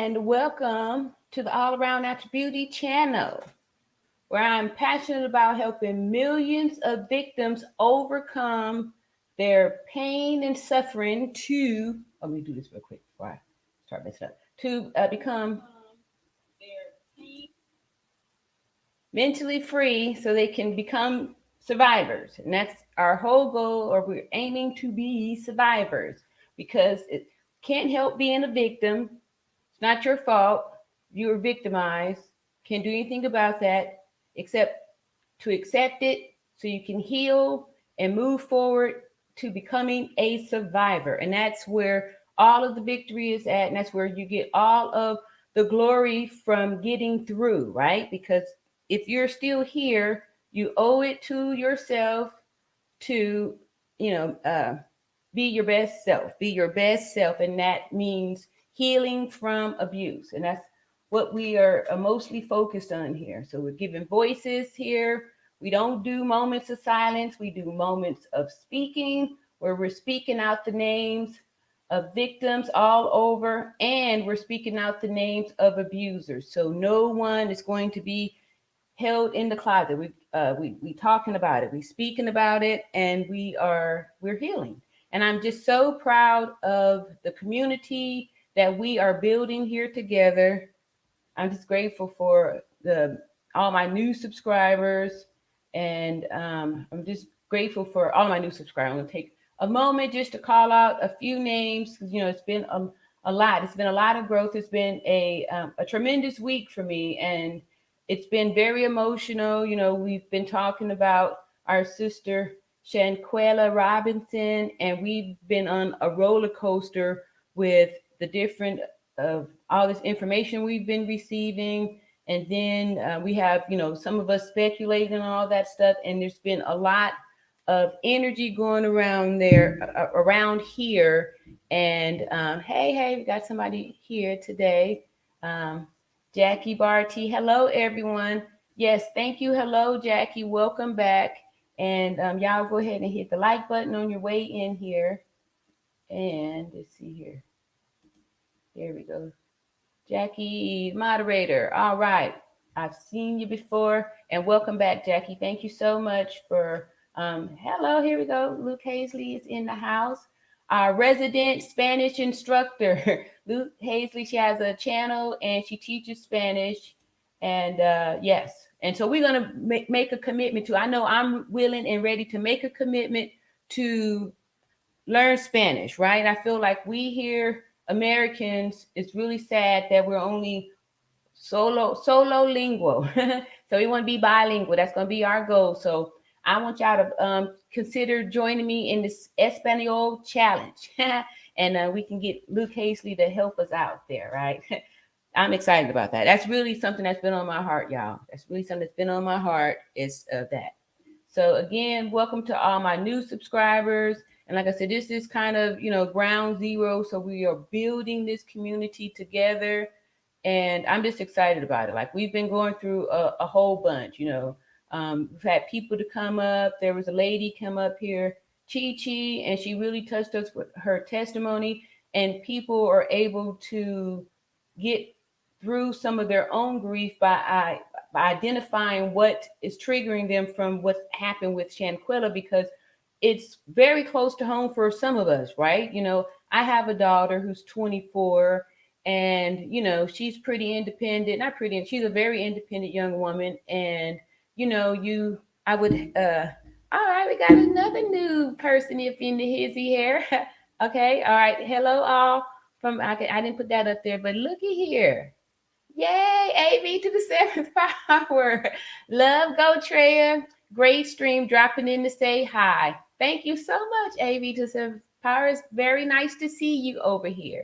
and welcome to the All Around Natural Beauty channel, where I'm passionate about helping millions of victims overcome their pain and suffering to, let me do this real quick before I start messing up, to become mentally free so they can become survivors. And that's our whole goal, or we're aiming to be survivors, because it can't help being a victim. It's not your fault. You were victimized. Can't do anything about that except to accept it so you can heal and move forward to becoming a survivor. And that's where all of the victory is at. And that's where you get all of the glory from getting through, right? Because if you're still here, you owe it to yourself to, be your best self, be your best self. And that means healing from abuse. And that's what we are mostly focused on here. So we're giving voices here. We don't do moments of silence. We do moments of speaking, where we're speaking out the names of victims all over, and we're speaking out the names of abusers. So no one is going to be held in the closet. We talking about it, we speaking about it, and we're healing. And I'm just so proud of the community that we are building here together. I'm just grateful for all my new subscribers, and I'm just grateful for all my new subscribers. I'm gonna take a moment just to call out a few names, because it's been a lot. It's been a lot of growth. It's been a tremendous week for me, and it's been very emotional. We've been talking about our sister Shanquella Robinson, and we've been on a roller coaster with the different of all this information we've been receiving. And then we have, some of us speculating on all that stuff. And there's been a lot of energy going around there, around here. And hey, we got somebody here today. Jackie Barty. Hello, everyone. Yes, thank you. Hello, Jackie. Welcome back. And y'all go ahead and hit the like button on your way in here. And let's see here. There we go. Jackie, moderator. All right. I've seen you before. And welcome back, Jackie. Thank you so much for, hello, here we go. Luke Hazley is in the house. Our resident Spanish instructor, Luke Hazley. She has a channel and she teaches Spanish. And yes. And so we're going to make a commitment to, I know I'm willing and ready to make a commitment to learn Spanish, right? I feel like we here, Americans, it's really sad that we're only solo lingual. So we want to be bilingual. That's going to be our goal. So I want y'all to consider joining me in this Espanol challenge. And we can get Luke Hazley to help us out there, right? I'm excited about that. That's really something that's been on my heart, y'all. That's really something that's been on my heart, is that. So again, welcome to all my new subscribers. And like I said, this is kind of, ground zero. So we are building this community together. And I'm just excited about it. Like, we've been going through a whole bunch, we've had people to come up. There was a lady come up here, Chi Chi, and she really touched us with her testimony. And people are able to get through some of their own grief by identifying what is triggering them from what happened with Shanquella, because it's very close to home for some of us, right? I have a daughter who's 24, and she's pretty independent. Not pretty, she's a very independent young woman. And I would all right, we got another new person up in the hizzy here. Okay, all right. Hello all from I didn't put that up there, but looky here. Yay, AV to the seventh power. Love, go Treya. Great stream, dropping in to say hi. Thank you so much, AV to the seventh power. It's very nice to see you over here.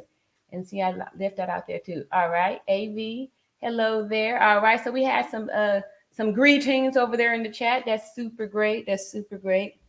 And see, I left that out there too. All right, AV, hello there. All right, so we had some greetings over there in the chat. That's super great. That's super great.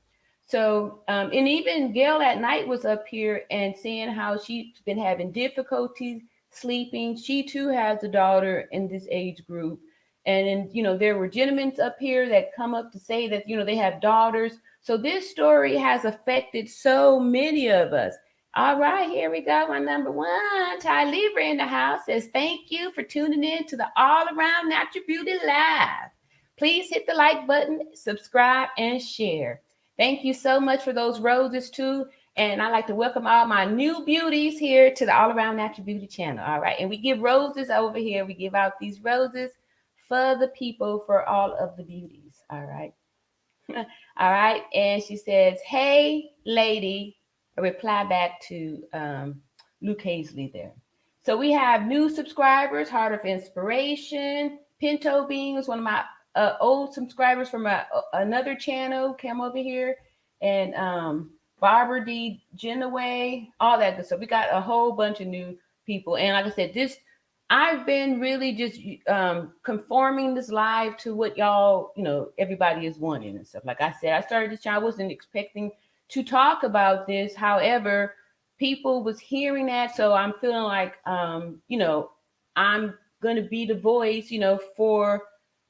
So, and even Gail at night was up here and saying how she's been having difficulties sleeping. She too has a daughter in this age group. And then, there were gentlemen up here that come up to say that, they have daughters. So this story has affected so many of us. All right, here we go. My number one, Ty Libra in the house says, thank you for tuning in to the All Around Natural Beauty Live. Please hit the like button, subscribe, and share. Thank you so much for those roses too. And I'd like to welcome all my new beauties here to the All Around Natural Beauty channel. All right. And we give roses over here. We give out these roses for the people, for all of the beauties. All right. All right. And she says, hey, lady, a reply back to Luke Hazley there. So we have new subscribers, Heart of Inspiration. Pinto Bean was one of my old subscribers from another channel, came over here. And Barbara D. Genoway, all that good stuff. We got a whole bunch of new people. And like I said, I've been really just conforming this live to what y'all, everybody is wanting and stuff. Like I said, I started this channel. I wasn't expecting to talk about this. However, people was hearing that. So I'm feeling like, I'm going to be the voice, for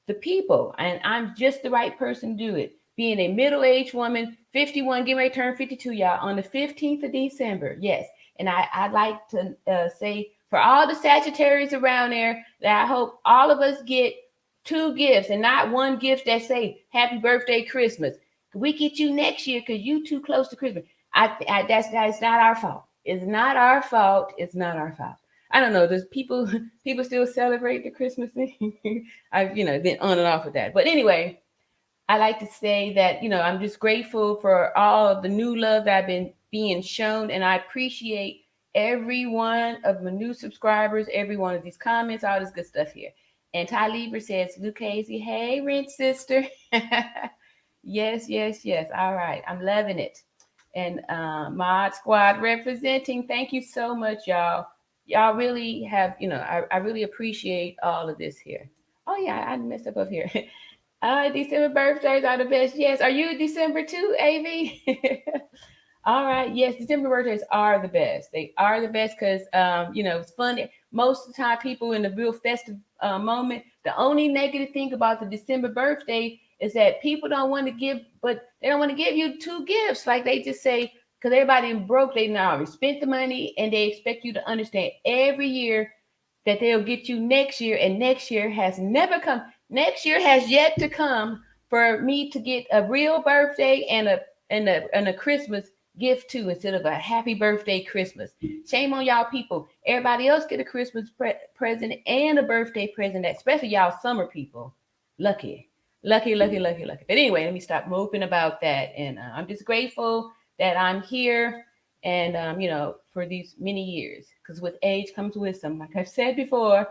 the people. And I'm just the right person to do it. Being a middle-aged woman, 51, getting ready to turn 52, y'all, on the 15th of December. Yes. And I'd like to say, for all the Sagittarius around there, that I hope all of us get 2 gifts and not one gift that say happy birthday, Christmas. We get you next year because you too close to Christmas. That's not our fault. It's not our fault. It's not our fault. I don't know. Does people still celebrate the Christmas thing? I've been on and off with that. But anyway, I like to say that I'm just grateful for all of the new love that I've been being shown, and I appreciate every one of my new subscribers, every one of these comments, all this good stuff here. And Ty Lieber says, Luke Casey, hey, Rent sister. Yes. All right. I'm loving it. And Mod Squad representing. Thank you so much, y'all. Y'all really have, I really appreciate all of this here. Oh, yeah, I messed up here. December birthdays are the best. Yes. Are you December too, AV? All right. Yes, December birthdays are the best. They are the best because, it's fun. Most of the time, people in the real festive moment, the only negative thing about the December birthday is that people don't want to give, but they don't want to give you 2 gifts. Like they just say, because everybody broke, they now already spent the money and they expect you to understand every year that they'll get you next year. And next year has never come. Next year has yet to come for me to get a real birthday and a Christmas gift too, instead of a happy birthday Christmas. Shame on y'all people. Everybody else get a Christmas present and a birthday present, especially y'all summer people. Lucky. But anyway, let me stop moping about that. And I'm just grateful that I'm here and, for these many years, because with age comes wisdom, like I've said before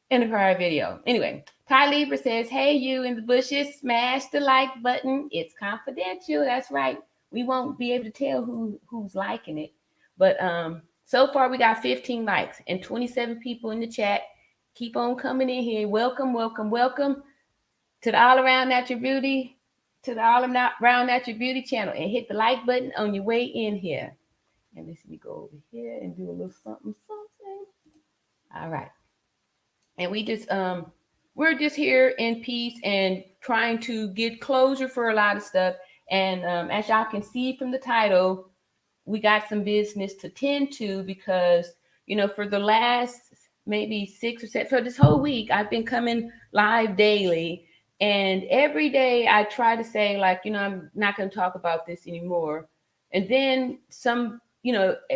in the prior video. Anyway, Ty Lieber says, hey, you in the bushes, smash the like button. It's confidential. That's right. We won't be able to tell who's liking it. But so far, we got 15 likes and 27 people in the chat. Keep on coming in here. Welcome to the All Around Natural Beauty, channel. And hit the like button on your way in here. And let me go over here and do a little something. All right. And we're just here in peace and trying to get closure for a lot of stuff. And as y'all can see from the title, we got some business to tend to because, for the last maybe 6 or 7, for this whole week, I've been coming live daily. And every day I try to say, like, I'm not going to talk about this anymore. And then some,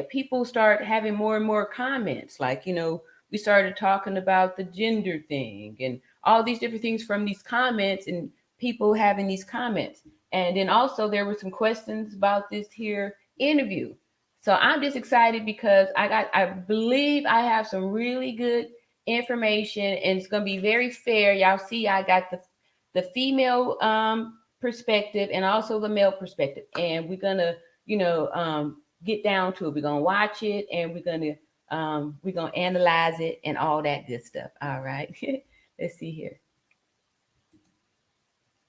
people start having more and more comments. Like, we started talking about the gender thing and all these different things from these comments and people having these comments. And then also there were some questions about this here interview. So I'm just excited because I believe I have some really good information and it's going to be very fair. Y'all see, I got the female perspective and also the male perspective. And we're going to, get down to it. We're going to watch it and we're going to analyze it and all that good stuff. All right. Let's see here.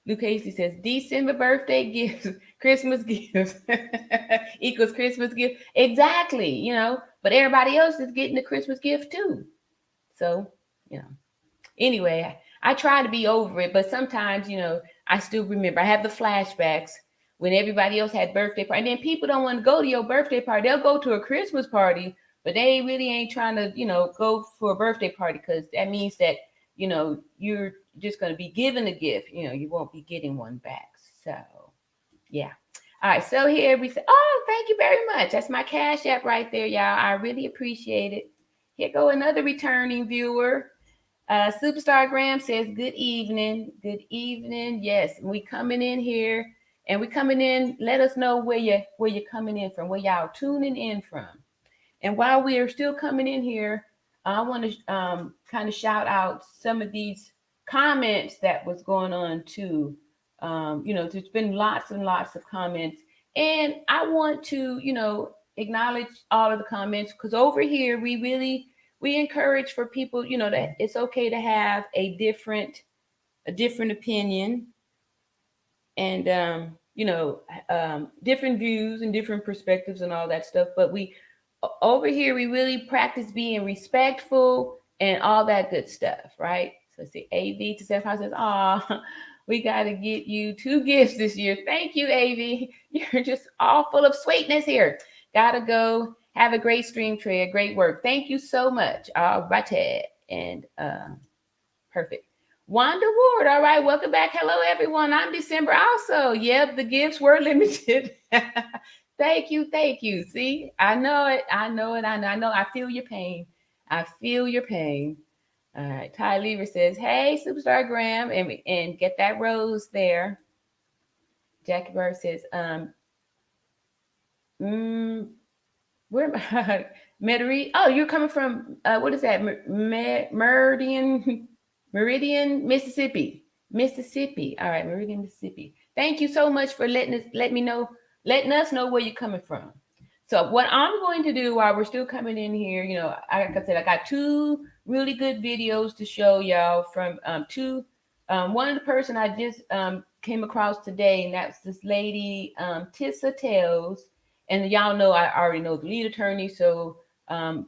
Luke Casey says, December birthday gifts, Christmas gifts equals Christmas gift. Exactly, but everybody else is getting the Christmas gift too. So, anyway, I try to be over it, but sometimes, I still remember. I have the flashbacks when everybody else had birthday party. And then people don't want to go to your birthday party. They'll go to a Christmas party, but they really ain't trying to, go for a birthday party, because that means that, you're just going to be given a gift. You won't be getting one back. So, yeah. All right. So here we say, oh, thank you very much. That's my Cash App right there, y'all. I really appreciate it. Here go another returning viewer. Superstar Graham says, good evening. Good evening. Yes, we coming in here, and we coming in. Let us know where you're coming in from, where y'all tuning in from. And while we are still coming in here, I want to kind of shout out some of these comments that was going on too. There's been lots and lots of comments, and I want to, acknowledge all of the comments, because over here we encourage for people, that it's okay to have a different opinion, and different views and different perspectives and all that stuff. But over here we really practice being respectful and all that good stuff, right? So see, AV to San says, "Oh, we got to get you 2 gifts this year." Thank you, AV. You're just all full of sweetness here. Gotta go. Have a great stream, Trey. Great work. Thank you so much. All right. And perfect. Wanda Ward. All right. Welcome back. Hello, everyone. I'm December also. Yep, the gifts were limited. Thank you. Thank you. See, I know it. I know. I feel your pain. I feel your pain. All right. Ty Lever says, hey, Superstar Graham, and get that rose there. Jackie Bird says, where am I? Metairie. Oh, you're coming from what is that? Meridian, Mississippi. All right, Meridian, Mississippi. Thank you so much for letting us know where you're coming from. So what I'm going to do while we're still coming in here, like I said, I got 2 really good videos to show y'all from one of the person I just came across today, and that's this lady, Tisa Tells. And y'all know I already know the lead attorney, so I'm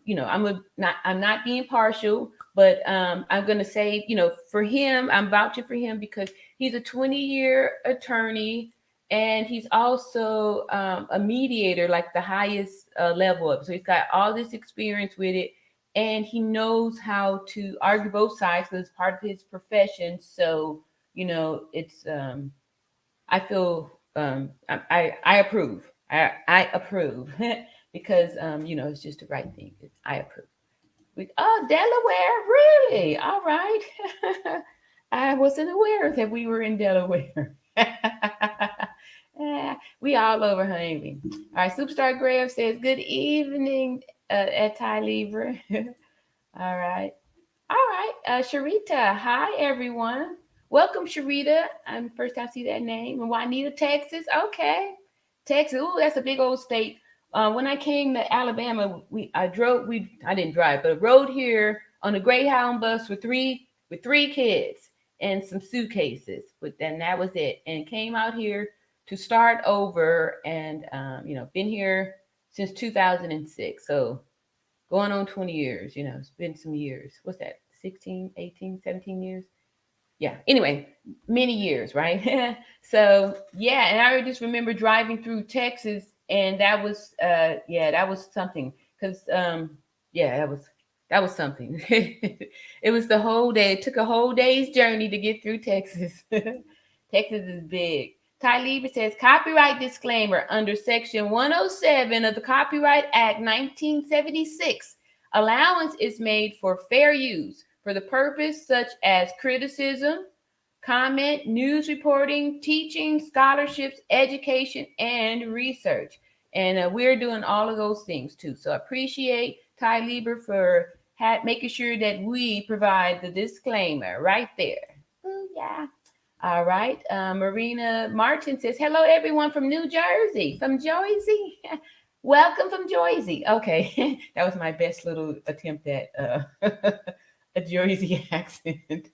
not being partial, but I'm gonna say, for him, I'm vouching for him because he's a 20-year attorney, and he's also a mediator, like the highest level of. So he's got all this experience with it, and he knows how to argue both sides because it's part of his profession. So it's I feel I approve. I approve because it's just the right thing. I approve. Delaware, really? All right. I wasn't aware that we were in Delaware. We all over, honey. All right, Superstar Graham says, good evening at Ty Lever. All right. Sharita, hi, everyone. Welcome, Sharita. I'm first time I see that name. And Juanita, Texas. Okay. Texas. Ooh, that's a big old state. When I came to Alabama, I didn't drive, but rode here on a Greyhound bus with three kids and some suitcases. But then that was it. And came out here to start over, and been here since 2006. So going on 20 years, it's been some years. What's that? 16, 18, 17 years? Yeah. Anyway, many years, right? So yeah, and I just remember driving through Texas, and that was something. Because that was something. It was the whole day. It took a whole day's journey to get through Texas. Texas is big. Ty Lever says, copyright disclaimer under Section 107 of the Copyright Act 1976. Allowance is made for fair use for the purpose such as criticism, comment, news reporting, teaching, scholarships, education, and research. And we're doing all of those things too. So I appreciate Ty Lever for making sure that we provide the disclaimer right there. Oh, yeah. All right. Marina Martin says, hello, everyone from New Jersey. From Jersey. Welcome from Jersey. Okay. That was my best little attempt at a Jersey accent.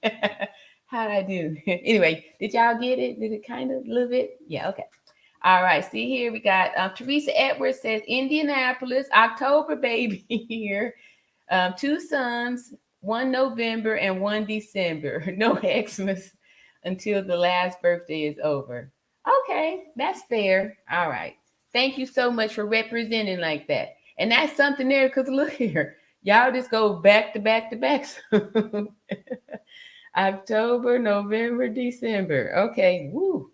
How'd I do? Anyway, did y'all get it? Did it kind of a little bit? Yeah, okay. All right. See here, we got Teresa Edwards says, Indianapolis, October baby here. 2 sons, 1 November and 1 December. No Xmas until the last birthday is over. Okay, that's fair. All right. Thank you so much for representing like that. And that's something there because look here, y'all just go back to back to back. October, November, December. Okay, woo.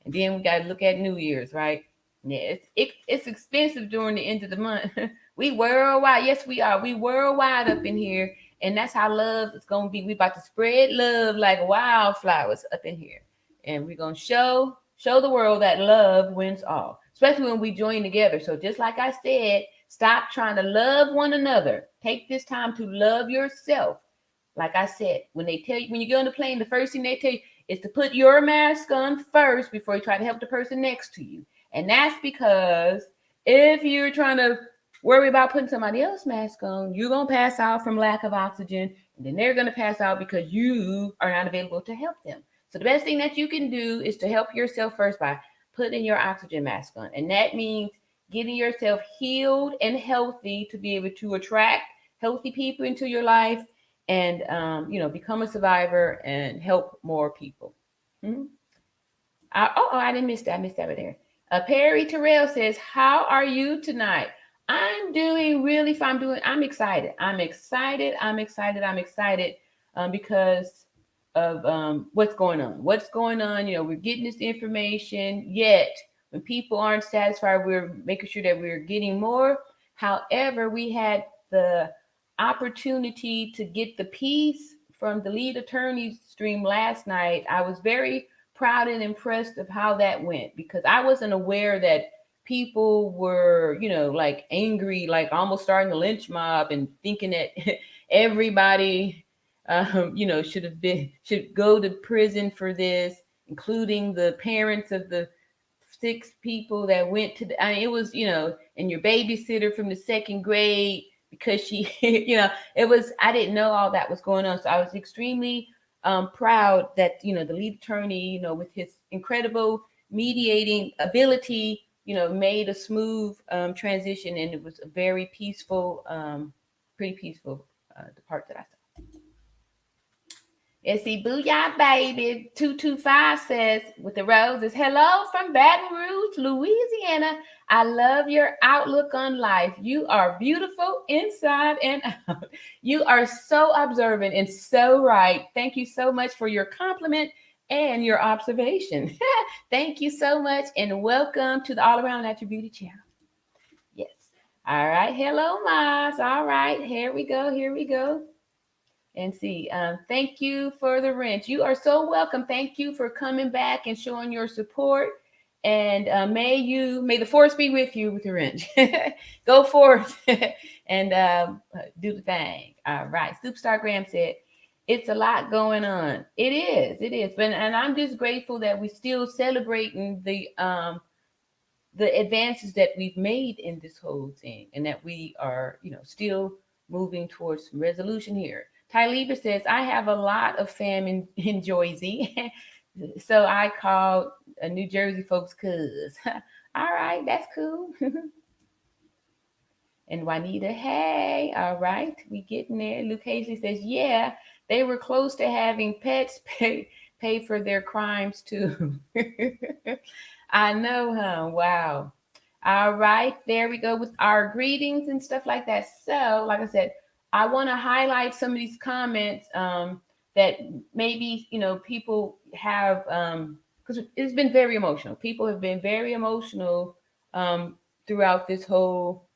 And then we got to look at New Year's, right? Yeah, it's expensive during the end of the month. We worldwide. Yes, we are. We worldwide up in here. And that's how love is going to be. We about to spread love like wildflowers up in here. And we're going to show the world that love wins all, especially when we join together. So just like I said, stop trying to love one another. Take this time to love yourself. Like I said, when they tell you, when you get on the plane, the first thing they tell you is to put your mask on first before you try to help the person next to you. And that's because if you're trying to worry about putting somebody else's mask on, you're going to pass out from lack of oxygen. And then they're going to pass out because you are not available to help them. So the best thing that you can do is to help yourself first by putting your oxygen mask on. And that means getting yourself healed and healthy to be able to attract healthy people into your life and become a survivor and help more people. Hmm? I didn't miss that. I missed that right there. Perry Terrell says, "How are you tonight?" I'm doing really fine. I'm excited. I'm excited. I'm excited. I'm excited because of what's going on. What's going on? We're getting this information. Yet, when people aren't satisfied, we're making sure that we're getting more. However, we had the opportunity to get the piece from the lead attorney's stream last night. I was very proud and impressed of how that went because I wasn't aware that people were, like angry, like almost starting a lynch mob and thinking that everybody, should go to prison for this, including the parents of the 6 people that went to the, I mean, it was, and your babysitter from the 2nd grade because she, I didn't know all that was going on. So I was extremely proud that, the lead attorney, with his incredible mediating ability, made a smooth transition, and it was a very peaceful, pretty peaceful, the part that I saw. Let's see, Booyah Baby 225 says, with the roses, "Hello from Baton Rouge, Louisiana. I love your outlook on life. You are beautiful inside and out. You are so observant and so right. Thank you so much for your compliment and your observation." Thank you so much, and welcome to the All Around Natural Beauty channel. Yes. All right. Hello, Maz. All right. Here we go. Here we go. And see, thank you for the wrench. You are so welcome. Thank you for coming back and showing your support. And may the force be with you with your wrench. Go forth and do the thing. All right. Superstar Graham said, "It's a lot going on." It is. It is. And I'm just grateful that we're still celebrating the advances that we've made in this whole thing, and that we are, still moving towards some resolution here. Ty Lieber says, "I have a lot of fam in Jersey." So I called New Jersey folks cuz. All right, that's cool. And Juanita, hey, all right, we getting there. Luke Hazley says, "Yeah, they were close to having pets pay for their crimes too." I know, huh? Wow. All right, there we go with our greetings and stuff like that. So, like I said, I want to highlight some of these comments that maybe people have because it's been very emotional. People have been very emotional throughout this whole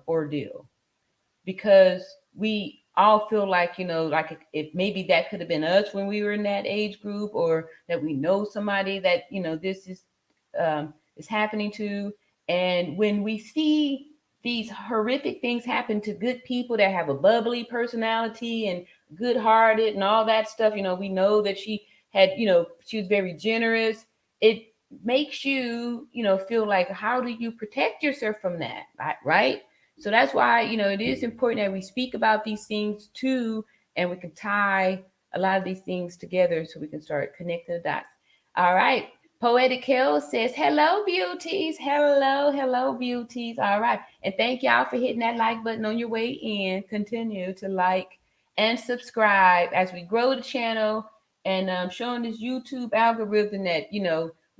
ordeal because we all feel like like if maybe that could have been us when we were in that age group, or that we know somebody that this is happening to. And when we see these horrific things happen to good people that have a bubbly personality and good hearted and all that stuff, we know that she had, she was very generous. It makes you, feel like, how do you protect yourself from that? Right. So that's why, it is important that we speak about these things too, and we can tie a lot of these things together so we can start connecting the dots. All right. Poetic Hill says, "Hello, beauties. Hello, beauties." All right. And thank y'all for hitting that like button on your way in. Continue to like and subscribe as we grow the channel and showing this YouTube algorithm that,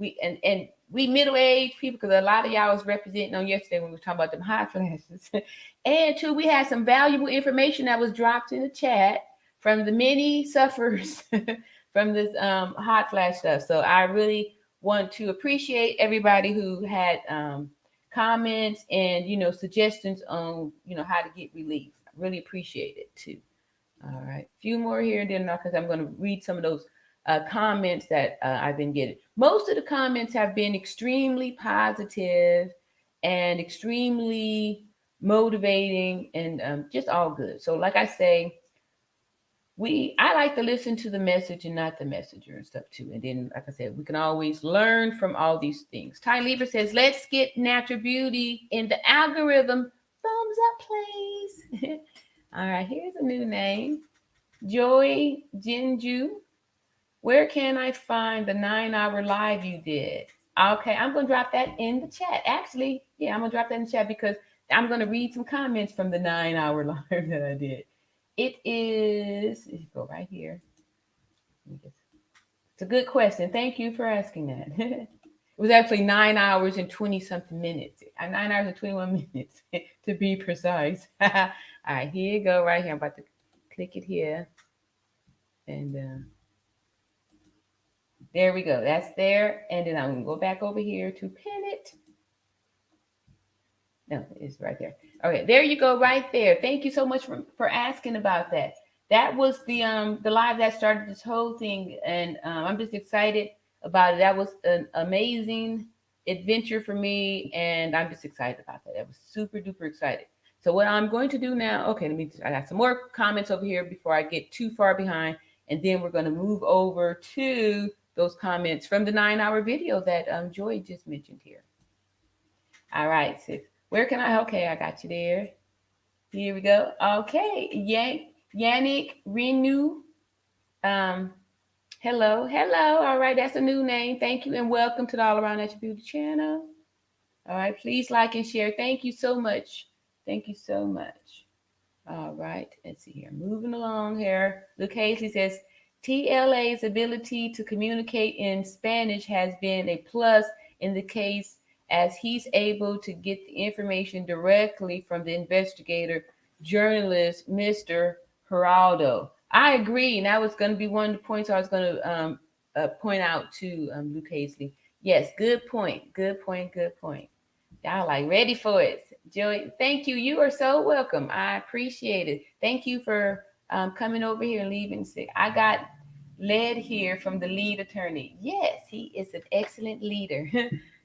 we middle-aged people, because a lot of y'all was representing on yesterday when we were talking about them hot flashes. And two, we had some valuable information that was dropped in the chat from the many sufferers from this hot flash stuff. So I really want to appreciate everybody who had comments and, you know, suggestions on, you know, how to get relief. I really appreciate it too. All right, a few more here, and then because I'm going to read some of those comments that I've been getting. Most of the comments have been extremely positive and extremely motivating, and just all good. So like I say, I like to listen to the message and not the messenger and stuff too. And then, like I said, we can always learn from all these things. Ty Lieber says, let's get natural beauty in the algorithm. Thumbs up, please. All right, here's a new name. Joy Jinju. Where can I find the 9-hour live you did? Okay, I'm going to drop that in the chat. Actually, yeah, I'm going to drop that in the chat because I'm going to read some comments from the 9-hour live that I did. It is, go right here. It's a good question. Thank you for asking that. It was actually 9 hours and 20 something minutes. 9 hours and 21 minutes to be precise. All right, here you go right here. I'm about to click it here. And there we go. That's there. And then I'm going to go back over here to pin it. No, it's right there. Okay, there you go right there. Thank you so much for asking about that. That was the live that started this whole thing, and I'm just excited about it. That was an amazing adventure for me, and I'm just excited about that. I was super duper excited. So what I'm going to do now, okay, I got some more comments over here before I get too far behind, and then we're going to move over to those comments from the 9-hour video that Joy just mentioned here. All right, sis. Where can I? Okay, I got you there. Here we go. Okay, Yannick Renew. Hello. All right, that's a new name. Thank you and welcome to the All Around Natural Beauty channel. All right, please like and share. Thank you so much. Thank you so much. All right, let's see here. Moving along here. Luke Hazley says, TLA's ability to communicate in Spanish has been a plus in the case, as he's able to get the information directly from the investigator, journalist, Mr. Gerado. I agree, and that was going to be one of the points I was going to point out to Luke Hazley. Yes, good point. Y'all like ready for it. Joey, thank you. You are so welcome. I appreciate it. Thank you for coming over here and leaving sick. I got led here from the lead attorney. Yes, he is an excellent leader.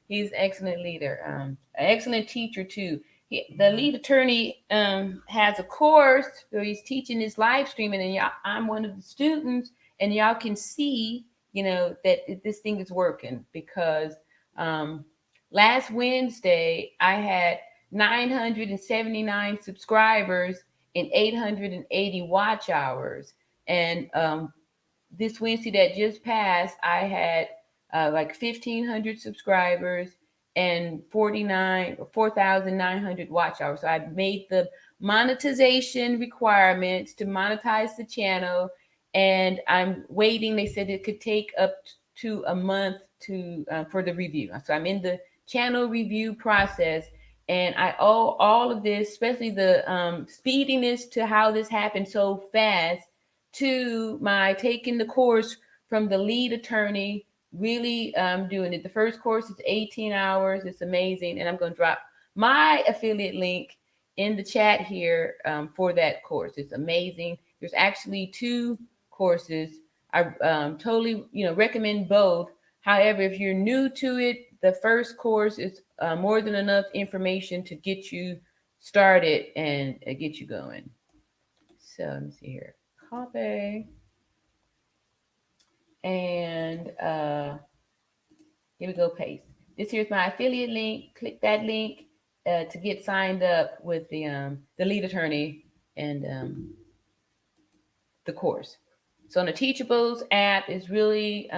He's an excellent leader, an excellent teacher too. The lead attorney has a course where he's teaching this live streaming, and I'm one of the students, and y'all can see, you know, that this thing is working because last Wednesday I had 979 subscribers and 880 watch hours, and this Wednesday that just passed, I had like 1,500 subscribers and 4,900 watch hours. So I made the monetization requirements to monetize the channel, and I'm waiting. They said it could take up to a month to for the review. So I'm in the channel review process, and I owe all of this, especially the speediness to how this happened so fast, to my taking the course from the lead attorney, really doing it. The first course is 18 hours. It's amazing. And I'm going to drop my affiliate link in the chat here for that course. It's amazing. There's actually 2 courses. I totally, recommend both. However, if you're new to it, the first course is more than enough information to get you started and get you going. So let me see here. Copy. And here we go, paste. This here's my affiliate link. Click that link to get signed up with the lead attorney and the course. So on the Teachables app is really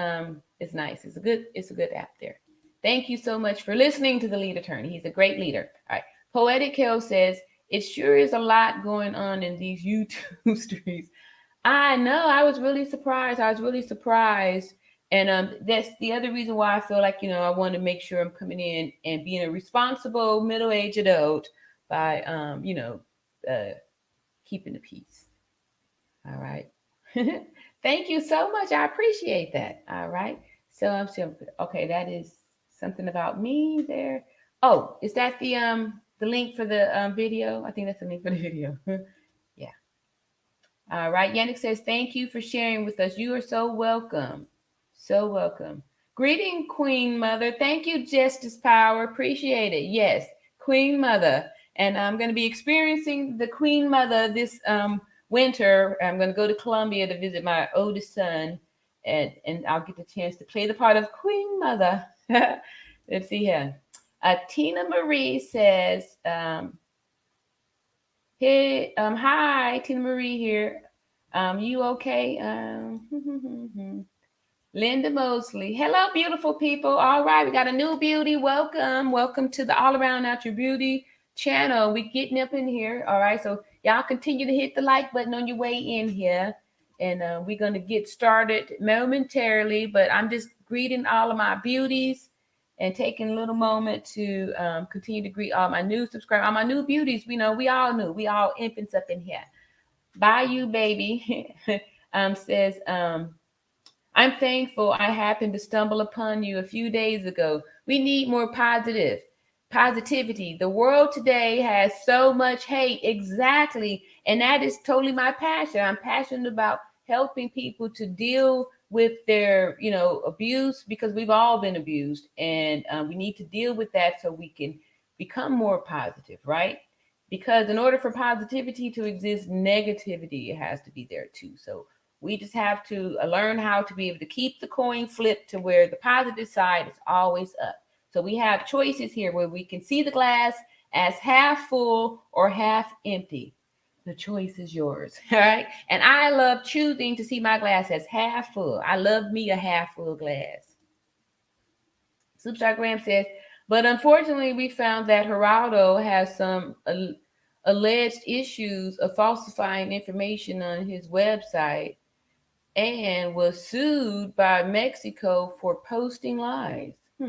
it's nice. It's a good app there. Thank you so much for listening to the lead attorney. He's a great leader. All right. Poetic Hill says, it sure is a lot going on in these YouTube streets. I know. I was really surprised. And that's the other reason why I feel like, I want to make sure I'm coming in and being a responsible middle-aged adult by, keeping the peace. All right. Thank you so much. I appreciate that. All right. So I'm still okay. That is something about me there. Oh, is that the link for the video? I think that's the link for the video. Yeah. All right. Yannick says, thank you for sharing with us. You are so welcome. So welcome. Greeting, Queen Mother. Thank you, Justice Power. Appreciate it. Yes, Queen Mother. And I'm going to be experiencing the Queen Mother this winter. I'm going to go to Colombia to visit my oldest son, and I'll get the chance to play the part of Queen Mother. Let's see here. Tina Marie says, hey, hi, Tina Marie here. You okay? Linda Mosley. Hello, beautiful people. All right, we got a new beauty. Welcome. Welcome to the All Around Natural Beauty channel. We getting up in here. All right, so y'all continue to hit the like button on your way in here. And we're going to get started momentarily, but I'm just greeting all of my beauties and taking a little moment to continue to greet all my new subscribers, all my new beauties. We know we all new. We all infants up in here. Bye, you baby. Says, I'm thankful I happened to stumble upon you a few days ago. We need more positivity. The world today has so much hate. Exactly. And that is totally my passion. I'm passionate about helping people to deal with their, abuse, because we've all been abused, and we need to deal with that so we can become more positive, right? Because in order for positivity to exist, negativity has to be there too. So we just have to learn how to be able to keep the coin flipped to where the positive side is always up. So we have choices here where we can see the glass as half full or half empty. The choice is yours. All right. And I love choosing to see my glass as half full. I love me a half full glass. Superstar Graham says, but unfortunately, we found that Gerado has some alleged issues of falsifying information on his website and was sued by Mexico for posting lies. All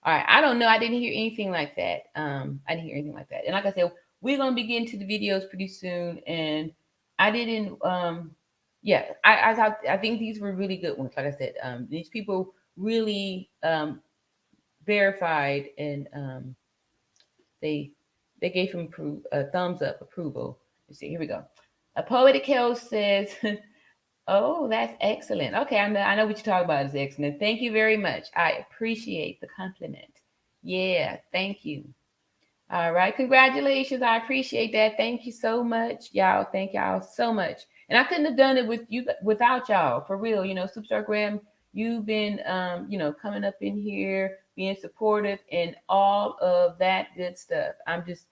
right. I don't know. I didn't hear anything like that. I didn't hear anything like that. And like I said, we're gonna begin to the videos pretty soon. And I didn't. Yeah. I think these were really good ones. Like I said, these people really verified, and they gave him a thumbs up approval. Let's see. Here we go. A Poetic Hell says. Oh, that's excellent. Okay, I know what you're talking about is excellent. Thank you very much. I appreciate the compliment. Yeah, thank you. All right, congratulations. I appreciate that. Thank you so much, y'all. Thank y'all so much. And I couldn't have done it with you without y'all, for real. Superstar Graham, you've been coming up in here, being supportive, and all of that good stuff. I'm just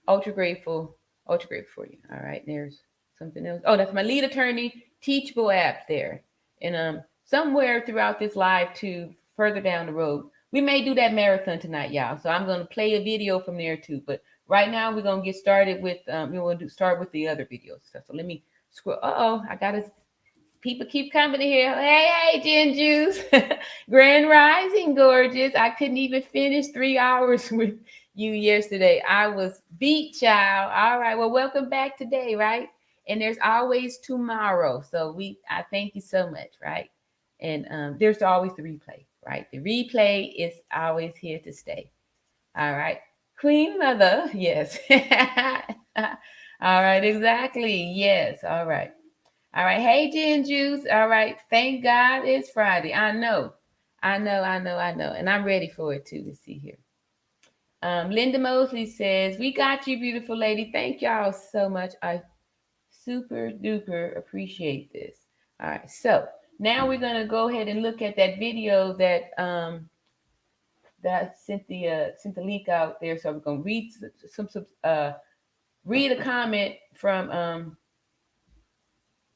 ultra grateful for you. All right, there's something else. Oh, that's my lead attorney Teachable app there. And somewhere throughout this live too, further down the road, we may do that marathon tonight, y'all. So I'm gonna play a video from there too. But right now we're gonna get started with start with the other videos stuff. So let me scroll. I gotta people keep coming in here. Hey, Jen Juice. Grand Rising, gorgeous. I couldn't even finish 3 hours with you yesterday. I was beat, child. All right. Well, welcome back today, right? And there's always tomorrow. So I thank you so much, right? And there's always the replay, right? The replay is always here to stay. All right. Queen Mother, yes. All right, exactly. Yes. All right. All right. Hey, Gin Juice. All right. Thank God it's Friday. I know. And I'm ready for it too. Let's see here. Linda Mosley says, we got you, beautiful lady. Thank y'all so much. I super duper appreciate this. All right. So now we're going to go ahead and look at that video that that sent the link out there. So I'm going to read read a comment from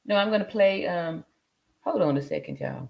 no, I'm going to play hold on a second, y'all.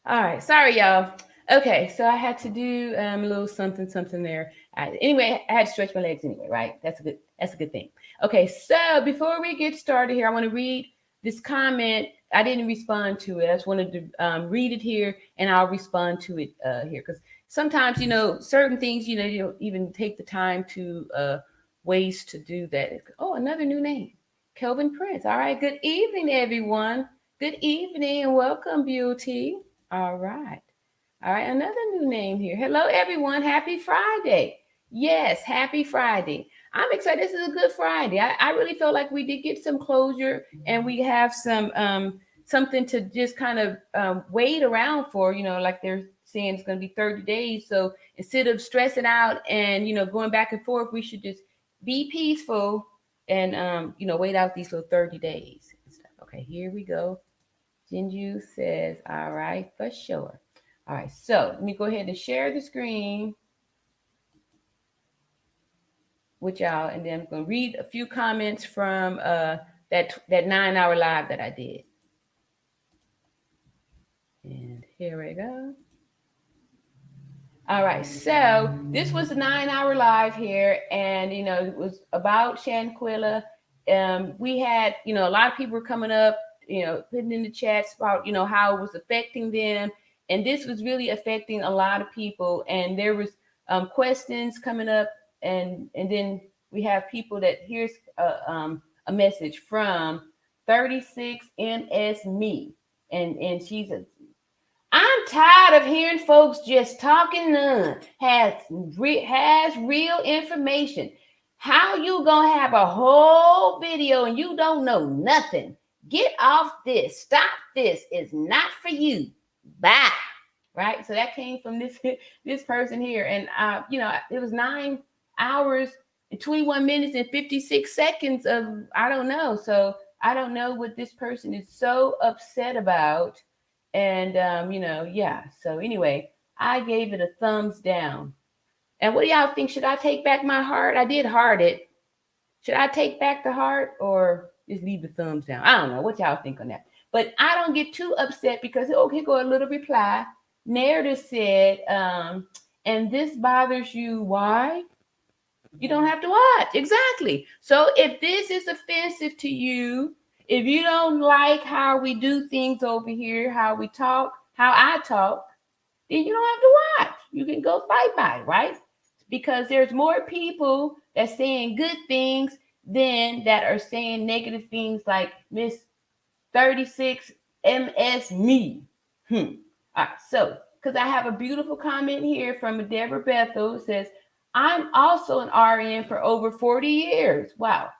All right, sorry, y'all. Okay, so I had to do a little something there. Anyway, I had to stretch my legs anyway, right? That's a good thing. Okay, so before we get started here, I want to read this comment. I didn't respond to it. I just wanted to read it here, and I'll respond to it here because sometimes certain things you don't even take the time to waste to do that. Oh, another new name, Kelvin Prince. All right, good evening, everyone. Good evening and welcome, Beauty. All right. All right. Another new name here. Hello, everyone. Happy Friday. Yes, happy Friday. I'm excited. This is a good Friday. I really felt like we did get some closure and we have something to just kind of wait around for, like they're saying it's going to be 30 days. So instead of stressing out and, going back and forth, we should just be peaceful and, wait out these little 30 days and stuff. Okay, here we go. Jinju says, all right, for sure. All right, so let me go ahead and share the screen with y'all, and then I'm going to read a few comments from that 9-hour live that I did. And here we go. All right, so this was a 9-hour live here, and it was about Shanquella. We had a lot of people were coming up, putting in the chats about how it was affecting them, and this was really affecting a lot of people. And there was questions coming up, and then we have people that here's a message from 36ms me, and she's a I'm tired of hearing folks just talking none. Has real information. How you gonna have a whole video and you don't know nothing? Get off this. Stop this. It's not for you. Bye. Right. So that came from this person here, and it was 9 hours and 21 minutes and 56 seconds of I don't know. So I don't know what this person is so upset about. And yeah. So anyway, I gave it a thumbs down. And what do y'all think? Should I take back my heart? I did heart it. Should I take back the heart or just leave the thumbs down? I don't know. What y'all think on that? But I don't get too upset because okay, go a little reply. Narrative said, and this bothers you. Why? You don't have to watch. Exactly. So if this is offensive to you, if you don't like how we do things over here, how we talk, how I talk, then you don't have to watch. You can go bye-bye, right? Because there's more people that's saying good things than that are saying negative things like Miss 36 MS me. All right, so because I have a beautiful comment here from Deborah Bethel. It says, I'm also an RN for over 40 years. Wow.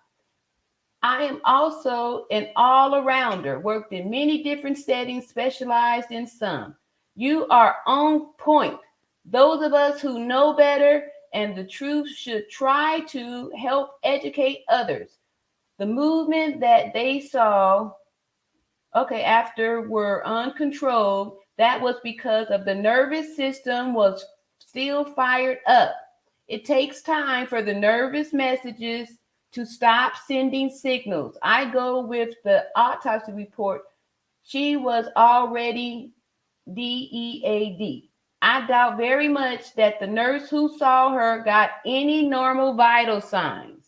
I am also an all-arounder, worked in many different settings, specialized in some. You are on point. Those of us who know better and the truth should try to help educate others. The movement that they saw, after were uncontrolled, that was because of the nervous system was still fired up. It takes time for the nervous messages to stop sending signals. I go with the autopsy report. She was already DEAD. I doubt very much that the nurse who saw her got any normal vital signs.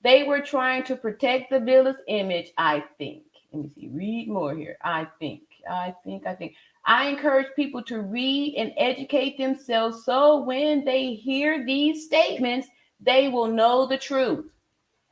They were trying to protect the village image, I think. Let me see, read more here. I think. I encourage people to read and educate themselves so when they hear these statements, they will know the truth.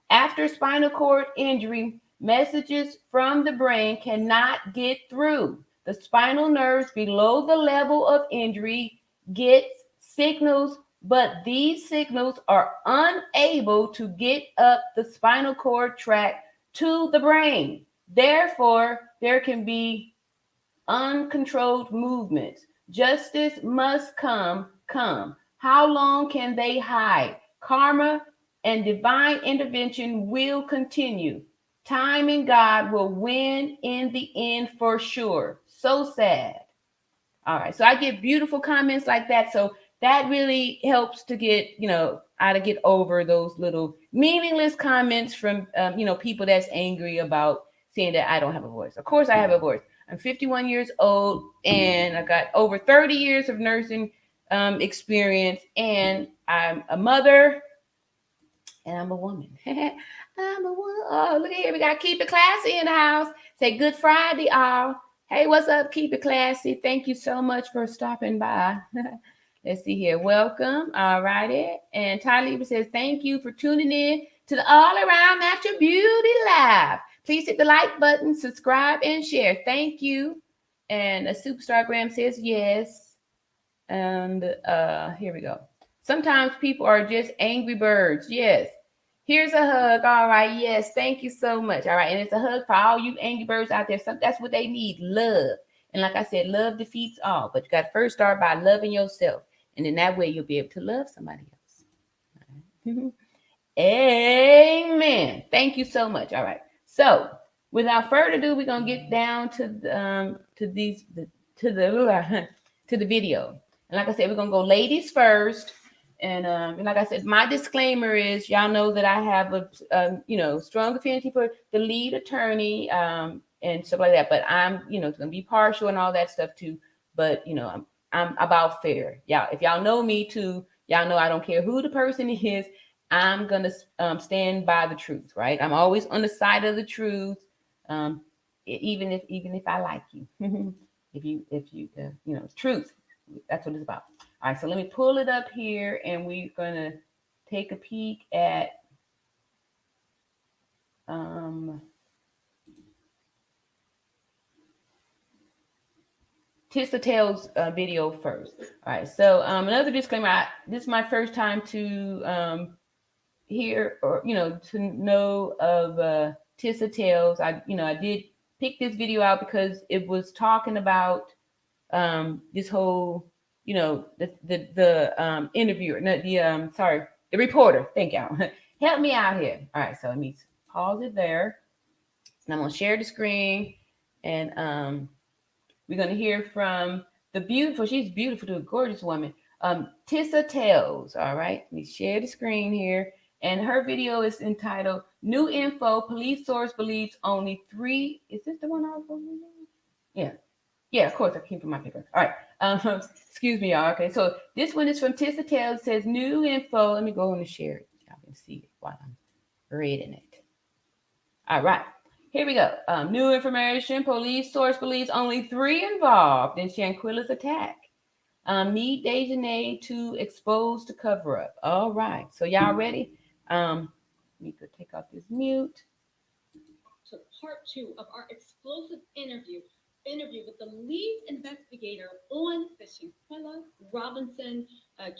After spinal cord injury, messages from the brain cannot get through. The spinal nerves below the level of injury get signals, but these signals are unable to get up the spinal cord tract to the brain. Therefore, there can be uncontrolled movements. Justice must come. How long can they hide? Karma and divine intervention will continue. Time and God will win in the end for sure. So sad. All right. So I get beautiful comments like that. So that really helps to get, how to get over those little meaningless comments from, people that's angry about saying that I don't have a voice. Of course I have a voice. I'm 51 years old, and I got over 30 years of nursing experience, and I'm a mother, and I'm a woman. I'm a woman. Oh, look at here. We got Keep It Classy in the house. Say Good Friday, all. Hey, what's up? Keep It Classy. Thank you so much for stopping by. Let's see here. Welcome. All righty. And Tyler says, thank you for tuning in to the All Around Natural Beauty Live. Please hit the like button, subscribe, and share. Thank you. And a Superstar Graham says yes. And here we go. Sometimes people are just angry birds. Yes. Here's a hug. All right. Yes. Thank you so much. All right. And it's a hug for all you angry birds out there. That's what they need. Love. And like I said, love defeats all. But you got to first start by loving yourself. And in that way, you'll be able to love somebody else. All right. Amen. Thank you so much. All right. So without further ado, we're gonna get down to the video. And like I said, we're gonna go ladies first. And like I said, my disclaimer is y'all know that I have a strong affinity for the lead attorney and stuff like that. But I'm gonna be partial and all that stuff too. But I'm about fair. Y'all, if y'all know me too, y'all know I don't care who the person is. I'm gonna stand by the truth, right? I'm always on the side of the truth, even if I like you. if you truth. That's what it's about. All right, so let me pull it up here, and we're gonna take a peek at Tisa Tells video first. All right, so another disclaimer. This is my first time to hear or to know of Tisa Tells. I did pick this video out because it was talking about this whole the interviewer, no, the reporter. Thank y'all. Help me out here. All right, so let me pause it there, and I'm gonna share the screen, and we're gonna hear from she's beautiful to a gorgeous woman, Tisa Tells. All right, let me share the screen here. And her video is entitled New Info, Police Source Believes Only Three. Is this the one I was going to do? Yeah, of course, I came from my paper. All right. Excuse me, y'all. Okay, so this one is from Tisa Tells. It says New Info. Let me go and share it. Y'all can see it while I'm reading it. All right. Here we go. New information. Police source believes only 3 involved in Shanquella's attack. Need Dejanay to expose the cover up. All right. So y'all ready? Let me go take off this mute. To part 2 of our explosive interview with the lead investigator on the Shanquella Robinson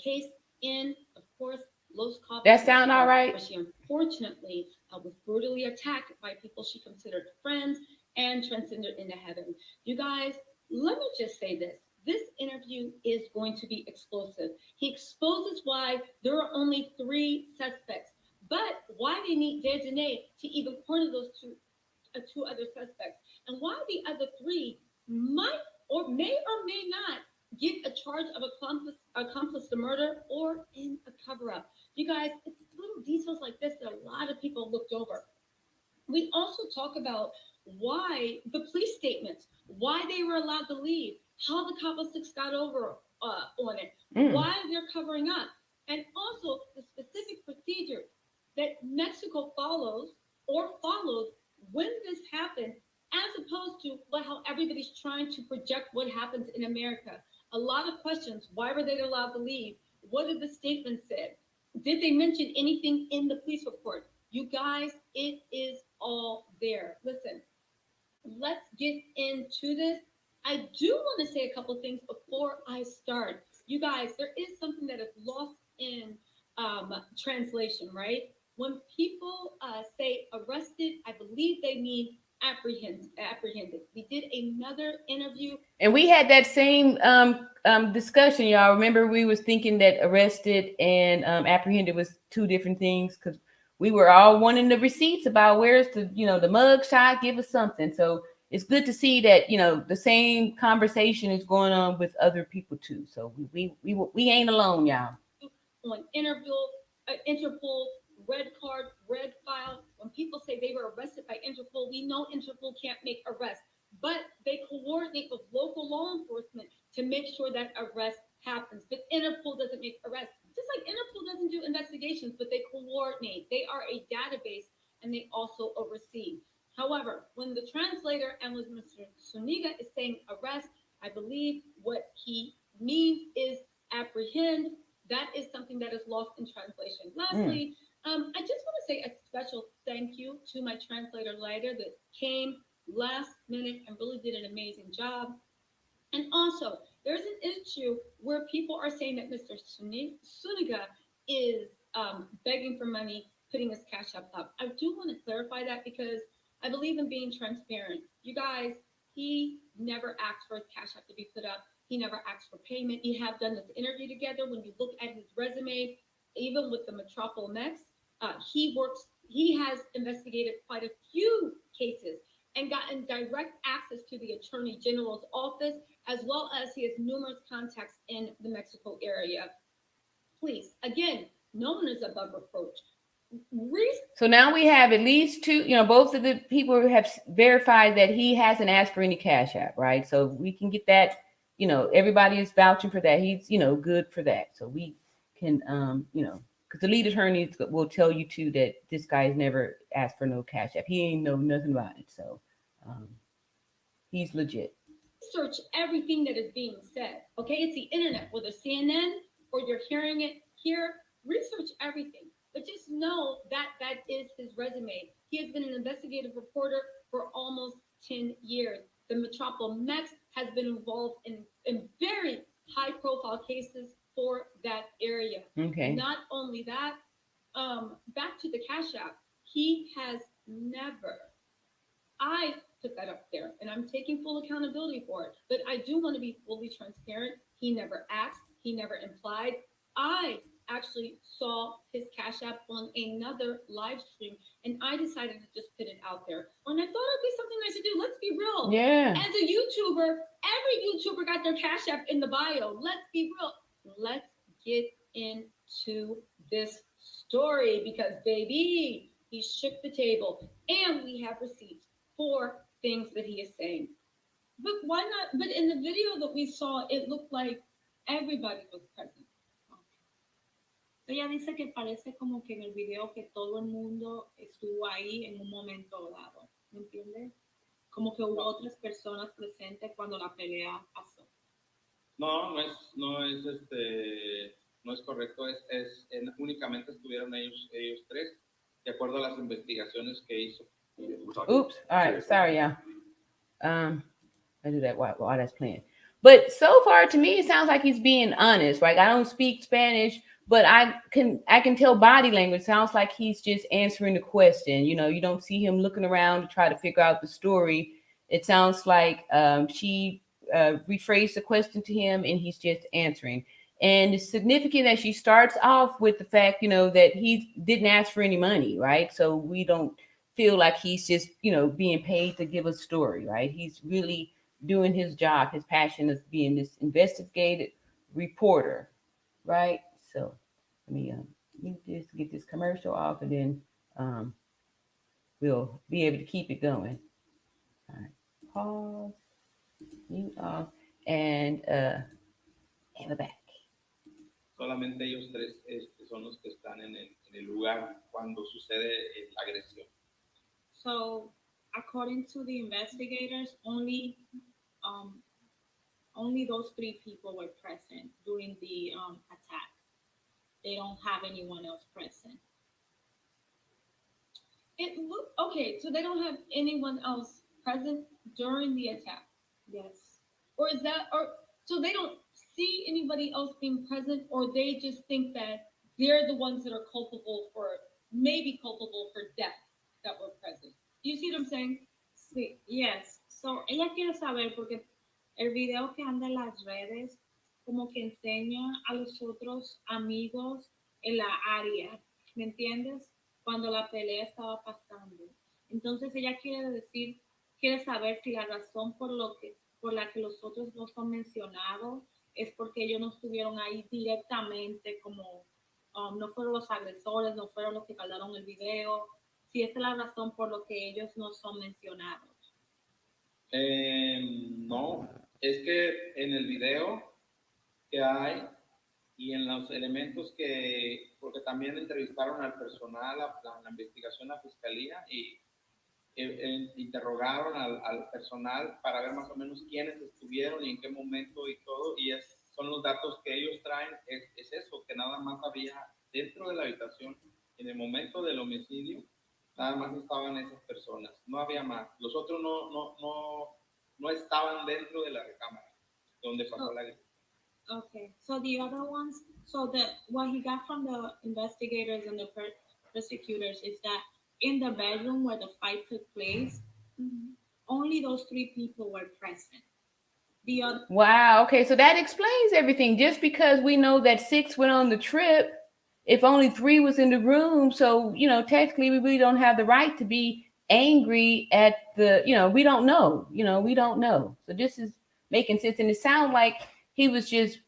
case in, of course, Los Cabos. That sound all right? Where she unfortunately was brutally attacked by people she considered friends and transcended into heaven. You guys, let me just say this. This interview is going to be explosive. He exposes why there are only 3 suspects, but why they need Dejanay to even corner those two other suspects, and why the other 3 might or may not get a charge of accomplice to murder or in a cover-up. You guys, it's little details like this that a lot of people looked over. We also talk about why the police statements, why they were allowed to leave, how the Cabos got over on it, why they're covering up, and also the specific procedure that Mexico follows or followed when this happened, as opposed to how everybody's trying to project what happens in America. A lot of questions. Why were they allowed to leave? What did the statement say? Did they mention anything in the police report? You guys, it is all there. Listen, let's get into this. I do want to say a couple things before I start. You guys, there is something that is lost in translation, right? When people say arrested, I believe they mean apprehended. We did another interview, and we had that same discussion, y'all. Remember, we was thinking that arrested and apprehended was 2 different things, because we were all wanting the receipts about where's the mug shot. Give us something. So it's good to see that the same conversation is going on with other people too. So we ain't alone, y'all. On Interpol, red card, red file. When people say they were arrested by Interpol, we know Interpol can't make arrests, but they coordinate with local law enforcement to make sure that arrest happens. But Interpol doesn't make arrests. Just like Interpol doesn't do investigations, but they coordinate. They are a database and they also oversee. However, when the translator and with Mr. Zuniga is saying arrest, I believe what he means is apprehend. That is something that is lost in translation. Lastly, I just want to say a special thank you to my translator later that came last minute and really did an amazing job. And also, there's an issue where people are saying that Mr. Zuniga is begging for money, putting his cash up. I do want to clarify that because I believe in being transparent. You guys, he never asked for his cash up to be put up. He never asked for payment. We have done this interview together. When you look at his resume, even with the Metropolis, he has investigated quite a few cases and gotten direct access to the Attorney General's office, as well as he has numerous contacts in the Mexico area. Please, again, no one is above reproach. So now we have at least two, both of the people have verified that he hasn't asked for any cash app, right? So we can get that, everybody is vouching for that. He's, good for that. So we can, because the lead attorney will tell you too that this guy's never asked for no cash app. He ain't know nothing about it. So he's legit. Search everything that is being said. Okay, it's the internet, whether CNN or you're hearing it here. Research everything, but just know that that is his resume. He has been an investigative reporter for almost 10 years. The Metropolis has been involved in very high-profile cases for that area. Okay. Not only that, back to the cash app, he has never. I put that up there, and I'm taking full accountability for it. But I do want to be fully transparent. He never asked. He never implied. I actually saw his cash app on another live stream, and I decided to just put it out there. And I thought it'd be something I should do. Let's be real. Yeah. As a YouTuber, every YouTuber got their cash app in the bio. Let's be real. Let's get into this story because, baby, he shook the table, and we have receipts for things that he is saying. But why not? But in the video that we saw, it looked like everybody was present. Ella dice que parece como que en el video que todo el mundo estuvo ahí en un momento dado, ¿me entiendes? Como que hubo otras personas presentes cuando la pelea pasó. No es correcto, únicamente estuvieron ellos tres, de acuerdo a las investigaciones que hizo. Oops. All right. Sorry, y'all. I do that while that's playing. But so far, to me, it sounds like he's being honest. Right? I don't speak Spanish, but I can tell body language. Sounds like he's just answering the question. You don't see him looking around to try to figure out the story. It sounds like she rephrased the question to him, and he's just answering. And it's significant that she starts off with the fact, that he didn't ask for any money, right? So we don't feel like he's just, being paid to give a story, right? He's really doing his job. His passion is being this investigative reporter, right? So let me just get this commercial off, and then we'll be able to keep it going. All right, pause, mute off, and we're back. Solamente ellos tres son los que están en el lugar cuando sucede la agresión. So, according to the investigators, only those three people were present during the attack. They don't have anyone else present. Okay, so they don't have anyone else present during the attack. Yes. Or so they don't see anybody else being present, or they just think that they're the ones that are maybe culpable for death that were present. Do you see what I'm saying? Sí, yes. So, ella quiere saber porque el video que anda en las redes como que enseña a los otros amigos en la área, ¿me entiendes? Cuando la pelea estaba pasando. Entonces ella quiere saber si la razón por la que los otros no son mencionados es porque ellos no estuvieron ahí directamente, como no fueron los agresores, no fueron los que caldaron el video, si esa es la razón por lo que ellos no son mencionados. No, Es que en el video que hay y en los elementos que, porque también entrevistaron al personal, a la investigación, a la fiscalía y interrogaron al personal para ver más o menos quiénes estuvieron y en qué momento y todo, y son los datos que ellos traen, es eso, que nada más había dentro de la habitación, en el momento del homicidio, nada más estaban esas personas, no había más, los otros no estaban dentro de la recámara donde pasó la guerra. Okay, so the other ones, what he got from the investigators and the prosecutors is that in the bedroom where the fight took place, only those 3 people were present. The other, Wow. Okay, so that explains everything. Just because we know that 6 went on the trip, if only 3 was in the room, so technically we really don't have the right to be angry at the. We don't know. We don't know. So this is making sense, and it sounds like he was just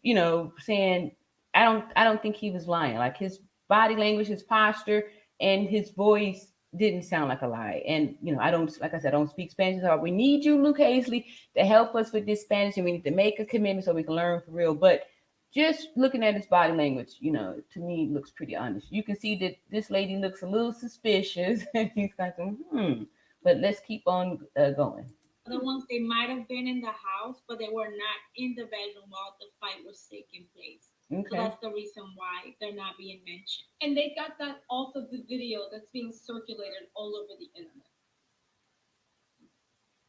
saying, I don't think he was lying. Like his body language, his posture, and his voice didn't sound like a lie. And I don't, like I said, I don't speak Spanish. So we need you, Luke Hazley, to help us with this Spanish, and we need to make a commitment so we can learn for real. But just looking at his body language, to me looks pretty honest. You can see that this lady looks a little suspicious, and he's like, But let's keep on going. other ones, they might have been in the house, but they were not in the bedroom while the fight was taking place. Okay. So that's the reason why they're not being mentioned. And they got that off of the video that's being circulated all over the internet.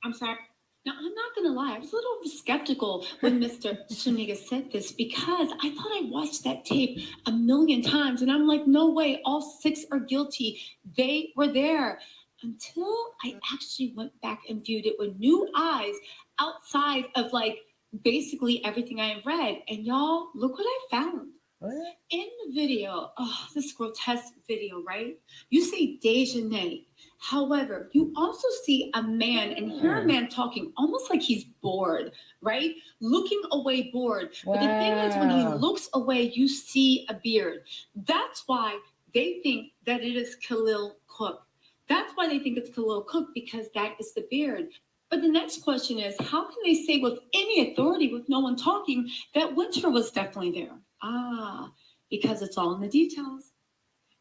I'm sorry. Now, I'm not going to lie. I was a little skeptical when Mr. Zuniga said this because I thought I watched that tape a million times. And I'm like, no way, all 6 are guilty. They were there. Until I actually went back and viewed it with new eyes outside of basically everything I have read. And y'all, look what I found. What? In the video, this grotesque video, right? You see Dejanay. However, you also see a man and hear a man talking almost like he's bored, right? Looking away bored. Wow. But the thing is, when he looks away, you see a beard. That's why they think that it is Khalil Cook. That's why they think it's Khalil Cook, because that is the beard. But the next question is, how can they say with any authority, with no one talking, that Winter was definitely there? Because it's all in the details.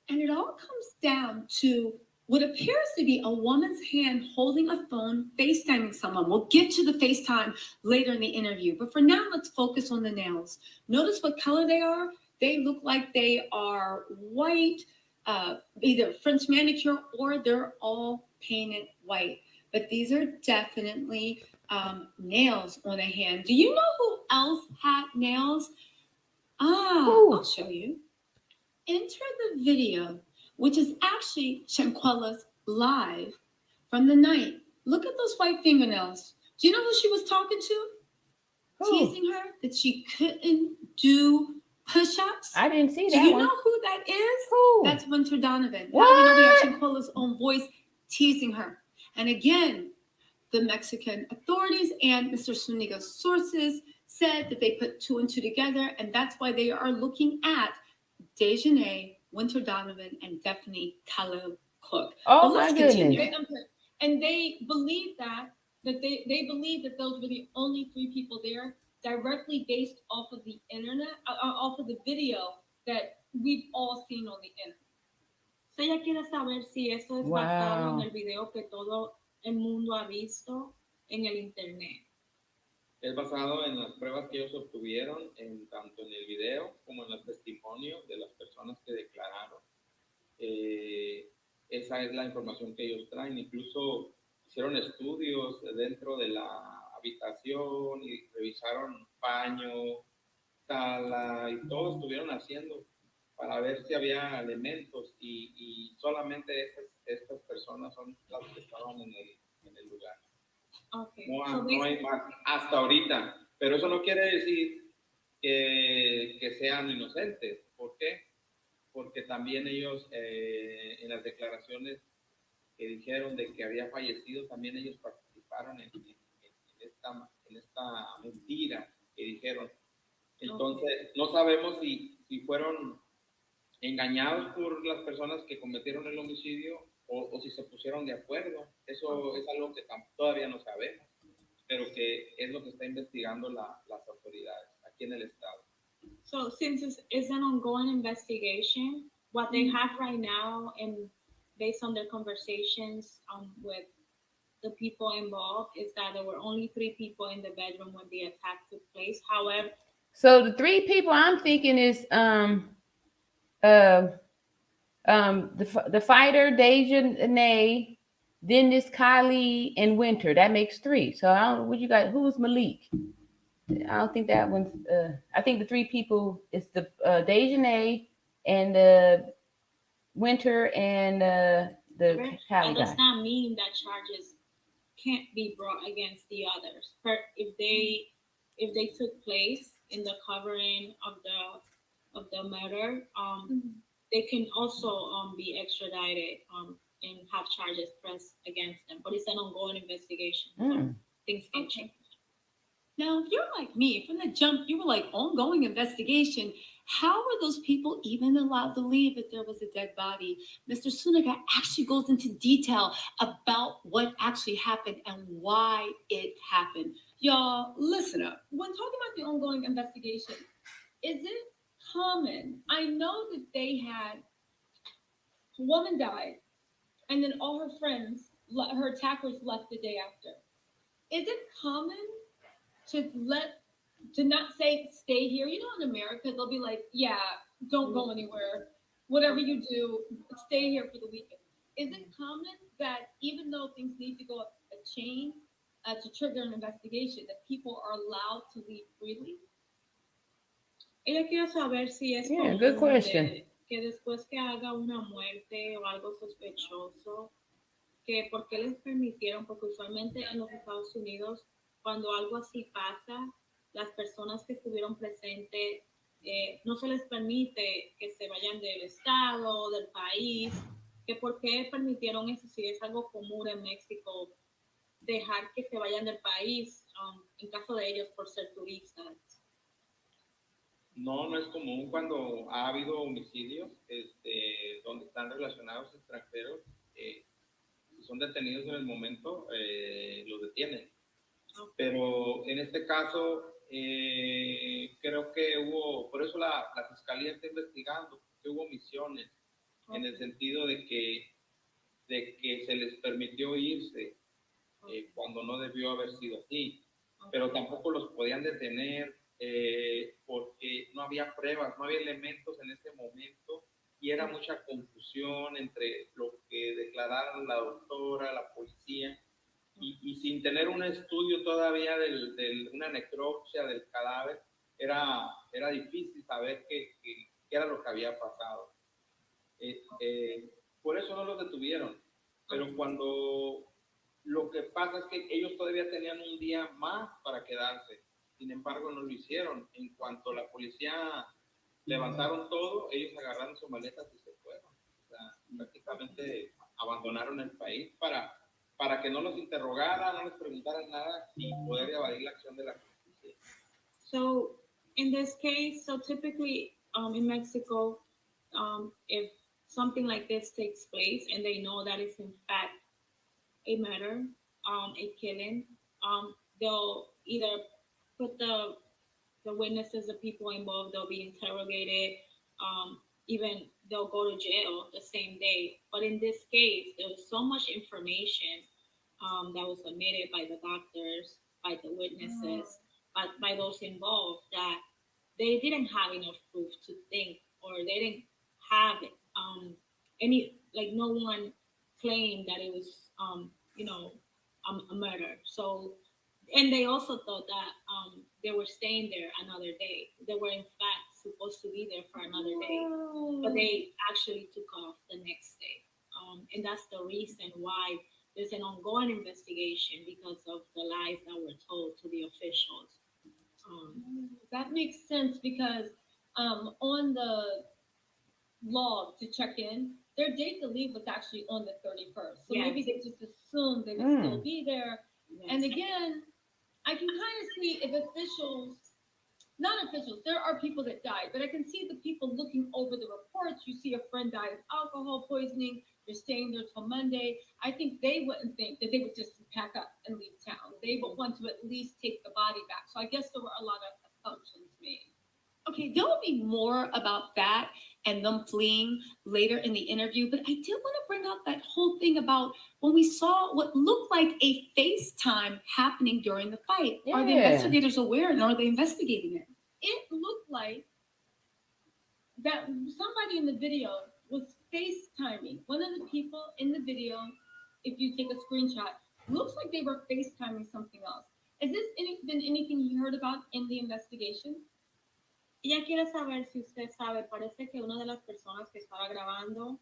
And it all comes down to what appears to be a woman's hand holding a phone, FaceTiming someone. We'll get to the FaceTime later in the interview. But for now, let's focus on the nails. Notice what color they are. They look like they are white, either French manicure, or they're all painted white. But these are definitely nails on a hand. Do you know who else had nails? I'll show you. Enter the video, which is actually Shanquella's live from the night. Look at those white fingernails. Do you know who she was talking to? Who? Teasing her that she couldn't do push-ups. I didn't see that. Do you one. know who that is? Who? That's Winter Donovan. What? How do we know we have Shanquella's own voice teasing her? And again, the Mexican authorities and Mr. Zuniga's sources said that they put 2 and 2 together, and that's why they are looking at Dejanay, Winter Donovan, and definitely Khalil Cook. Oh my goodness! And they believe that they believe that those were the only 3 people there, directly based off of the internet, off of the video that we've all seen on the internet. So ella quiere saber si eso es basado en el video que todo el mundo ha visto en el internet. Es basado en las pruebas que ellos obtuvieron, tanto en el video como en los testimonios de las personas que declararon. Esa es la información que ellos traen. Incluso hicieron estudios dentro de la habitación y revisaron baño, sala y todo estuvieron haciendo para ver si había elementos y solamente estas personas son las que estaban en el lugar. Okay. No hay más hasta ahorita, pero eso no quiere decir que sean inocentes. ¿Por qué? Porque también ellos en las declaraciones que dijeron de que había fallecido, también ellos participaron en esta mentira que dijeron. Entonces, no sabemos si fueron engañados por las personas que cometieron el homicidio o si se pusieron de acuerdo. Eso es algo que todavía no sabemos. pero que es lo que está investigando las autoridades aquí en el estado. So since it's an ongoing investigation, what they have right now, and based on their conversations with the people involved, is that there were only 3 people in the bedroom when the attack took place. However, So the 3 people I'm thinking is the fighter Deja Nay, then this Kylie and Winter. That makes 3. So I don't. What you got? Who's Malik? I don't think that one's. I think the 3 people is the Deja Nay and Winter and the that Kylie does guy. not mean that charges can't be brought against the others. But if they took place in the covering of the murder, they can also be extradited and have charges pressed against them. But it's an ongoing investigation, so things can change. Now, if you're like me, from the jump, you were like, ongoing investigation. How were those people even allowed to leave if there was a dead body? Mr. Zuniga actually goes into detail about what actually happened and why it happened. Y'all, listen up. When talking about the ongoing investigation, is it common? I know that they had a woman died, and then all her friends, her attackers, left the day after. Is it common to not say stay here? You know, in America, they'll be like, yeah, don't go anywhere. Whatever you do, stay here for the weekend. Is it common that even though things need to go up a chain to trigger an investigation, that people are allowed to leave freely? Ella quiere saber si es Yeah, común good question. que después que haga una muerte o algo sospechoso, que por qué les permitieron, porque usualmente en los Estados Unidos, cuando algo así pasa, las personas que estuvieron presentes no se les permite que se vayan del estado, del país, que por qué permitieron eso si es algo común en México, dejar que se vayan del país en caso de ellos por ser turistas. No es común cuando ha habido homicidios donde están relacionados extranjeros, si son detenidos en el momento, los detienen. Pero en este caso, creo que por eso la fiscalía está investigando, que hubo omisiones, en el sentido de que se les permitió irse cuando no debió haber sido así, pero tampoco los podían detener porque no había pruebas, no había elementos en ese momento y era mucha confusión entre lo que declararon la doctora, la policía, y sin tener un estudio todavía una necropsia del cadáver, era difícil saber qué era lo que había pasado. Por eso no los detuvieron, pero cuando lo que pasa es que ellos todavía tenían un día más para quedarse, sin embargo no lo hicieron. En cuanto la policía levantaron todo, ellos agarraron sus maletas y se fueron. O sea, prácticamente abandonaron el país para que no los interrogaran, no les preguntaran nada y poder evadir la acción de la justicia. So in this case, so typically in Mexico, if something like this takes place and they know that it's in fact a murder, a killing, they'll either put the witnesses, the people involved, they'll be interrogated, even they'll go to jail the same day. But in this case, there was so much information that was submitted by the doctors, by the witnesses, by those involved, that they didn't have enough proof to think, or they didn't have any, like no one claimed that it was, a murder. So, and they also thought that they were staying there another day. They were in fact supposed to be there for another day, but they actually took off the next day. And that's the reason why there's an ongoing investigation, because of the lies that were told to the officials. That makes sense, because on the log to check in, their date to leave was actually on the 31st. So Yes. maybe they just assumed they would still be there. Yes. And again, I can kind of see if officials non-officials, there are people that died, but I can see the people looking over the reports. You see a friend died of alcohol poisoning. They're staying there till Monday. I think they wouldn't think that they would just pack up and leave town. They would want to at least take the body back. So I guess there were a lot of assumptions made. Okay, there will be more about that and them fleeing later in the interview, but I did want to bring up that whole thing about when we saw what looked like a FaceTime happening during the fight. Are the Yeah. investigators aware and are they investigating it? It looked like that somebody in the video was FaceTiming. One of the people in the video, if you take a screenshot, looks like they were FaceTiming something else. Has this been anything you heard about in the investigation? Ella quiere saber si usted sabe, parece que una de las personas que estaba grabando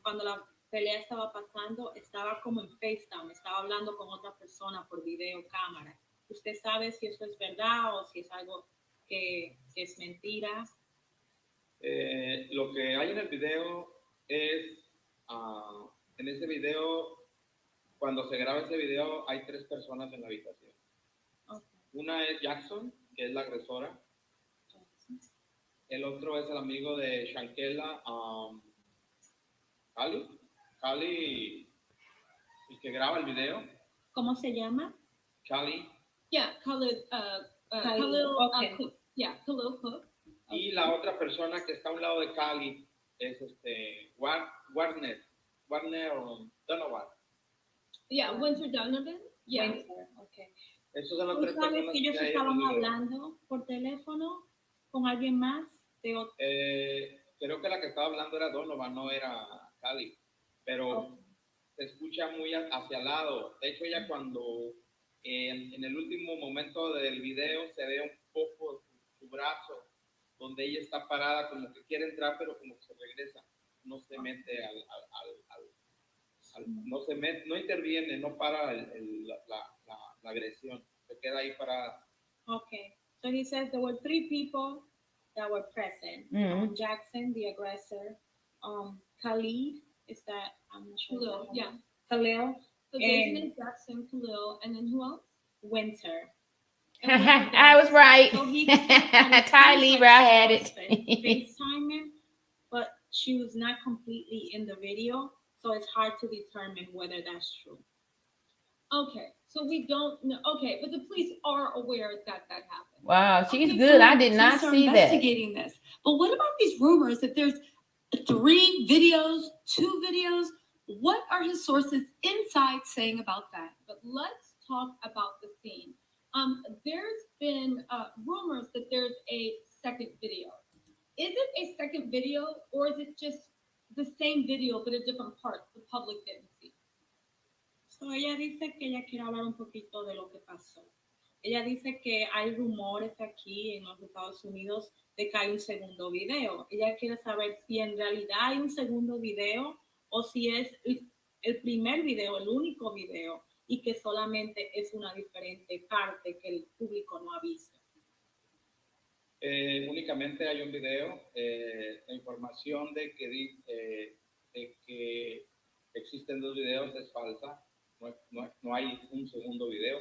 cuando la pelea estaba pasando estaba como en FaceTime, estaba hablando con otra persona por video cámara. ¿Usted sabe si eso es verdad o si es algo que es mentira? Lo que hay en el video es, en ese video, cuando se graba ese video, hay 3 personas en la habitación. Okay. Una es Jackson, que es la agresora. El otro es el amigo de Shanquella, Cali, el que graba el video. ¿Cómo se llama? Cali. Yeah, Khalil, Okay. Cook. Yeah, Khalil Cook. Y la otra persona que está a un lado de Cali es Warner Donovan. Yeah, Winter Donovan. Yeah. Winter, okay. Esos son los ¿Tú 3 sabes personas que ellos que hay en el estaban video. hablando por teléfono con alguien más? Creo que la que estaba hablando era Donovan, no era Cali, pero se escucha muy hacia el lado. De hecho, ella cuando en el último momento del video se ve un poco su brazo, donde ella está parada como que quiere entrar, pero como que se regresa, no se mete no interviene, no para la agresión, se queda ahí parada. Okay. So he says there were 3 people that were present. Mhm. Jackson, the aggressor. Khalid, is that, I'm not sure. Khalil, yeah. Khalil, So Jason, Jackson, Khalil, and then who else? Winter. I was right. So he said that it Ty seems Lieber, like I had she was it. FaceTiming, but she was not completely in the video, so it's hard to determine whether that's true. Okay, so we don't know. Okay, but the police are aware that happened. Wow, she's Okay, good. so I did not police are see that. investigating this. But what about these rumors that there's 3 videos, 2 videos? What are his sources inside saying about that? But let's talk about the scene. There's been rumors that there's a second video. Is it a second video or is it just the same video but a different part the public didn't see? So ella dice que ella quiere hablar un poquito de lo que pasó. Ella dice que hay rumores aquí en los Estados Unidos de que hay un segundo video. Ella quiere saber si en realidad hay un segundo video o si es el primer video, el único video, y que solamente es una diferente parte que el público no ha visto. Únicamente hay un video. La información de que existen 2 videos es falsa. No hay un segundo video.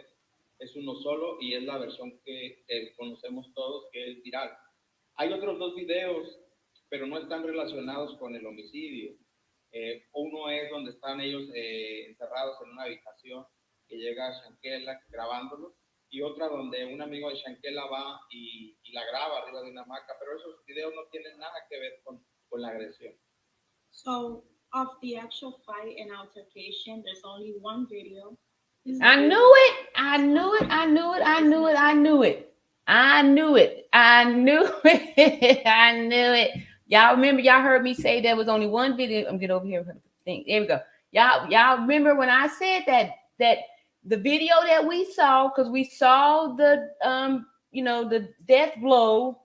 Es uno solo y es la versión que conocemos todos, que es viral. Hay otros 2 videos, pero no están relacionados con el homicidio. Uno es donde están ellos encerrados en una habitación, que llega Shanquella grabándolos, y otra donde un amigo de Shanquella va y la graba arriba de una hamaca, pero esos videos no tienen nada que ver con la agresión. So, of the actual fight and altercation, there's only one video. I knew it. I knew it. I knew it. I knew it. I knew it. I knew it. I knew it. I knew it. Y'all remember? Y'all heard me say there was only one video. I'm getting over here. Thing. There we go. Y'all remember when I said that the video that we saw, because we saw the the death blow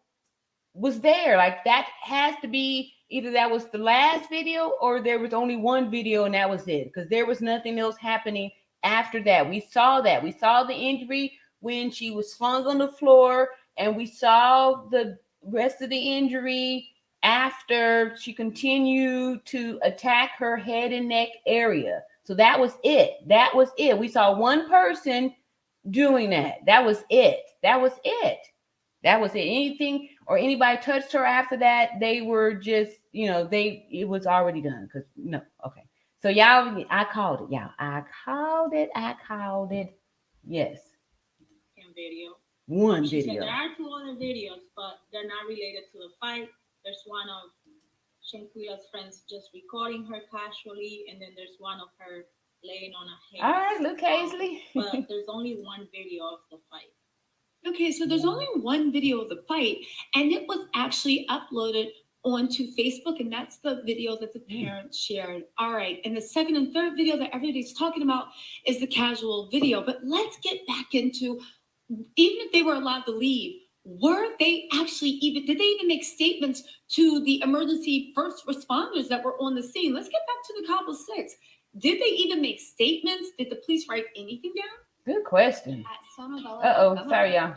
was there. Like that has to be either that was the last video or there was only one video and that was it, because there was nothing else happening after that. We saw that. We saw the injury when she was slung on the floor, and we saw the rest of the injury after she continued to attack her head and neck area. So that was it. That was it. We saw one person doing that. That was it. That was it. That was it. Anything or anybody touched her after that, they were just, it was already done. Cause no, okay. So y'all, I called it, y'all. I called it. Yes. Video. One She said video. there are 2 other videos, but they're not related to the fight. There's one of Shanquella's friends just recording her casually, and then there's one of her laying on a hay. All right, look, Hazley. But there's only one video of the fight. Okay, so there's only one video of the fight, and it was actually uploaded onto Facebook, and that's the video that the parents shared. All right, and the second and third video that everybody's talking about is the casual video. But let's get back into, even if they were allowed to leave, were they actually did they even make statements to the emergency first responders that were on the scene? Let's get back to the Cabo 6. Did they even make statements? Did the police write anything down? Good question. Sorry, y'all.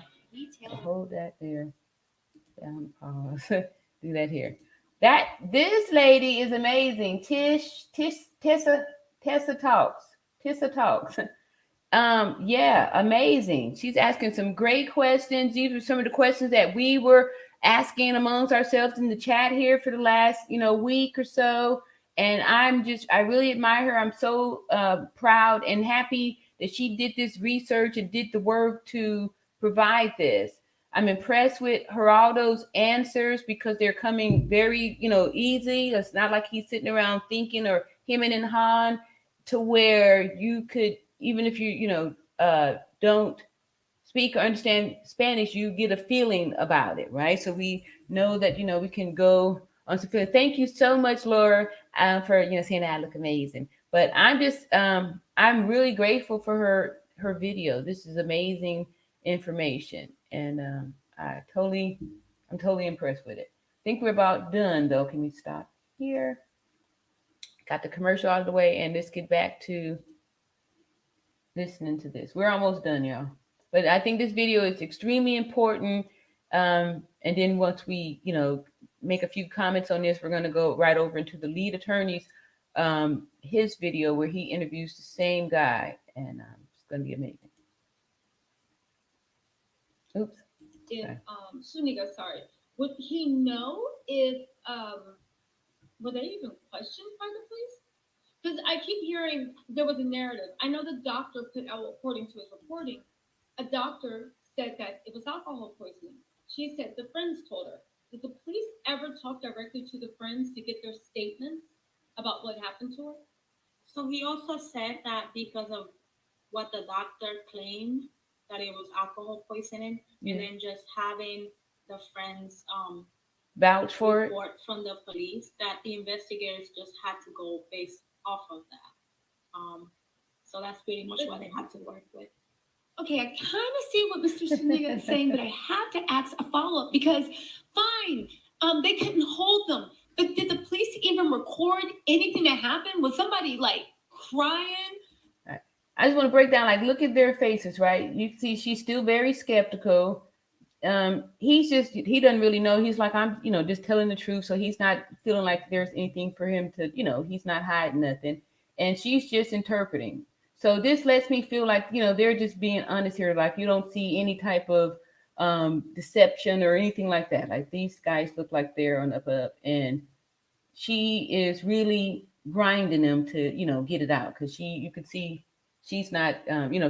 Hold that there. Down, pause. Do that here. This lady is amazing. Tessa talks. Yeah, amazing. She's asking some great questions. These were some of the questions that we were asking amongst ourselves in the chat here for the last, week or so. And I really admire her. I'm so proud and happy that she did this research and did the work to provide this. I'm impressed with Geraldo's answers because they're coming very, easy. It's not like he's sitting around thinking, or him and Han, to where you could, even if you, don't speak or understand Spanish, you get a feeling about it, right? So we know that, we can go on some feeling. Thank you so much, Laura, for, saying that I look amazing. But I'm just, I'm really grateful for her video. This is amazing information. And I'm totally impressed with it. I think we're about done, though. Can we stop here? Got the commercial out of the way, and let's get back to listening to this. We're almost done, y'all. But I think this video is extremely important. And then once we, make a few comments on this, we're going to go right over into the lead attorney's his video where he interviews the same guy, and it's going to be amazing. Oops. If Zuniga, sorry, would he know if were they even questioned by the police? Because I keep hearing there was a narrative. I know the doctor put out, according to his reporting, a doctor said that it was alcohol poisoning. She said the friends told her. Did the police ever talk directly to the friends to get their statements about what happened to her? So he also said that because of what the doctor claimed, that it was alcohol poisoning, and then just having the friends vouch for report from the police, that the investigators just had to go based off of that. So that's pretty much what they had to work with. Okay, I kind of see what Mr. Zuniga is saying, but I have to ask a follow-up because, fine, they couldn't hold them, but did the police even record anything that happened? Was somebody crying? I just want to break down, look at their faces, right? You see, she's still very skeptical. He doesn't really know. He's like, I'm, just telling the truth. So he's not feeling like there's anything for him to, he's not hiding nothing. And she's just interpreting. So this lets me feel like, they're just being honest here. Like you don't see any type of deception or anything like that. Like these guys look like they're on up, and she is really grinding them to, get it out. Cause you could see she's not,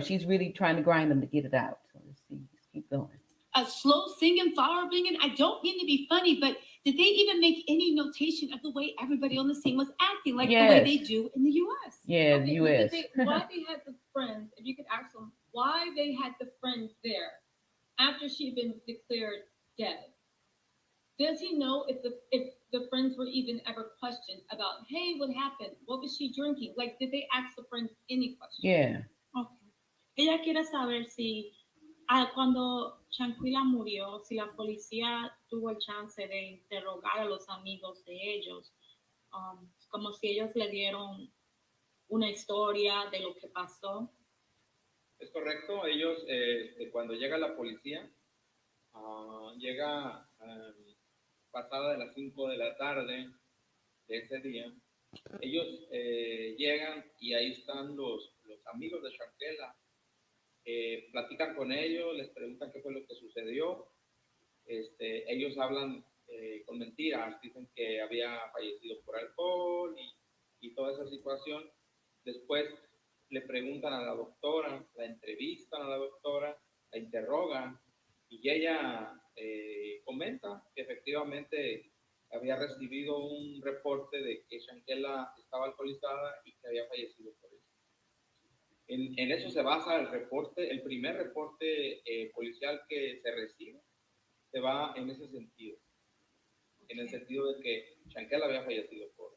she's really trying to grind them to get it out. So let's see, let's keep going. A slow singing, flower bringing. I don't mean to be funny, but did they even make any notation of the way everybody on the scene was acting, like the way they do in the U.S.? Yeah, the U.S. Why they had the friends? If you could ask them why they had the friends there after she'd been declared dead. Does he know if the friends were even ever questioned about, hey, what happened? What was she drinking? Like, did they ask the friends any questions? Yeah. Okay. Ella quiere saber si cuando Shanquella murió, si la policía tuvo el chance de interrogar a los amigos de ellos, como si ellos le dieron una historia de lo que pasó. Es correcto. Ellos, cuando llega la policía, llega pasada de las 5 de la tarde de ese día. Ellos llegan y ahí están los amigos de Shanquella. Platican con ellos, les preguntan qué fue lo que sucedió ellos hablan con mentiras, dicen que había fallecido por alcohol y toda esa situación. Después le preguntan a la doctora, la entrevistan a la doctora, la interrogan y ella comenta que efectivamente había recibido un reporte de que Shanquella estaba alcoholizada y que había fallecido por eso. En eso se basa el reporte, el primer reporte policial que se recibe, se va en ese sentido, en el sentido de que Shanquella había fallecido por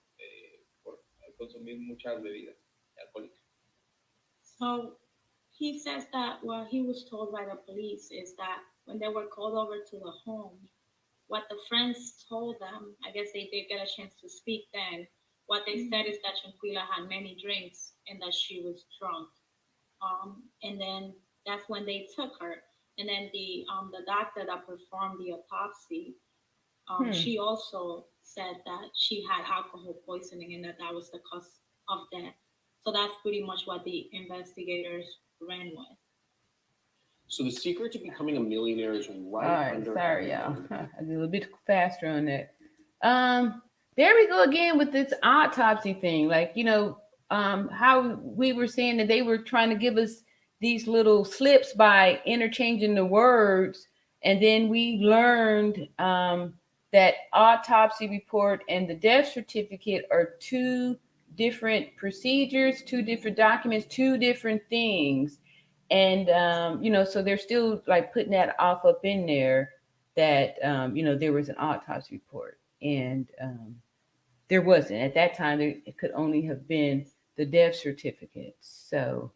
consumir muchas bebidas alcohólicas. So he says that what he was told by the police is that when they were called over to the home, what the friends told them, I guess they did get a chance to speak then. What they said is that Shanquella had many drinks and that she was drunk. And then that's when they took her. And then the doctor that performed the autopsy, she also said that she had alcohol poisoning and that was the cause of death. So that's pretty much what the investigators ran with. So the secret to becoming a millionaire is All right right, under sorry, everything. y'all. I did a little bit faster on that. There we go again with this autopsy thing. Like, how we were saying that they were trying to give us these little slips by interchanging the words. And then we learned that autopsy report and the death certificate are two different procedures, two different documents, two different things. And, so they're still like putting that off up in there that, there was an autopsy report. And there wasn't. At that time, it could only have been the death certificate. So,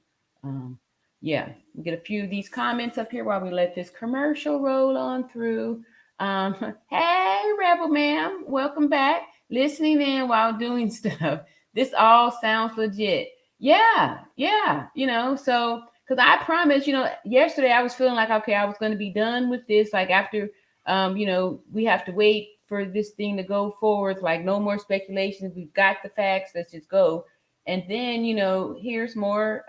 yeah, we get a few of these comments up here while we let this commercial roll on through. Hey, Rebel Ma'am, welcome back. Listening in while doing stuff. This all sounds legit. Yeah, so because I promised, yesterday I was feeling like, okay, I was going to be done with this. Like after, we have to wait for this thing to go forward. Like no more speculations. We've got the facts. Let's just go. And then, here's more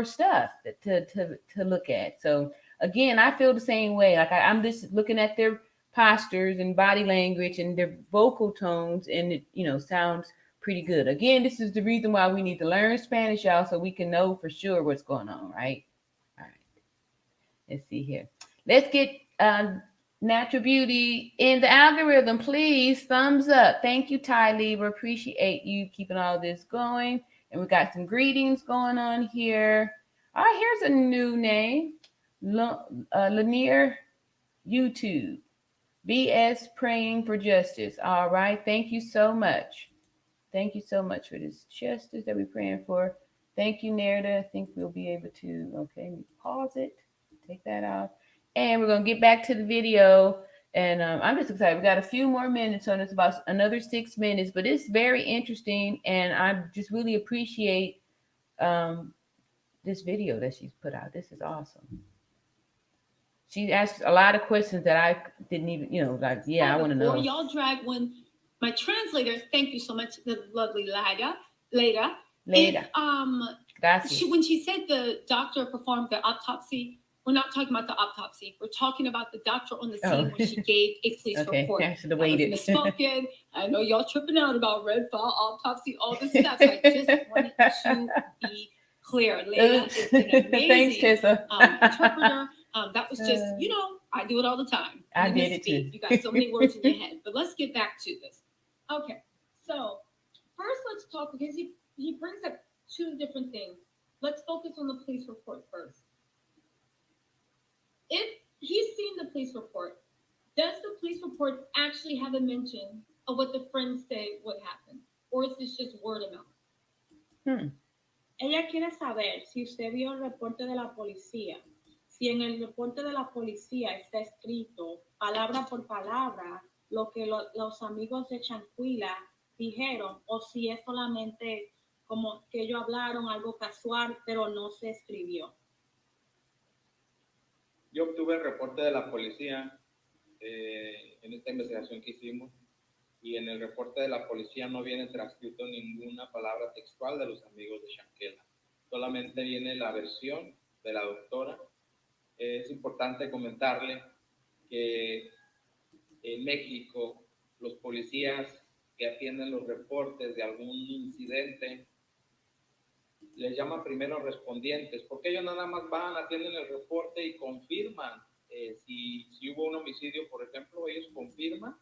stuff to look at. So again, I feel the same way. Like I'm just looking at their postures and body language and their vocal tones, and it, sounds pretty good. Again, this is the reason why we need to learn Spanish, y'all, so we can know for sure what's going on, right? All right. Let's see here. Let's get Natural Beauty in the algorithm, please. Thumbs up. Thank you, Ty Lee. We appreciate you keeping all this going. And we got some greetings going on here. All right, here's a new name. Lanier YouTube. BS Praying for Justice. All right. Thank you so much. Thank you so much for this justice that we're praying for. Thank you, Nerida. I think we'll be able to, okay, let me pause it. Take that off. And we're going to get back to the video. And I'm just excited. We got a few more minutes on this, about another 6 minutes. But it's very interesting. And I just really appreciate this video that she's put out. This is awesome. She asked a lot of questions that I didn't even, I want to know. Before y'all drag when my translator, thank you so much, the lovely Leda. Gracias. When she said the doctor performed the autopsy, we're not talking about the autopsy. We're talking about the doctor on the scene when she gave a police report. I should have waited. Misspoken. I know y'all tripping out about red file, autopsy, all this stuff. So I just wanted to be clear. Leda is an amazing interpreter. That was just, I do it all the time. I did it too. You got so many words in your head. But let's get back to this. Okay, so first let's talk, because he brings up two different things. Let's focus on the police report first. If he's seen the police report, does the police report actually have a mention of what the friends say would happen? Or is this just word of mouth? Ella quiere saber si usted vio el reporte de la policía. Si en el reporte de la policía está escrito palabra por palabra lo que los amigos de Shanquella dijeron, o si es solamente como que ellos hablaron algo casual, pero no se escribió. Yo obtuve el reporte de la policía en esta investigación que hicimos, y en el reporte de la policía no viene transcrito ninguna palabra textual de los amigos de Shanquella. Solamente viene la versión de la doctora. Es importante comentarle que en México los policías que atienden los reportes de algún incidente les llaman primero respondientes, porque ellos nada más van, atienden el reporte y confirman si hubo un homicidio, por ejemplo, ellos confirman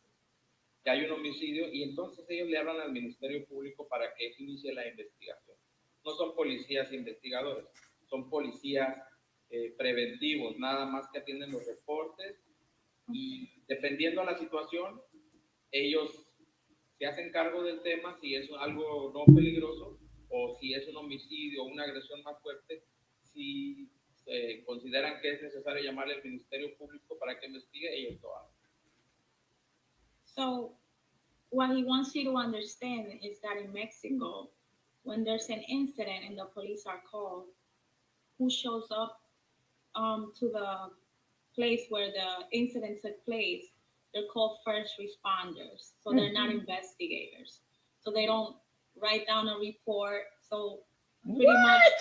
que hay un homicidio y entonces ellos le hablan al Ministerio Público para que inicie la investigación. No son policías investigadores, son policías preventivos, nada más que atienden los reportes y dependiendo de la situación, ellos se hacen cargo del tema si es algo no peligroso o si es un homicidio o una agresión más fuerte, si consideran que es necesario llamarle al Ministerio Público para que investigue, ellos lo hacen. So, what he wants you to understand is that in Mexico, when there's an incident and the police are called, who shows up to the place where the incident took place? They're called first responders. So they're not investigators. So they don't write down a report. So pretty much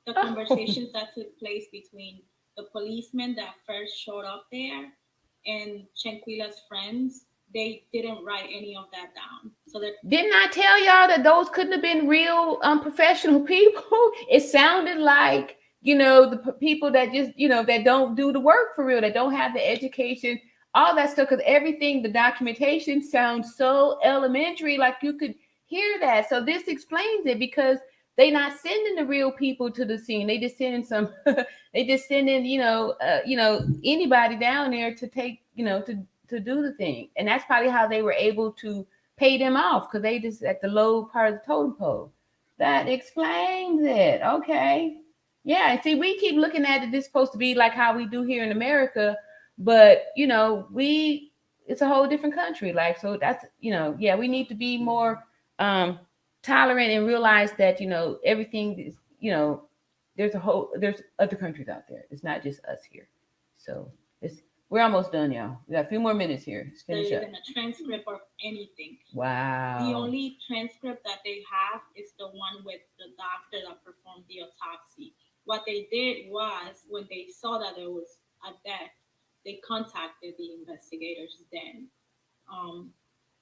the conversations that took place between the policemen that first showed up there and Shanquella's friends, they didn't write any of that down. So that Didn't I tell y'all that those couldn't have been real professional people? It sounded like, the people that just, that don't do the work for real, that don't have the education, all that stuff, because everything, the documentation sounds so elementary, like you could hear that. So this explains it, because they not sending the real people to the scene. They just sending they just sending, anybody down there to take, to do the thing. And that's probably how they were able to pay them off, because they just at the low part of the totem pole. That explains it. Okay. Yeah. See, we keep looking at it. This supposed to be like how we do here in America, but it's a whole different country. Like, so that's, yeah, we need to be more tolerant and realize that, everything is, there's other countries out there. It's not just us here. So we're almost done, y'all. We got a few more minutes here. Let's there finish up. isn't a transcript of anything. Wow. The only transcript that they have is the one with the doctor that performed the autopsy. What they did was, when they saw that there was a death, they contacted the investigators then.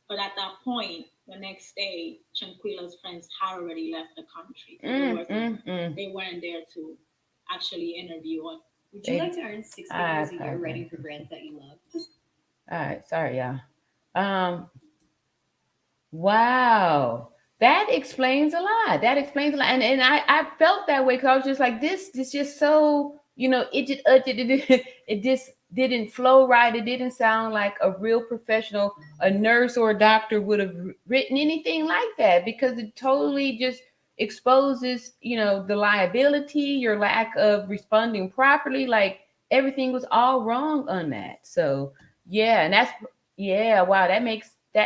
But at that point, the next day, Shanquella's friends had already left the country. They weren't there to actually interview us. Would you like to earn $6 a year writing for brands that you love? All right, sorry, y'all. Wow, that explains a lot. And I felt that way, because I was just like, this just so, it just didn't flow right. It didn't sound like a real professional, a nurse or a doctor would have written anything like that, because it totally just exposes, the liability, your lack of responding properly. Like, everything was all wrong on that. So yeah, wow, that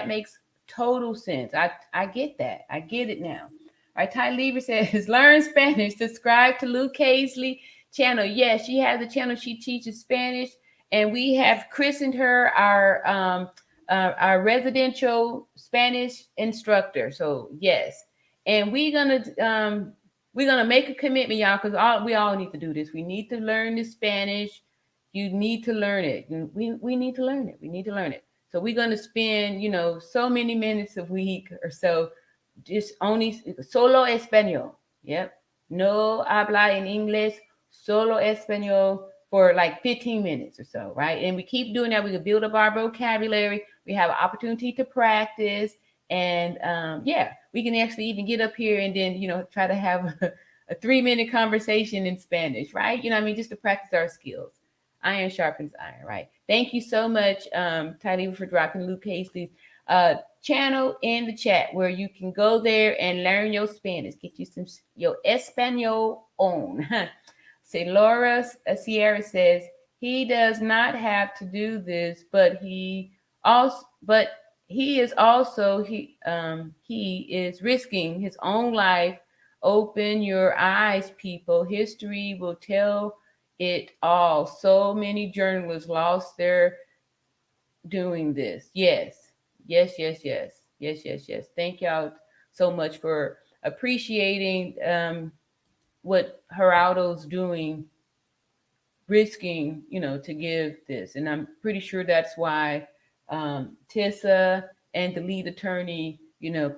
makes total sense. I get that. I get it now. All right, Ty Lever says, learn Spanish. Subscribe to Luke Hazley channel. Yes, she has a channel. She teaches Spanish, and we have christened her our residential Spanish instructor. So yes, and we're gonna make a commitment, y'all, because we all need to do this. We need to learn the Spanish. You need to learn it. We need to learn it. We need to learn it. So we're going to spend, so many minutes a week or so, just only solo español. Yep. No habla en inglés, solo español for like 15 minutes or so, right? And we keep doing that. We can build up our vocabulary. We have an opportunity to practice. And we can actually even get up here and then, try to have a 3-minute conversation in Spanish, right? Just to practice our skills. Iron sharpens iron, right? Thank you so much, Ty, for dropping Luke Hazley's channel in the chat, where you can go there and learn your Spanish, get you your Espanol on. Say Laura Sierra says he does not have to do this, but he is risking his own life. Open your eyes, people. History will tell it all. So many journalists lost their doing this. Yes. Thank y'all so much for appreciating what Gerado's doing risking, to give this. And I'm pretty sure that's why Tissa and the lead attorney,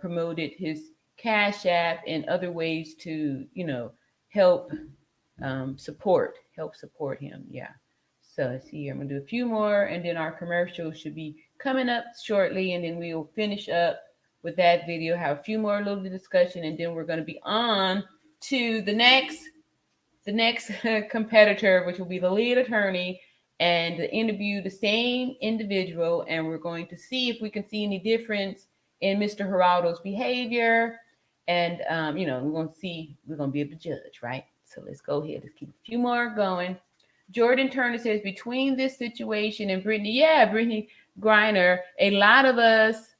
promoted his Cash App and other ways to, help support him. Yeah. So let's see here. I'm gonna do a few more, and then our commercial should be coming up shortly, and then we'll finish up with that video. Have a few more little discussion, and then we're gonna be on to the next competitor, which will be the lead attorney, and interview the same individual, and we're going to see if we can see any difference in Mr. Geraldo's behavior, and we're going to be able to judge, right? So let's go ahead. Let's keep a few more going. Jordan Turner says, between this situation and Brittany Griner, a lot of us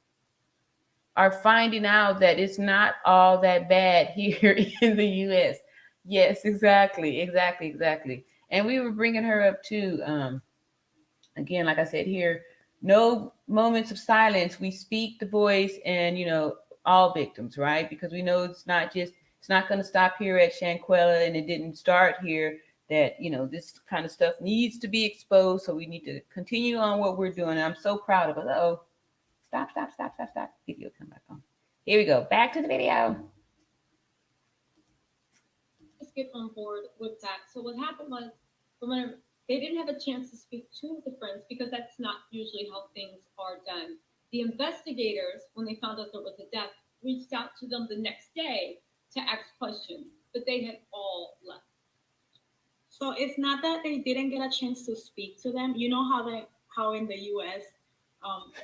are finding out that it's not all that bad here in the U.S. Yes, exactly. And we were bringing her up too. Again, like I said here, no moments of silence. We speak the voice, and all victims, right? Because we know it's not going to stop here at Shanquella, and it didn't start here. That this kind of stuff needs to be exposed, so we need to continue on what we're doing. And I'm so proud of us. Oh, stop. Video come back on. Here we go. Back to the video. Let's get on board with that. So what happened was, when they didn't have a chance to speak to the friends, because that's not usually how things are done. The investigators, when they found out there was a death, reached out to them the next day to ask questions, but they had all left. So it's not that they didn't get a chance to speak to them. You know how in the U.S.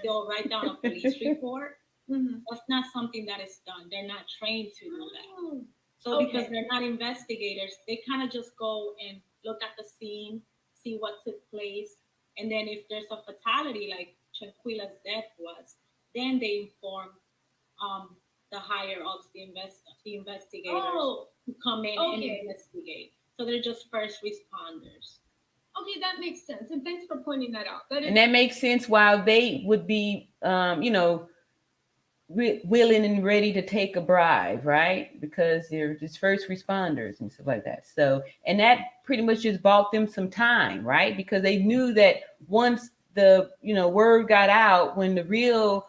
They'll write down a police report. Mm-hmm. That's not something that is done. They're not trained to do that. Oh, So okay. because they're not investigators, they kind of just go and look at the scene, see what took place, and then if there's a fatality like Shanquella's death was, then they inform the higher ups, the investigators who come in and investigate. So they're just first responders. Okay, that makes sense, and thanks for pointing that out. And that makes sense why they would be, willing and ready to take a bribe, right? Because they're just first responders and stuff like that. So, and that pretty much just bought them some time, right? Because they knew that once the word got out, when the real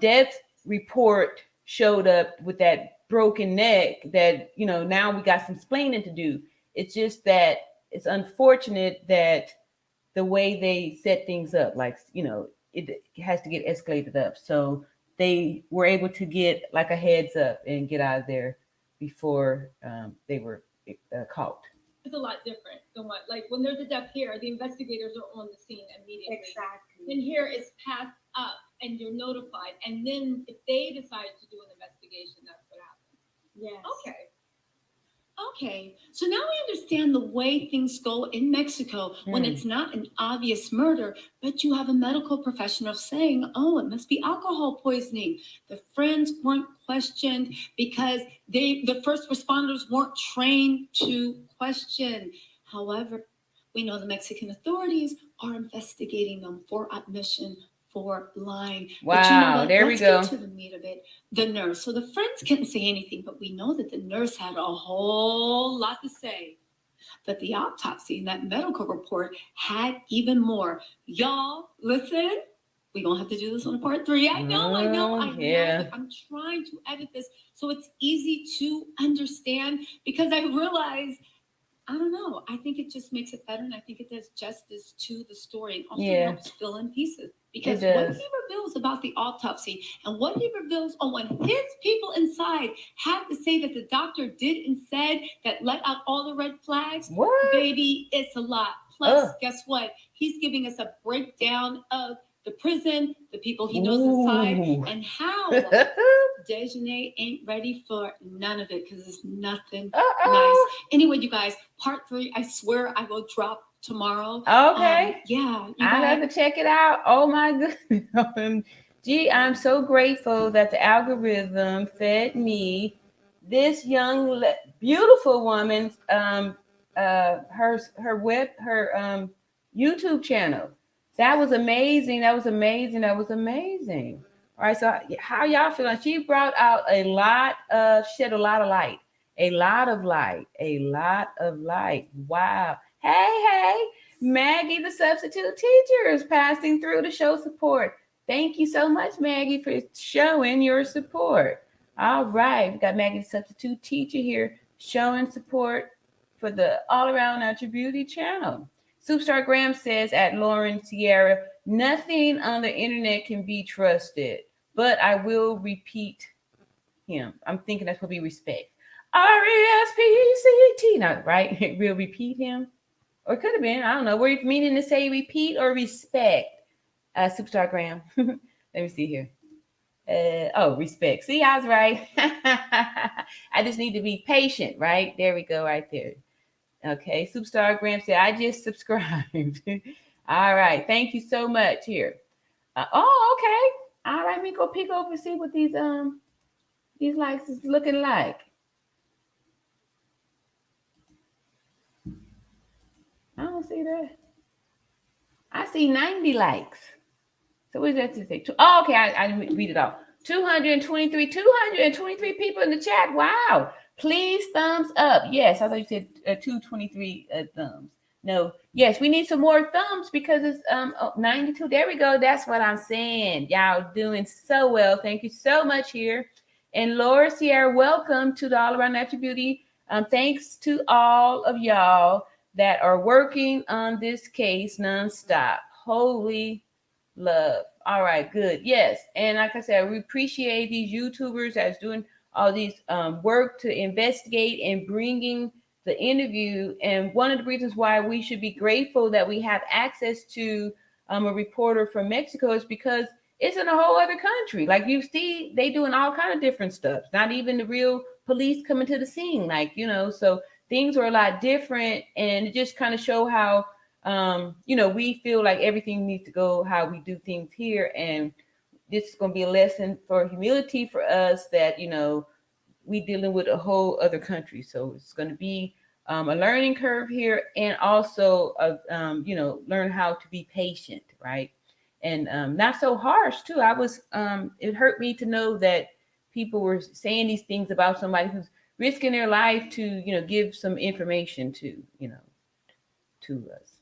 death report showed up with that broken neck, that now we got some explaining to do. It's just that it's unfortunate that the way they set things up, like it has to get escalated up. So they were able to get like a heads up and get out of there before they were caught. It's a lot different than like when there's a death here, the investigators are on the scene immediately. Exactly. And here it's passed up and you're notified. And then if they decide to do an investigation, that's what happens. Yes. Okay, so now we understand the way things go in Mexico when it's not an obvious murder, but you have a medical professional saying, oh, it must be alcohol poisoning. The friends weren't questioned because the first responders weren't trained to question. However, we know the Mexican authorities are investigating them for admission for lying. Wow, there we go. Let's get to the meat of it. The nurse. So the friends couldn't say anything, but we know that the nurse had a whole lot to say. But the autopsy and that medical report had even more. Y'all, listen. We're going to have to do this on part 3. I know. Yeah. But I'm trying to edit this so it's easy to understand, because I realize, I don't know, I think it just makes it better, and I think it does justice to the story, and also helps fill in pieces. Because what he reveals about the autopsy and what he reveals on what his people inside had to say that the doctor did and said that let out all the red flags, baby, it's a lot. Plus, guess what? He's giving us a breakdown of the prison, the people he knows inside, and how Dejanay ain't ready for none of it, because it's nothing nice. Anyway, you guys, part 3, I swear I will drop tomorrow. Okay. I have to check it out. Oh my goodness. Gee, I'm so grateful that the algorithm fed me this young, beautiful woman's her YouTube channel. That was amazing. All right, so how y'all feeling? She brought out shed a lot of light. Wow. Hey, Maggie, the substitute teacher, is passing through to show support. Thank you so much, Maggie, for showing your support. All right, we got Maggie, the substitute teacher here, showing support for the All Around Natural Beauty channel. Superstar Graham says at Lauren Sierra, nothing on the internet can be trusted, but I will repeat him. I'm thinking that's what we respect. RESPCT. Not right. We'll repeat him. Or it could have been. I don't know. Were you meaning to say repeat or respect? Superstar Graham. Let me see here. Respect. See, I was right. I just need to be patient, right? There we go, right there. Okay. Superstar Graham said, I just subscribed. All right. Thank you so much here. Okay. All right. Let me go peek over and see what these likes is looking like. I don't see that. I see 90 likes. So what does that say? Okay, I didn't read it all. 223 people in the chat. Wow. Please thumbs up. Yes, I thought you said 223 thumbs. No. Yes, we need some more thumbs because it's 92. There we go. That's what I'm saying. Y'all doing so well. Thank you so much here. And Laura Sierra, welcome to the All Around Natural Beauty. Thanks to all of y'all that are working on this case nonstop. Holy love. All right, good. Yes. And like I said, we appreciate these YouTubers that's doing all these work to investigate and bringing the interview. And one of the reasons why we should be grateful that we have access to a reporter from Mexico is because it's in a whole other country. Like you see, they doing all kind of different stuff. Not even the real police coming to the scene. Like, so things are a lot different, and it just kind of show how we feel like everything needs to go how we do things here. And this is going to be a lesson for humility for us that, we dealing with a whole other country. So it's going to be a learning curve here, and also, learn how to be patient, right? And not so harsh too. It hurt me to know that people were saying these things about somebody who's risking their life to, give some information to us.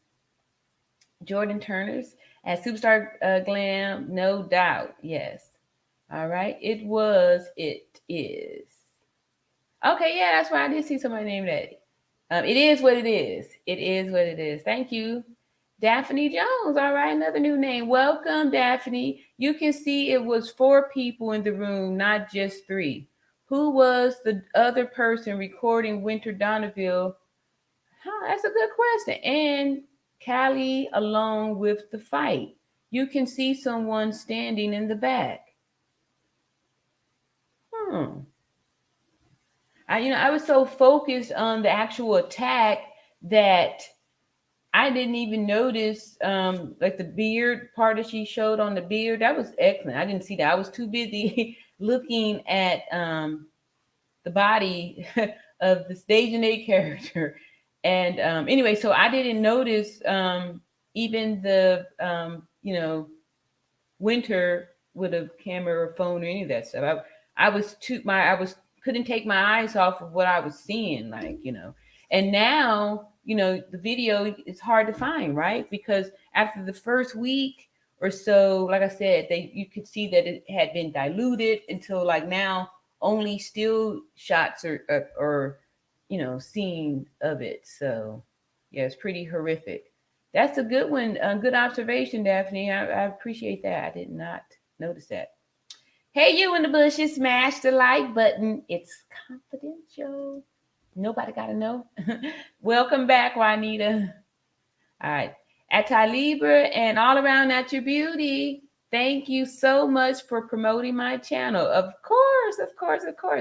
Jordan Turner's at Superstar Glam, no doubt. Yes. All right. It is. Okay, yeah, that's why I did see somebody named that. It is what it is. It is what it is. Thank you. Daphne Jones. All right, another new name. Welcome, Daphne. You can see it was 4 people in the room, not just 3. Who was the other person recording Winter Donneville? That's a good question. And Callie along with the fight. You can see someone standing in the back. I was so focused on the actual attack that I didn't even notice like the beard part that she showed on the beard. That was excellent. I didn't see that. I was too busy looking at the body of the stage and A character. And anyway, so I didn't notice even the Winter with a camera or phone or any of that stuff. I couldn't take my eyes off of what I was seeing, and now, the video is hard to find, right? Because after the first week or so, like I said, you could see that it had been diluted until like now only still shots are seen of it. So yeah, it's pretty horrific. That's a good one. Good observation, Daphne. I appreciate that. I did not notice that. Hey, you in the bushes, smash the like button. It's confidential. Nobody got to know. Welcome back, Juanita. All right. At Libra and All Around Natural Beauty, thank you so much for promoting my channel. Of course.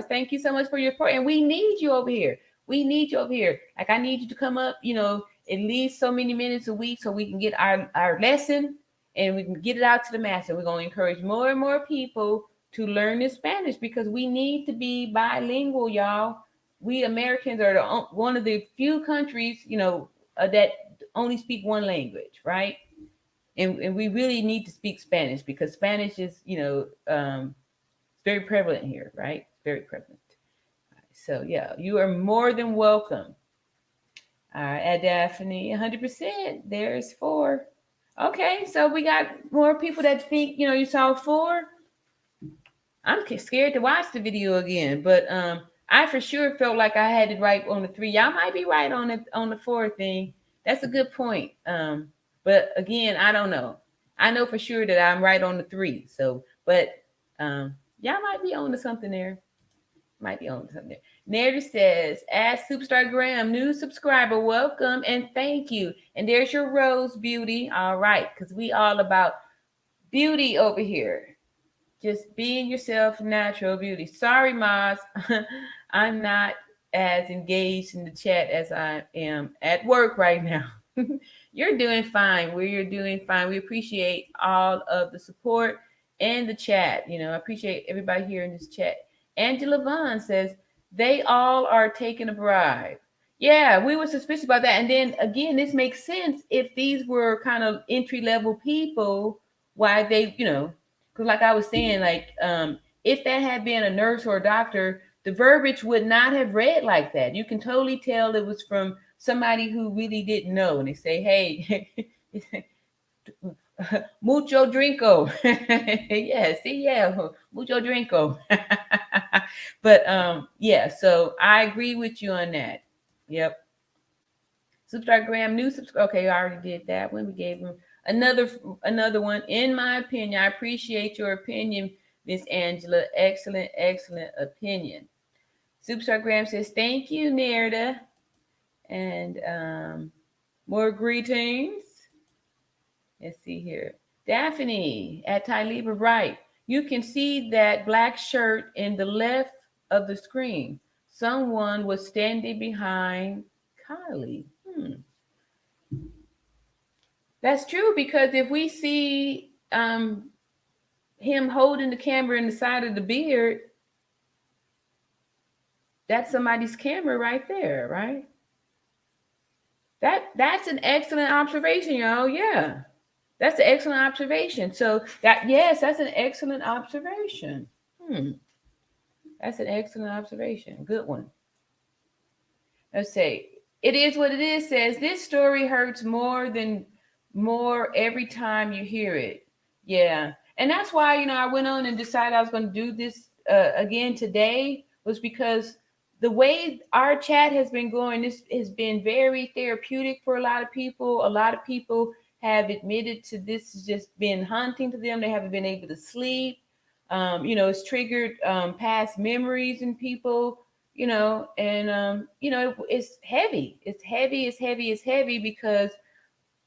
Thank you so much for your support. And we need you over here. Like, I need you to come up, at least so many minutes a week so we can get our lesson and we can get it out to the masses. We're going to encourage more and more people to learn this Spanish because we need to be bilingual, y'all. We Americans are one of the few countries, that only speak one language, right? And we really need to speak Spanish because Spanish is, very prevalent here, right? Very prevalent. So yeah, you are more than welcome. All right, at Daphne, 100%. There's 4. Okay, so we got more people that think, you saw 4. I'm scared to watch the video again, but I for sure felt like I had it right on the 3. Y'all might be right on the 4 thing. That's a good point. But again, I don't know. I know for sure that I'm right on the 3. So, but y'all might be on to something there. Might be on to something there. Narrative says, ask Superstar Graham, new subscriber, welcome and thank you. And there's your Rose Beauty. All right, because we all about beauty over here. Just being yourself, natural beauty. Sorry, Maz. I'm not as engaged in the chat as I am at work right now. You're doing fine. We're doing fine. We appreciate all of the support and the chat. I appreciate everybody here in this chat. Angela Vaughn says, they all are taking a bribe. Yeah, we were suspicious about that. And then again, this makes sense if these were kind of entry level people, why they, because like I was saying, like if that had been a nurse or a doctor, the verbiage would not have read like that. You can totally tell it was from somebody who really didn't know. And they say, hey, mucho drinko. Mucho drinko. But yeah, so I agree with you on that. Yep. Subscribe Graham, new subscribe. Okay, I already did that one. We gave him another one. In my opinion, I appreciate your opinion, Miss Angela. Excellent opinion. Superstar Graham says, thank you, Nerda. And more greetings. Let's see here. Daphne at Tyliba, right. You can see that black shirt in the left of the screen. Someone was standing behind Kylie. That's true, because if we see him holding the camera in the side of the beard, that's somebody's camera right there, right? That's an excellent observation, y'all. Yeah. That's an excellent observation. So that's an excellent observation. That's an excellent observation. Good one. Let's say it is what it is. Says this story hurts more every time you hear it. Yeah, and that's why I went on and decided I was going to do this again today, was because the way our chat has been going, this has been very therapeutic for a lot of people. A lot of people have admitted to this has just been haunting to them. They haven't been able to sleep. It's triggered past memories in people. It's heavy. It's heavy because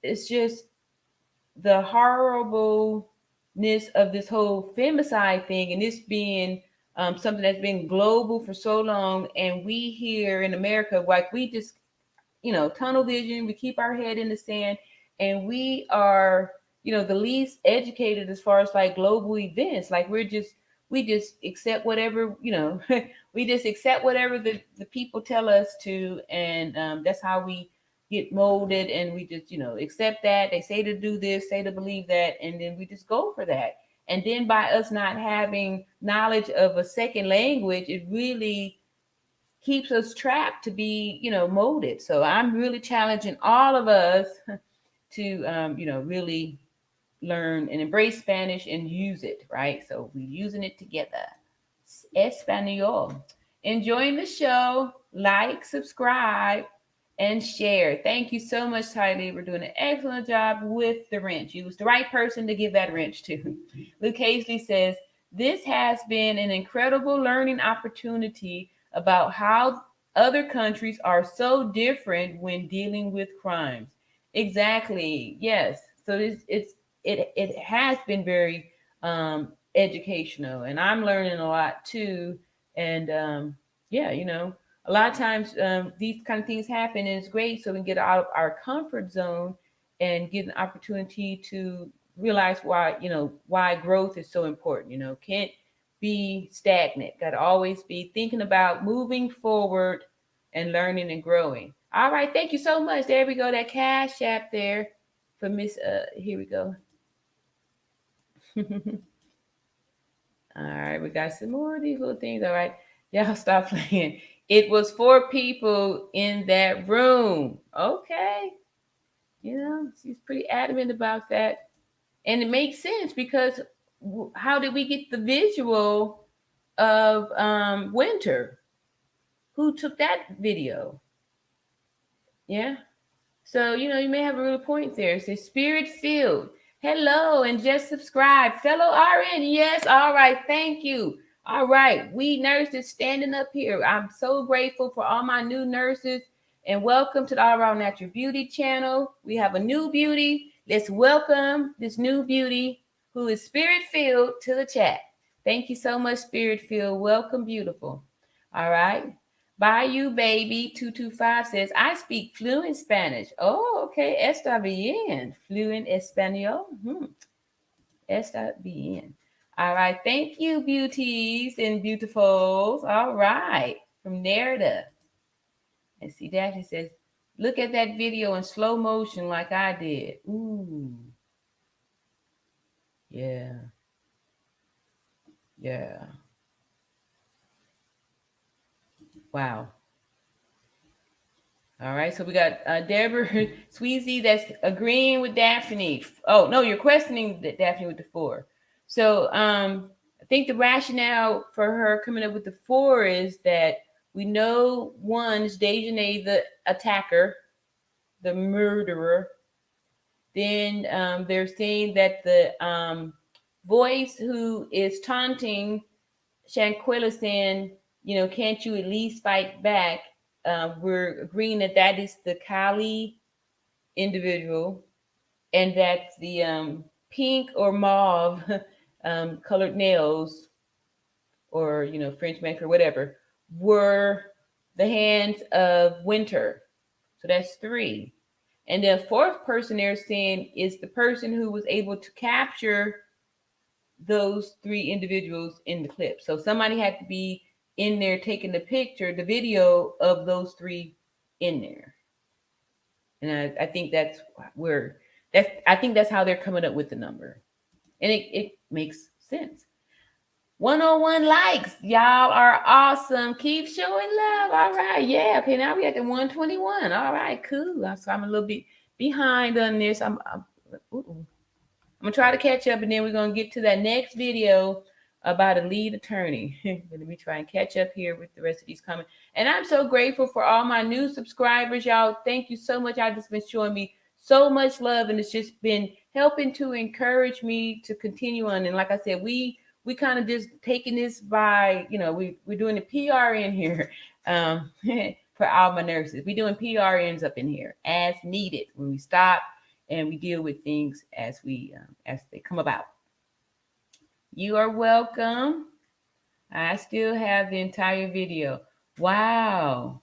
it's just the horribleness of this whole femicide thing, and this being something that's been global for so long. And we here in America, like, we just, tunnel vision, we keep our head in the sand, and we are, the least educated as far as like global events. Like we just accept whatever, we just accept whatever the people tell us to. And that's how we get molded, and we just, accept that. They say to do this, say to believe that, and then we just go for that. And then by us not having knowledge of a second language, it really keeps us trapped to be, molded. So I'm really challenging all of us to, really learn and embrace Spanish and use it, right? So we're using it together. Espanol. Enjoying the show. Like, subscribe, and share. Thank you so much, Tylee. We're doing an excellent job with the wrench. You was the right person to give that wrench to. Luke Hazley says, this has been an incredible learning opportunity about how other countries are so different when dealing with crimes. Exactly. Yes. So it has been very educational, and I'm learning a lot too. And a lot of times these kind of things happen, and it's great so we can get out of our comfort zone and get an opportunity to realize why growth is so important. Can't be stagnant, got to always be thinking about moving forward and learning and growing. All right, thank you so much. There we go, that Cash App there for Miss here we go. All right, we got some more of these little things. All right, y'all stop playing. It was 4 people in that room. Okay. You know, she's pretty adamant about that. And it makes sense because how did we get the visual of Winter? Who took that video? Yeah. So, you know, you may have a real point there. It says spirit filled. Hello, and just subscribe. Fellow RN. Yes. All right. Thank you. All right. We nurses standing up here. I'm so grateful for all my new nurses. And welcome to the All Around Natural Beauty channel. We have a new beauty. Let's welcome this new beauty who is spirit filled to the chat. Thank you so much, spirit filled. Welcome, beautiful. All right. Bayou Baby 225 says, I speak fluent Spanish. Oh, okay. Está bien. Fluent Espanol. Está bien. All right. Thank you, beauties and beautifuls. All right. From Nerida. And see that? He says, look at that video in slow motion like I did. Ooh. Yeah. Yeah. Wow. All right, so we got Deborah Sweezy that's agreeing with Daphne. Oh, no, you're questioning Daphne with the 4. So I think the rationale for her coming up with the 4 is that we know one is Dejanay, the attacker, the murderer. Then they're saying that the voice who is taunting Shanquella saying, you know, can't you at least fight back? We're agreeing that that is the Kali individual, and that the pink or mauve colored nails, or you know, French maker, whatever, were the hands of Winter. So that's 3. And the 4th person they're saying is the person who was able to capture those 3 individuals in the clip. So somebody had to be in there taking the picture, the video of those 3 in there. And I think that's where I think that's how they're coming up with the number. And it makes sense. 101 likes. Y'all are awesome. Keep showing love. All right. Yeah. Okay. Now we at the 121. All right. Cool. So I'm a little bit behind on this. I'm gonna try to catch up, and then we're gonna get to that next video about a lead attorney. Let me try and catch up here with the rest of these comments. And I'm so grateful for all my new subscribers, y'all. Thank you so much. Y'all just been showing me so much love, and it's just been helping to encourage me to continue on. And like I said, we kind of just taking this by, you know, we're doing the PR in here for all my nurses. We're doing PRNs up in here as needed when we stop, and we deal with things as they come about. You are welcome. I still have the entire video. Wow.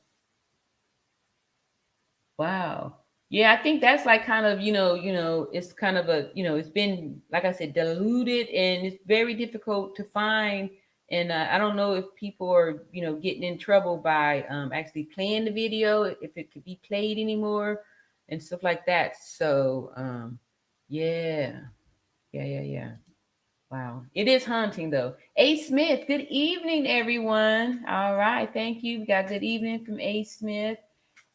Yeah, I think that's like kind of, you know, it's kind of a, you know, it's been, like I said, diluted, and it's very difficult to find. And I don't know if people are, you know, getting in trouble by actually playing the video, if it could be played anymore and stuff like that. So, yeah. Wow. It is haunting, though. A. Smith, good evening, everyone. All right. Thank you. We got good evening from A. Smith.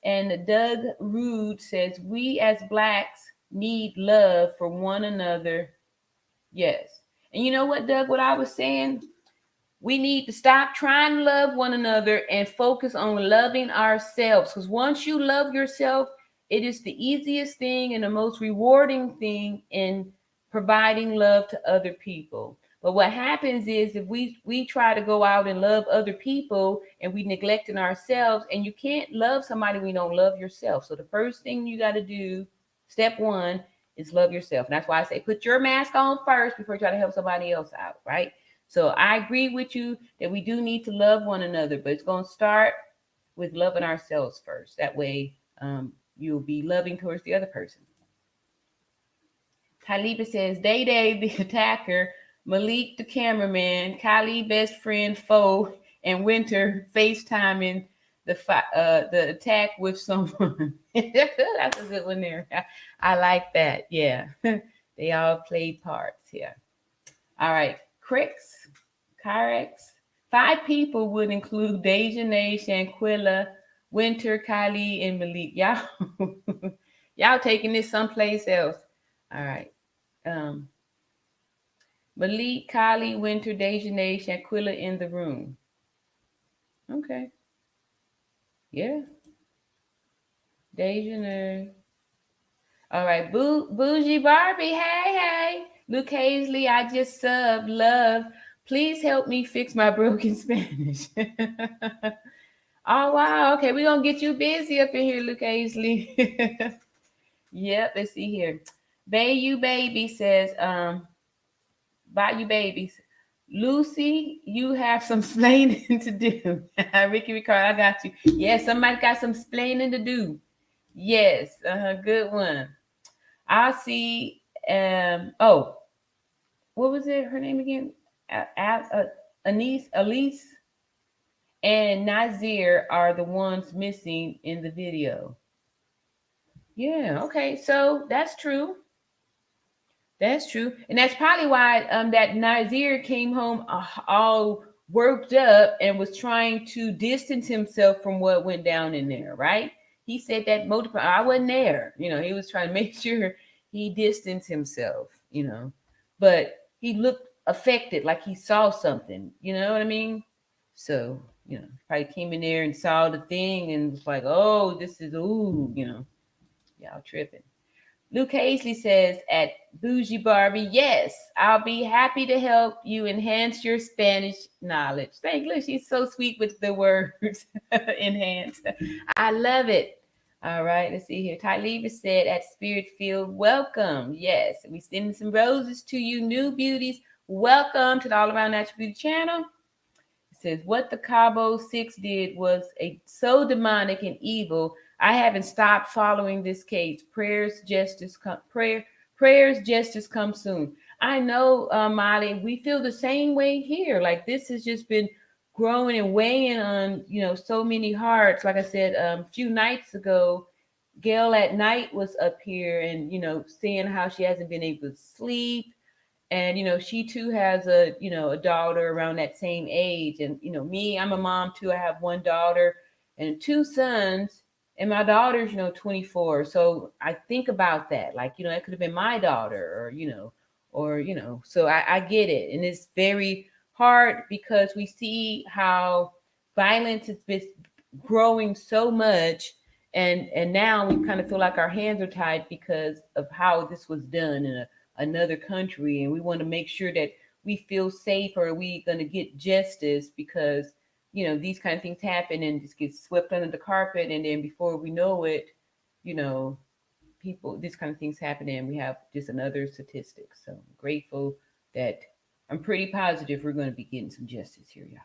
And Doug Rude says, we as Blacks need love for one another. Yes. And you know what, Doug, what I was saying? We need to stop trying to love one another and focus on loving ourselves. Because once you love yourself, it is the easiest thing and the most rewarding thing in providing love to other people. But what happens is if we try to go out and love other people and we neglecting ourselves, and you can't love somebody when you don't love yourself. So the first thing you got to do, step 1, is love yourself. And that's why I say put your mask on first before you try to help somebody else out, right? So I agree with you that we do need to love one another, but it's going to start with loving ourselves first. That way you'll be loving towards the other person. Taliba says, Day the attacker, Malik the cameraman, Kylie best friend, foe, and Winter FaceTiming the attack with someone. That's a good one there. I like that. Yeah. They all played parts. Yeah. All right. Kyrex 5 people would include Dejanay, Shanquella, Winter, Kylie, and Malik. Y'all taking this someplace else. All right. Malik, Kylie, Winter, Dejanay, Shanquella in the room. Okay. Yeah. Dejanay. All right. Bougie Barbie. Hey. Luke Hazley, I just subbed. Love. Please help me fix my broken Spanish. Oh, wow. Okay. We're going to get you busy up in here, Luke Hazley. Yep. Let's see here. You Baby says, bye, you babies. Lucy, you have some splaining to do. Ricky Ricard, I got you. Yes, somebody got some splaining to do. Yes, good one. I see. Oh, what was it? Her name again? Elise, and Nazir are the ones missing in the video. Yeah. Okay. So that's true. That's true, and that's probably why that Nazir came home all worked up and was trying to distance himself from what went down in there. Right? He said that multiple. I wasn't there. He was trying to make sure he distanced himself. But he looked affected, like he saw something. You know what I mean? So probably came in there and saw the thing and was like, "Oh, this is ooh," y'all tripping. Luke Hazley says at Bougie Barbie, yes, I'll be happy to help you enhance your Spanish knowledge. Thank you. She's so sweet with the words enhance. I love it. All right, let's see here. Ty Levis said at Spirit Field, welcome. Yes, we sending some roses to you, new beauties. Welcome to the All Around Natural Beauty channel. It says what the Cabo 6 did was so demonic and evil. I haven't stopped following this case. Prayers, justice come soon. I know, Molly, we feel the same way here. Like this has just been growing and weighing on, so many hearts. Like I said, a few nights ago, Gail at night was up here and, seeing how she hasn't been able to sleep. And, she too has a daughter around that same age. And, me, I'm a mom too. I have one daughter and 2 sons. And my daughter's, 24. So I think about that. Like, that could have been my daughter so I get it. And it's very hard because we see how violence has been growing so much. And now we kind of feel like our hands are tied because of how this was done in another country. And we want to make sure that we feel safe or we going to get justice because these kind of things happen and just get swept under the carpet. And then before we know it, these kind of things happen and we have just another statistic. So I'm grateful that I'm pretty positive we're going to be getting some justice here, y'all.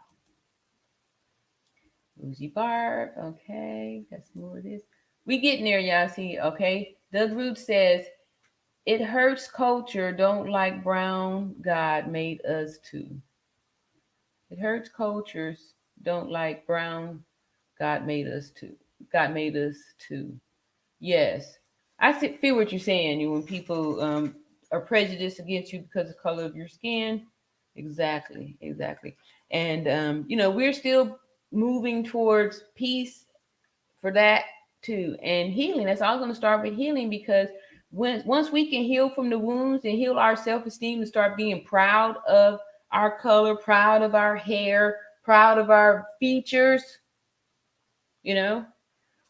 Uzi Barb. Okay. Got some more of this. We getting there, y'all. See, okay. Doug Root says, it hurts culture. Don't like brown. God made us to. It hurts cultures. Don't like brown. God made us to. God made us to. Yes. I feel what you're saying. When people are prejudiced against you because of the color of your skin. Exactly. And, we're still moving towards peace for that too. And healing. That's all going to start with healing because once we can heal from the wounds and heal our self-esteem and start being proud of our color, proud of our hair, proud of our features,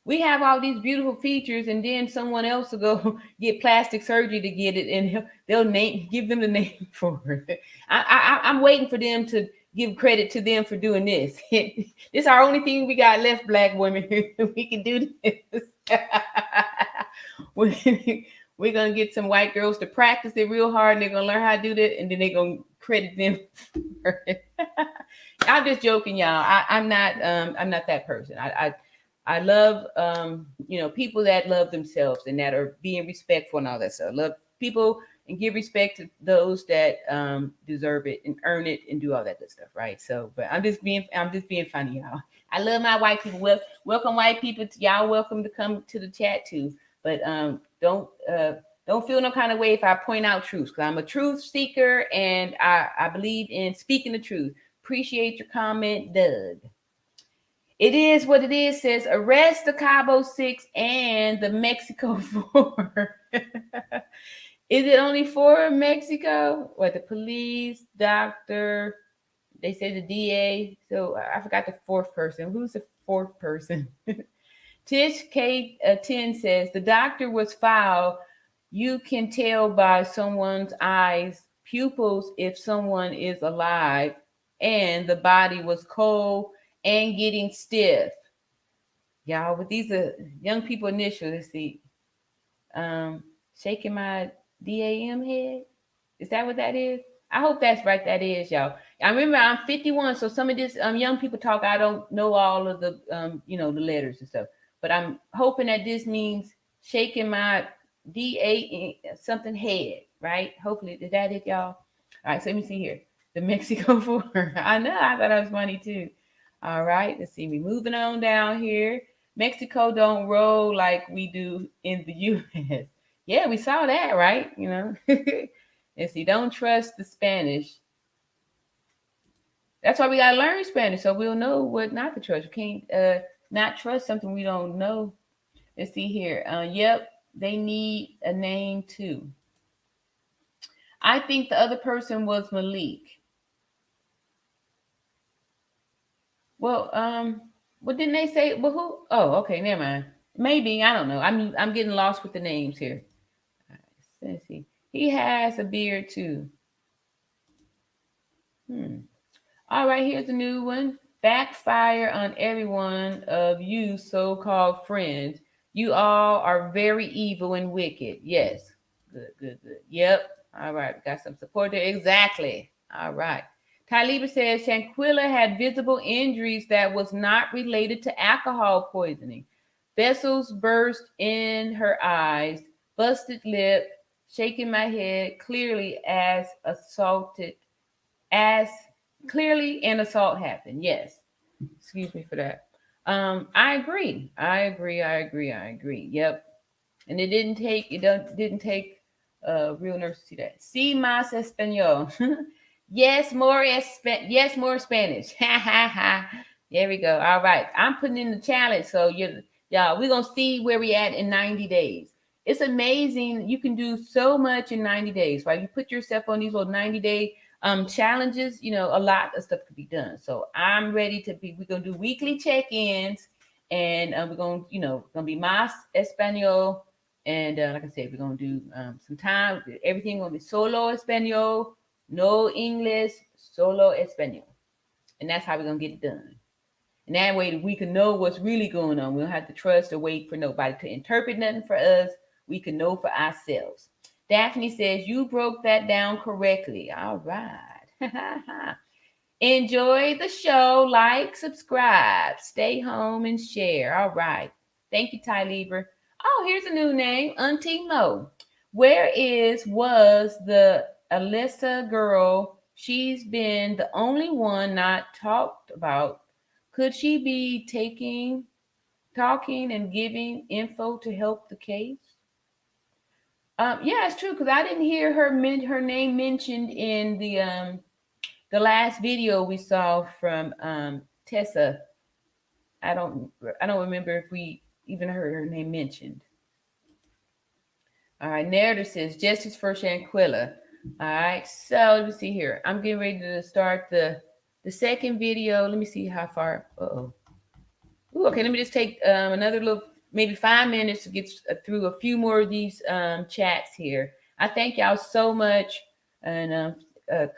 we have all these beautiful features and then someone else will go get plastic surgery to get it and they'll give them the name for it. I'm waiting for them to give credit to them for doing this. This is our only thing we got left, Black women. We can do this. We're going to get some white girls to practice it real hard and they're going to learn how to do that and then they're going to credit them for it. I'm just joking, y'all. I'm not that person. I love, people that love themselves and that are being respectful and all that stuff. Love people and give respect to those that deserve it and earn it and do all that good stuff, right? So, but I'm just being funny, y'all. I love my white people. Welcome, white people. Y'all welcome to come to the chat too. But don't feel no kind of way if I point out truths because I'm a truth seeker and I believe in speaking the truth. Appreciate your comment, Doug. It is what it is, says arrest the Cabo 6 and the Mexico 4. Is it only 4 in Mexico? What, the police, doctor, they say the DA. So I forgot the fourth person. Who's the fourth person? Tish K10 says the doctor was foul. You can tell by someone's eyes, pupils, if someone is alive, and the body was cold and getting stiff. Y'all, but these are young people initials. Let's see. Shaking my DAM head. Is that what that is? I hope that's right. That is, y'all. I remember I'm 51, so some of this young people talk. I don't know all of the the letters and stuff, but I'm hoping that this means shaking my DA something head, right? Hopefully, is that it, y'all? All right, so let me see here. The Mexico 4. I know. I thought that was funny too. All right, let's see. We moving on down here. Mexico don't roll like we do in the U.S. Yeah, we saw that, right? Let's see. Don't trust the Spanish. That's why we gotta learn Spanish, so we'll know what not to trust. We can't not trust something we don't know. Let's see here. Yep, they need a name too. I think the other person was Malik. Well, what didn't they say? Well, who? Oh, okay, never mind. Maybe, I don't know. I'm getting lost with the names here. Let's see. He has a beard too. All right, here's a new one. Backfire on everyone of you so-called friends. You all are very evil and wicked. Yes. Good. Yep. All right. We got some support there. Exactly. All right. Taliba says Shanquella had visible injuries that was not related to alcohol poisoning. Vessels burst in her eyes, busted lip, shaking my head, clearly an assault happened. Yes. Excuse me for that. I agree. Yep. And it didn't take real nurse to see that. Si más español. Yes, more Spanish. Ha ha ha. There we go. All right. I'm putting in the challenge. So y'all, we're gonna see where we at in 90 days. It's amazing. You can do so much in 90 days, right? You put yourself on these little 90-day challenges, a lot of stuff could be done. So I'm ready we're gonna do weekly check-ins, and we're gonna be más español. And like I said, we're gonna do some time. Everything gonna be solo español, no English, solo español, and that's how we're gonna get it done. And that way we can know what's really going on. We don't have to trust or wait for nobody to interpret nothing for us. We can know for ourselves. Daphne says you broke that down correctly. All right. Enjoy the show. Like, subscribe, stay home, and share. All right. Thank you, Ty Lieber. Oh, here's a new name, Auntie Mo. Was the Alyssa girl? She's been the only one not talked about. Could she be talking and giving info to help the case? Yeah, it's true, because I didn't hear her name mentioned in the last video we saw from Tessa. I don't remember if we even heard her name mentioned. All right, narrator says justice for Shanquella. All right, so let me see here. I'm getting ready to start the second video. Let me see how far. Okay, let me just take another little, maybe 5 minutes to get through a few more of these chats here. I thank y'all so much, and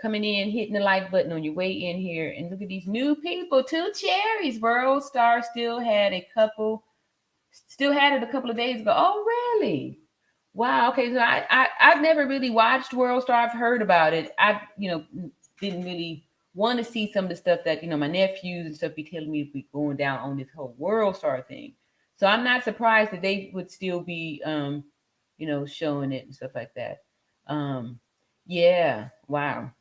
coming in, hitting the like button on your way in here. And look at these new people, 2 cherries. World Star still had it a couple of days ago. Oh, really? Wow. Okay, so I've never really watched World Star. I've heard about it. I didn't really want to see some of the stuff that my nephews and stuff be telling me to be going down on this whole World Star thing. So I'm not surprised that they would still be showing it and stuff like that. Yeah. Wow.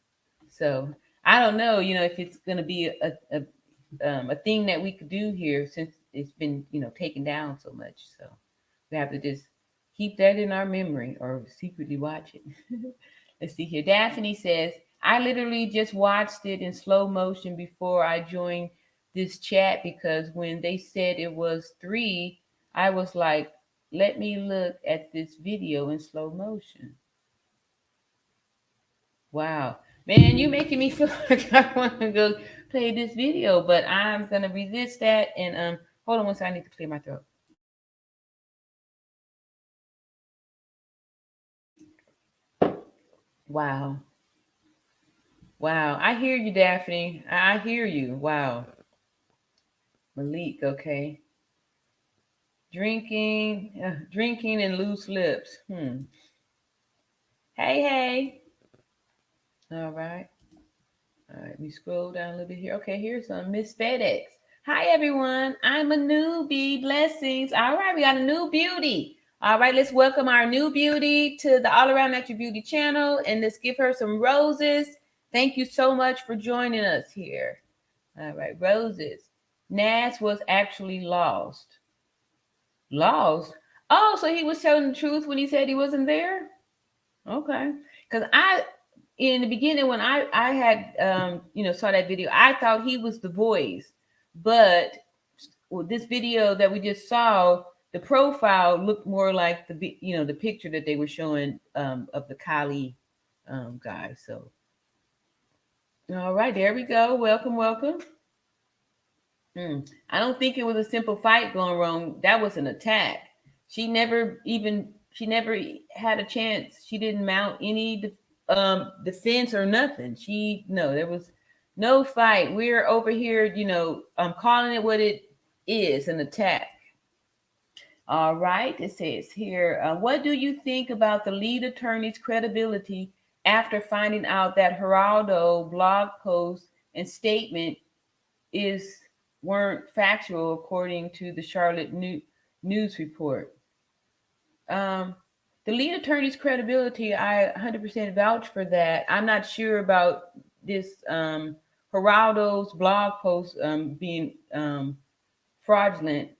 So I don't know, if it's gonna be a thing that we could do here, since it's been taken down so much. So we have to just keep that in our memory or secretly watch it. Let's see here. Daphne says, I literally just watched it in slow motion before I joined this chat because when they said it was 3, I was like, let me look at this video in slow motion. Wow. Man, you making me feel like I want to go play this video, but I'm gonna resist that and hold on one second, I need to clear my throat. Wow. Wow. I hear you, Daphne. I hear you. Wow. Malik, okay. Drinking and loose lips. Hey, hey. All right. All right, we scroll down a little bit here. Okay, here's some Miss FedEx. Hi, everyone. I'm a newbie. Blessings. All right, we got a new beauty. All right, let's welcome our new beauty to the All Around Natural Beauty channel and let's give her some roses. Thank you so much for joining us here. All right, roses. Nas was actually lost. Lost? Oh, so he was telling the truth when he said he wasn't there? Okay. Because in the beginning when I had saw that video, I thought he was the voice, but with this video that we just saw, the profile looked more like the picture that they were showing of the Kali guy. So all right, there we go. Welcome, welcome. I don't think it was a simple fight going wrong. That was an attack. She never had a chance. She didn't mount any defense or nothing. There was no fight. We're over here, calling it what it is, an attack. All right. It says here, what do you think about the lead attorney's credibility after finding out that Gerado blog post and statement weren't factual according to the Charlotte News report? The lead attorney's credibility, I 100% vouch for that. I'm not sure about this Geraldo's blog post being fraudulent.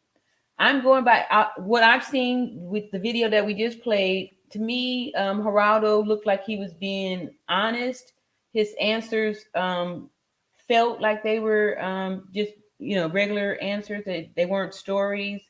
I'm going by what I've seen with the video that we just played. To me, Gerado looked like he was being honest. His answers felt like they were just regular answers. They weren't stories.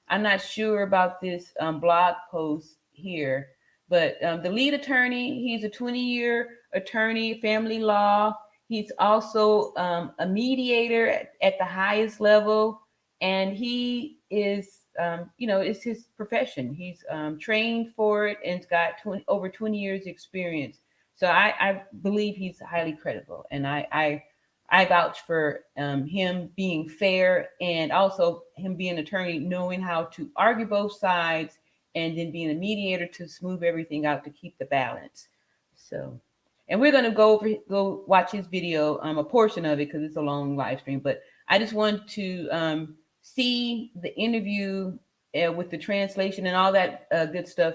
I'm not sure about this blog post here, but the lead attorney, he's a 20-year attorney, family law. He's also a mediator at the highest level, and he is, it's his profession. He's trained for it and's got over 20 years experience. So I believe he's highly credible, and I vouch for him being fair and also him being an attorney, knowing how to argue both sides and then being a mediator to smooth everything out to keep the balance. So, and we're going to go watch his video, a portion of it because it's a long live stream, but I just want to see the interview with the translation and all that good stuff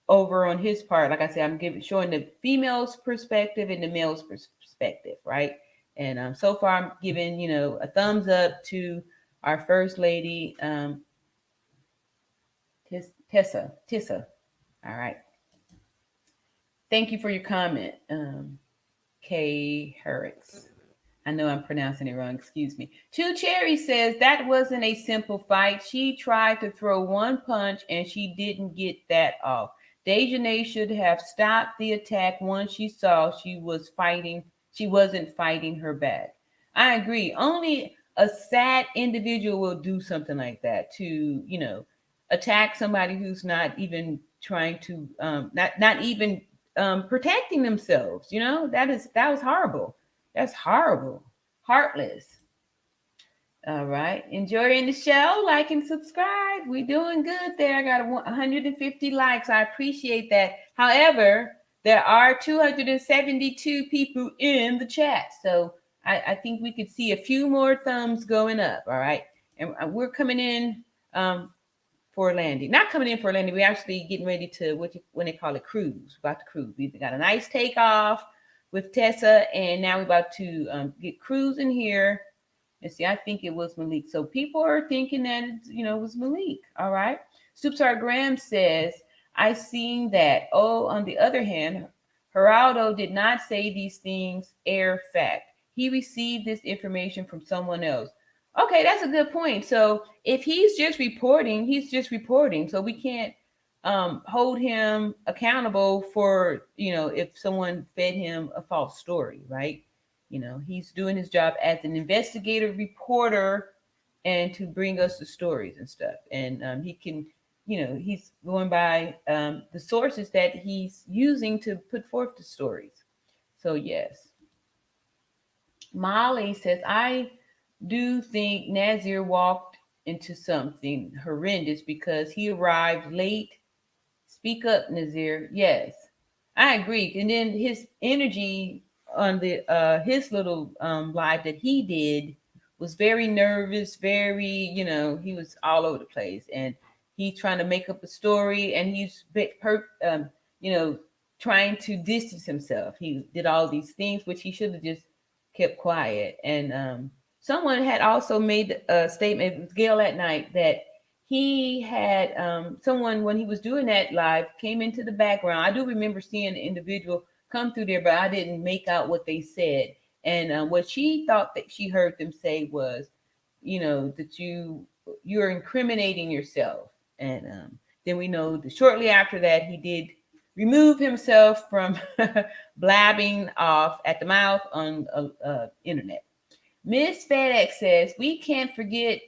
over on his part. Like I said, I'm showing the female's perspective and the male's perspective, right? And so far, I'm giving, a thumbs up to our first lady, Tisa. All right. Thank you for your comment, Kay Herricks. I know I'm pronouncing it wrong. Excuse me. Two Cherry says that wasn't a simple fight. She tried to throw one punch and she didn't get that off. Dejanay should have stopped the attack once she saw she wasn't fighting her back. I agree. Only a sad individual will do something like that to, attack somebody who's not even trying to, not even protecting themselves. That was horrible. That's horrible. Heartless. All right. Enjoying the show. Like and subscribe. We're doing good there. I got 150 likes. I appreciate that. However, there are 272 people in the chat. So I think we could see a few more thumbs going up. All right. And we're coming in for a landing. Not coming in for a landing. We're actually getting ready to when they call it cruise. About to cruise. We got a nice takeoff with Tessa, and now we're about to get cruising here. And see, I think it was Malik. So people are thinking that it was Malik. All right. Superstar Graham says, I seen that. Oh, on the other hand, Gerado did not say these things air fact. He received this information from someone else. Okay, that's a good point. So if he's just reporting, he's just reporting. So we can't hold him accountable for, if someone fed him a false story, right? He's doing his job as an investigative reporter and to bring us the stories and stuff. And he can, he's going by the sources that he's using to put forth the stories. So, yes. Molly says, I do think Nazir walked into something horrendous because he arrived late. Speak up, Nazir. Yes, I agree. And then his energy on the his little live that he did was very nervous, very, he was all over the place, and he's trying to make up a story, and he's trying to distance himself. He did all these things which he should have just kept quiet. And someone had also made a statement, it was Gail at night, that he had someone, when he was doing that live, came into the background. I do remember seeing an individual come through there, but I didn't make out what they said. And what she thought that she heard them say was, that you're incriminating yourself. And then we know that shortly after that, he did remove himself from blabbing off at the mouth on internet. Miss FedEx says, we can't forget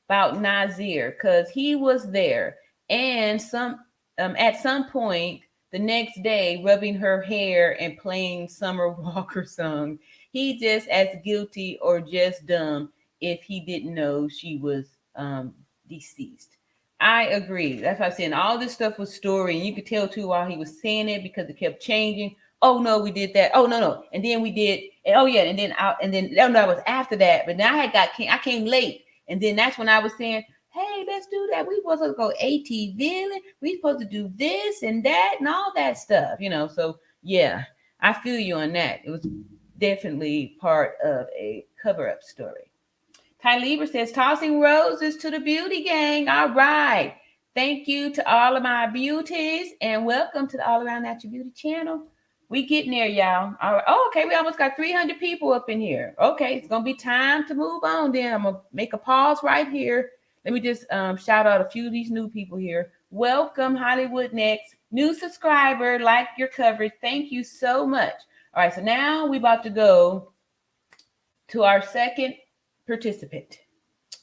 about Nazir because he was there, and at some point the next day rubbing her hair and playing Summer Walker song. He just as guilty or just dumb if he didn't know she was deceased. I agree. That's what I'm saying. All this stuff was story, and you could tell too while he was saying it because it kept changing. Oh no, we did that. Oh no, and then we did. Oh yeah, and then no, that was after that. But now I came late, and then that's when I was saying, hey, let's do that. We supposed to go AT villain. We supposed to do this and that and all that stuff. So yeah, I feel you on that. It was definitely part of a cover-up story. Ty Lieber says, tossing roses to the beauty gang. All right. Thank you to all of my beauties, and welcome to the All Around Natural Beauty channel. We getting there, y'all. All right. Oh, okay, we almost got 300 people up in here. Okay, it's gonna be time to move on. Then I'm gonna make a pause right here. Let me just shout out a few of these new people here. Welcome, Hollywood Next, new subscriber, like your coverage. Thank you so much. All right, so now we about to go to our second participant,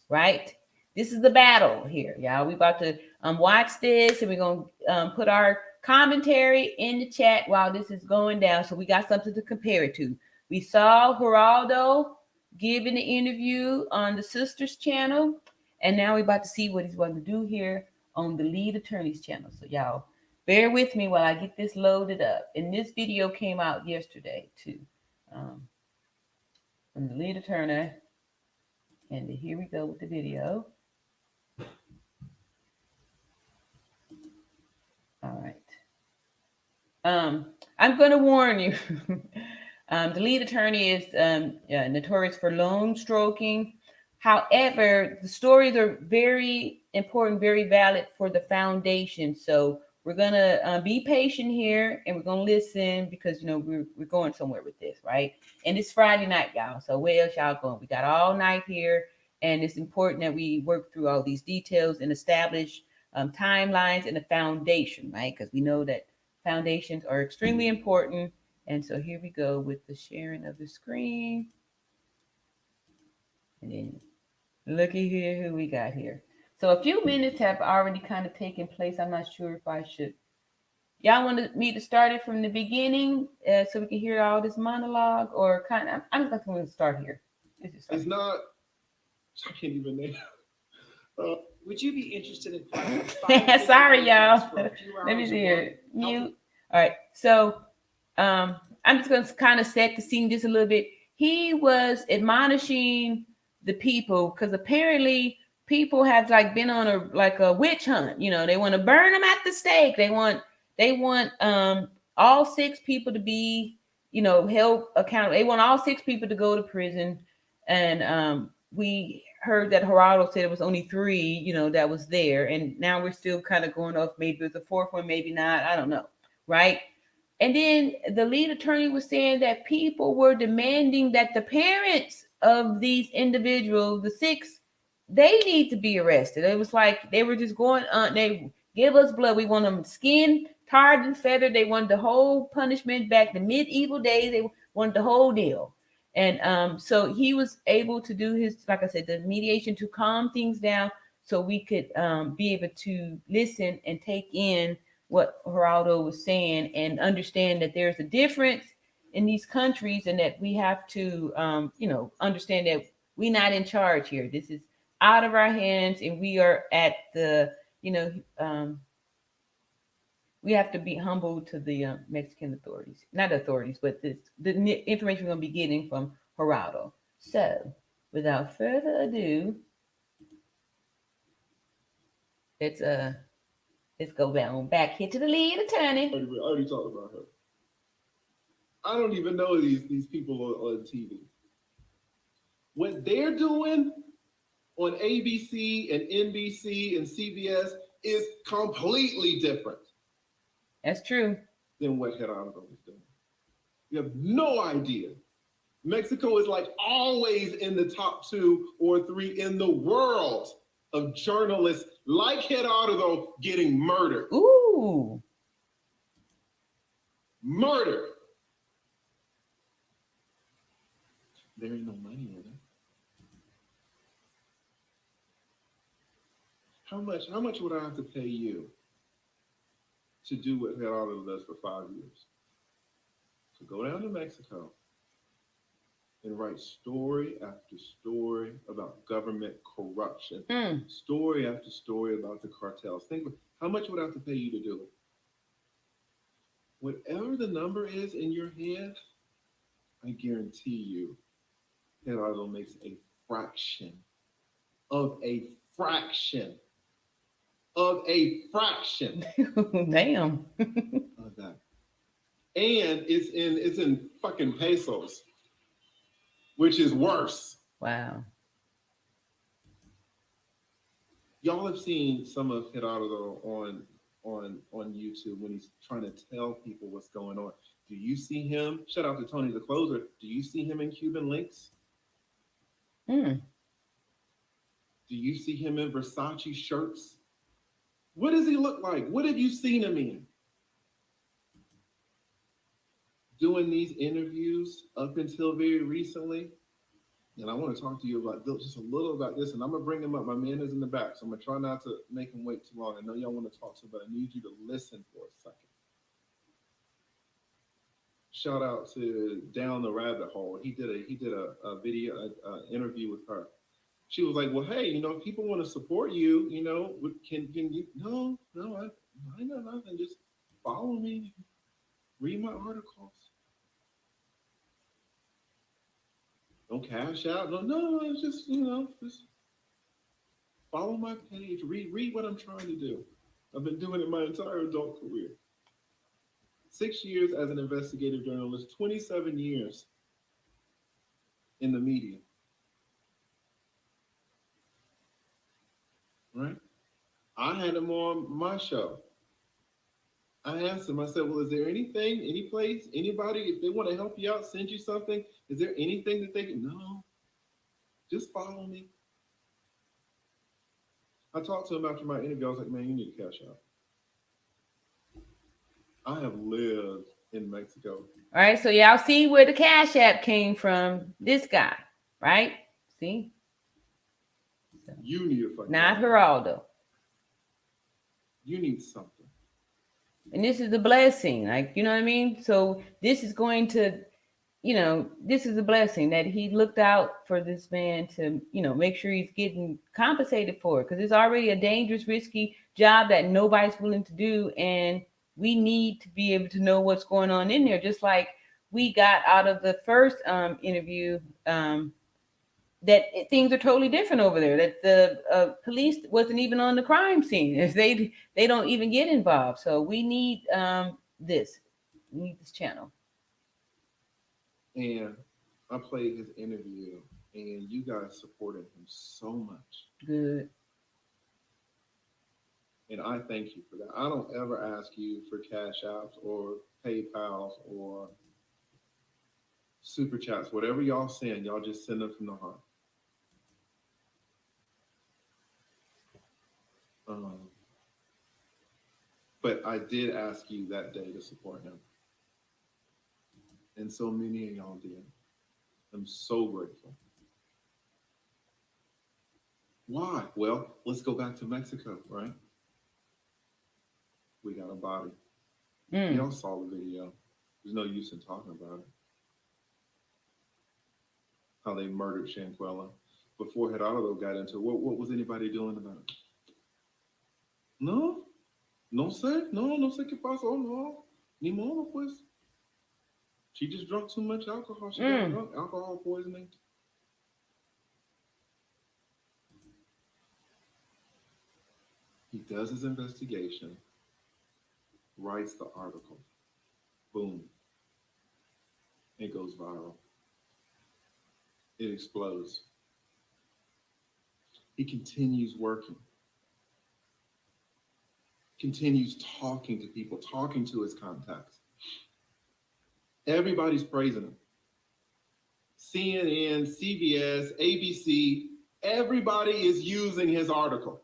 right? This is the battle here, y'all. We about to watch this, and we're gonna put our commentary in the chat while this is going down, so we got something to compare it to. We saw Geraldo giving the interview on the Sisters channel, and now we're about to see what he's going to do here on the lead attorney's channel. So y'all bear with me while I get this loaded up. And this video came out yesterday too, from the lead attorney. And here we go with the video. All right. I'm going to warn you. The lead attorney is notorious for loan stroking. However, the stories are very important, very valid for the foundation. So we're going to be patient here, and we're going to listen because, we're going somewhere with this, right? And it's Friday night, y'all. So where else y'all going? We got all night here, and it's important that we work through all these details and establish timelines and a foundation, right? Because we know that foundations are extremely important. And so here we go with the sharing of the screen. And then looky here who we got here. So a few minutes have already kind of taken place. I'm not sure if I should. Y'all want me to start it from the beginning so we can hear all this monologue, or kind of? I'm just going to start here. It's not. I can't even name. Would you be interested in? Sorry, y'all. Let me see here. Mute. All right. So I'm just going to kind of set the scene just a little bit. He was admonishing the people because apparently people have been on a witch hunt. They want to burn them at the stake. They want all 6 people to be held accountable. They want all 6 people to go to prison. And we heard that Gerado said it was only 3 that was there, and now we're still kind of going off, maybe it was the 4th one, maybe not, I don't know, right? And then the lead attorney was saying that people were demanding that the parents of these individuals, the 6, they need to be arrested. It was like they were just going on, they give us blood. We want them skinned, tarred, and feathered. They wanted the whole punishment back to medieval days. They wanted the whole deal. And so he was able to do his, like I said, the mediation to calm things down so we could be able to listen and take in what Gerado was saying and understand that there's a difference in these countries and that we have to, understand that we're not in charge here. This is out of our hands and we are at the, we have to be humble to the Mexican authorities, not authorities, but the information we're going to be getting from Gerado. So without further ado, let's go back here to the lead attorney. I already talked about her. I don't even know these people on TV. What they're doing on ABC and NBC and CBS is completely different. That's true. Than what Gerado is doing. You have no idea. Mexico is like always in the top 2 or 3 in the world of journalists like Gerardo getting murdered. Ooh. Murder. There ain't no money in it. How much would I have to pay you to do what Gerardo does for 5 years? So go down to Mexico and write story after story about government corruption, story after story about the cartels. Think about how much would I have to pay you to do it? Whatever the number is in your head, I guarantee you, Gerardo makes a fraction of a fraction of a fraction. Damn. Of that. And it's in fucking pesos, which is worse. Wow. Y'all have seen some of Gerardo on YouTube when he's trying to tell people what's going on. Do you see him? Shout out to Tony the Closer. Do you see him in Cuban links? Do you see him in Versace shirts? What does he look like? What have you seen him in? Doing these interviews up until very recently. And I want to talk to you about just a little about this. And I'm going to bring him up. My man is in the back. So I'm going to try not to make him wait too long. I know y'all want to talk to him, but I need you to listen for a second. Shout out to Down the Rabbit Hole. He did a video, interview with her. She was like, well, hey, if people want to support you, can you? No, I know nothing. Just follow me. Read my articles. Don't cash out. No, it's just, just follow my page. Read what I'm trying to do. I've been doing it my entire adult career. 6 years as an investigative journalist, 27 years in the media. Right? I had him on my show. I asked him, I said, well, is there anything, any place, anybody, if they want to help you out, send you something, is there anything that they can? No, just follow me. I talked to him after my interview. I was like, man, you need to cash out. I have lived in Mexico. All right, so y'all see where the Cash App came from. This guy, right? See? So, you need a fucking not Geraldo. You need something. And this is the blessing, like, you know what I mean? So this is going to, this is a blessing that he looked out for this man to, make sure he's getting compensated for it, because it's already a dangerous, risky job that nobody's willing to do. And we need to be able to know what's going on in there. Just like we got out of the first interview, that things are totally different over there, that the police wasn't even on the crime scene. They don't even get involved. So we need this. We need this channel. And I played his interview, and you guys supported him so much. Good. And I thank you for that. I don't ever ask you for cash apps or PayPals or super chats, whatever y'all send, y'all just send them from the heart. But I did ask you that day to support him. And so many of y'all did. I'm so grateful. Why? Well, let's go back to Mexico, right? We got a body. Y'all saw the video. There's no use in talking about it. How they murdered Shanquella. Before Gerado got into it, what was anybody doing about it? No, no sé qué pasó, no. Ni modo, pues. She just drank too much alcohol. She got drunk, alcohol poisoning. He does his investigation, writes the article. Boom. It goes viral. It explodes. He continues working. Continues talking to people, talking to his contacts. Everybody's praising him. CNN, CBS, ABC, everybody is using his article.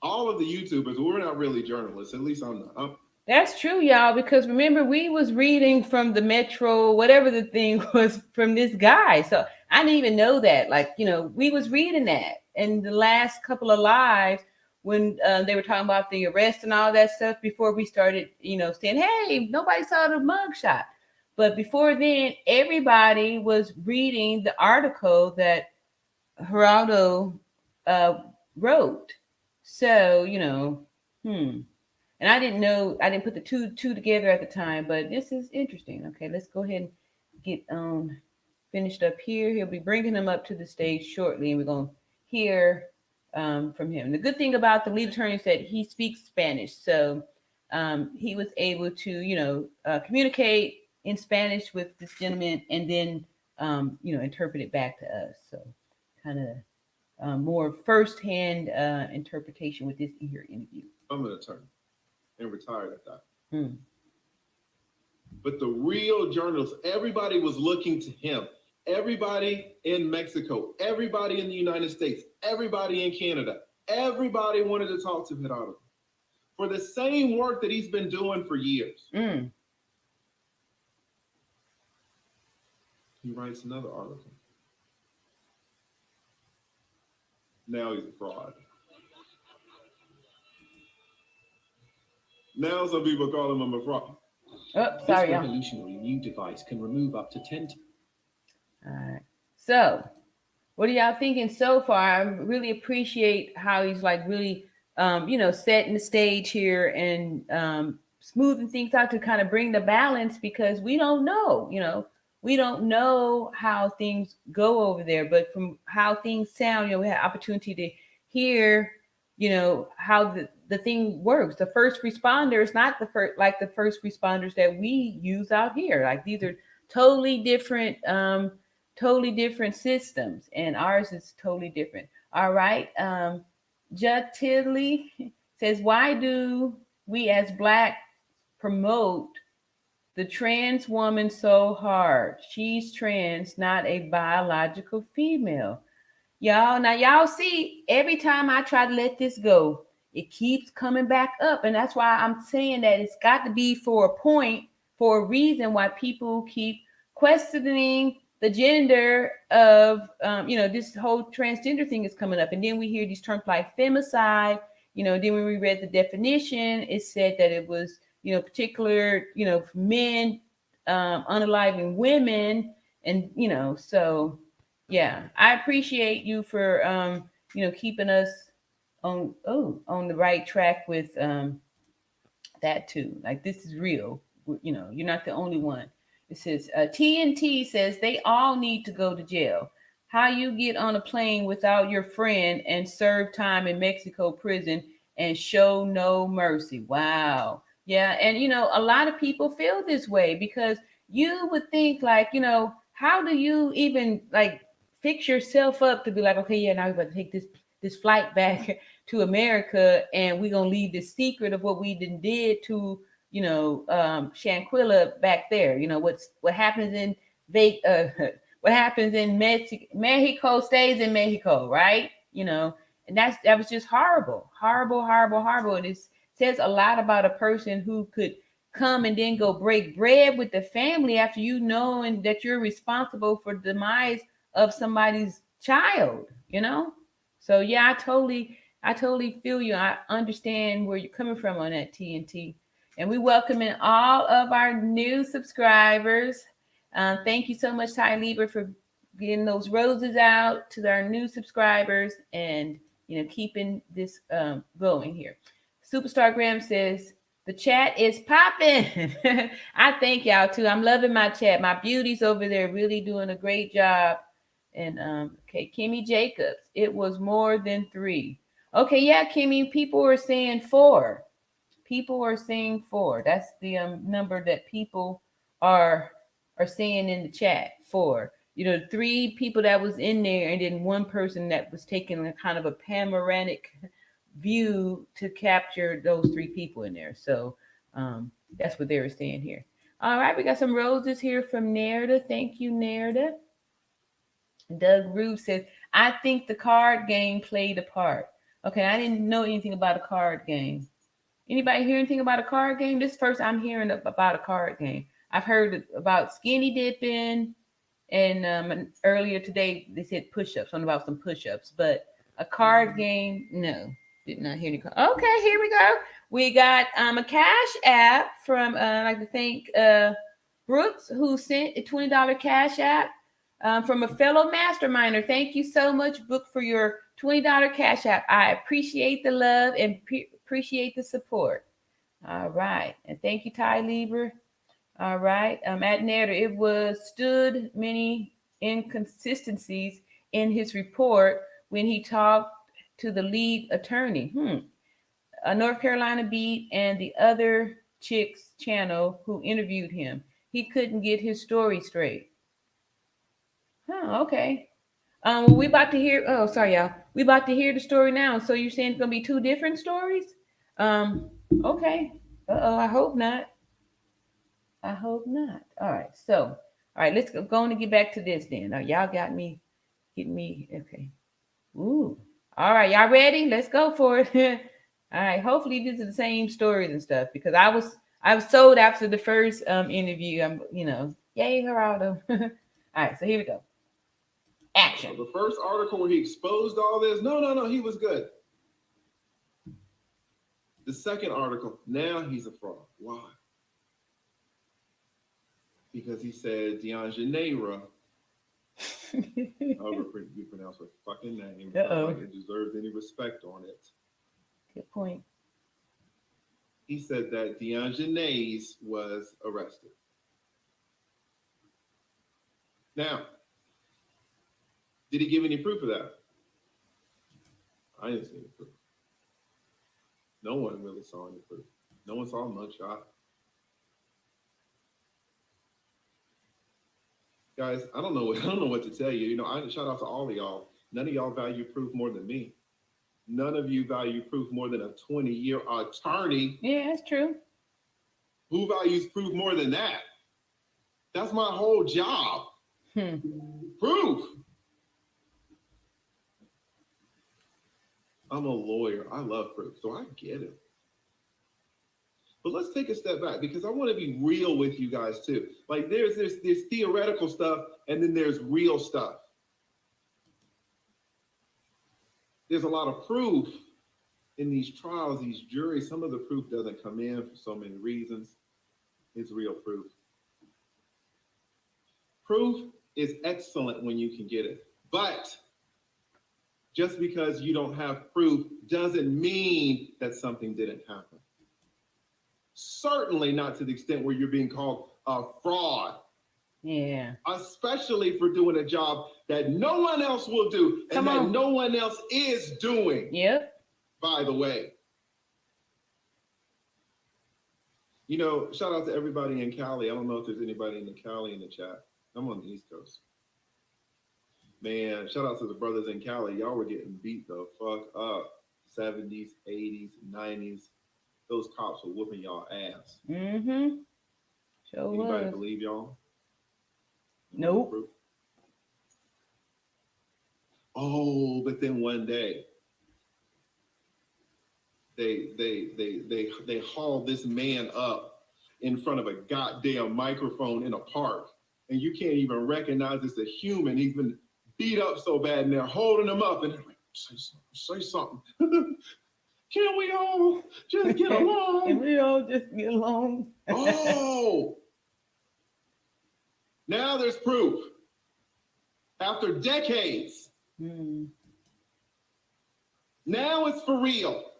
All of the YouTubers, we're not really journalists, at least I'm not. That's true, y'all, because remember, we was reading from the Metro, whatever the thing was, from this guy. So I didn't even know that. Like, we was reading that in the last couple of lives when they were talking about the arrest and all that stuff before we started, saying, hey, nobody saw the mugshot. But before then, everybody was reading the article that Gerado wrote. So, And I didn't know, I didn't put the two together at the time, but this is interesting. Okay, let's go ahead and get finished up here. He'll be bringing him up to the stage shortly, and we're going to hear from him. The good thing about the lead attorney is that he speaks Spanish, so he was able to, communicate in Spanish with this gentleman, and then, interpret it back to us. So kind of more firsthand interpretation with this here interview. I'm an attorney and retired at that. But the real journalists, everybody was looking to him. Everybody in Mexico, everybody in the United States, everybody in Canada, everybody wanted to talk to Gerado for the same work that he's been doing for years. He writes another article. Now he's a fraud. Now some people call him a fraud. Oh, sorry, This y'all. revolutionary new device can remove up to 10. All right. So, what are y'all thinking so far? I really appreciate how he's like really, setting the stage here and smoothing things out to kind of bring the balance, because we don't know, we don't know how things go over there, but from how things sound, we had opportunity to hear, how the thing works. The first responders, not the first responders that we use out here. Like, these are totally different systems, and ours is totally different. All right. Judd Tidley says, why do we as Black promote the trans woman so hard? She's trans, not a biological female. Y'all see, every time I try to let this go, it keeps coming back up. And that's why I'm saying that it's got to be for a point, for a reason why people keep questioning the gender of, this whole transgender thing is coming up. And then we hear these terms like femicide, then when we read the definition, it said that it was, particular, for men, unaliving women. And, so yeah, I appreciate you for, keeping us on the right track with that too. Like, this is real. You're not the only one. It says TNT says they all need to go to jail. How you get on a plane without your friend and serve time in Mexico prison and show no mercy? Wow. Yeah, and a lot of people feel this way, because you would think like, how do you even like fix yourself up to be like, okay, yeah, now we're about to take this flight back to America, and we're gonna leave the secret of what we did to Shanquella back there. What happens in what happens in Mexico stays in Mexico, right? And that was just horrible, horrible, horrible, horrible. And it says a lot about a person who could come and then go break bread with the family after knowing that you're responsible for the demise of somebody's child. So yeah, I totally feel you. I understand where you're coming from on that, TNT. And we welcome in all of our new subscribers. Thank you so much, Ty Lieber, for getting those roses out to our new subscribers and keeping this going here. Superstar Graham says the chat is popping. I thank y'all too. I'm loving my chat. My beauties over there really doing a great job. And okay, Kimmy Jacobs, it was more than 3. Okay, yeah, Kimmy, people are saying 4. People are saying 4. That's the number that people are saying in the chat. 4. 3 people that was in there, and then 1 person that was taking a kind of a panoramic view to capture those 3 people in there. So that's what they were saying here. All right, we got some roses here from Nerida. Thank you, Nerida. Doug Rube says, I think the card game played a part. Okay, I didn't know anything about a card game. Anybody hear anything about a card game? This first I'm hearing about a card game. I've heard about skinny dipping, and earlier today they said push-ups, something about some push-ups, but a card game, no, did not hear any. Okay, here we go. We got a cash app from I'd like to thank Brooks, who sent a $20 cash app from a fellow masterminder. Thank you so much, Brooke, for your $20 cash app. I appreciate the love and appreciate the support. All right. And thank you, Ty Lieber. All right. At Nader, it was stood many inconsistencies in his report when he talked to the lead attorney. A North Carolina beat and the other chick's channel who interviewed him. He couldn't get his story straight. Okay. Well, we about to hear. Oh, sorry, y'all. We about to hear the story now. So you're saying it's gonna be 2 different stories? Okay. I hope not. I hope not. All right. So, all right. Let's go on and get back to this then. Now, y'all got me. Get me. Okay. Ooh. All right. Y'all ready? Let's go for it. All right. Hopefully, these are the same stories and stuff because I was sold after the first interview. Yay, Gerado. All right. So here we go. Action. So the first article where he exposed all this, no, he was good. The second article, now he's a fraud. Why? Because he said Dejanira, however you pronounce her fucking name, like it deserves any respect on it. Good point. He said that Dejanira was arrested. Now, did he give any proof of that? I didn't see any proof. No one really saw any proof. No one saw a mugshot. Guys, I don't know what to tell you. I shout out to all of y'all. None of y'all value proof more than me. None of you value proof more than a 20-year attorney. Yeah, that's true. Who values proof more than that? That's my whole job. Proof. I'm a lawyer. I love proof, so I get it. But let's take a step back because I want to be real with you guys too. Like there's theoretical stuff and then there's real stuff. There's a lot of proof in these trials, these juries. Some of the proof doesn't come in for so many reasons. It's real proof. Proof is excellent when you can get it, but just because you don't have proof doesn't mean that something didn't happen. Certainly not to the extent where you're being called a fraud. Yeah. Especially for doing a job that no one else will do and that no one else is doing. Yep. By the way. Shout out to everybody in Cali. I don't know if there's anybody in Cali in the chat. I'm on the East Coast. Man, shout out to the brothers in Cali. Y'all were getting beat the fuck up. 70s, 80s, 90s. those cops were whooping y'all ass. Mm-hmm. Sure Anybody was. believe y'all? Nope. Oh, but then one day they hauled this man up in front of a goddamn microphone in a park, and you can't even recognize it's a human. He's been beat up so bad, and they're holding him up, and they're like, say something. Can we all just get along? Can we all just get along? Oh, now there's proof. After decades, now it's for real.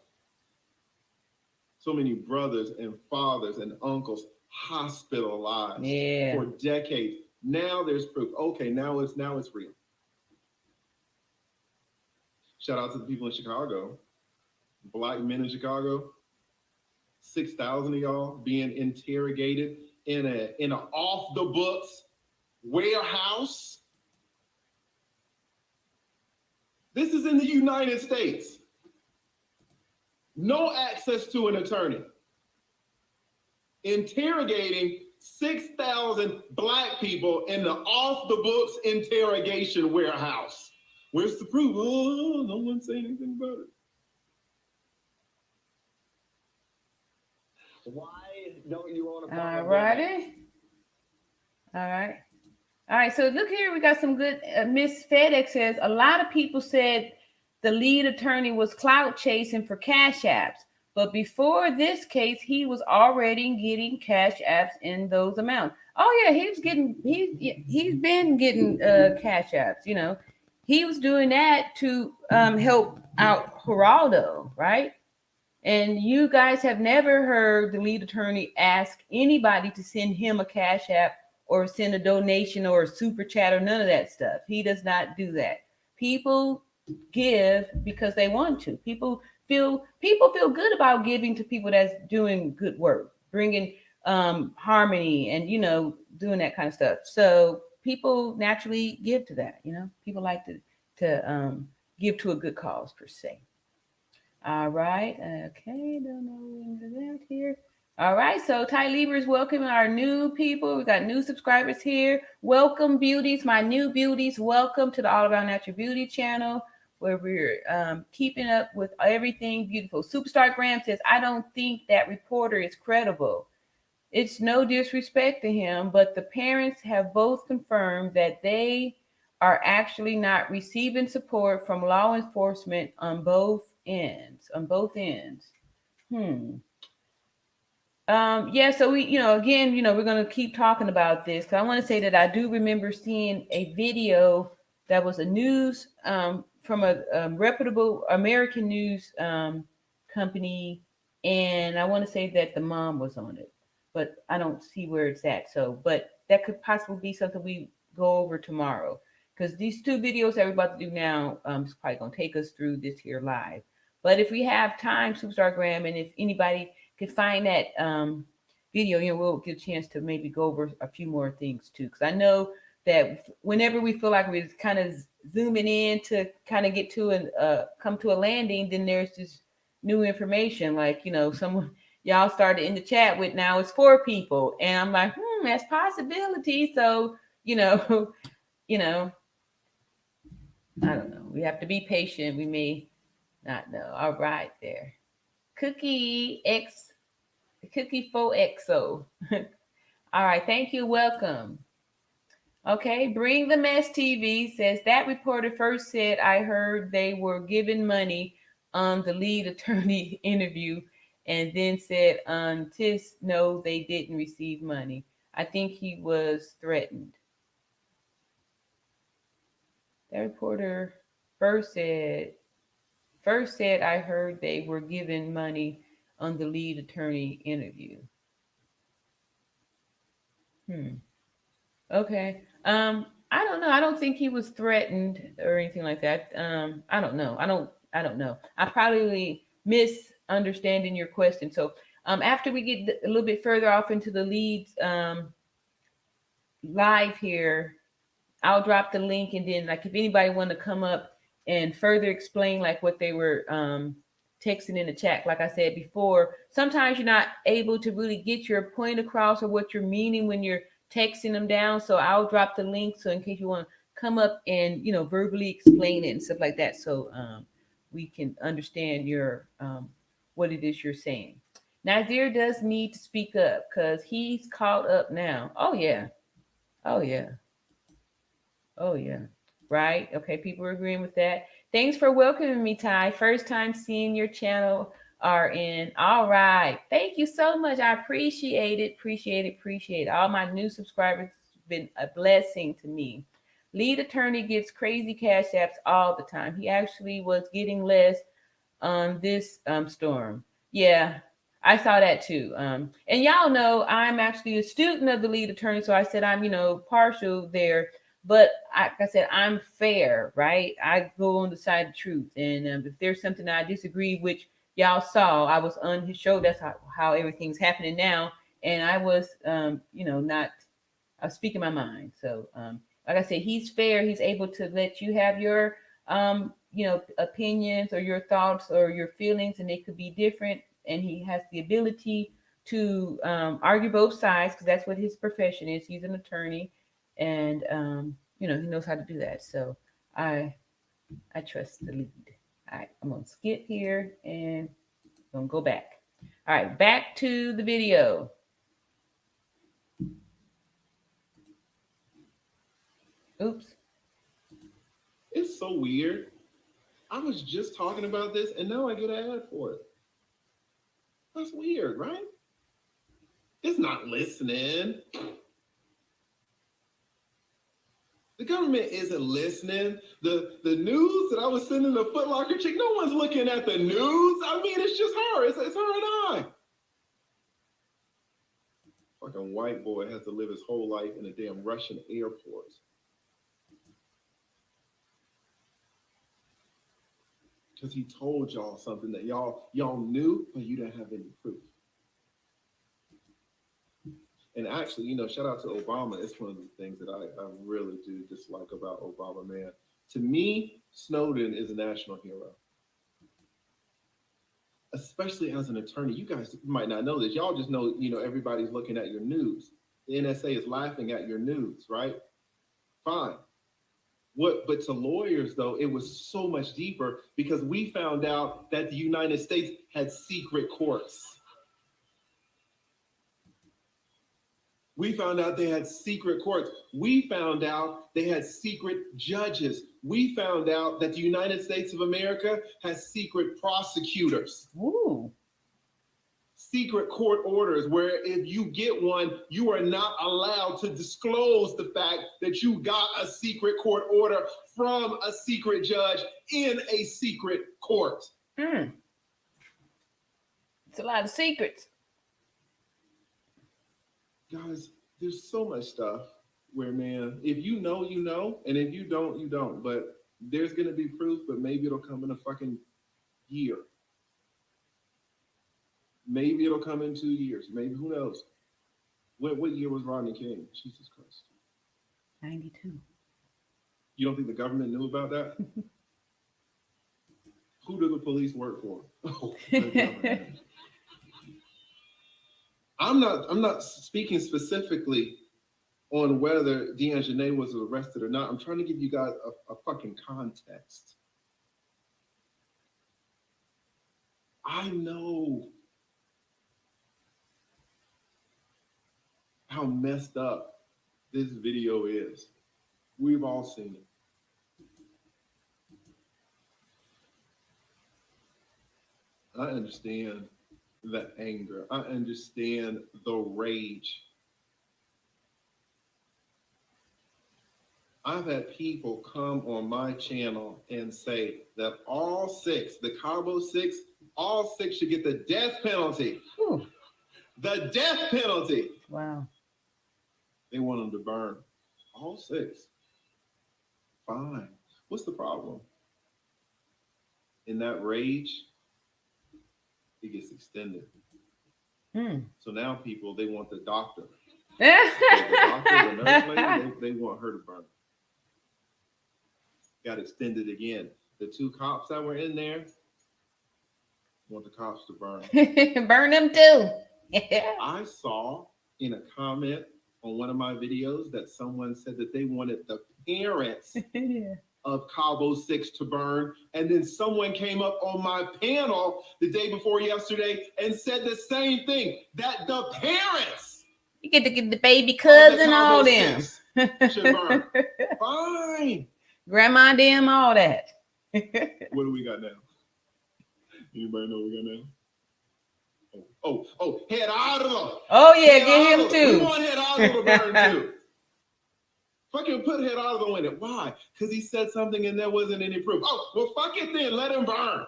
So many brothers and fathers and uncles hospitalized for decades. Now there's proof. Okay, now it's real. Shout out to the people in Chicago, Black men in Chicago. 6,000 of y'all being interrogated in an off the books warehouse. This is in the United States. No access to an attorney. Interrogating 6,000 Black people in the off the books interrogation warehouse. Where's the proof? Oh, no one say anything about it. Why don't you want to? All righty. All right. So look here, we got some good. Miss FedEx says a lot of people said the lead attorney was clout chasing for cash apps, but before this case, he was already getting cash apps in those amounts. Oh yeah, he's been getting cash apps. You know, he was doing that to help out Gerado, right? And you guys have never heard the lead attorney ask anybody to send him a cash app or send a donation or a super chat or none of that stuff. He does not do that. People give because they want to. People feel good about giving to people that's doing good work, bringing harmony and, you know, doing that kind of stuff. So people naturally give to that. You know, people like to give to a good cause per se. All right. Okay. Don't know into that here. All right. So Ty Lieber is welcoming our new people. We got new subscribers here. Welcome, beauties, my new beauties. Welcome to the All About Natural Beauty channel, where we're keeping up with everything beautiful. Superstar Graham says, I don't think that reporter is credible. It's no disrespect to him, but the parents have both confirmed that they are actually not receiving support from law enforcement on both ends. Yeah, so we, you know, again, you know, we're going to keep talking about this, because I want to say that I do remember seeing a video that was a news from a reputable American news company, and I want to say that the mom was on it, but I don't see where it's at. So, but that could possibly be something we go over tomorrow, because these two videos that we're about to do now is probably going to take us through this here live. But if we have time, Superstar Graham, and if anybody can find that video, you know, we'll get a chance to maybe go over a few more things too. Because I know that whenever we feel like we're kind of zooming in to kind of get to and come to a landing, then there's this new information. Like, you know, someone y'all started in the chat with, now it's 4 people, and I'm like, that's possibility. So, you know, I don't know. We have to be patient. We may not know. All right, there. Cookie 4XO. All right, thank you. Welcome. Okay, Bring the Mess TV says that reporter first said, I heard they were giving money on the lead attorney interview, and then said on TIS, no, they didn't receive money. I think he was threatened. That reporter first said, I heard they were giving money on the lead attorney interview. Okay. I don't know. I don't think he was threatened or anything like that. I don't know. I don't know. I probably misunderstanding your question. So after we get a little bit further off into the leads live here, I'll drop the link, and then like if anybody want to come up and further explain like what they were texting in the chat. Like I said before, sometimes you're not able to really get your point across or what you're meaning when you're texting them down. So I'll drop the link so in case you want to come up and verbally explain it and stuff like that, so we can understand your what it is you're saying. Nazir does need to speak up because he's caught up now. Oh yeah. Oh yeah. Oh yeah. Right. Okay. People are agreeing with that. Thanks for welcoming me, Ty. First time seeing your channel are in. All right. Thank you so much. I appreciate it. Appreciate it. All my new subscribers. It's been a blessing to me. Lead attorney gets crazy cash apps all the time. He actually was getting less on this storm. Yeah, I saw that too. And y'all know I'm actually a student of the lead attorney, so I said I'm partial there. But like I said, I'm fair, right? I go on the side of truth. And if there's something I disagree, which y'all saw, I was on his show. That's how everything's happening now. And I was, not, I was speaking my mind. So, like I said, he's fair. He's able to let you have your, opinions or your thoughts or your feelings, and they could be different. And he has the ability to argue both sides because that's what his profession is. He's an attorney. And he knows how to do that. So I trust the lead. All right, I'm gonna skip here and I'm gonna go back. All right, back to the video. Oops. It's so weird. I was just talking about this and now I get an ad for it. That's weird, right? It's not listening. The government isn't listening. The news that I was sending the Foot Locker chick, no one's looking at the news. I mean, it's just her. It's her and I. Fucking white boy has to live his whole life in a damn Russian airport. Because he told y'all something that y'all knew, but you didn't have any proof. And actually, shout out to Obama. It's one of the things that I really do dislike about Obama, man. To me, Snowden is a national hero. Especially as an attorney. You guys might not know this. Y'all just know, everybody's looking at your news. The NSA is laughing at your news, right? Fine. But to lawyers, though, it was so much deeper because we found out that the United States had secret courts. We found out they had secret courts. We found out they had secret judges. We found out that the United States of America has secret prosecutors. Ooh. Secret court orders where if you get one, you are not allowed to disclose the fact that you got a secret court order from a secret judge in a secret court. It's a lot of secrets. Guys, there's so much stuff where, man, if you know, you know, and if you don't, you don't. But there's going to be proof, but maybe it'll come in a fucking year. Maybe it'll come in 2 years. Maybe, who knows? What year was Rodney King? Jesus Christ. 92. You don't think the government knew about that? Who do the police work for? Oh, the government. I'm not speaking specifically on whether Deanjanae was arrested or not. I'm trying to give you guys a fucking context. I know how messed up this video is. We've all seen it. I understand the anger. I understand the rage. I've had people come on my channel and say that all six, the Cabo six, all six should get the death penalty. Whew. The death penalty. Wow. They want them to burn. All six. Fine. What's the problem? In that rage, it gets extended. So now people, they want the doctor. So the doctor, the nurse lady, they want her to burn. Got extended again. The two cops that were in there, Want the cops to burn. Burn them too. I saw in a comment on one of my videos that someone said that they wanted the parents of Cabo 6 to burn. And then someone came up on my panel the day before yesterday and said the same thing, that the parents You get to get the baby cousin, all Cabo them. 6 should burn. Fine. Grandma, them, all that. What do we got now? Anybody know what we got now? Oh, Gerado. Oh yeah, Gerado. get him We too. want Gerado to burn too. Fucking put Gerado in it. Why? Because he said something and there wasn't any proof. Oh, well, fuck it then. Let him burn.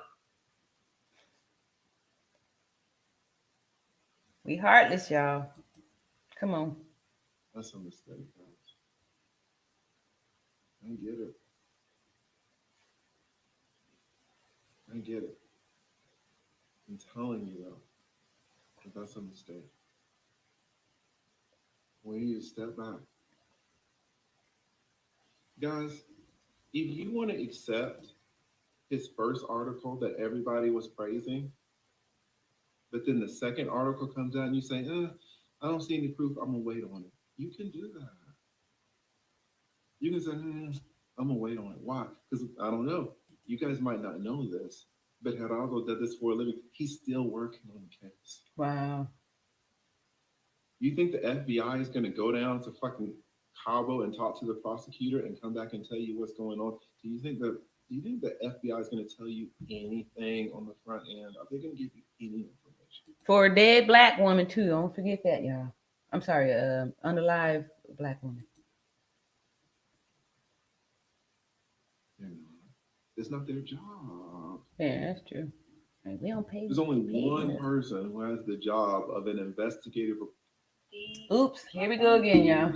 We heartless, y'all. Come on. That's a mistake, guys. I get it. I get it. I'm telling you though, that that's a mistake. We need to step back. Guys, if you want to accept his first article that everybody was praising, but then the second article comes out and you say, I don't see any proof, I'm gonna wait on it. You can do that. You can say, I'm gonna wait on it. Why? Because I don't know. You guys might not know this, but Gerado did this for a living. He's still working on the case. Wow. You think the FBI is gonna go down to fucking Cabo and talk to the prosecutor and come back and tell you what's going on? Do you think the FBI is going to tell you anything on the front end? Are they going to give you any information? For a dead black woman too. Don't forget that, y'all. I'm sorry, unalive black woman. It's not their job. Yeah, that's true. Like, we don't pay. There's only one person who has the job of an investigative. Oops, here we go again, y'all.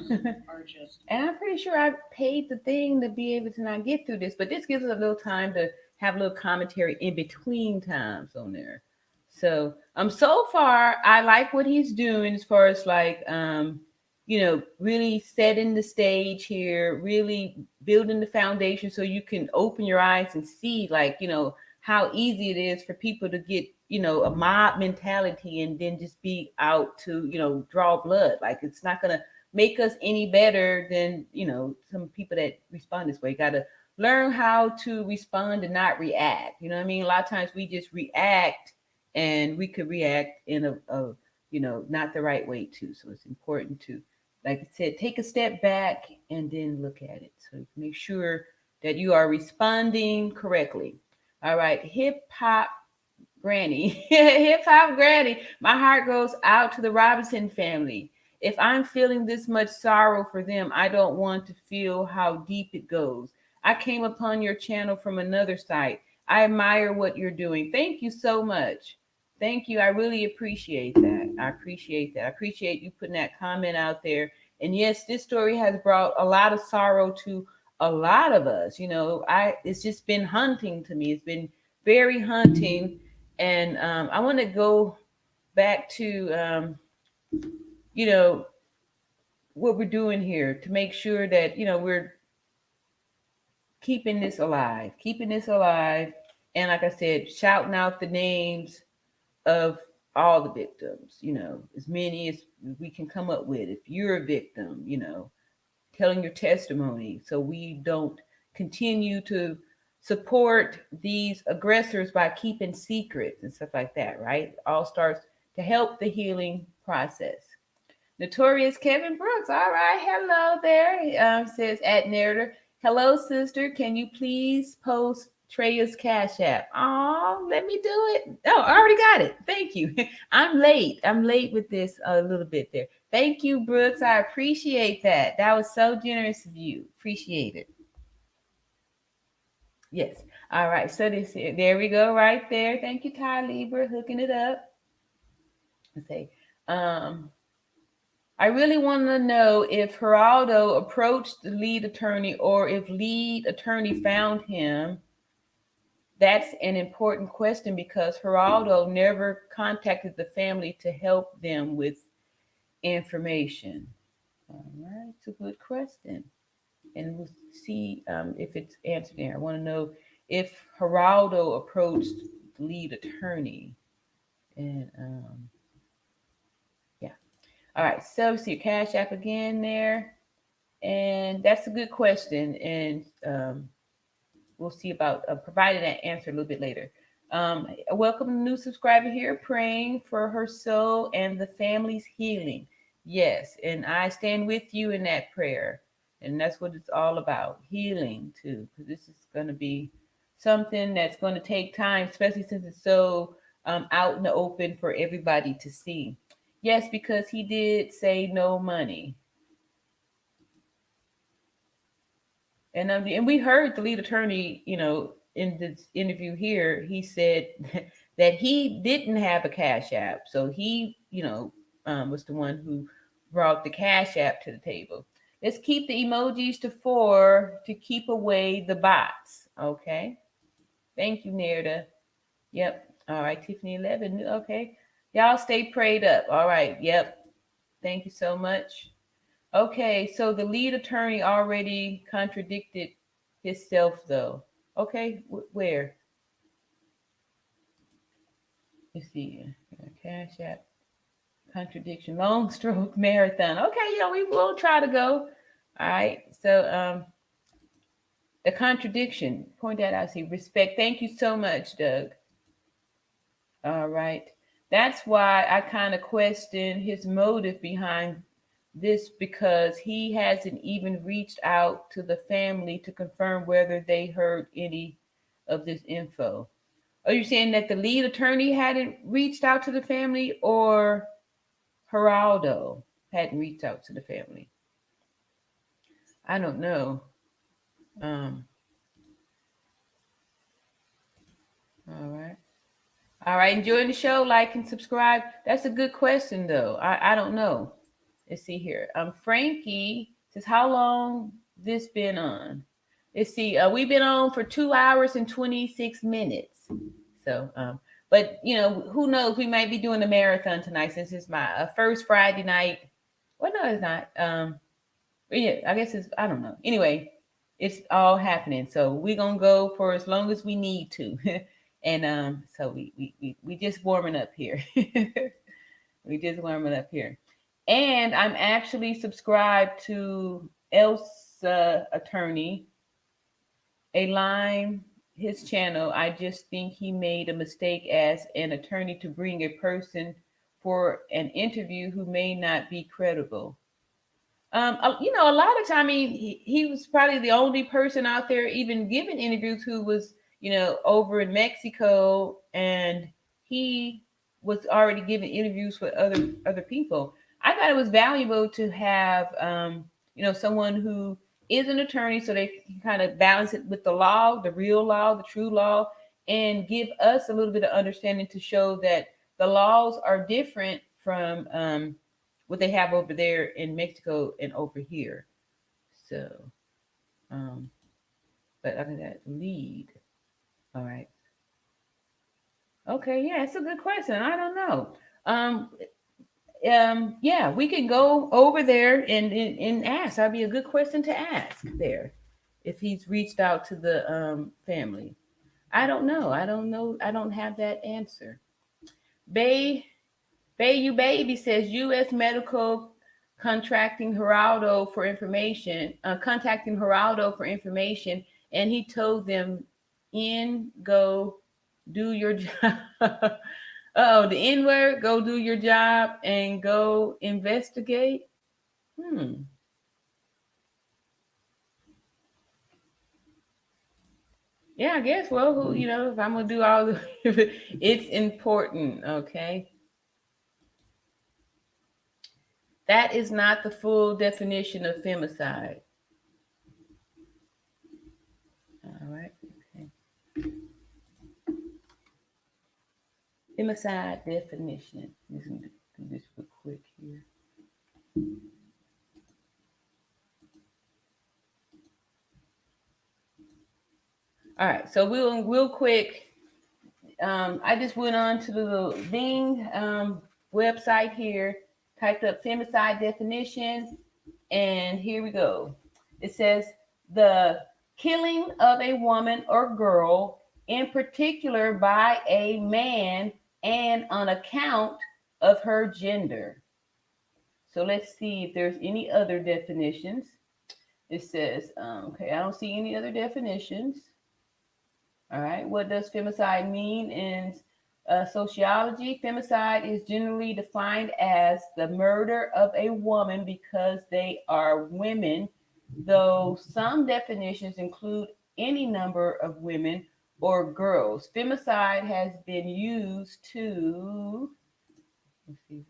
And I'm pretty sure I paid the thing to be able to not get through this, but this gives us a little time to have a little commentary in between times on there. So so far I like what he's doing as far as like really setting the stage here, really building the foundation so you can open your eyes and see like, how easy it is for people to get, a mob mentality and then just be out to, draw blood. Like it's not going to make us any better than, some people that respond this way. Got to learn how to respond and not react. You know what I mean? A lot of times we just react and we could react in a not the right way too. So it's important to, like I said, take a step back and then look at it. So make sure that you are responding correctly. All right, hip hop granny, my heart goes out to the Robinson family. If I'm feeling this much sorrow for them, I don't want to feel how deep it goes. I came upon your channel from another site. I admire what you're doing. Thank you so much. Thank you. I really appreciate that. I appreciate you putting that comment out there. And yes, this story has brought a lot of sorrow to a lot of us. It's just been haunting to me. It's been very haunting. And I want to go back to, what we're doing here to make sure that, we're keeping this alive. And like I said, shouting out the names of all the victims, as many as we can come up with. If you're a victim, telling your testimony so we don't continue to support these aggressors by keeping secrets and stuff like that, right? It all starts to help the healing process. Notorious Kevin Brooks. All right. Hello there. Says at narrator. Hello, sister. Can you please post Treya's Cash App? Oh, let me do it. Oh, I already got it. Thank you. I'm late with this a little bit there. Thank you, Brooks. I appreciate that. That was so generous of you. Appreciate it. Yes. All right. So there we go right there. Thank you, Ty Lieber, hooking it up. Let's say, I really want to know if Gerado approached the lead attorney or if lead attorney found him. That's an important question because Gerado never contacted the family to help them with information. All right, it's a good question. And we'll see if it's answered there. I want to know if Gerado approached lead attorney. And yeah. All right. So see your Cash App again there. And that's a good question. And we'll see about providing that answer a little bit later. Welcome a new subscriber here, praying for her soul and the family's healing. Yes, and I stand with you in that prayer. And that's what it's all about, healing too, because this is going to be something that's going to take time, especially since it's so out in the open for everybody to see. Yes, because he did say no money. And we heard the lead attorney, in this interview here, he said that he didn't have a Cash App. So he, was the one who brought the Cash App to the table. Let's keep the emojis to 4 to keep away the bots. Okay. Thank you, Nerda. Yep. All right, Tiffany 11. Okay. Y'all stay prayed up. All right. Yep. Thank you so much. Okay, so the lead attorney already contradicted himself, though. Okay, where? Let's see. Cash App contradiction, long stroke marathon. Okay, we will try to go. All right. So the contradiction. Point that out. See, respect. Thank you so much, Doug. All right. That's why I kind of question his motive behind this, because he hasn't even reached out to the family to confirm whether they heard any of this info. Are you saying that the lead attorney hadn't reached out to the family, or Gerado hadn't reached out to the family? I don't know. All right. All right. Enjoying the show. Like and subscribe. That's a good question, though. I don't know. Let's see here. Frankie says, how long this been on? Let's see. We've been on for 2 hours and 26 minutes. So, but who knows? We might be doing a marathon tonight, since it's my first Friday night. Well, no, it's not. But yeah, I guess I don't know. Anyway, it's all happening. So we're gonna go for as long as we need to. And so we just warming up here. We just warming up here. And I'm actually subscribed to Elsa Attorney, his channel. I just think he made a mistake as an attorney to bring a person for an interview who may not be credible. A lot of time, he was probably the only person out there even giving interviews who was, over in Mexico, and he was already giving interviews for other people. I thought it was valuable to have, someone who is an attorney, so they can kind of balance it with the law, the real law, the true law, and give us a little bit of understanding to show that the laws are different from what they have over there in Mexico and over here. So, but other than that, lead. All right. Okay, yeah, it's a good question. I don't know. Yeah, we can go over there and ask. That'd be a good question to ask there, if he's reached out to the family. I don't know. I don't have that answer. You baby says U.S. Medical contacting Gerado for information, and he told them, go do your job. Oh, the N word, go do your job and go investigate. Yeah, I guess. Well, if I'm gonna do all it's important, okay? That is not the full definition of femicide. All right. Okay. Femicide definition. Let's do this real quick here. All right. So real quick. I just went on to the little Bing website here, typed up femicide definition, and here we go. It says the killing of a woman or girl in particular by a man and on account of her gender. So let's see if there's any other definitions. It says, okay, I don't see any other definitions. All right, what does femicide mean in sociology? Femicide is generally defined as the murder of a woman because they are women, though some definitions include any number of women or girls. Femicide has been used to, let's see,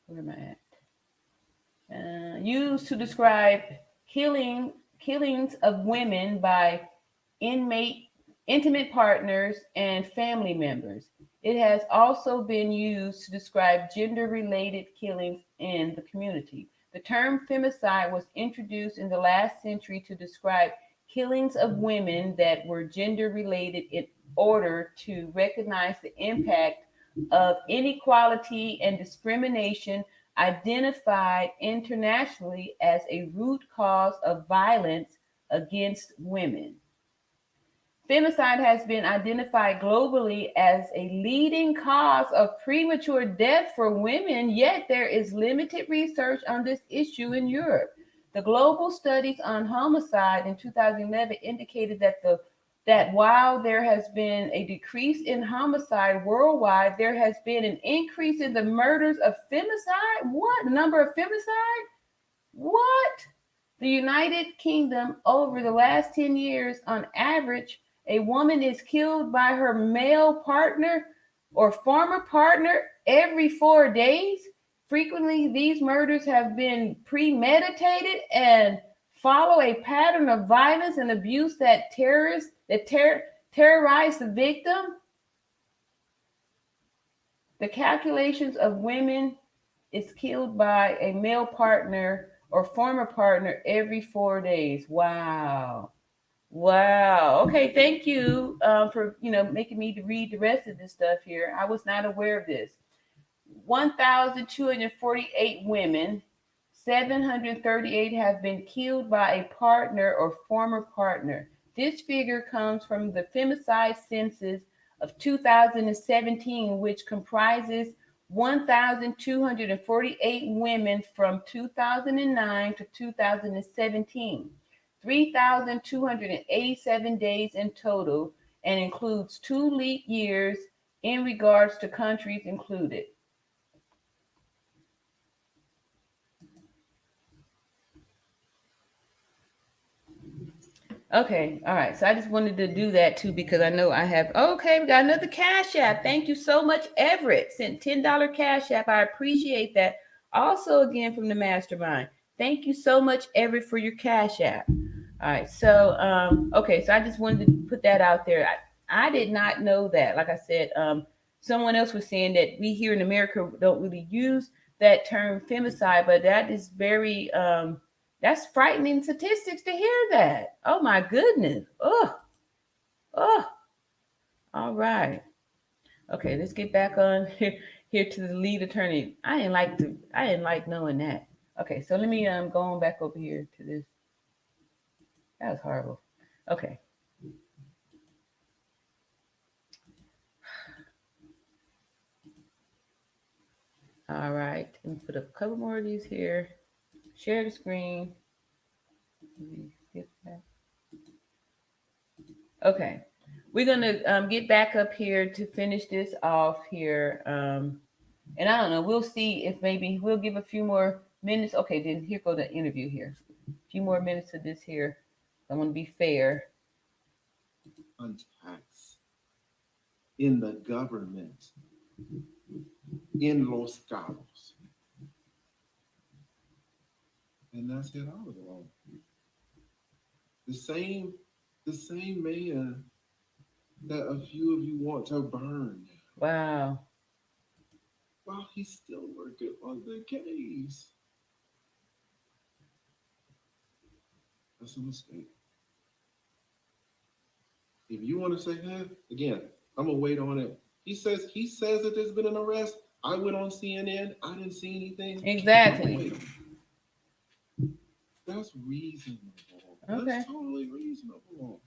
where am I at? Used to describe killings of women by intimate partners and family members. It has also been used to describe gender-related killings in the community. The term femicide was introduced in the last century to describe killings of women that were gender-related in order to recognize the impact of inequality and discrimination identified internationally as a root cause of violence against women. Femicide has been identified globally as a leading cause of premature death for women, yet there is limited research on this issue in Europe. The global studies on homicide in 2011 indicated that while there has been a decrease in homicide worldwide, there has been an increase in the murders of femicide. What? The number of femicide? What? The United Kingdom, over the last 10 years, on average, a woman is killed by her male partner or former partner every 4 days. Frequently, these murders have been premeditated and follow a pattern of violence and abuse that terrorize the victim. The calculations of women is killed by a male partner or former partner every 4 days. Wow. Wow. Okay. Thank you for making me to read the rest of this stuff here. I was not aware of this. 1,248 women, 738 have been killed by a partner or former partner. This figure comes from the femicide census of 2017, which comprises 1,248 women from 2009 to 2017. 3,287 days in total, and includes 2 leap years in regards to countries included. Okay, all right. So I just wanted to do that too because I know I have. Okay, we got another Cash App. Thank you so much, Everett. Sent $10 Cash App. I appreciate that. Also, again from the mastermind. Thank you so much, Everett, for your Cash App. All right. So, okay. So I just wanted to put that out there. I did not know that. Like I said, someone else was saying that we here in America don't really use that term femicide, but that is very. That's frightening statistics to hear that. Oh my goodness. Oh. All right. Okay, let's get back on here to the lead attorney. I didn't like knowing that. Okay, so let me go on back over here to this. That was horrible. Okay. All right. Let me put a couple more of these here. Share the screen. Okay, we're gonna get back up here to finish this off here, and I don't know. We'll see if maybe we'll give a few more minutes. Okay, then here go the interview here. A few more minutes of this here. I want to be fair. On tax in the government in Los Cabos. And that's Gerado. The same man that a few of you want to burn. Wow. While he's still working on the case. That's a mistake. If you want to say that, again, I'm gonna wait on it. He says that there's been an arrest. I went on CNN. I didn't see anything. Exactly. That's reasonable. Okay. That's totally reasonable.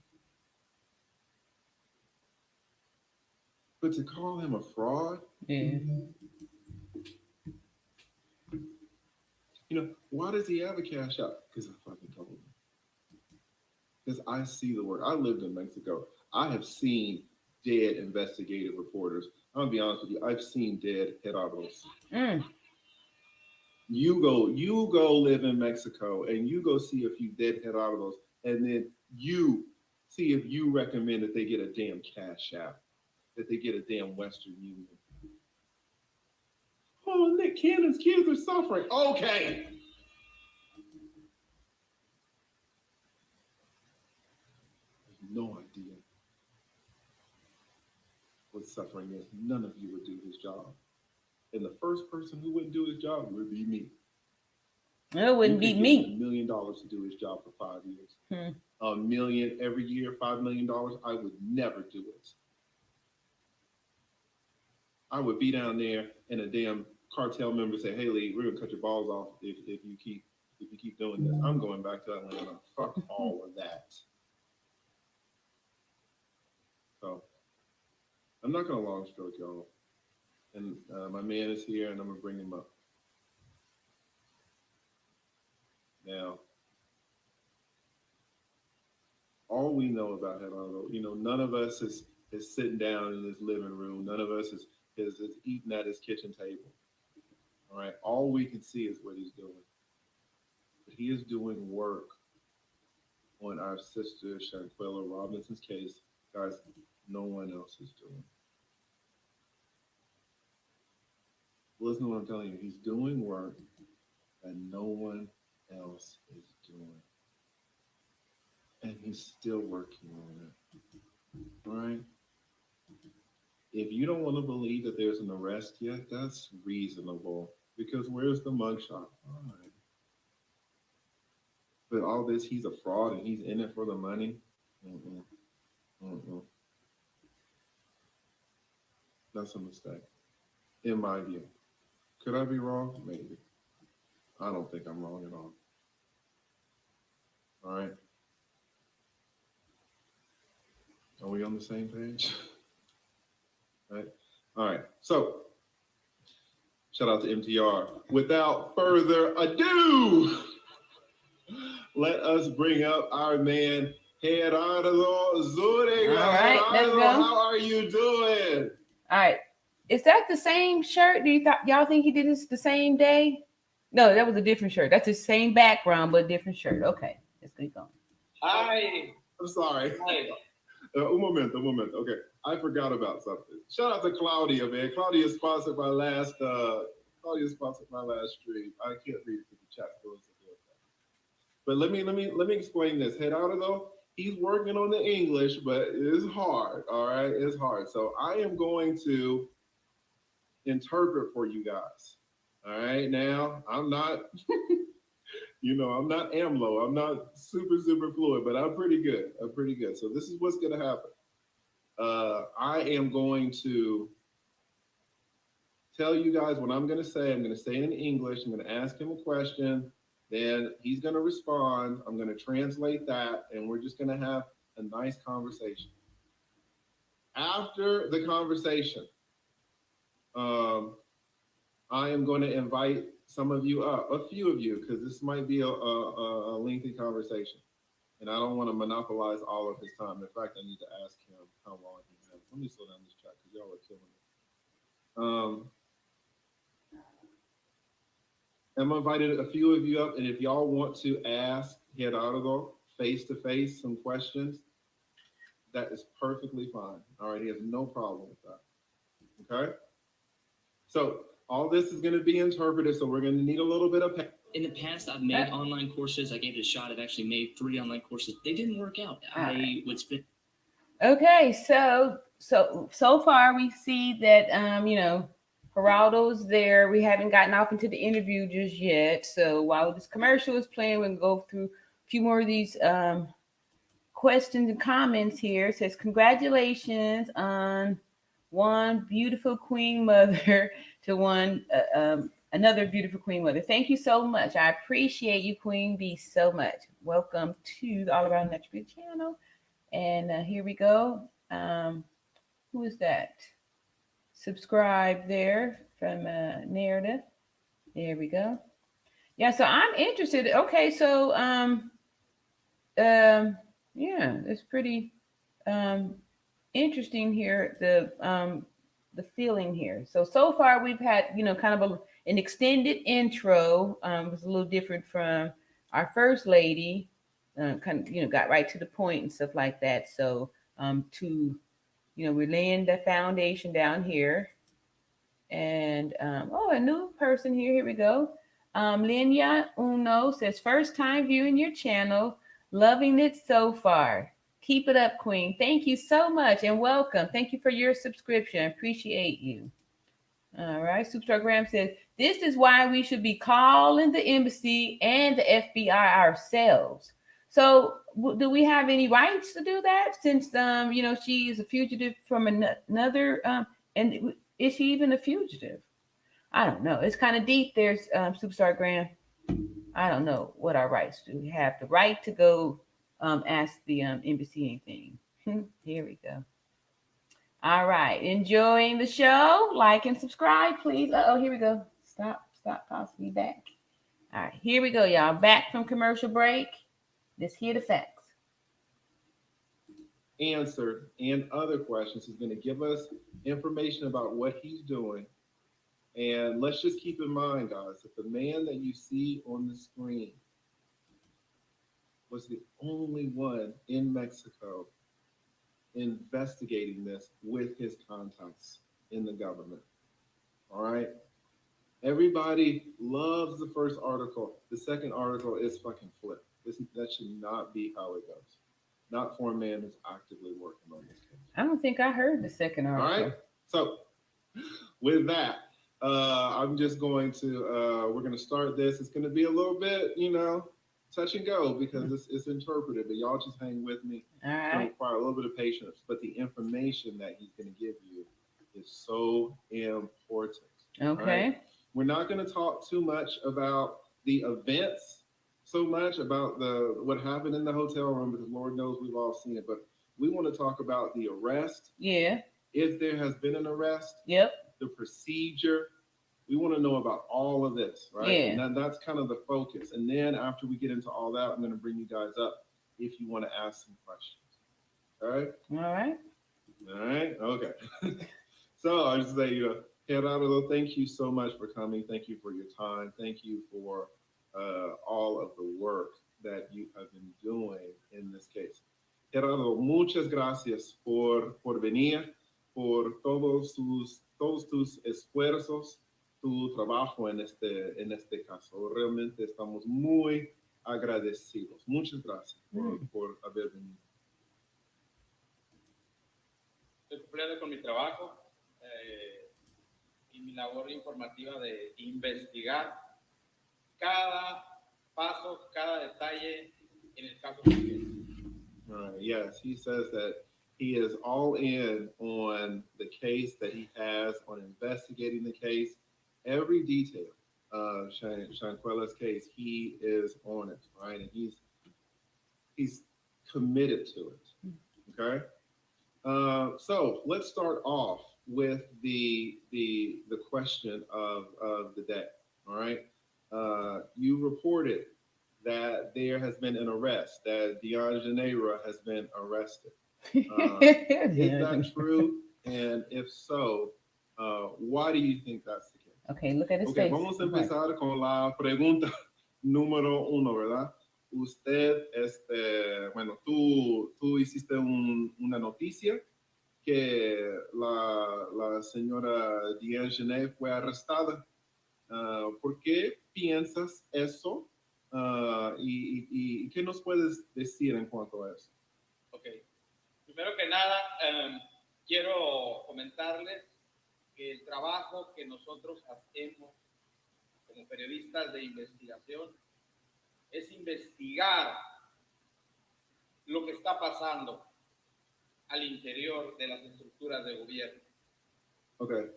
But to call him a fraud, Yeah. you know, why does he have a cash out? Because I fucking told him. Because I see the work. I lived in Mexico. I have seen dead investigative reporters. I'm gonna be honest with you. I've seen dead Gerados. Mm. You go live in Mexico and you go see a few dead Gerados, and then you see if you recommend that they get a damn cash out, that they get a damn Western Union. Oh, Nick Cannon's kids are suffering. Okay. No idea what suffering is. None of you would do his job. And the first person who wouldn't do his job would be me. It wouldn't You be could give me. $1 million to do his job for 5 years. Hmm. $1 million every year, $5 million. I would never do it. I would be down there and a damn cartel member say, "Hey Lee, we're gonna cut your balls off if you keep doing this." I'm going back to Atlanta. Fuck all of that. So I'm not gonna long stroke y'all. And my man is here, and I'm gonna bring him up. Now, all we know about Gerado, you know, none of us is sitting down in his living room. None of us is eating at his kitchen table. All right. All we can see is what he's doing. But he is doing work on our sister Shanquella Robinson's case. Guys, no one else is doing. Listen to what I'm telling you. He's doing work that no one else is doing. And he's still working on it. All right? If you don't want to believe that there's an arrest yet, that's reasonable. Because where's the mugshot? All right. But all this, he's a fraud and he's in it for the money. Mm-mm. Mm-mm. That's a mistake, in my view. Could I be wrong? Maybe. I don't think I'm wrong at all. All right. Are we on the same page? Right. All right. So, shout out to MTR. Without further ado, let us bring up our man, Gerado Zuniga. All right, let's Gerardo, go. how are you doing? All right. Is that the same shirt? Y'all think he did this the same day? No, that was a different shirt. That's the same background, but different shirt. Okay. Let's keep going. Hi. I'm sorry. Hi. Un momento. Okay, I forgot about something. Shout out to Claudia, man. Claudia sponsored my last. Claudia sponsored my last stream. I can't read it because the chat's going so good. But let me explain this. Gerardo, he's working on the English, but it's hard. All right, it's hard. So I am going to interpret for you guys. All right, now I'm not. I'm not AMLO. I'm not super fluid, but I'm pretty good. So this is what's going to happen. I am going to tell you guys what I'm going to say. I'm going to say it in English. I'm going to ask him a question. Then he's going to respond. I'm going to translate that, and we're just going to have a nice conversation. After the conversation, I am going to invite some of you up, a few of you, because this might be a lengthy conversation. And I don't want to monopolize all of his time. In fact, I need to ask him how long he has. Let me slow down this chat because y'all are killing it. I'm invited a few of you up, and if y'all want to ask Gerardo face-to-face some questions, that is perfectly fine. All right, he has no problem with that. Okay? So all this is going to be interpreted, so we're going to need a little bit of. In the past, I've made online courses. I gave it a shot. I've actually made 3 online courses. They didn't work out. I would spend. Okay, so far we see that Geraldo's there. We haven't gotten off into the interview just yet. So while this commercial is playing, we'll go through a few more of these questions and comments here. It says, congratulations on one beautiful queen mother to one another beautiful Queen Mother. Thank you so much. I appreciate you, Queen Bee, so much. Welcome to the All Around Natural Beauty channel. And here we go. Who is that? Subscribe there from Narrative. There we go. Yeah, so I'm interested. Okay, so yeah, it's pretty interesting here. The feeling here. So far we've had kind of an extended intro. It was a little different from our first lady. Kind of got right to the point and stuff like that. So we're laying the foundation down here. And a new person here. Here we go. Linya Uno says, first time viewing your channel, loving it so far. Keep it up, Queen. Thank you so much and welcome. Thank you for your subscription. I appreciate you. All right. Superstar Graham says, this is why we should be calling the embassy and the FBI ourselves. So do we have any rights to do that since, she is a fugitive from another, and is she even a fugitive? I don't know. It's kind of deep there, Superstar Graham. I don't know what our rights do. We have the right to go ask the embassy anything. Here we go. All right. Enjoying the show? Like and subscribe, please. Here we go. Stop, pause, be back. All right. Here we go, y'all. Back from commercial break. Let's hear the facts. Answer and other questions. He's going to give us information about what he's doing. And let's just keep in mind, guys, that the man that you see on the screen was the only one in Mexico investigating this with his contacts in the government. All right? Everybody loves the first article. The second article is fucking flipped. That should not be how it goes. Not for a man who's actively working on this case. I don't think I heard the second article. All right? So, with that, I'm just going to, we're going to start this. It's going to be a little bit, touch and go because it's interpreted, but y'all just hang with me. All right. It's going to require a little bit of patience, but the information that he's going to give you is so important. Okay. Right? We're not going to talk too much about the events, so much about what happened in the hotel room, because Lord knows we've all seen it, but we want to talk about the arrest. Yeah. If there has been an arrest. Yep. The procedure. We want to know about all of this, right? Yeah. And that's kind of the focus. And then after we get into all that, I'm going to bring you guys up if you want to ask some questions. All right? All right. All right? Okay. So I just say, Gerado, thank you so much for coming. Thank you for your time. Thank you for all of the work that you have been doing in this case. Gerado, muchas gracias por venir, por todos tus esfuerzos, tu trabajo en este caso. Realmente estamos muy agradecidos. Muchas gracias por haber venido. Estoy cumpliendo con mi trabajo y mi labor informativa de investigar cada paso, cada detalle en el caso. Yes, he says that he is all in on the case that he has, on investigating the case. Every detail of Shanquella's case, he is on it, right? And he's committed to it. Okay. So let's start off with the question of the day. All right. You reported that there has been an arrest, that Dion Janeiro has been arrested. Is that true? And if so, why do you think that's the case? Okay, look at his face. Vamos a empezar con la pregunta número 1, ¿verdad? Usted, tú hiciste una noticia que la señora Diane Genet fue arrestada. ¿Por qué piensas eso? ¿Y qué nos puedes decir en cuanto a eso? Ok. Primero que nada, quiero comentarles que el trabajo que nosotros hacemos como periodistas de investigación es investigar lo que está pasando al interior de las estructuras de gobierno. Okay.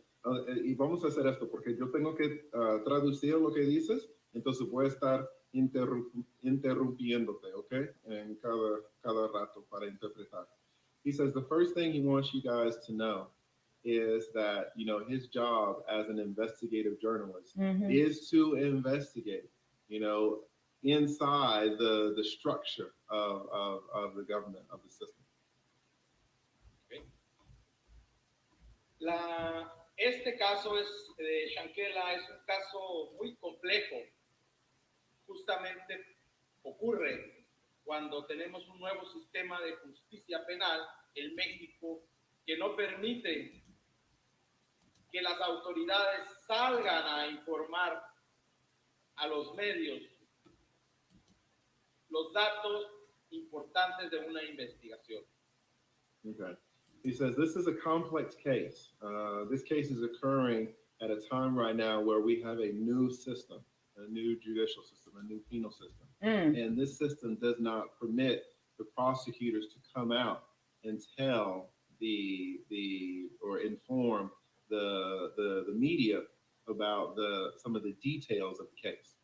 y vamos a hacer esto porque yo tengo que traducir lo que dices, entonces voy a estar interrumpiéndote, ¿ok? En cada rato para interpretar. He says the first thing he wants you guys to know is that, you know, his job as an investigative journalist is to investigate, you know, inside the structure of the government, of the system. Este caso de Shanquella es un caso muy complejo. Justamente ocurre cuando tenemos un nuevo sistema de justicia penal en México que no permite que las autoridades salgan a informar a los medios los datos importantes de una investigación. Okay. He says this is a complex case. This case is occurring at a time right now where we have a new system, a new judicial system, a new penal system. And this system does not permit the prosecutors to come out and tell or inform the media about some of the details of the case.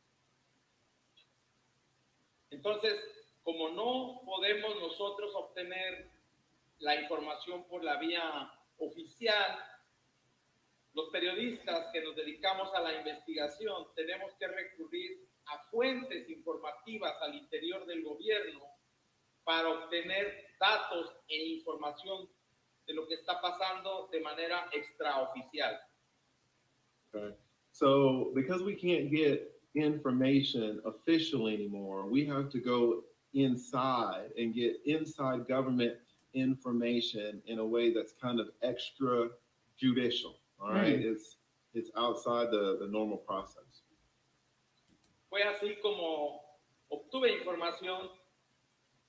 Entonces, como no podemos nosotros obtener la información por la vía oficial, los periodistas que nos dedicamos a la investigación tenemos que recurrir a fuentes informativas al interior del gobierno para obtener datos e información de lo que está pasando de manera extraoficial. Okay. So because we can't get information official anymore, we have to go inside and get inside government information in a way that's kind of extra judicial. All right, it's outside the normal process. Fue así como obtuve información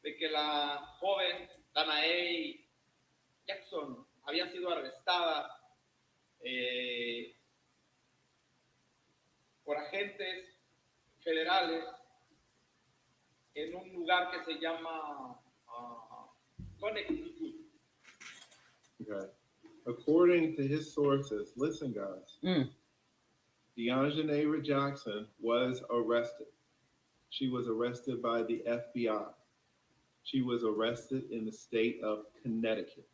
de que la joven Danae Jackson había sido arrestada por agentes federales en un lugar que se llama Connecticut. Okay. According to his sources, listen, guys, Deanjanera Jackson was arrested. She was arrested by the FBI. She was arrested in the state of Connecticut.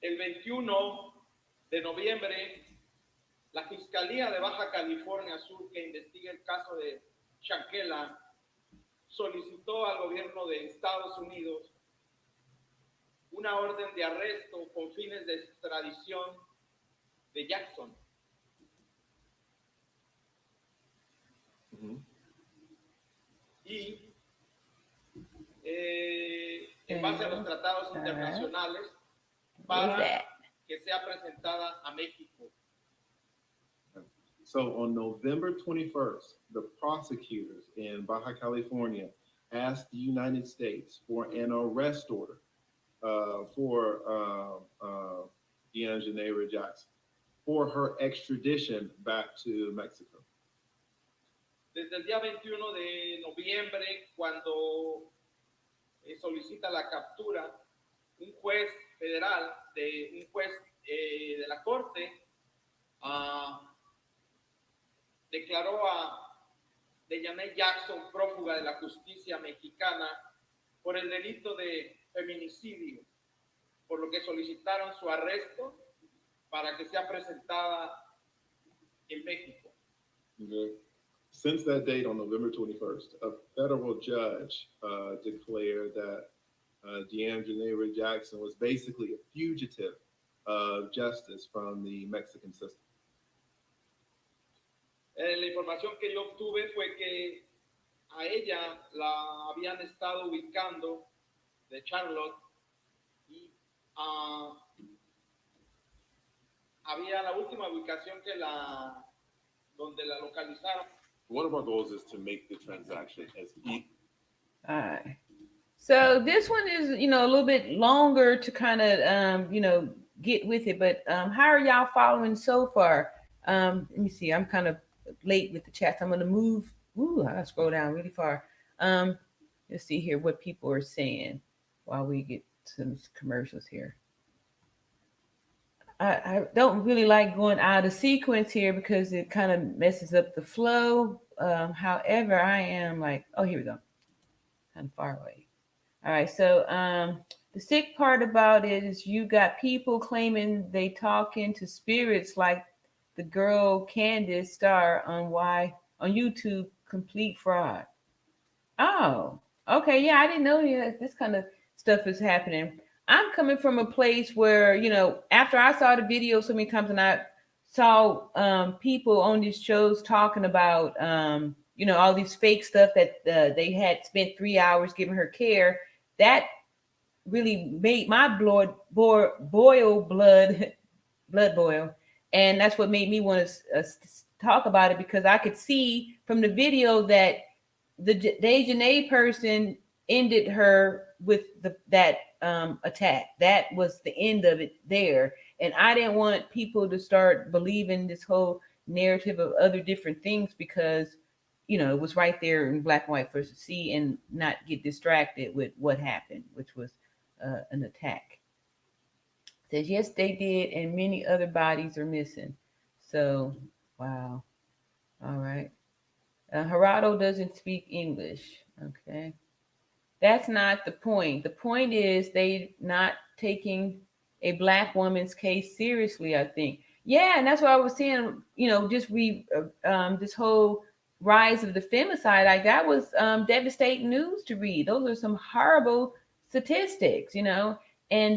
El 21 de noviembre, la Fiscalía de Baja California Sur, que investiga el caso de Shanquella, solicitó al gobierno de Estados Unidos una orden de arresto con fines de extradición de Jackson. Y en base a los tratados internacionales para que sea presentada a México. So on November 21st, the prosecutors in Baja California asked the United States for an arrest order for Deanjanera Jackson for her extradition back to Mexico. Desde el día 21 de noviembre, cuando solicita la captura, un juez federal, un juez de la corte, declaró a Deanjanera Jackson prófuga de la justicia mexicana por el delito de feminicidio, por lo que solicitaron su arresto para que sea presentada en México. Okay. Since that date on November 21st, a federal judge declared that Deanjanera Jackson was basically a fugitive of justice from the Mexican system. La información que yo obtuve fue que a ella la habían estado ubicando de Charlotte y había la última ubicación donde la localizaron. One of our goals is to make the transaction as easy. All right. So this one is, a little bit longer to kind of, get with it. But how are y'all following so far? Let me see. I'm kind of late with the chat. I'm going to move. I gotta scroll down really far. Let's see here what people are saying while we get some commercials here. I don't really like going out of sequence here because it kind of messes up the flow. However, I am like, oh, here we go. Kind of far away. All right, so the sick part about it is you got people claiming they talk into spirits like the girl Candace Star on YouTube, complete fraud. Oh, okay. Yeah, I didn't know this kind of stuff is happening. I'm coming from a place where, after I saw the video so many times and I saw people on these shows talking about, all these fake stuff that they had spent 3 hours giving her care, that really made my blood blood boil. And that's what made me want to talk about it because I could see from the video that the Dejanay person ended her with that attack. That was the end of it there. And I didn't want people to start believing this whole narrative of other different things because, it was right there in black and white for us to see and not get distracted with what happened, which was an attack. Says, yes, they did, and many other bodies are missing. So, wow. All right. Gerado doesn't speak English. Okay. That's not the point. The point is they not taking a black woman's case seriously, I think. Yeah, and that's what I was saying, just this whole rise of the femicide, like that was devastating news to read. Those are some horrible statistics, and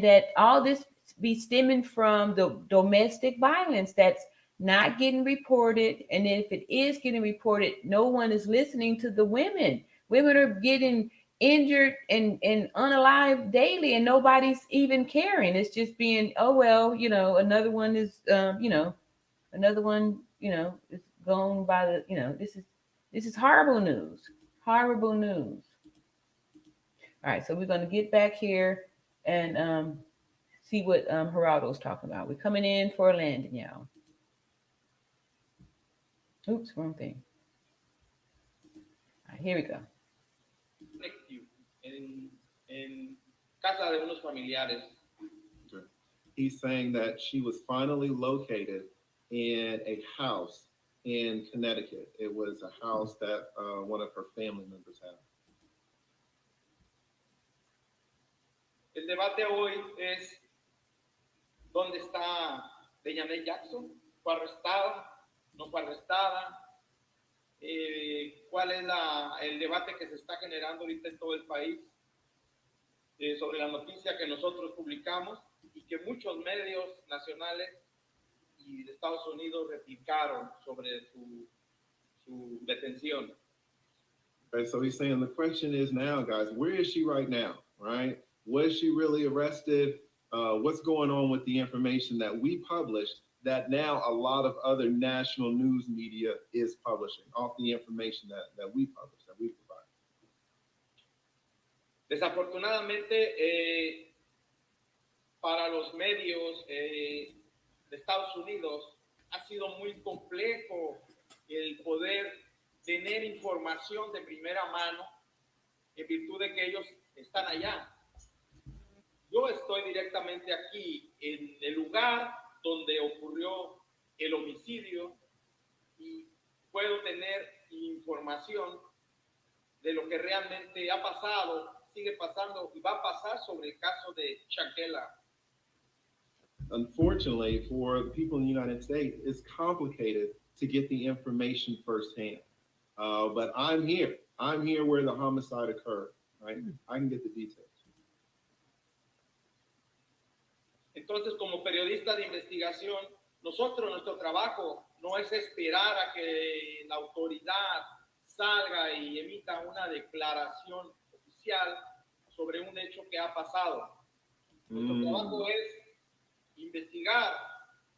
that all this be stemming from the domestic violence that's not getting reported. And if it is getting reported, no one is listening to the women. Women are getting injured and unalive daily and nobody's even caring. It's just being, oh well, another one is another one, is going by the, this is horrible news. Horrible news. All right, so we're gonna get back here and see what Geraldo's talking about. We're coming in for a landing, y'all. Oops, wrong thing. All right, here we go. En casa de unos familiares. He's saying that she was finally located in a house in Connecticut. It was a house that one of her family members had. El debate hoy es dónde está Dejanay Jackson. ¿Fue arrestada? ¿No fue arrestada? ¿Cuál es el debate que se está generando ahorita en todo el país sobre la noticia que nosotros publicamos y que muchos medios nacionales y de Estados Unidos replicaron sobre su detención? Okay, so he's saying the question is now, guys, where is she right now, right? Was she really arrested? What's going on with the information that we published that now a lot of other national news media is publishing off the information that we publish, that we provide? Desafortunadamente, para los medios de Estados Unidos ha sido muy complejo el poder tener información de primera mano en virtud de que ellos están allá. Yo estoy directamente aquí en el lugar donde ocurrió el homicidio y puedo tener información de lo que realmente ha pasado, sigue pasando y va a pasar sobre el caso de Shanquella. Unfortunately, for people in the United States, it's complicated to get the information firsthand. But I'm here. I'm here where the homicide occurred, right? I can get the details. Entonces, como periodistas de investigación, nuestro trabajo no es esperar a que la autoridad salga y emita una declaración oficial sobre un hecho que ha pasado. Nuestro trabajo es investigar,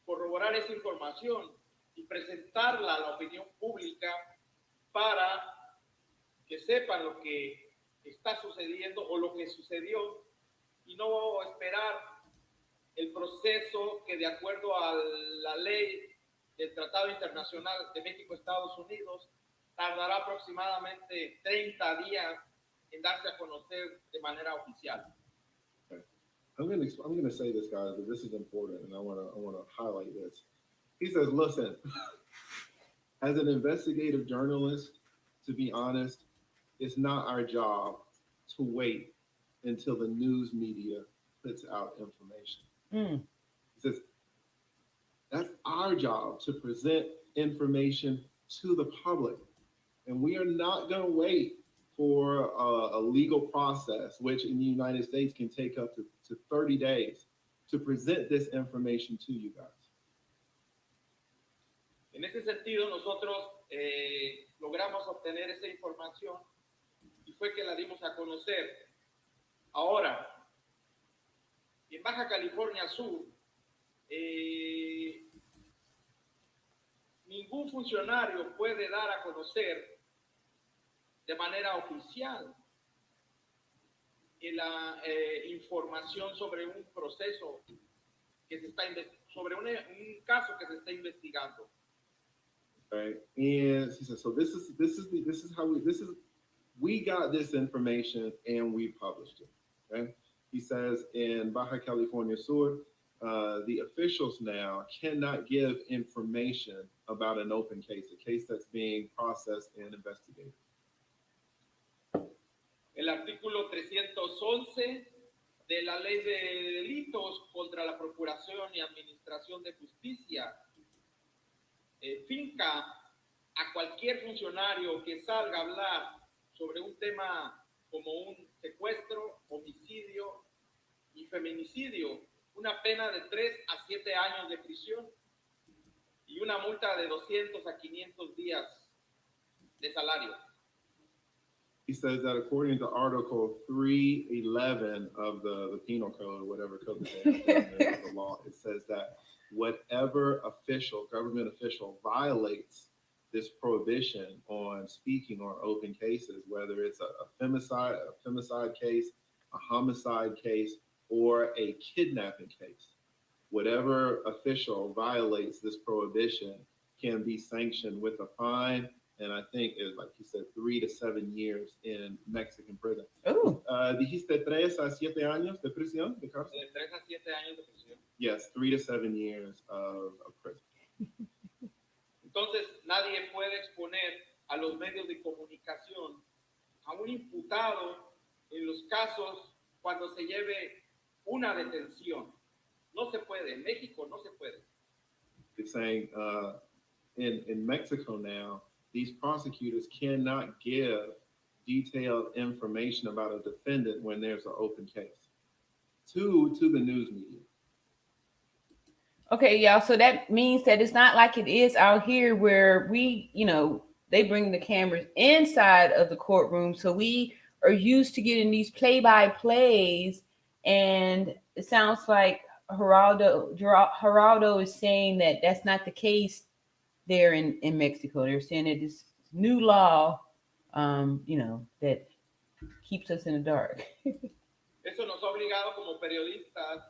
corroborar esa información y presentarla a la opinión pública para que sepan lo que está sucediendo o lo que sucedió y no esperar el proceso que de acuerdo a la ley del Tratado Internacional de México-Estados Unidos tardará aproximadamente 30 días en darse a conocer de manera oficial. I'm gonna say this, guys, but this is important, and I wanna highlight this. He says, "Listen, as an investigative journalist, to be honest, it's not our job to wait until the news media puts out information." Mm. He says, "That's our job to present information to the public, and we are not going to wait for a legal process, which in the United States can take up to 30 days to present this information to you guys." En ese sentido, nosotros logramos obtener esa información y fue que la dimos a conocer. Ahora, en Baja California Sur, ningún funcionario puede dar a conocer de manera oficial la información sobre un proceso que se está sobre un caso que se está investigando. Right, and he says, so this is how we got this information and we published it. Okay, he says in Baja California Sur, the officials now cannot give information about an open case, a case that's being processed and investigated. El artículo 311 de la Ley de Delitos contra la Procuración y Administración de Justicia finca a cualquier funcionario que salga a hablar sobre un tema como un secuestro, homicidio y feminicidio, una pena de 3 a 7 años de prisión y una multa de 200 a 500 días de salario. He says that according to Article 311 of the Penal Code, whatever code they have in the law, it says that whatever government official violates this prohibition on speaking on open cases, whether it's a femicide case, a homicide case, or a kidnapping case, whatever official violates this prohibition can be sanctioned with a fine, and I think it's like he said, 3 to 7 years in Mexican prison. Ooh. Dijiste 3 a 7 años de prisión, de cárcel? De 3 a 7 años de prisión. Yes, 3 to 7 years of prison. Entonces, nadie puede exponer a los medios de comunicación a un imputado en los casos cuando se lleve una detención. No se puede. En México no se puede. It's saying in Mexico now, these prosecutors cannot give detailed information about a defendant when there's an open case to the news media. Okay, y'all. So that means that it's not like it is out here where we, they bring the cameras inside of the courtroom. So we are used to getting these play-by-plays. And it sounds like Gerado is saying that that's not the case there in Mexico. They're saying that this new law, that keeps us in the dark. Eso nos ha obligado como periodistas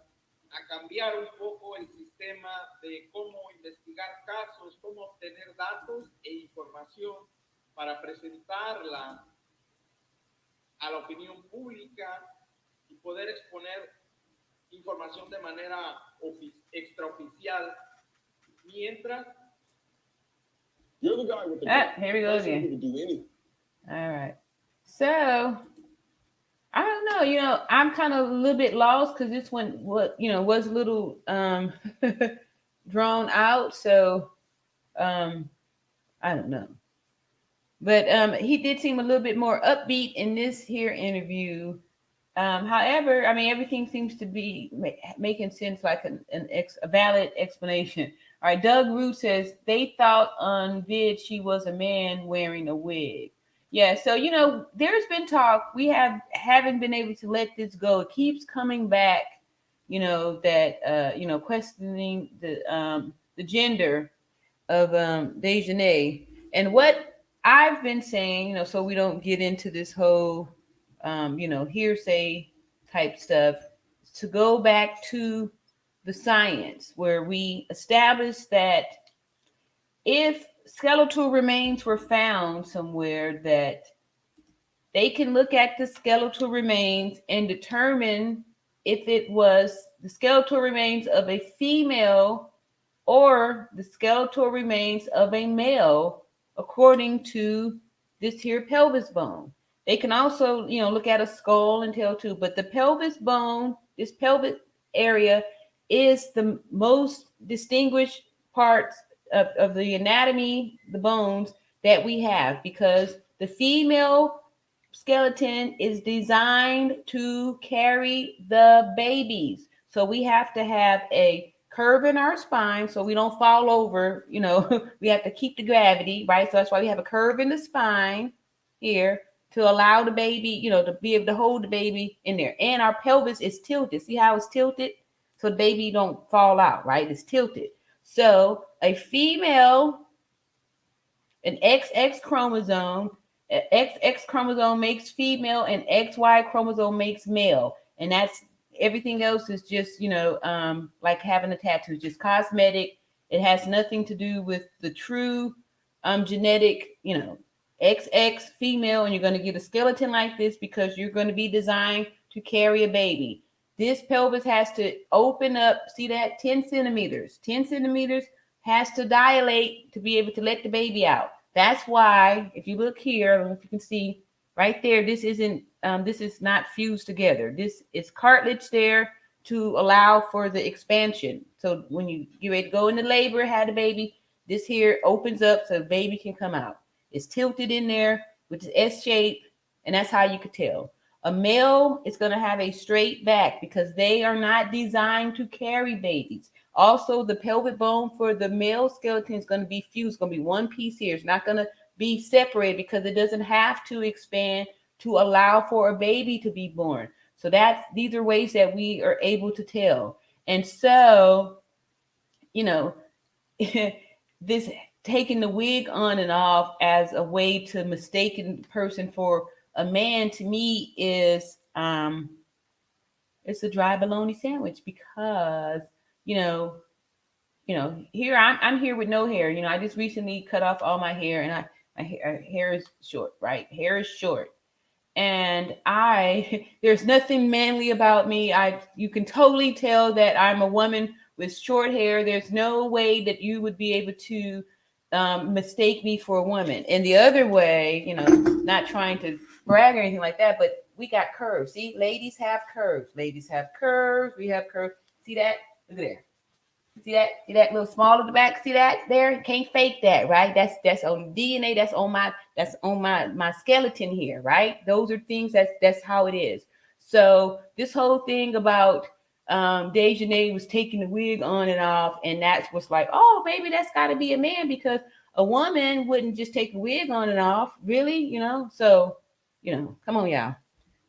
a cambiar un poco el sistema de cómo investigar casos, cómo obtener datos e información para presentarla a la opinión pública y poder exponer información de manera extraoficial mientras. You're the guy with the Here we go again. to do anything. All right. So I don't know, I'm kind of a little bit lost because this one was a little drawn out. So I don't know. But he did seem a little bit more upbeat in this here interview. However, everything seems to be making sense, like a valid explanation. All right, Doug Root says they thought on vid she was a man wearing a wig. Yeah, so there's been talk. We haven't been able to let this go. It keeps coming back. That questioning the gender of Dejanay. And what I've been saying, so we don't get into this whole hearsay type stuff, to go back to the science where we established that if skeletal remains were found somewhere, that they can look at the skeletal remains and determine if it was the skeletal remains of a female or the skeletal remains of a male, according to this here pelvis bone. They can also, look at a skull and tail too, but the pelvis bone, this pelvic area, is the most distinguished parts of the anatomy, the bones that we have, because the female skeleton is designed to carry the babies. So we have to have a curve in our spine so we don't fall over. We have to keep the gravity, right? So that's why we have a curve in the spine here to allow the baby, to be able to hold the baby in there. And our pelvis is tilted. See how it's tilted? So the baby don't fall out, right? It's tilted. So a female, an XX chromosome, XX chromosome makes female and XY chromosome makes male. And that's everything else is just, like having a tattoo, just cosmetic. It has nothing to do with the true genetic, XX female, and you're going to get a skeleton like this because you're going to be designed to carry a baby. This pelvis has to open up, see that, 10 centimeters. 10 centimeters has to dilate to be able to let the baby out. That's why, if you look here, I don't know if you can see right there, this is not fused together. This is cartilage there to allow for the expansion. So when you get ready to go into labor, have the baby, this here opens up so the baby can come out. It's tilted in there with the S shape, and that's how you could tell. A male is going to have a straight back because they are not designed to carry babies. Also, the pelvic bone for the male skeleton is going to be fused. It's going to be one piece here. It's not going to be separated because it doesn't have to expand to allow for a baby to be born. So these are ways that we are able to tell. And so, this taking the wig on and off as a way to mistake a person for a man, to me, is it's a dry bologna sandwich because here I'm here with no hair. I just recently cut off all my hair, and my hair is short, right? Hair is short, and there's nothing manly about me. You can totally tell that I'm a woman with short hair. There's no way that you would be able to mistake me for a woman. And the other way, not trying to brag or anything like that, but we got curves. See, ladies have curves. Ladies have curves. We have curves. See that? Look at there. See that? See that little small at the back? See that there? Can't fake that, right? That's on DNA. That's on my skeleton here, right? Those are things that's how it is. So this whole thing about Dejanay was taking the wig on and off, and that's what's like, oh, baby, that's got to be a man, because a woman wouldn't just take a wig on and off, really, So, come on, y'all.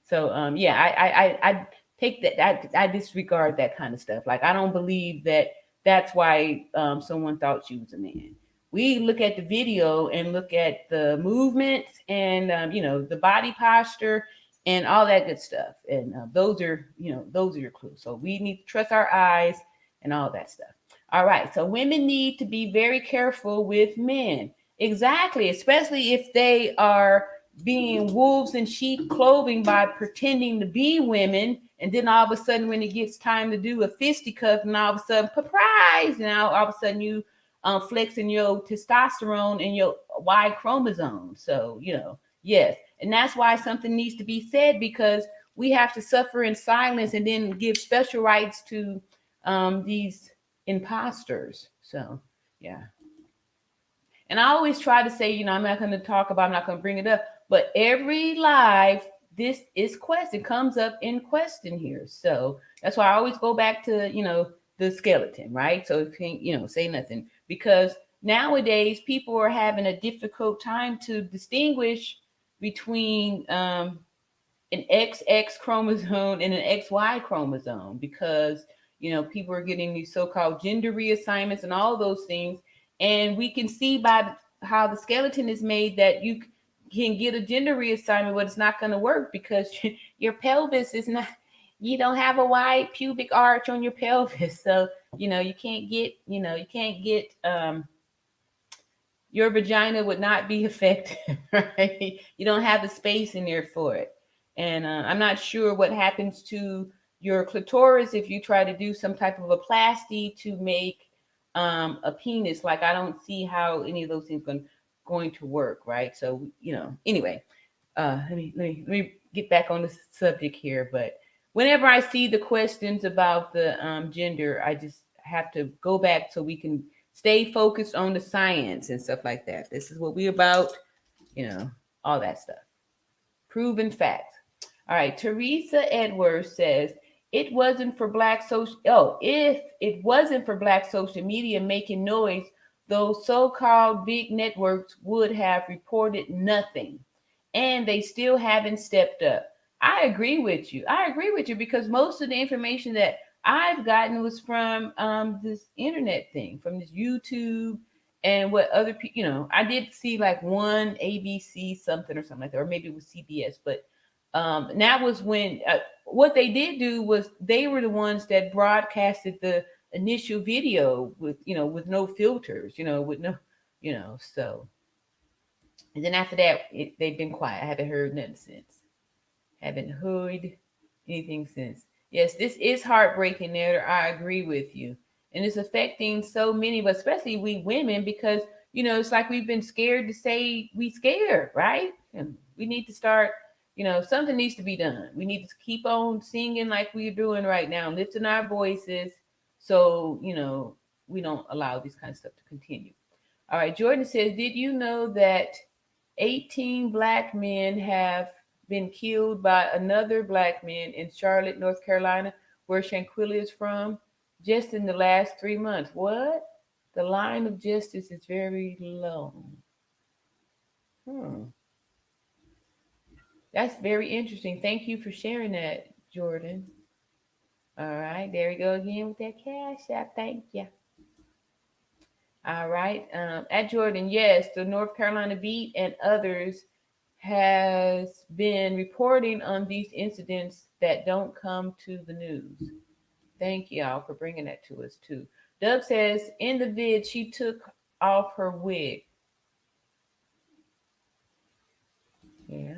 So, I take that. I disregard that kind of stuff. Like, I don't believe that. That's why someone thought she was a man. We look at the video and look at the movements and the body posture and all that good stuff. And those are your clues. So we need to trust our eyes and all that stuff. All right. So women need to be very careful with men. Exactly. Especially if they are being wolves in sheep clothing by pretending to be women. And then all of a sudden, when it gets time to do a fisticuff, and all of a sudden, surprise, now all of a sudden you flexing your testosterone and your Y chromosome. So, yes. And that's why something needs to be said, because we have to suffer in silence and then give special rights to these imposters. So, yeah. And I always try to say, I'm not going to bring it up, but every live, this is question, comes up in question here. So that's why I always go back to, the skeleton, right? So you can't, say nothing, because nowadays people are having a difficult time to distinguish between an XX chromosome and an XY chromosome, because, people are getting these so-called gender reassignments and all those things. And we can see by how the skeleton is made that you can get a gender reassignment, but it's not going to work because your pelvis is not, you don't have a wide pubic arch on your pelvis. So, you can't get, your vagina would not be effective, right? You don't have the space in there for it. And I'm not sure what happens to your clitoris if you try to do some type of a plasty to make a penis. Like, I don't see how any of those things going to work, right? So, anyway, let me get back on the subject here. But whenever I see the questions about the gender, I just have to go back so we can stay focused on the science and stuff like that. This is what we're about, all that stuff. Proven facts. All right, Teresa Edwards says, it wasn't for black social. Oh, if it wasn't for black social media making noise, those so-called big networks would have reported nothing, and they still haven't stepped up. I agree with you. Because most of the information that I've gotten was from this internet thing, from this YouTube, and what other people. I did see like one ABC something or something like that, or maybe it was CBS, but and that was when what they did do was they were the ones that broadcasted the initial video with with no filters, with no, so. And then after that, they've been quiet. I haven't heard nothing since. Haven't heard anything since. Yes, this is heartbreaking, Nader. I agree with you. And it's affecting so many, but especially we women, because, it's like we've been scared to say we scared, right? And we need to start, something needs to be done. We need to keep on singing like we're doing right now, lifting our voices so, we don't allow this kind of stuff to continue. All right, Jordan says, did you know that 18 black men have been killed by another black man in Charlotte, North Carolina, where Shanquella is from, just in the last 3 months? What? The line of justice is very long. That's very interesting. Thank you for sharing that, Jordan. All right, there we go again with that cash app. Thank you. All right. At Jordan, yes, the North Carolina Beat and others has been reporting on these incidents that don't come to the news. Thank y'all for bringing that to us too. Doug says, in the vid, she took off her wig. Yeah.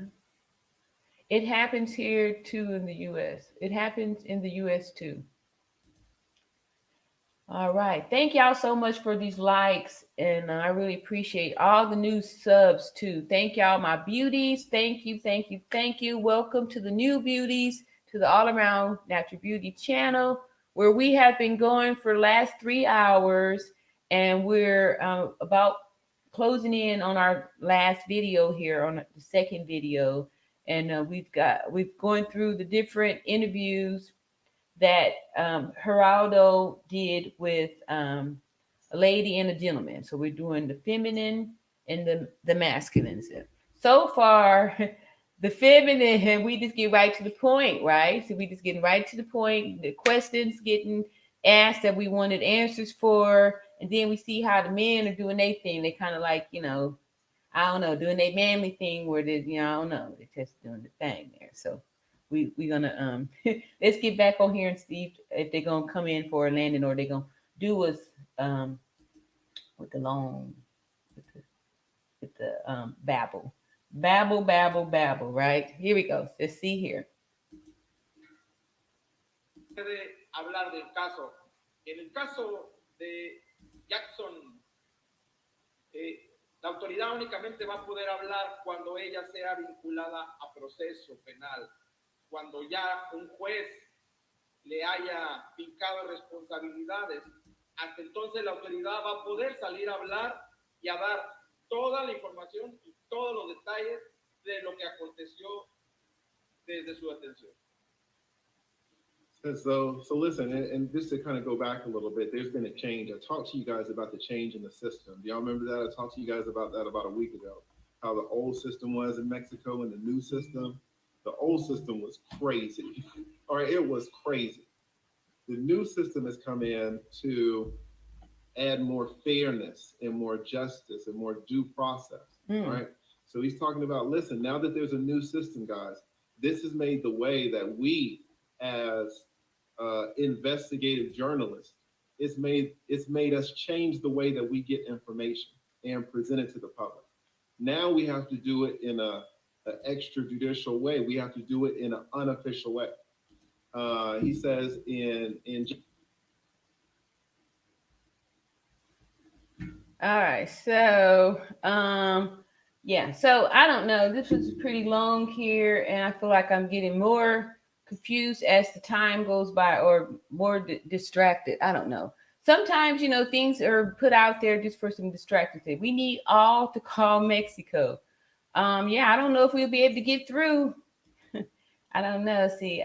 It happens here too in the U.S. It happens in the U.S. too. All right. Thank y'all so much for these likes. And I really appreciate all the new subs too. Thank y'all, my beauties. Thank you, thank you, thank you. Welcome to the new beauties, to the All Around Natural Beauty channel, where we have been going for the last 3 hours. And we're about closing in on our last video here, on the second video. And we've going through the different interviews that Gerado did with a lady and a gentleman. So we're doing the feminine and the masculine. So far, the feminine, we just get right to the point, right? So we just getting right to the point. The questions getting asked that we wanted answers for, and then we see how the men are doing their thing. They kind of like, I don't know, doing their manly thing where they, I don't know, they're just doing the thing there. So we're gonna let's get back on here and see if they're gonna come in for a landing, or they're gonna do us with the long with the babble, right? Here we go. Let's see here. Hablar del caso. En el caso de Jackson, la autoridad únicamente va a poder hablar cuando ella sea vinculada a proceso penal. Cuando ya un juez le haya fincado responsabilidades, hasta entonces la autoridad va a poder salir a hablar y a dar toda la información y todos los detalles de lo que aconteció desde su detención. So listen, and just to kind of go back a little bit, there's been a change. I talked to you guys about the change in the system. Do y'all remember that? I talked to you guys about that about a week ago, how the old system was in Mexico and the new system. The old system was crazy, or it was crazy. The new system has come in to add more fairness and more justice and more due process, right? So he's talking about, listen, now that there's a new system, guys, this has made the way that we, as investigative journalists, it's made us change the way that we get information and present it to the public. Now we have to do it in an extrajudicial way. We have to do it in an unofficial way. He says in All right. So, yeah. So I don't know. This was pretty long here, and I feel like I'm getting more confused as the time goes by, or more distracted. I don't know. Sometimes, things are put out there just for some distracted. We need all to call Mexico. Yeah, I don't know if we'll be able to get through. I don't know. See,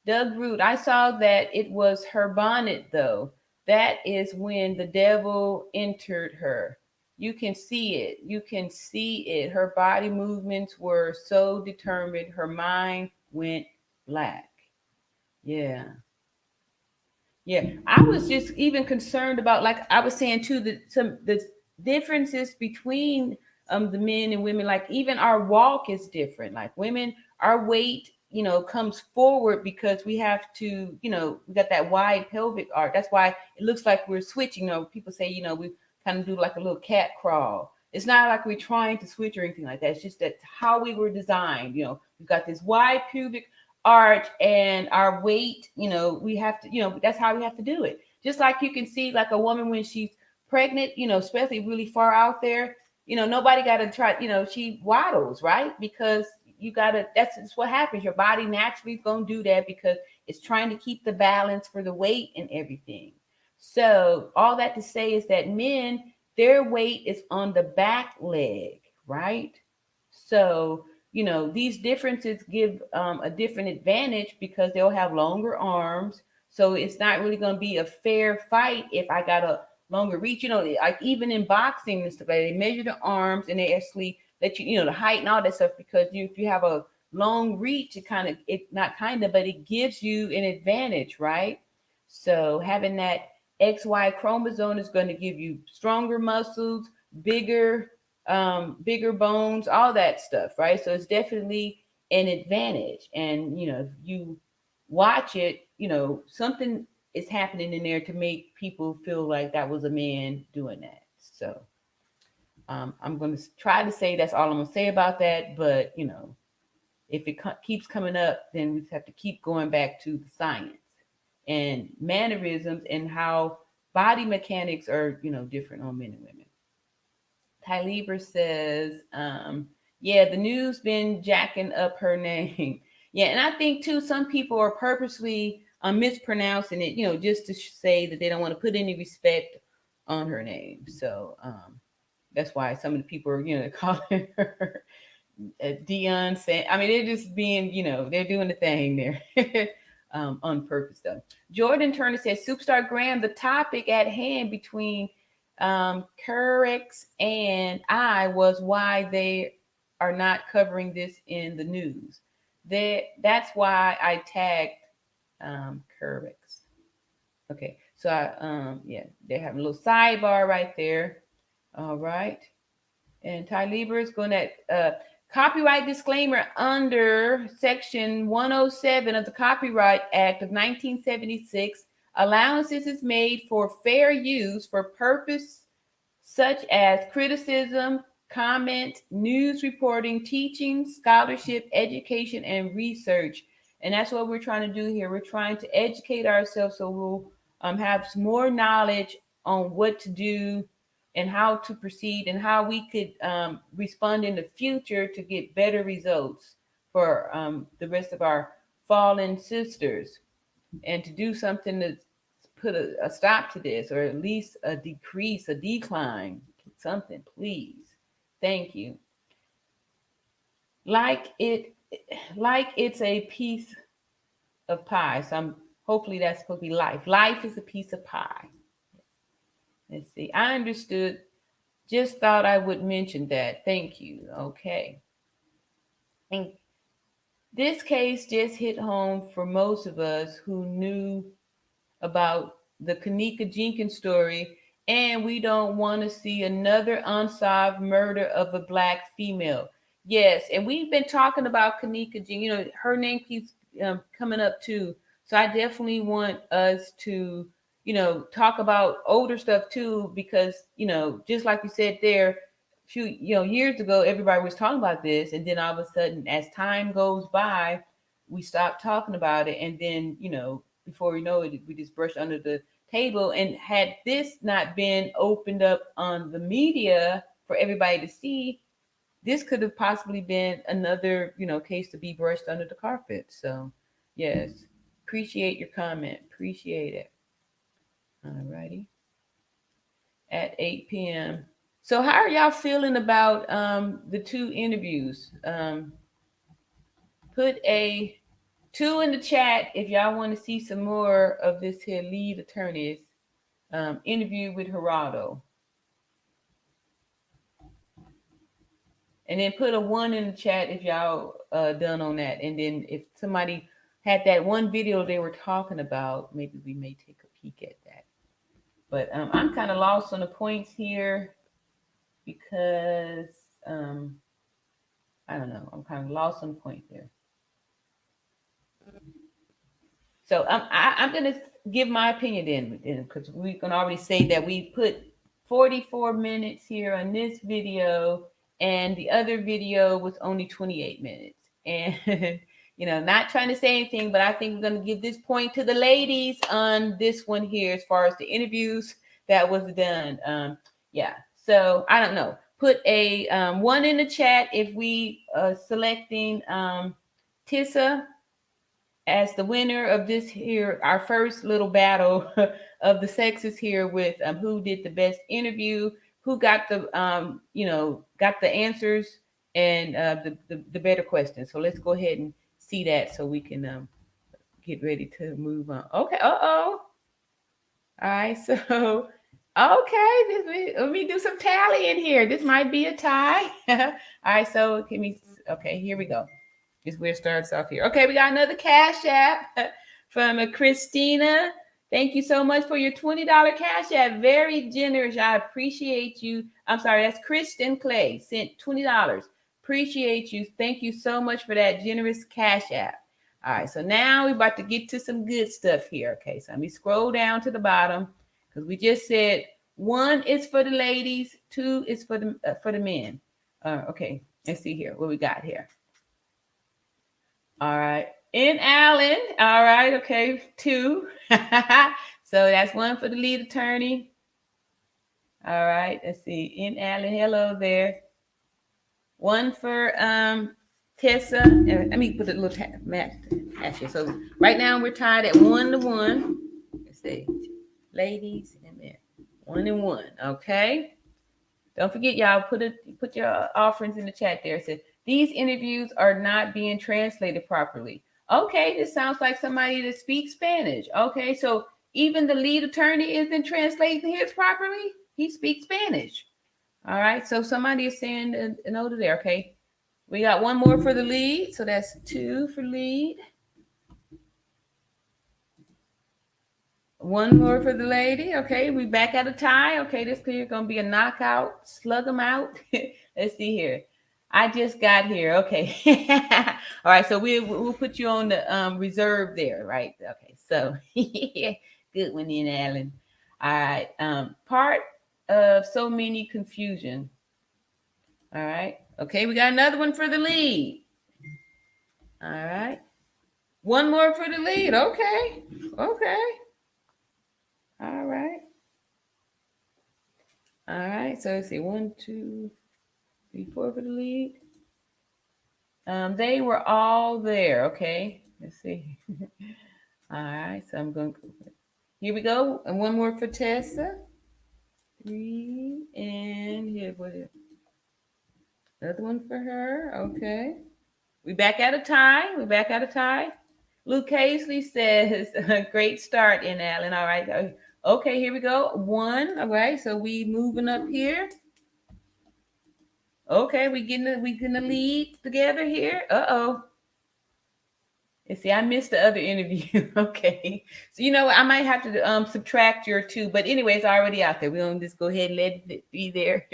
Doug Root, I saw that it was her bonnet, though. That is when the devil entered her. You can see it. You can see it. Her body movements were so determined. Her mind went black. Yeah. Yeah. I was just even concerned about, like I was saying too, the differences between the men and women. Like even our walk is different. Like women, our weight, comes forward because we have to, we got that wide pelvic arch. That's why it looks like we're switching. People say, we kind of do like a little cat crawl. It's not like we're trying to switch or anything like that. It's just that how we were designed. We've got this wide pubic arch, and our weight, we have to, that's how we have to do it. Just like you can see like a woman when she's pregnant, especially really far out there, nobody got to try, she waddles, right? Because that's just what happens. Your body naturally is going to do that because it's trying to keep the balance for the weight and everything. So all that to say is that men, their weight is on the back leg, right? So these differences give a different advantage because they'll have longer arms. So it's not really going to be a fair fight if I got a longer reach. Like even in boxing and stuff, they measure the arms and they actually let the height and all that stuff, because if you have a long reach, but it gives you an advantage, right? So having that XY chromosome is going to give you stronger muscles, bigger bones, all that stuff, right? So it's definitely an advantage. And if you watch it, something is happening in there to make people feel like that was a man doing that. So I'm going to try to say that's all I'm going to say about that. But if it keeps coming up, then we have to keep going back to the science and mannerisms and how body mechanics are different on men and women. Tyleber says, yeah, the news been jacking up her name. Yeah, and I think too, some people are purposely mispronouncing it, just to say that they don't want to put any respect on her name. So that's why some of the people are, calling her Dion. Saying, I mean, they're just being, they're doing the thing there. On purpose, though. Jordan Turner says, Superstar Graham, the topic at hand between Curex and I was why they are not covering this in the news. That's why I tagged Curex. Okay, so yeah, they're having a little sidebar right there. All right, and Ty Lieber is going to copyright disclaimer under Section 107 of the Copyright Act of 1976. Allowances is made for fair use for purpose such as criticism, comment, news reporting, teaching, scholarship, education, and research. And that's what we're trying to do here. We're trying to educate ourselves so we'll have some more knowledge on what to do and how to proceed and how we could respond in the future to get better results for the rest of our fallen sisters, and to do something to put a stop to this, or at least a decrease, a decline, something, please. Thank you. Like it's a piece of pie. So hopefully that's supposed to be life. Life is a piece of pie. Let's see. I understood. Just thought I would mention that. Thank you. Okay. And this case just hit home for most of us who knew about the Kanika Jenkins story, and we don't want to see another unsolved murder of a Black female. Yes, and we've been talking about Kanika Jenkins. Her name keeps coming up too. So I definitely want us to, talk about older stuff too, because, just like you said there, a few, years ago, everybody was talking about this. And then all of a sudden, as time goes by, we stopped talking about it, and then before we know it, we just brushed under the table. And had this not been opened up on the media for everybody to see, this could have possibly been another case to be brushed under the carpet. So yes, appreciate your comment, appreciate it. All righty, at 8 p.m. So how are y'all feeling about the two interviews? Put a 2 in the chat if y'all want to see some more of this here lead attorney's interview with Gerado. And then put a 1 in the chat if y'all done on that. And then if somebody had that one video they were talking about, maybe we may take a peek at that. But I'm kind of lost on the points here because I don't know. I'm kind of lost on the point there. So I'm going to give my opinion then, because we can already say that we put 44 minutes here on this video, and the other video was only 28 minutes. And, not trying to say anything, but I think we're going to give this point to the ladies on this one here as far as the interviews that was done. Yeah. So I don't know. Put a 1 in the chat if we selecting Tisa as the winner of this here, our first little battle of the sexes here with who did the best interview, who got the got the answers and the better questions. So let's go ahead and see that so we can get ready to move on. Okay. All right. So okay, let me do some tallying here. This might be a tie. All right. So okay, here we go. Is where it starts off here. Okay, we got another Cash App from Christina. Thank you so much for your $20 Cash App. Very generous. I appreciate you. I'm sorry, that's Kristen Clay sent $20. Appreciate you. Thank you so much for that generous Cash App. All right, so now we're about to get to some good stuff here. Okay, so let me scroll down to the bottom because we just said 1 is for the ladies, 2 is for the men. Okay, let's see here what we got here. All right. In Allen. All right. Okay. 2. So that's 1 for the lead attorney. All right. Let's see. In Allen. Hello there. 1 for Tessa. Let me put a little match here. So right now we're tied at 1-1. Let's see. Ladies and men. 1-1. Okay. Don't forget, y'all, put your offerings in the chat there. It says, these interviews are not being translated properly. Okay, this sounds like somebody that speaks Spanish. Okay, so even the lead attorney isn't translating his properly. He speaks Spanish. All right, so somebody is saying an order there. Okay, we got 1 more for the lead. So that's 2 for lead. 1 more for the lady. Okay, we back at a tie. Okay, this is going to be a knockout. Slug them out. Let's see here. I just got here. Okay. All right, so we'll put you on the reserve there, right? Okay, so good one in, Alan. All right, part of so many confusion. All right. Okay, we got another one for the lead. All right. 1 more for the lead. Okay. All right. All right. So let's see. 1, 2, 3, 4 for the lead. They were all there. Okay. Let's see. All right. So I'm going. Here we go. And 1 more for Tessa. 3 and here. What is another one for her? Okay. We back at a tie. Luke Hazley says, great start in Allen. All right. Okay, here we go. 1. All right. So we moving up here. Okay, we getting the lead together here. Uh-oh. And see, I missed the other interview. Okay. So you know what? I might have to subtract your 2. But anyway, it's already out there. We're gonna just go ahead and let it be there.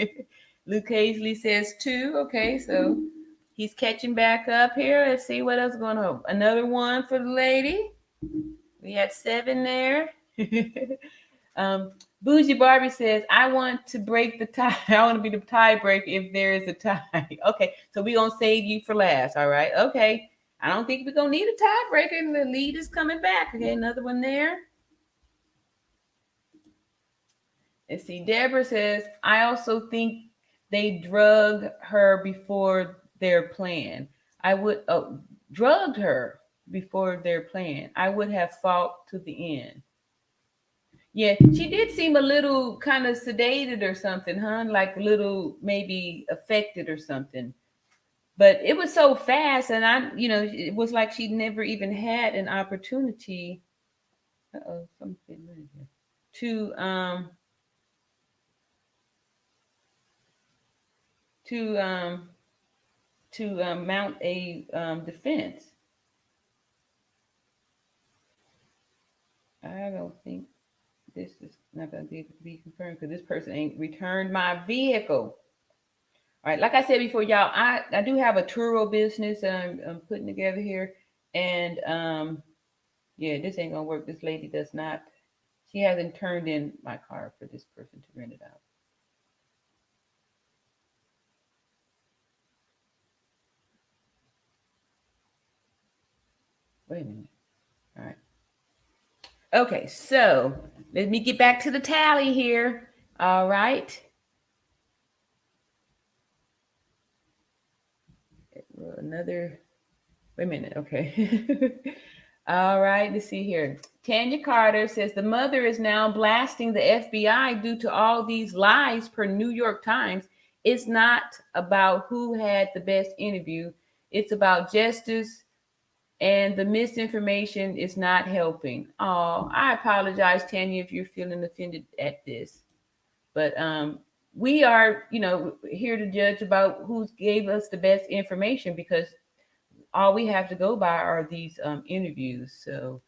Luke Hazley says 2. Okay, so he's catching back up here. Let's see what else is going on. Another 1 for the lady. We had 7 there. Bougie Barbie says, I want to break the tie. I want to be the tiebreaker if there is a tie. Okay, so we're going to save you for last. All right. Okay. I don't think we're gonna need a tiebreaker, and the lead is coming back. Okay, another one there. Let's see. Deborah says, I also think they drug her before their plan. I would drugged her before their plan. I would have fought to the end. Yeah, she did seem a little kind of sedated or something, huh? Like a little maybe affected or something. But it was so fast, and it was like she never even had an opportunity. Something to mount a defense. I don't think this is not going to be able to be confirmed because this person ain't returned my vehicle. All right, like I said before, y'all, I do have a Turo business that I'm putting together here, and yeah, this ain't gonna work. This lady does not. She hasn't turned in my car for this person to rent it out. Wait a minute. All right. Okay, so let me get back to the tally here. All right. Another, wait a minute. Okay. All right, let's see here. Tanya Carter says the mother is now blasting the FBI due to all these lies per New York Times. It's not about who had the best interview. It's about justice, and the misinformation is not helping. Oh, I apologize, Tanya, if you're feeling offended at this. But we are, here to judge about who gave us the best information, because all we have to go by are these interviews. So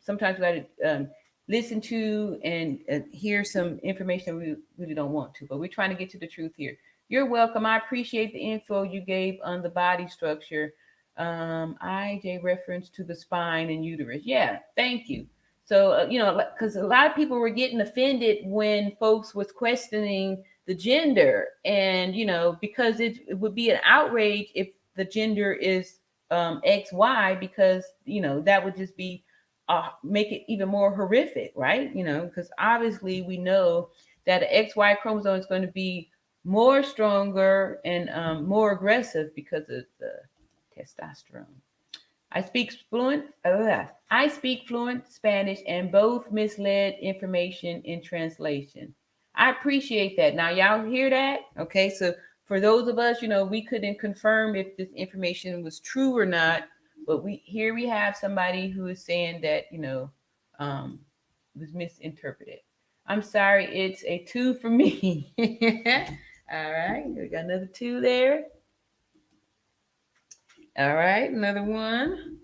sometimes we got to listen to and hear some information we really don't want to, but we're trying to get to the truth here. You're welcome. I appreciate the info you gave on the body structure. IJ reference to the spine and uterus. Yeah, thank you. So, because a lot of people were getting offended when folks was questioning the gender, and, because it would be an outrage if the gender is XY, because, that would just be make it even more horrific, right? Because obviously we know that the XY chromosome is going to be more stronger and more aggressive because of the testosterone. I speak fluent Spanish, and both misled information in translation. I appreciate that. Now, y'all hear that? Okay, so for those of us, we couldn't confirm if this information was true or not, but we have somebody who is saying that, was misinterpreted. I'm sorry, it's a 2 for me. All right, we got another 2 there. All right, another 1.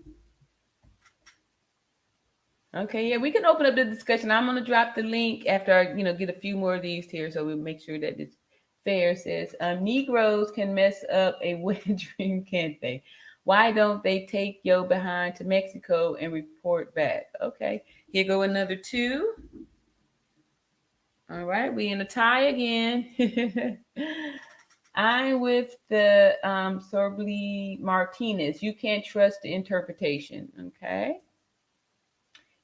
Okay, yeah, we can open up the discussion. I'm going to drop the link after I, get a few more of these here, so we'll make sure that it's fair. It says, Negroes can mess up a wet dream, can't they? Why don't they take yo behind to Mexico and report back? Okay, here go another 2. All right, we in a tie again. I'm with the Sorbly Martinez. You can't trust the interpretation. Okay.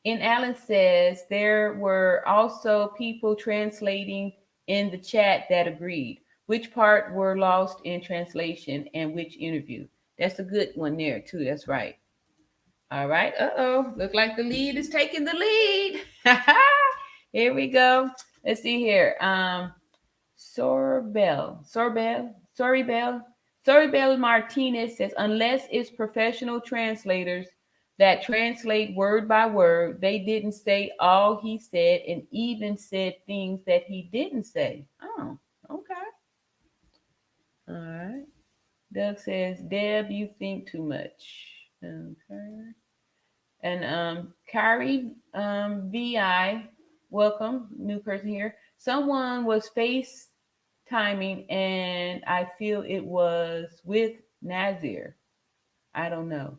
And Alan says there were also people translating in the chat that agreed. Which part were lost in translation and which interview? That's a good one there too. That's right. All right. Look like the lead is taking the lead. Here we go. Let's see here. Sorbel Martinez says, unless it's professional translators that translate word by word, they didn't say all he said and even said things that he didn't say. Oh, okay. All right. Doug says, Deb, you think too much. Okay. And Kari VI, welcome, new person here. Someone was FaceTiming and I feel it was with Nazir. I don't know.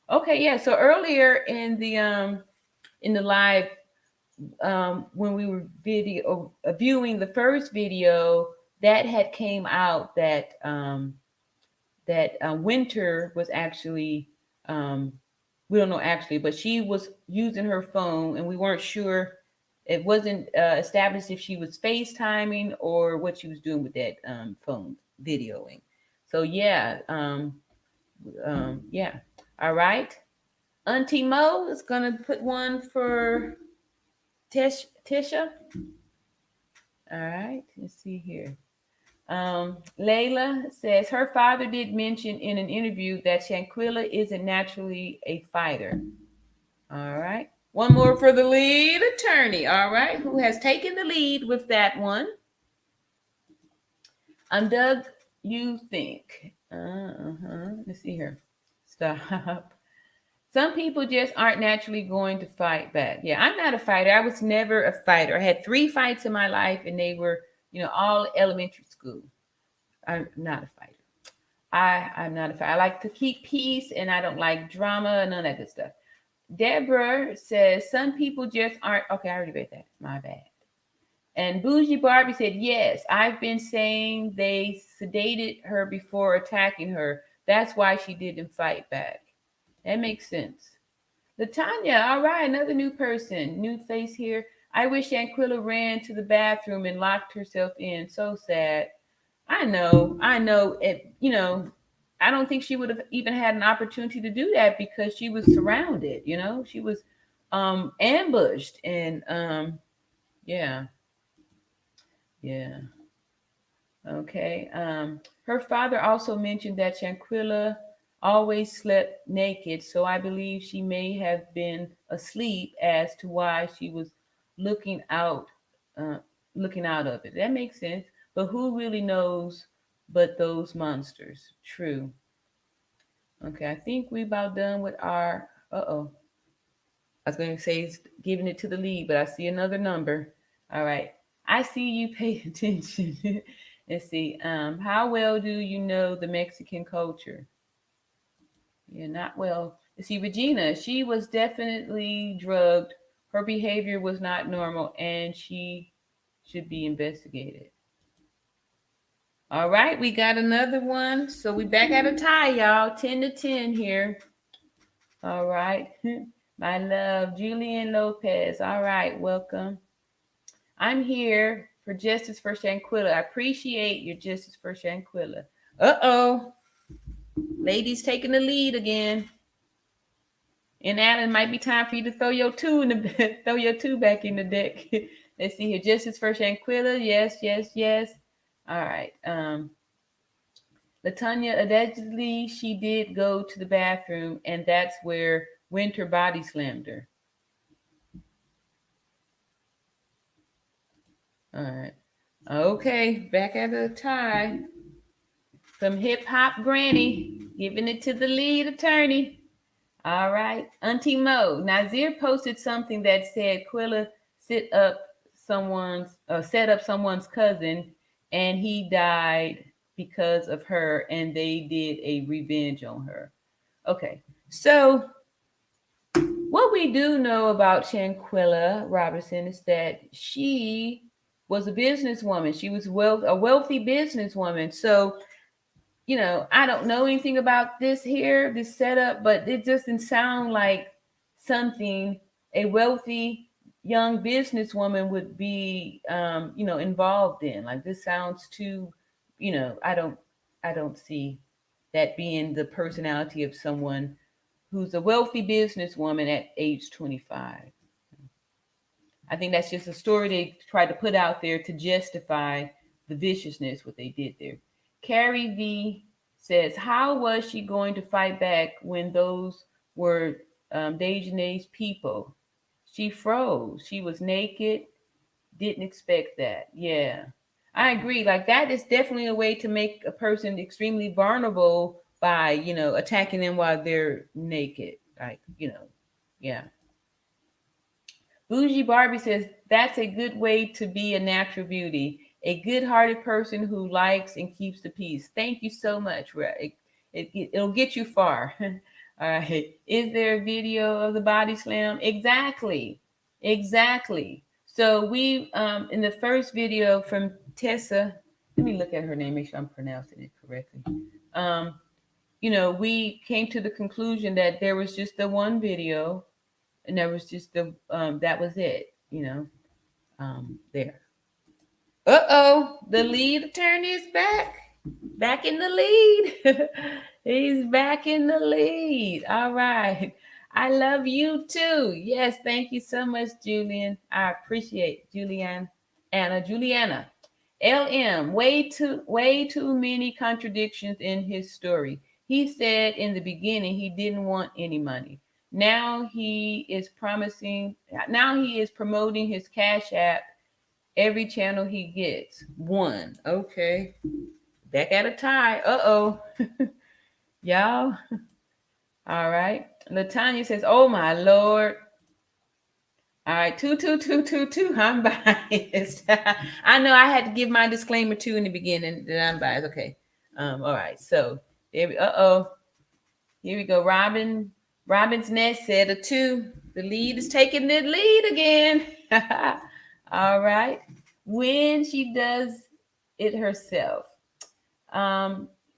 Okay, yeah. So earlier in the live, when we were viewing the first video, that had came out that Winter was actually We don't know actually, but she was using her phone, and we weren't sure. It wasn't established if she was FaceTiming or what she was doing with that phone videoing. So yeah. All right. Auntie Mo is gonna put one for Tisha. All right. Let's see here. Layla says her father did mention in an interview that Shanquella isn't naturally a fighter. All right. One more for the lead attorney. All right. Who has taken the lead with that one? Doug, you think. Let's see here. Stop. Some people just aren't naturally going to fight back. Yeah, I'm not a fighter. I was never a fighter. I had 3 fights in my life, and they were, all elementary school. I'm not a fighter. I'm not a fighter. I like to keep peace, and I don't like drama and none of that good stuff. Deborah says some people just aren't. Okay, I already read that. My bad. And Bougie Barbie said, yes, I've been saying they sedated her before attacking her. That's why she didn't fight back. That makes sense. Latanya, all right, another new person, new face here. I wish Shanquella ran to the bathroom and locked herself in. So sad. I know. I don't think she would have even had an opportunity to do that because she was surrounded, she was ambushed and yeah. Yeah. Okay. Her father also mentioned that Shanquella always slept naked, so I believe she may have been asleep as to why she was looking out, uh, looking out of it. That makes sense. But who really knows but those monsters? True. Okay, I think we about done with our. I was going to say giving it to the lead, but I see another number. All right. I see you pay attention. Let's see. How well do you know the Mexican culture? Yeah, not well. Let's see, Regina, she was definitely drugged. Her behavior was not normal, and she should be investigated. All right, we got another one. So we back at a tie, y'all. 10-10 here. All right. My love, Julian Lopez. All right, welcome. I'm here for justice for Shanquella. I appreciate your justice for Shanquella. Uh-oh. Ladies taking the lead again. And Alan, might be time for you to throw your two back in the deck. Let's see here. Justice for Shanquella. Yes, yes, yes. All right. Latanya, allegedly, she did go to the bathroom, and that's where Winter body slammed her. All right. Okay, back at the tie. Some hip hop granny giving it to the lead attorney. All right. Auntie Mo. Nazir posted something that said Quilla set up someone's cousin, and he died because of her, and they did a revenge on her. Okay. So what we do know about Shanquella Robinson is that she was a businesswoman. She was a wealthy businesswoman. So, I don't know anything about this setup, but it doesn't sound like something a wealthy young businesswoman would be, involved in. Like this sounds too, I don't see that being the personality of someone who's a wealthy businesswoman at age 25. I think that's just a story they tried to put out there to justify the viciousness, what they did there. Carrie V says, how was she going to fight back when those were Dejanay's people? She froze. She was naked. Didn't expect that. Yeah. I agree. Like that is definitely a way to make a person extremely vulnerable by, attacking them while they're naked. Like, yeah. Bougie Barbie says, that's a good way to be a natural beauty. A good-hearted person who likes and keeps the peace. Thank you so much. It'll get you far. All right. Is there a video of the body slam? Exactly. So we, in the first video from Tessa, let me look at her name, make sure I'm pronouncing it correctly. we came to the conclusion that there was just the one video, and there was just that was it. There. The lead attorney is back in the lead. He's back in the lead. All right. I love you too. Yes, thank you so much, Julian. I appreciate Juliana. LM, way too many contradictions in his story. He said in the beginning he didn't want any money. Now he is promoting his Cash App every channel he gets. One. Okay. Back at a tie. Y'all. All right. Latanya says, "Oh my Lord." All right, two. I'm biased. I know I had to give my disclaimer too in the beginning that I'm biased. Okay. All right. So there we. Here we go. Robin's Nest said a 2. The lead is taking the lead again. All right. When she does it herself.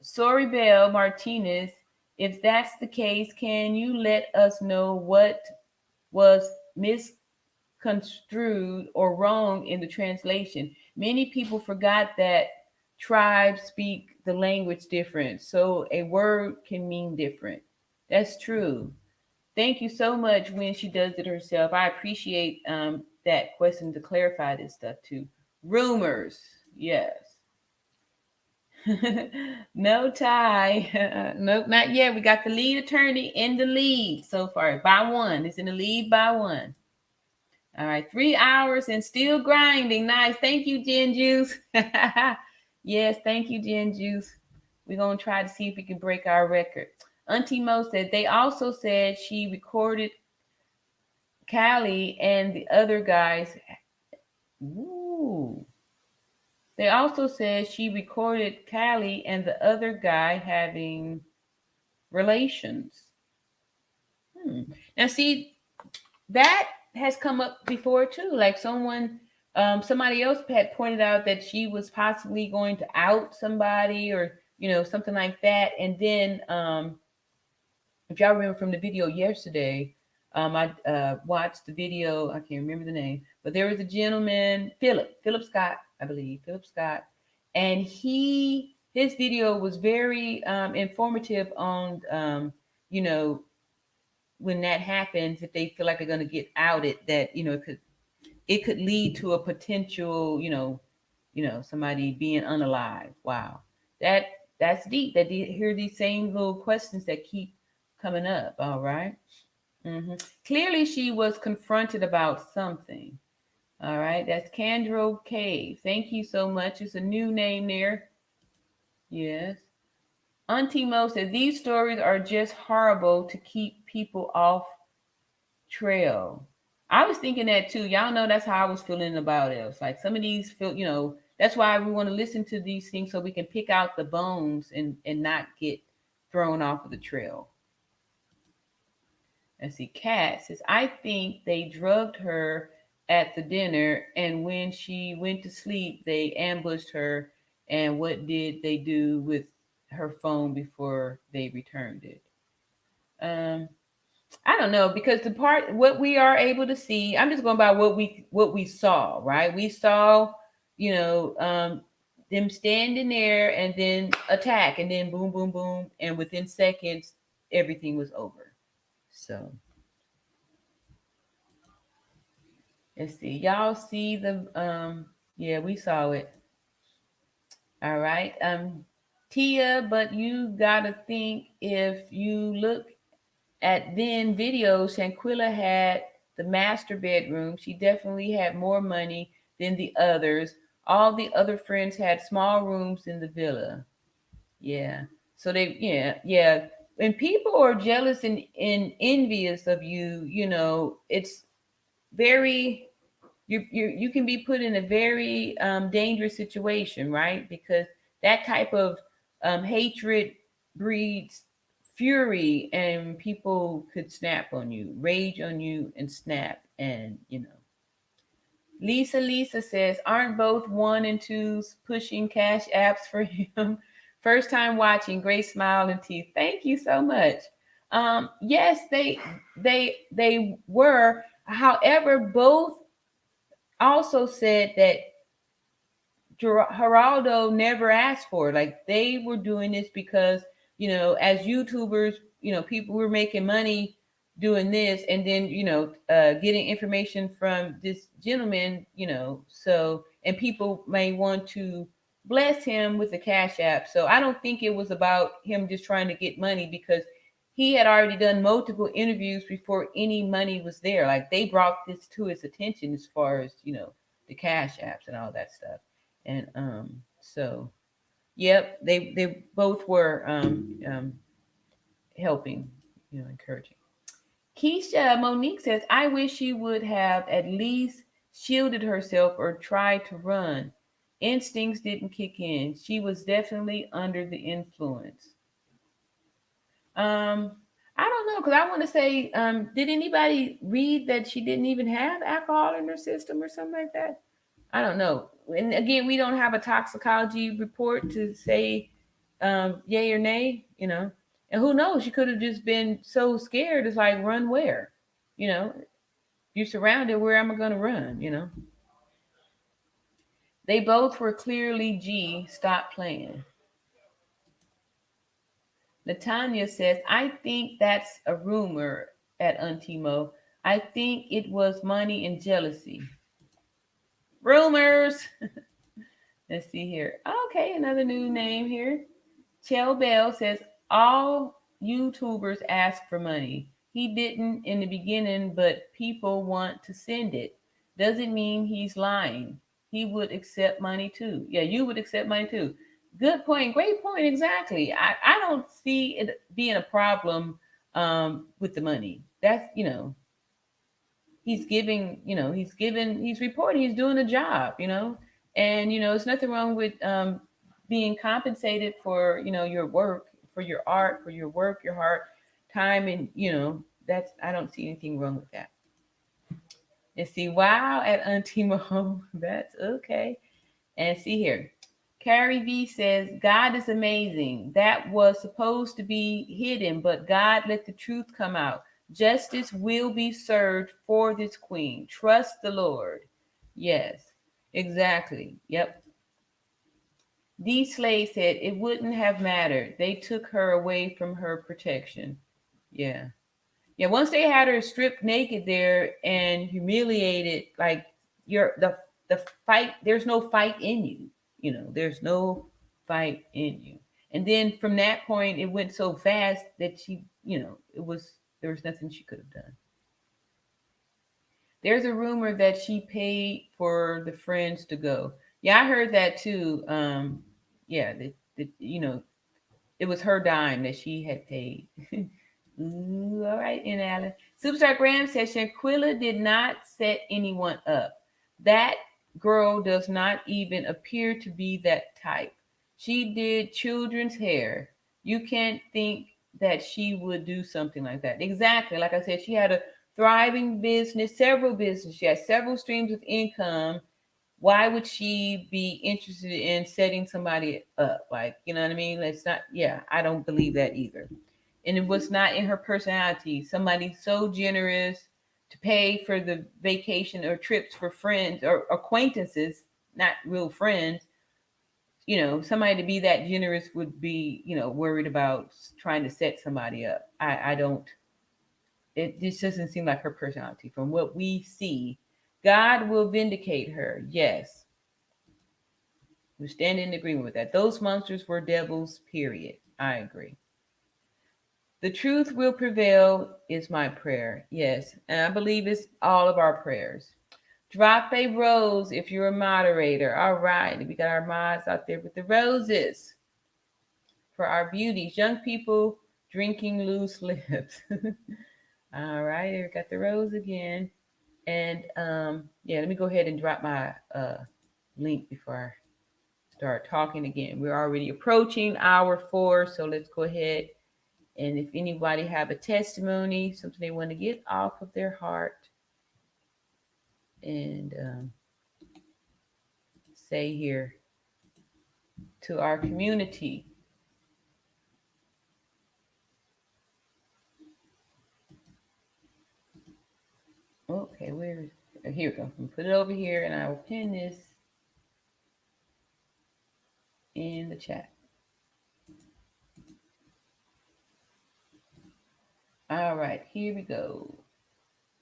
Sorry, Bell Martinez. If that's the case, can you let us know what was misconstrued or wrong in the translation? Many people forgot that tribes speak the language different, so a word can mean different. That's true. Thank you so much when she does it herself. I appreciate that question to clarify this stuff too. Rumors, yes. No tie. Nope, not yet. We got the lead attorney in the lead so far by 1. It's in the lead by 1. All right, 3 hours and still grinding. Nice. Thank you, Jen Juice. Yes, thank you, Jen Juice. We're going to try to see if we can break our record. Auntie Mo said they also said she recorded Callie and the other guys. Ooh. They also said she recorded Callie and the other guy having relations. Now, see, that has come up before too. Like somebody else had pointed out that she was possibly going to out somebody or, something like that. And then, if y'all remember from the video yesterday, I watched the video. I can't remember the name, but there was a gentleman, Philip Scott, I believe, Philip Scott, and his video was very informative on, when that happens, if they feel like they're going to get outed, that it could lead to a potential, somebody being unalive. Wow, that's deep. That hear these same little questions that keep coming up. All right. Clearly, she was confronted about something. All right, that's Candro Cave. Thank you so much. It's a new name there. Yes. Auntie Mo said these stories are just horrible to keep people off trail. I was thinking that too. Y'all know that's how I was feeling about it. It's like some of these feel, that's why we want to listen to these things so we can pick out the bones and not get thrown off of the trail. Let's see. Kat says, I think they drugged her at the dinner, and when she went to sleep, they ambushed her. And what did they do with her phone before they returned it? I don't know, because what we are able to see, I'm just going by what we saw, right? We saw, them standing there and then attack, and then boom, boom, boom, and within seconds, everything was over. So let's see. Y'all see the yeah, we saw it. All right. Tia, but you gotta think, if you look at then videos, Shanquella had the master bedroom. She definitely had more money than the others. All the other friends had small rooms in the villa. Yeah. So yeah. When people are jealous and envious of you, it's very you can be put in a very dangerous situation, right? Because that type of hatred breeds fury, and people could snap on you, rage on you, and snap. And Lisa says, aren't both 1 and 2s pushing cash apps for him First time watching, great smile and teeth. Thank you so much. Yes, they were. However, both also said that Geraldo never asked for it. Like they were doing this because, as YouTubers, people were making money doing this and then, getting information from this gentleman, so, and people may want to bless him with the Cash App. So I don't think it was about him just trying to get money because he had already done multiple interviews before any money was there. Like they brought this to his attention as far as, the Cash Apps and all that stuff. And so yep, they both were helping, encouraging. Keisha Monique says, I wish she would have at least shielded herself or tried to run. Instincts didn't kick in. She was definitely under the influence. I don't know, because I want to say, did anybody read that she didn't even have alcohol in her system or something like that? I don't know. And again, we don't have a toxicology report to say yay or nay, And who knows? She could have just been so scared. It's like, run where? You're surrounded. Where am I going to run? They both were clearly G. Stop playing. Latanya says, I think that's a rumor at Untimo. I think it was money and jealousy. Rumors. Let's see here. Okay, another new name here. Chell Bell says, all YouTubers ask for money. He didn't in the beginning, but people want to send it. Doesn't mean he's lying. He would accept money too. Yeah, you would accept money too. Good point. Great point. Exactly. I don't see it being a problem with the money. That's, he's giving, he's reporting, he's doing a job, and, there's nothing wrong with being compensated for, your work, for your art, for your work, your heart, time. And, that's, I don't see anything wrong with that. And see, wow, at Auntie Mo, that's okay. And see here. Carrie V says, God is amazing. That was supposed to be hidden, but God let the truth come out. Justice will be served for this queen. Trust the Lord. Yes, exactly. Yep. D. Slade said, it wouldn't have mattered. They took her away from her protection. Yeah. Yeah, once they had her stripped naked there and humiliated, like the fight, there's no fight in you. There's no fight in you. And then from that point, it went so fast that she, there was nothing she could have done. There's a rumor that she paid for the friends to go. Yeah, I heard that too. Yeah, it was her dime that she had paid. Ooh, all right, and Alan. Superstar Graham says Shanquella did not set anyone up. That girl does not even appear to be that type. She did children's hair. You can't think that she would do something like that. Exactly. Like I said, she had a thriving business, several businesses. She had several streams of income. Why would she be interested in setting somebody up? Like, you know what I mean? Let's not, yeah, I don't believe that either. And it was not in her personality. Somebody so generous to pay for the vacation or trips for friends or acquaintances, not real friends. Somebody to be that generous would be, worried about trying to set somebody up. I don't, it just doesn't seem like her personality from what we see. God will vindicate her. Yes. We stand in agreement with that. Those monsters were devils, period. I agree. The truth will prevail is my prayer. Yes. And I believe it's all of our prayers. Drop a rose if you're a moderator. All right. We got our mods out there with the roses for our beauties. Young people drinking loose lips. All right. We got the rose again. And yeah, let me go ahead and drop my link before I start talking again. We're already approaching hour 4. So let's go ahead. And if anybody have a testimony, something they want to get off of their heart and say here to our community, Okay, where is here we go. Put it over here and I will pin this in the chat. All right, here we go.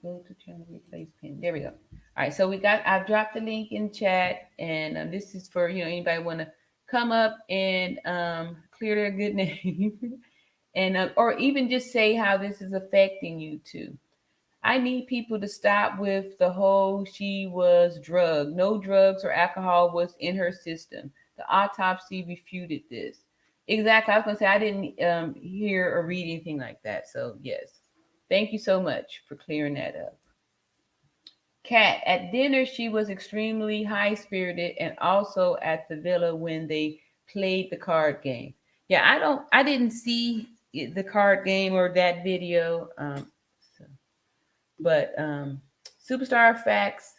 Go to channel replace pin. There we go. All right, so I've dropped the link in chat, and this is for anybody want to come up and clear their good name, and or even just say how this is affecting you too. I need people to stop with the whole she was drugged. No drugs or alcohol was in her system. The autopsy refuted this. Exactly. I was going to say I didn't hear or read anything like that. So, yes. Thank you so much for clearing that up. Kat, at dinner, she was extremely high spirited and also at the villa when they played the card game. Yeah, I didn't see the card game or that video. So but superstar facts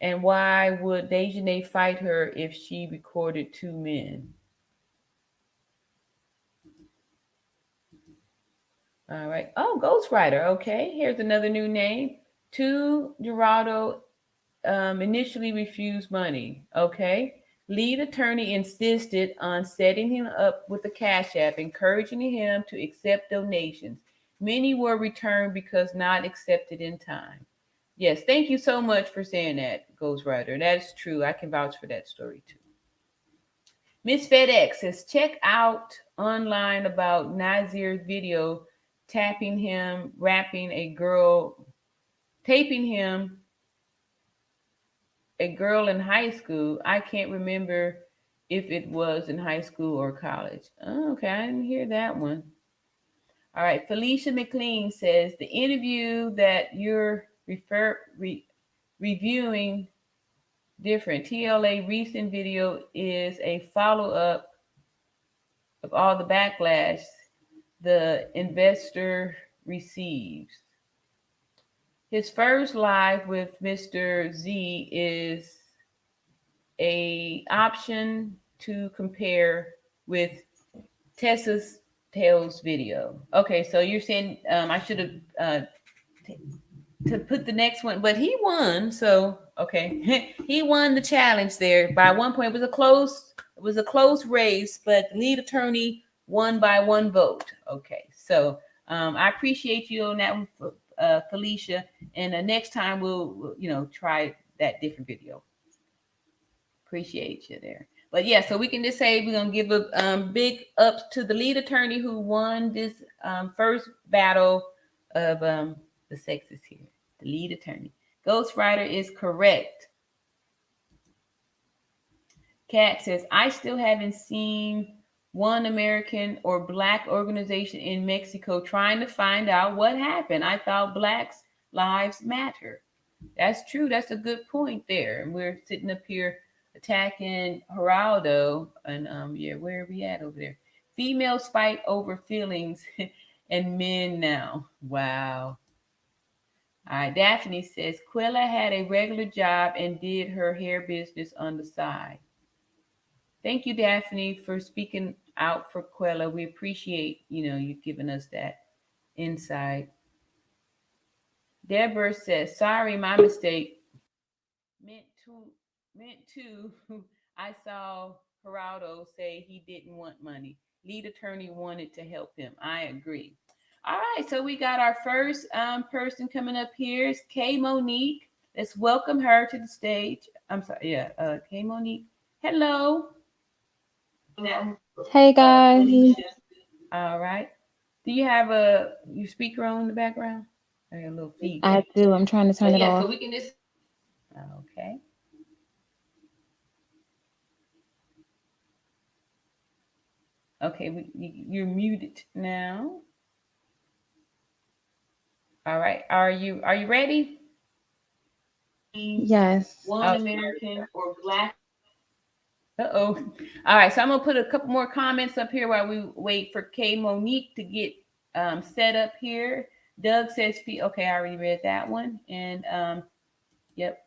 and why would Dejanay fight her if she recorded two men? All right. Oh, Ghostwriter. Okay. Here's another new name. Gerado initially refused money. Okay. Lead attorney insisted on setting him up with a cash app, encouraging him to accept donations. Many were returned because not accepted in time. Yes, thank you so much for saying that, Ghostwriter. That's true. I can vouch for that story too. Miss FedEx says check out online about Nazir's video tapping him, rapping a girl, taping him a girl in high school. I can't remember if it was in high school or college. Oh, okay, I didn't hear that one. All right, Felicia McLean says the interview that you're reviewing different. TLA recent video is a follow-up of all the backlash the investor receives. His first live with Mr. Z is a option to compare with Tisa Tells video. Okay, so you're saying I should have to put the next one, but he won. So okay, he won the challenge there by 1 point. It was a close race, but the lead attorney won by 1 vote. Okay, so I appreciate you on that one, Felicia. And next time we'll try that different video. Appreciate you there. But yeah, so we can just say we're gonna give a big ups to the lead attorney who won this first battle of the sexes here. The lead attorney. Ghostwriter is correct. Kat says, I still haven't seen one American or Black organization in Mexico trying to find out what happened. I thought Blacks' lives matter. That's true. That's a good point there. And we're sitting up here attacking Geraldo. And yeah, where are we at over there? Females fight over feelings and men now. Wow. All right, Daphne says Quilla had a regular job and did her hair business on the side. Thank you, Daphne, for speaking out for Quilla. We appreciate, you giving us that insight. Deborah says, sorry, my mistake. Meant to. I saw Geraldo say he didn't want money. Lead attorney wanted to help him. I agree. All right, so we got our first person coming up here. It's Kay Monique. Let's welcome her to the stage. I'm sorry, yeah, Kay Monique. Hello. Hey guys. All right. Do you have your speaker on in the background? I got a little feedback. I do. I'm trying to turn it off. So we can just. Okay. Okay, you're muted now. All right. Are you ready? Yes. One American or Black. Uh-oh. All right, so I'm gonna put a couple more comments up here while we wait for Kay Monique to get set up here. Doug says, okay, I already read that one. And yep.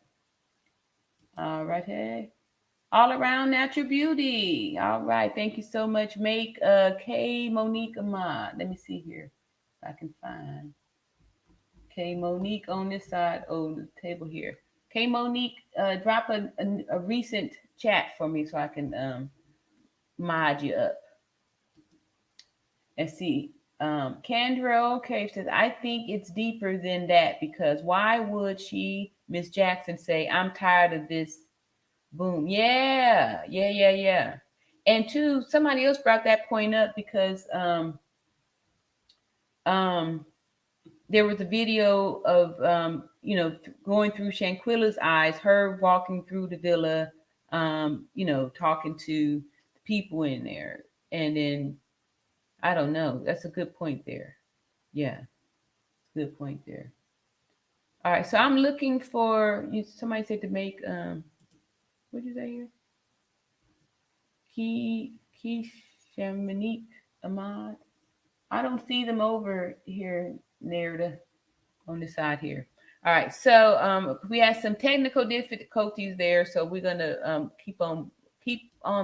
All right, hey. All around natural beauty. All right, thank you so much. Make Kay Monique a mod. Let me see here if I can find Okay, Monique on this side of the table here. Okay, Monique, drop a recent chat for me so I can mod you up. And see. Kendra Cave says, I think it's deeper than that because why would she, Miss Jackson, say, I'm tired of this? Boom. Yeah. And two, somebody else brought that point up because there was a video of going through Shanquella's eyes, her walking through the villa, talking to the people in there. And then I don't know. That's a good point there. Yeah. Good point there. All right. So I'm looking for somebody said to make what did you say here? Key Shamanique Ahmad. I don't see them over here near on the side here. All right, so we had some technical difficulties there, so we're gonna keep on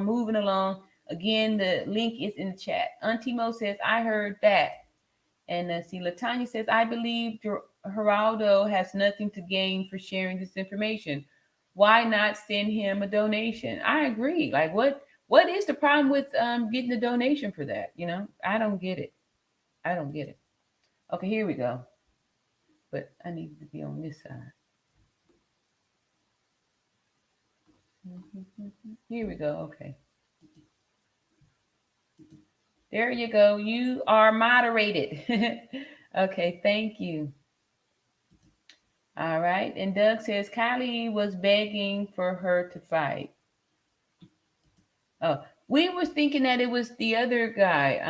moving along. Again, the link is in the chat. Auntie Mo says, I heard that. And see, Latanya says, I believe Gerado has nothing to gain for sharing this information. Why not send him a donation? I agree. Like, what is the problem with getting a donation for that? I don't get it. Okay, here we go. But I need to be on this side. Here we go. Okay. There you go. You are moderated. Okay, thank you. All right. And Doug says Kylie was begging for her to fight. Oh, we were thinking that it was the other guy.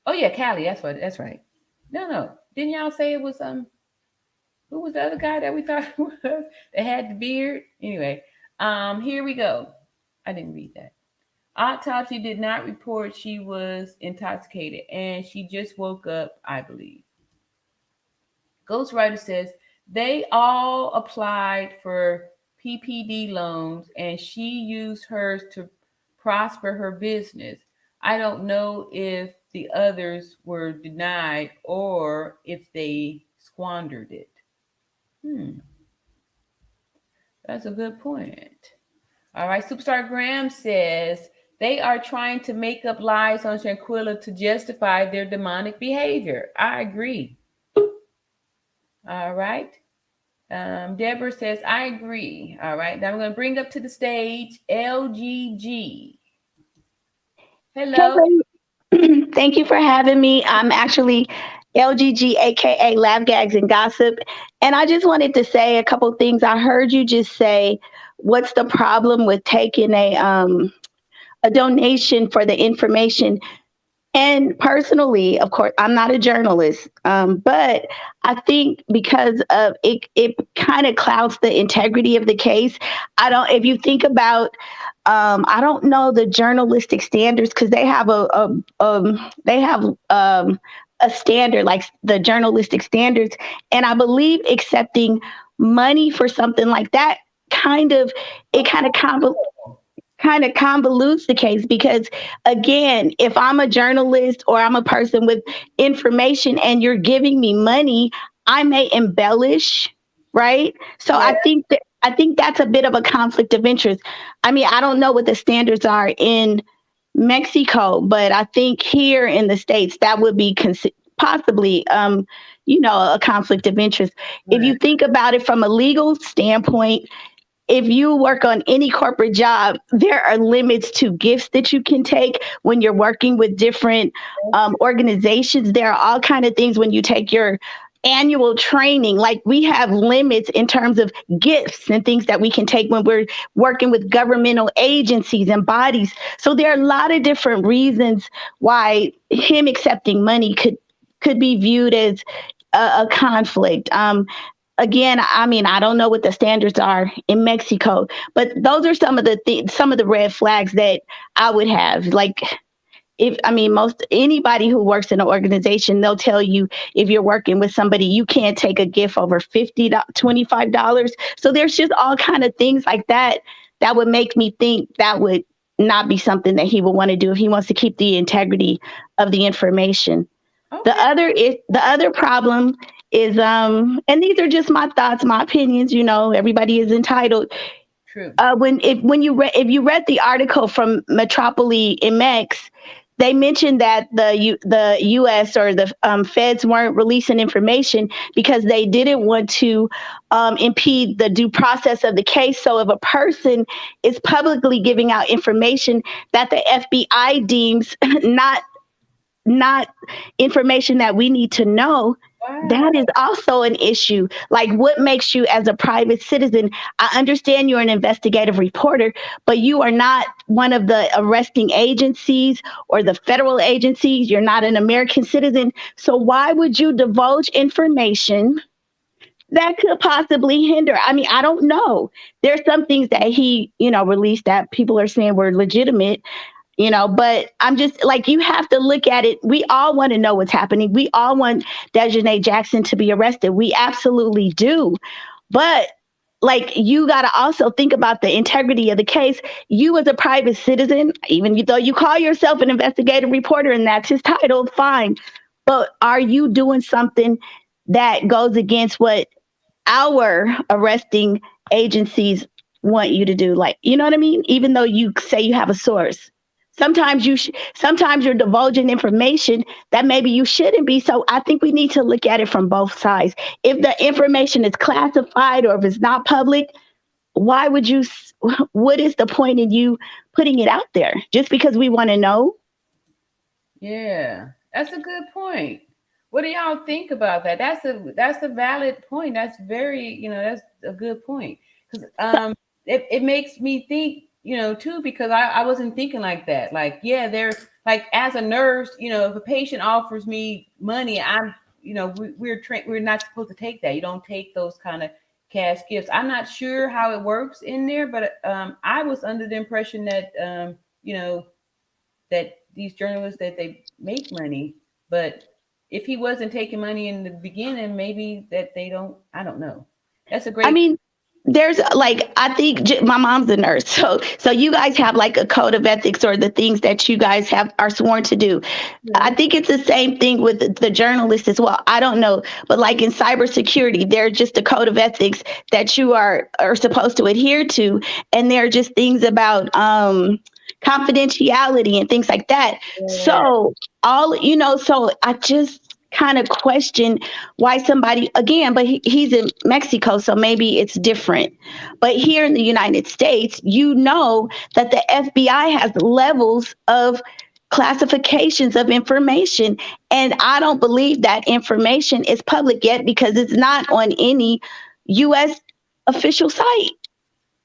Oh yeah, Callie. That's right. No. Didn't y'all say it was who was the other guy that we thought it was that had the beard? Anyway, here we go. I didn't read that. Autopsy did not report she was intoxicated and she just woke up, I believe. Ghostwriter says they all applied for PPD loans and she used hers to prosper her business. I don't know if the others were denied or if they squandered it. That's a good point. All right, Superstar Graham says they are trying to make up lies on Shanquella to justify their demonic behavior. I agree. All right. Deborah says, I agree. All right. Now I'm going to bring up to the stage LGG. Hello. Thank you for having me. I'm actually LGG, aka Laugh Gags and Gossip. And I just wanted to say a couple things. I heard you just say, what's the problem with taking a donation for the information? And personally, of course, I'm not a journalist, but I think because of it kind of clouds the integrity of the case. If you think about, I don't know the journalistic standards because they have a standard like the journalistic standards, and I believe accepting money for something like that kind of convolutes the case because, again, if I'm a journalist or I'm a person with information and you're giving me money, I may embellish, right? So yeah. I think that's a bit of a conflict of interest. I mean, I don't know what the standards are in Mexico, but I think here in the States that would be possibly a conflict of interest. Right. If you think about it from a legal standpoint, if you work on any corporate job, there are limits to gifts that you can take when you're working with different organizations. There are all kinds of things when you take your annual training. Like we have limits in terms of gifts and things that we can take when we're working with governmental agencies and bodies. So there are a lot of different reasons why him accepting money could be viewed as a conflict. Again, I mean, I don't know what the standards are in Mexico, but those are some of the red flags that I would have. Like, anybody who works in an organization, they'll tell you if you're working with somebody, you can't take a gift over $50, $25. So there's just all kind of things like that would make me think that would not be something that he would want to do if he wants to keep the integrity of the information. Okay. The other problem is and these are just my thoughts, my opinions, everybody is entitled. True. If you read the article from Metropoli MX, they mentioned that the U.S. or the feds weren't releasing information because they didn't want to impede the due process of the case. So if a person is publicly giving out information that the FBI deems not information that we need to know, that is also an issue. Like, what makes you as a private citizen? I understand you're an investigative reporter, but you are not one of the arresting agencies or the federal agencies. You're not an American citizen. So why would you divulge information that could possibly hinder? I mean, I don't know. There's some things that he, released that people are saying were legitimate. But I'm just like, you have to look at it. We all want to know what's happening. We all want Dejanay Jackson to be arrested. We absolutely do. But like, you got to also think about the integrity of the case. You as a private citizen, even though you call yourself an investigative reporter and that's his title, fine. But are you doing something that goes against what our arresting agencies want you to do? Like, you know what I mean? Even though you say you have a source. Sometimes you're divulging information that maybe you shouldn't be. So I think we need to look at it from both sides. If the information is classified or if it's not public, why would you? What is the point in you putting it out there? Just because we want to know? Yeah, that's a good point. What do y'all think about that? That's a valid point. That's very, that's a good point. Because it makes me think, too, because I wasn't thinking like that. Like, yeah, there's like, as a nurse, if a patient offers me money, I'm, we're not supposed to take that. You don't take those kind of cash gifts. I'm not sure how it works in there, but I was under the impression that, that these journalists, that they make money, but if he wasn't taking money in the beginning, maybe that they don't. I don't know. That's a great. I mean, there's like, I think my mom's a nurse, so you guys have like a code of ethics or the things that you guys are sworn to do. Yeah. I think it's the same thing with the journalist as well. I don't know, but like in cybersecurity, there's just a code of ethics that you are supposed to adhere to, and there are just things about confidentiality and things like that. Yeah. So so I just kind of question why somebody, again, but he's in Mexico, so maybe it's different. But here in the United States, that the FBI has levels of classifications of information, and I don't believe that information is public yet because it's not on any U.S. official site.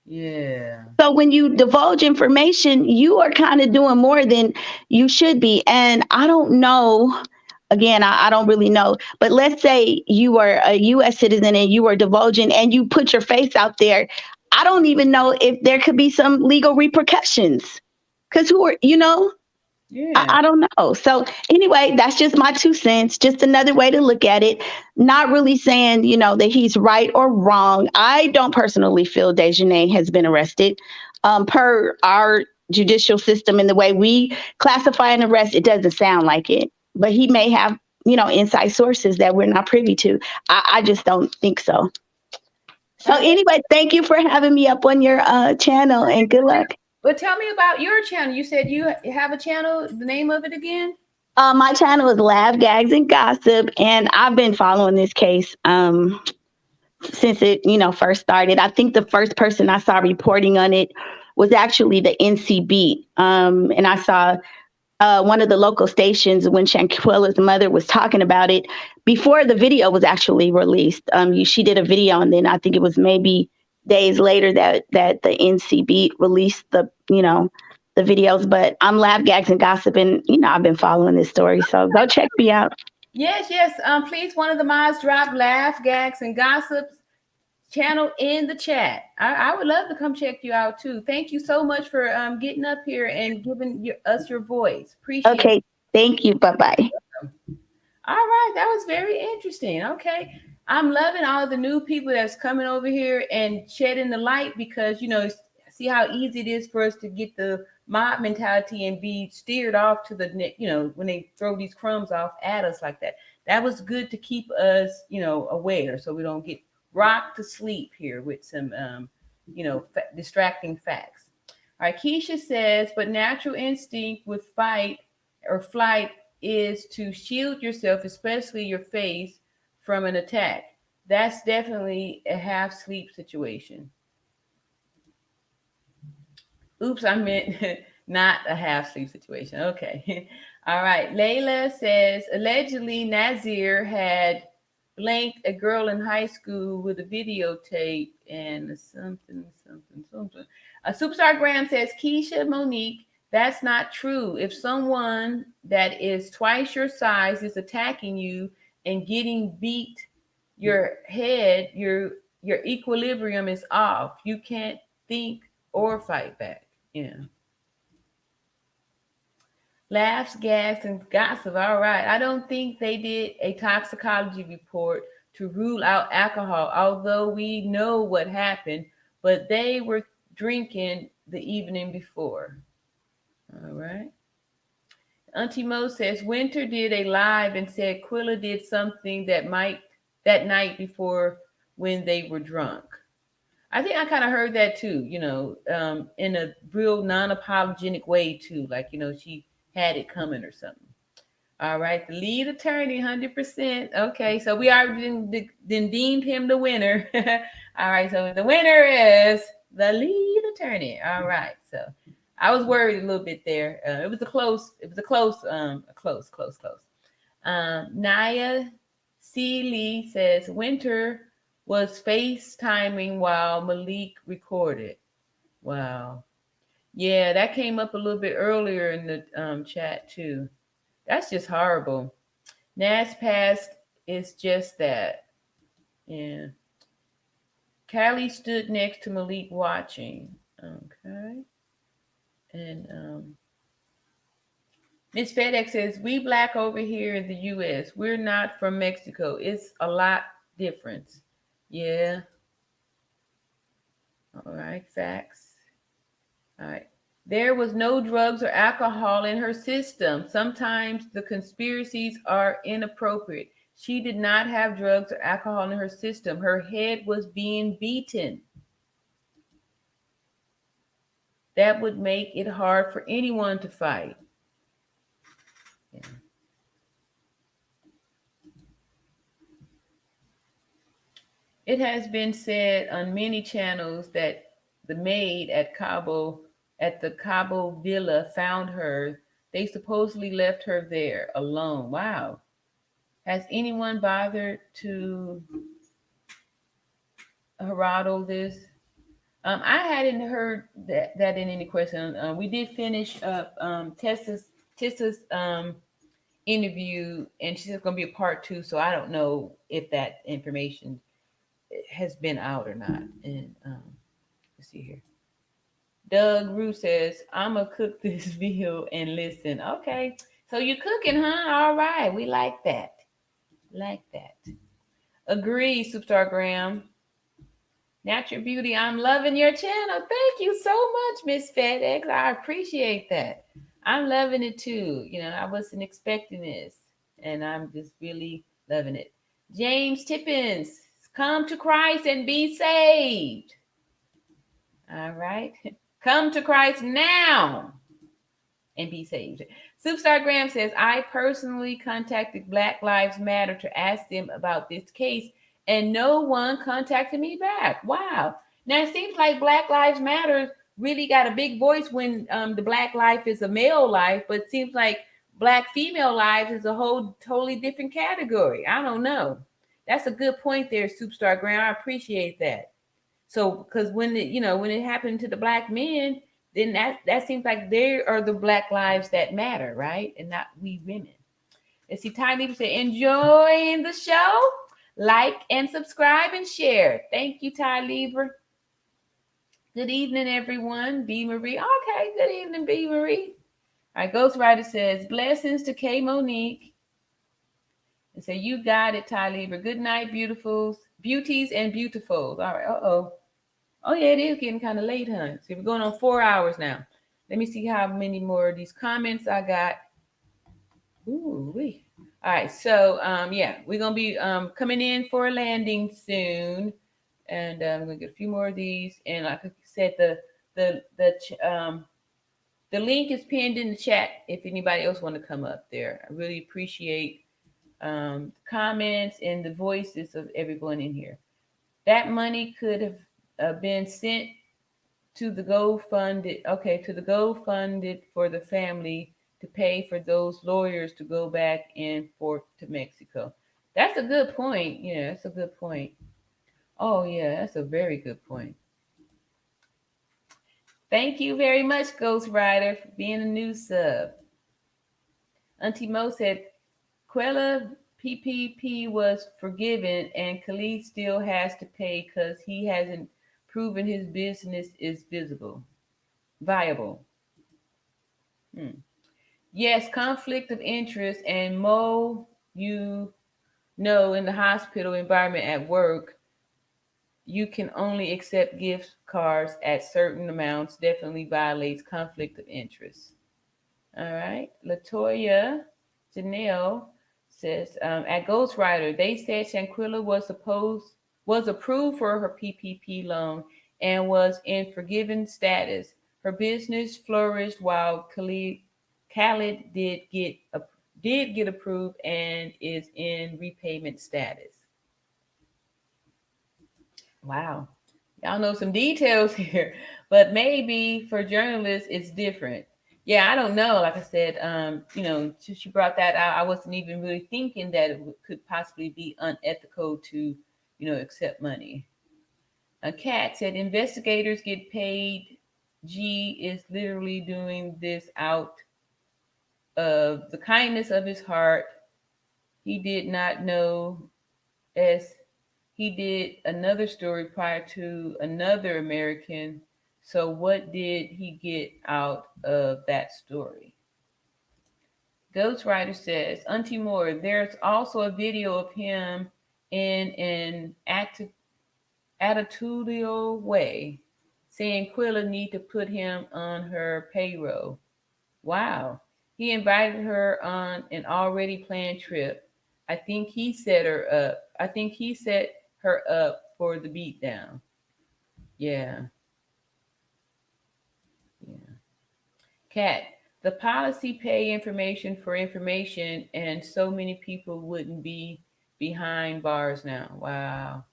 Yeah. So when you divulge information, you are kind of doing more than you should be. And I don't know. Again, I don't really know. But let's say you are a U.S. citizen and you are divulging and you put your face out there. I don't even know if there could be some legal repercussions. Because Yeah. I don't know. So anyway, that's just my 2 cents. Just another way to look at it. Not really saying, that he's right or wrong. I don't personally feel Dejanay has been arrested. Per our judicial system and the way we classify an arrest, it doesn't sound like it. But he may have, inside sources that we're not privy to. I just don't think so. So anyway, thank you for having me up on your channel, and good luck. But tell me about your channel. You said you have a channel. The name of it again? My channel is Laugh, Gags, and Gossip, and I've been following this case since it, first started. I think the first person I saw reporting on it was actually the NC Beat, and I saw one of the local stations when Shanquella's mother was talking about it before the video was actually released. She did a video, and then I think it was maybe days later that the NCB released the videos. But I'm Laugh, Gags, and Gossip, and I've been following this story, so go check me out. Yes. Please, one of the mods drop Laugh, Gags, and Gossip's channel in the chat. I would love to come check you out too. Thank you so much for getting up here and giving us your voice. Appreciate it. Okay, thank you. Bye-bye. All right, that was very interesting. Okay, I'm loving all the new people that's coming over here and shedding the light because see how easy it is for us to get the mob mentality and be steered off to the neck, when they throw these crumbs off at us like that. That was good to keep us, aware so we don't get rocked to sleep here with some, distracting facts. All right, Keisha says, but natural instinct with fight or flight is to shield yourself, especially your face, from an attack. That's definitely a half sleep situation. Oops, I meant not a half sleep situation. Okay. All right. Layla says allegedly Nazir had blanked a girl in high school with a videotape and something. Superstar Graham says Keisha Monique, that's not true. If someone that is twice your size is attacking you and getting beat your head, your equilibrium is off. You can't think or fight back. Yeah. Laughs, gas, and gossip. All right. I don't think they did a toxicology report to rule out alcohol, although we know what happened, but they were drinking the evening before. All right. Auntie Mo says Winter did a live and said Quilla did something that night before when they were drunk. I think I kind of heard that too, in a real non-apologetic way too, like she had it coming or something. All right, the lead attorney, 100%. Okay, so we already deemed him the winner. All right, so the winner is the lead attorney. All right, so I was worried a little bit there. It was a close. Naya C. Lee says Winter was FaceTiming while Malik recorded. Wow. Yeah, that came up a little bit earlier in the chat too. That's just horrible. Nas past is just that. Yeah. Callie stood next to Malik watching. Okay. And Miss FedEx says, we black over here in the U.S. We're not from Mexico. It's a lot different. Yeah. All right. Facts. All right. There was no drugs or alcohol in her system. Sometimes the conspiracies are inappropriate. She did not have drugs or alcohol in her system. Her head was being beaten. That would make it hard for anyone to fight. Yeah. It has been said on many channels that the maid at the Cabo Villa found her. They supposedly left her there alone. Wow. Has anyone bothered to Gerado this? I hadn't heard that in any question. We did finish up Tessa's interview, and she's going to be a part 2, so I don't know if that information has been out or not. And let's see here. Doug Rue says, I'm going to cook this meal and listen. Okay. So you're cooking, huh? All right. We like that. Agree, Superstar Graham. Natural Beauty, I'm loving your channel. Thank you so much, Miss FedEx. I appreciate that. I'm loving it too. I wasn't expecting this, and I'm just really loving it. James Tippins, come to Christ and be saved. All right. Come to Christ now and be saved. Superstar Graham says, I personally contacted Black Lives Matter to ask them about this case, and no one contacted me back. Wow. Now, it seems like Black Lives Matter really got a big voice when the Black life is a male life, but it seems like Black female lives is a whole totally different category. I don't know. That's a good point there, Superstar Graham. I appreciate that. So, because when it happened to the Black men, then that seems like they are the Black lives that matter, right? And not we women. Let's see, Ty Lieber said, enjoying the show? Like and subscribe and share. Thank you, Ty Lieber. Good evening, everyone. B. Marie. Okay, good evening, B. Marie. All right, Ghostwriter says, blessings to K. Monique. And say, you got it, Ty Lieber. Good night, beautifuls, beauties and beautifuls. All right, Oh, yeah, it is getting kind of late, huh? See, we're going on 4 hours now. Let me see how many more of these comments I got. Ooh, wee. All right, so yeah, we're gonna be coming in for a landing soon, and I'm gonna get a few more of these. And like I said, the link is pinned in the chat if anybody else want to come up there. I really appreciate comments and the voices of everyone in here. That money could have been sent to the GoFunded, okay, to the GoFunded for the family to pay for those lawyers to go back and forth to Mexico. That's a good point. Yeah, that's a good point. Oh, yeah, that's a very good point. Thank you very much, Ghost Rider, for being a new sub. Auntie Mo said, Quella PPP was forgiven and Khalid still has to pay because he hasn't proven his business is viable. Yes, conflict of interest and Mo, you know, in the hospital environment at work, you can only accept gift cards at certain amounts. Definitely violates conflict of interest. All right. Latoya Janelle says, at Ghostwriter, they said Shanquella was approved for her PPP loan and was in forgiven status. Her business flourished while Khalid did get approved and is in repayment status. Wow. Y'all know some details here, but maybe for journalists it's different. Yeah, I don't know. Like I said, you know, she brought that out. I wasn't even really thinking that it could possibly be unethical to, you know, accept money. A cat said investigators get paid. G is literally doing this out of the kindness of his heart. He did not know, as he did another story prior to another American. So what did he get out of that story? Ghostwriter says, Auntie Moore, there's also a video of him in an attitudinal way saying Quilla need to put him on her payroll. Wow. He invited her on an already planned trip. I think he set her up. I think he set her up for the beatdown. Yeah. Yeah. Cat, the policy pay information for information, and so many people wouldn't be behind bars now. Wow.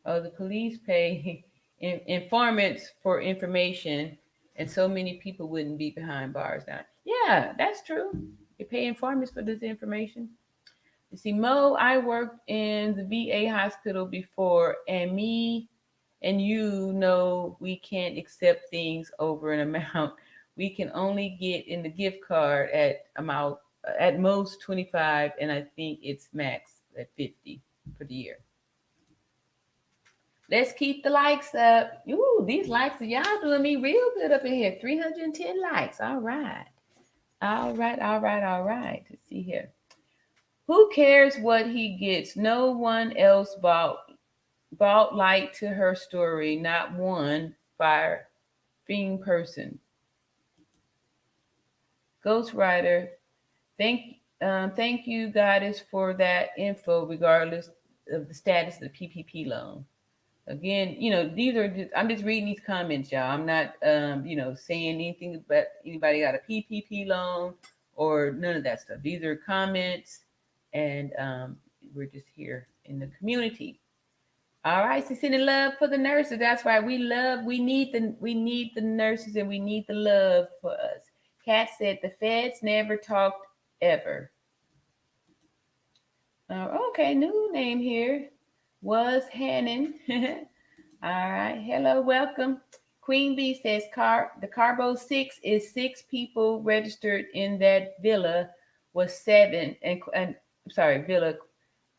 Oh, the police pay informants for information, and so many people wouldn't be behind bars now. Yeah, that's true. They pay informants for this information. You see, Mo, I worked in the VA hospital before, and me and you know we can't accept things over an amount. We can only get in the gift card at most 25, and I think it's max at 50 for the year. Let's keep the likes up. Ooh, these likes are y'all doing me real good up in here. 310 likes. All right. All right, all right, all right. Let's see here. Who cares what he gets? No one else brought light to her story. Not one fire fiend person. Ghostwriter, thank you, Goddess, for that info, regardless of the status of the PPP loan. Again, you know, I'm just reading these comments, y'all. I'm not, you know, saying anything about anybody got a PPP loan or none of that stuff. These are comments, and we're just here in the community. All right, so sending love for the nurses. That's right. We need the nurses, and we need the love for us. Kat said the feds never talked ever. Okay, new name here. Was Hannon. All right. Hello, welcome. Queen Bee says the Carbo 6 is 6 people registered in that villa was 7. And sorry, Villa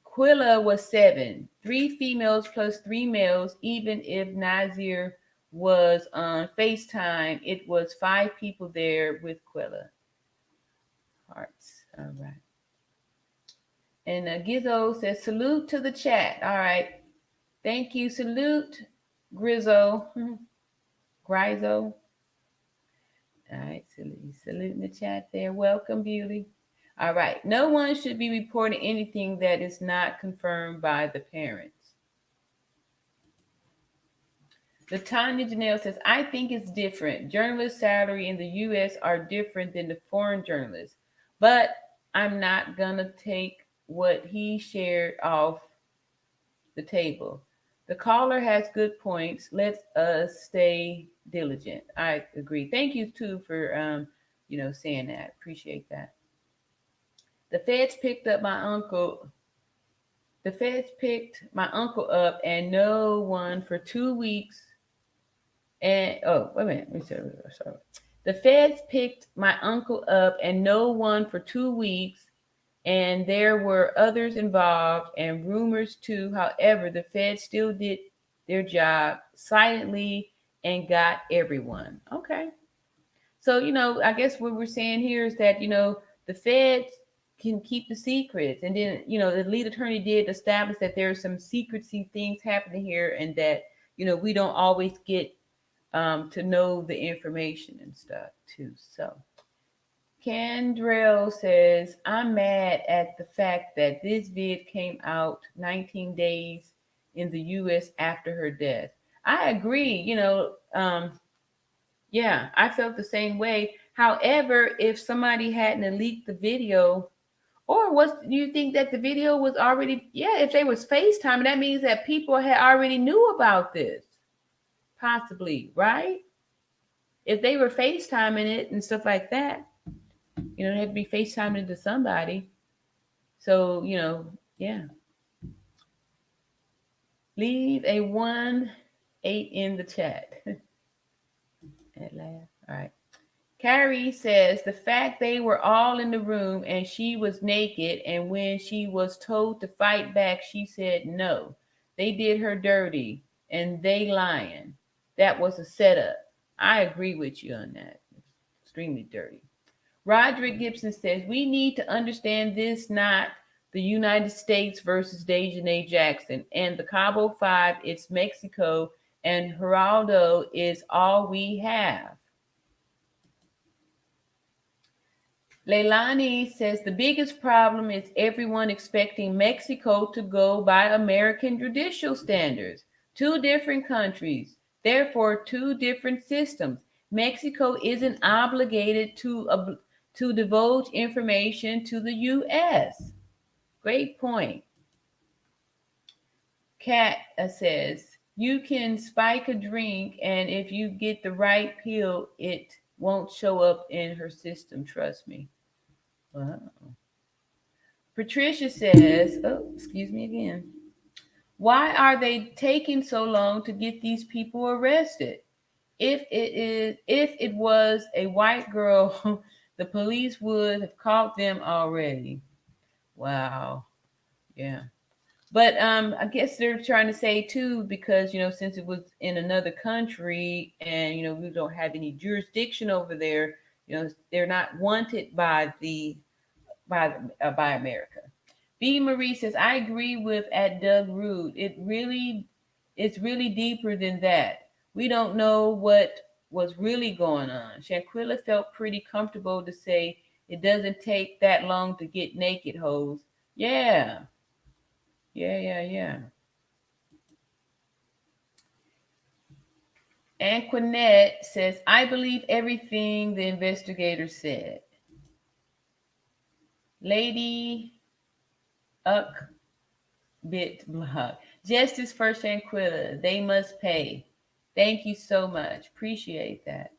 Quilla was 7. 3 females plus 3 males. Even if Nazir was on FaceTime, it was 5 people there with Quilla. Hearts. All right. And Gizzo says, salute to the chat. All right. Thank you. Salute, Grizzo. Grizo. All right, salute in the chat there. Welcome, Beauty. All right. No one should be reporting anything that is not confirmed by the parents. Latanya Janelle says, I think it's different. Journalist salary in the U.S. are different than the foreign journalists, but I'm not going to take what he shared off the table. The caller has good points. Let us stay diligent. I agree. Thank you, too, for, saying that. Appreciate that. The feds picked my uncle up and no one for 2 weeks. And wait a minute. Sorry. The feds picked my uncle up and no one for 2 weeks, and there were others involved and rumors too. However, the feds still did their job silently and got everyone. Okay. So, I guess what we're saying here is that, the feds can keep the secrets. And then, the lead attorney did establish that there are some secrecy things happening here and that, we don't always get to know the information and stuff too. So Kendrell says, I'm mad at the fact that this vid came out 19 days in the U.S. after her death. I agree. Yeah, I felt the same way. However, if somebody hadn't leaked the video, or do you think that the video was already, if they was FaceTime, that means that people had already knew about this. Possibly, right? If they were FaceTiming it and stuff like that, they had to be FaceTiming to somebody. So, yeah. Leave a 1-8 in the chat. At last. All right. Carrie says the fact they were all in the room and she was naked, and when she was told to fight back, she said no. They did her dirty and they lying. That was a setup. I agree with you on that. Extremely dirty. Roderick Gibson says we need to understand this, not the United States versus Dejanay Jackson and the Cabo Five. It's Mexico, and Gerado is all we have. Leilani says the biggest problem is everyone expecting Mexico to go by American judicial standards. 2 different countries, therefore 2 different systems. Mexico isn't obligated to divulge information to the U.S. Great point. Kat says you can spike a drink, and if you get the right pill, it won't show up in her system. Trust me. Wow. Patricia says, excuse me again. Why are they taking so long to get these people arrested? If it was a white girl, the police would have caught them already. Wow. Yeah. But I guess they're trying to say too, because since it was in another country and we don't have any jurisdiction over there, they're not wanted by America. B. Marie says, I agree with Doug Root. It's really deeper than that. We don't know what was really going on. Shanquella felt pretty comfortable to say it doesn't take that long to get naked, hoes. Yeah. Anquinette says, I believe everything the investigator said. Lady Bit Blog. Justice for Shanquella. They must pay. Thank you so much. Appreciate that.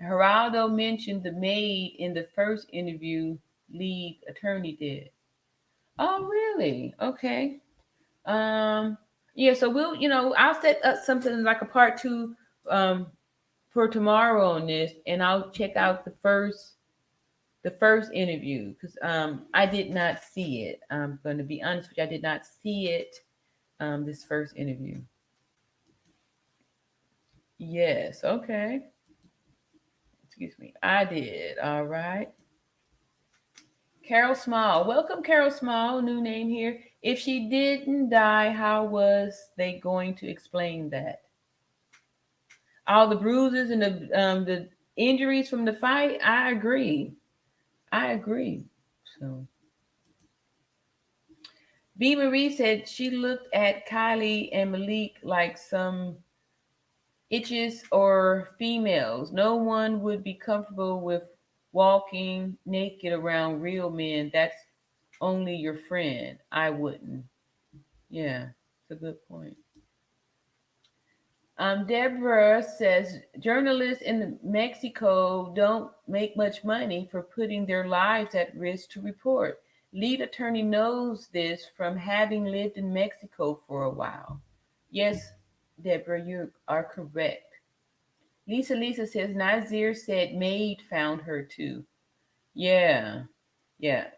Geraldo mentioned the maid in the first interview league attorney did. Oh, really? Okay. Yeah, so I'll set up something like a part 2 for tomorrow on this, and I'll check out the first interview because I did not see it. I'm going to be honest with you, I did not see it. This first interview. Yes, okay. Excuse me, I did. All right. Carol Small, welcome, Carol Small. New name here. If she didn't die, how was they going to explain that? all the bruises and the injuries from the fight. I agree. I agree. So B. Marie said she looked at Kylie and Malik like some itches or females. No one would be comfortable with walking naked around real men. That's only your friend. I wouldn't. Yeah, it's a good point. Deborah says journalists in Mexico don't make much money for putting their lives at risk to report. Lead attorney knows this from having lived in Mexico for a while. Yes, Deborah, you are correct. Lisa says Nazir said maid found her too. Yeah, yeah,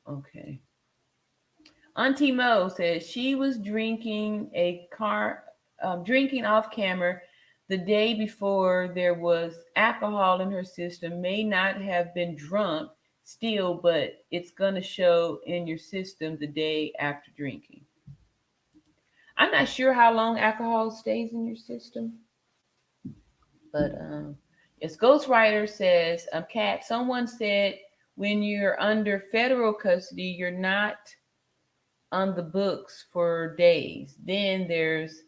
okay. Auntie Mo says she was drinking off camera the day before. There was alcohol in her system. May not have been drunk still, but it's gonna show in your system the day after drinking. I'm not sure how long alcohol stays in your system, but yes, Ghostwriter says, Kat, someone said when you're under federal custody, you're not on the books for days. Then there's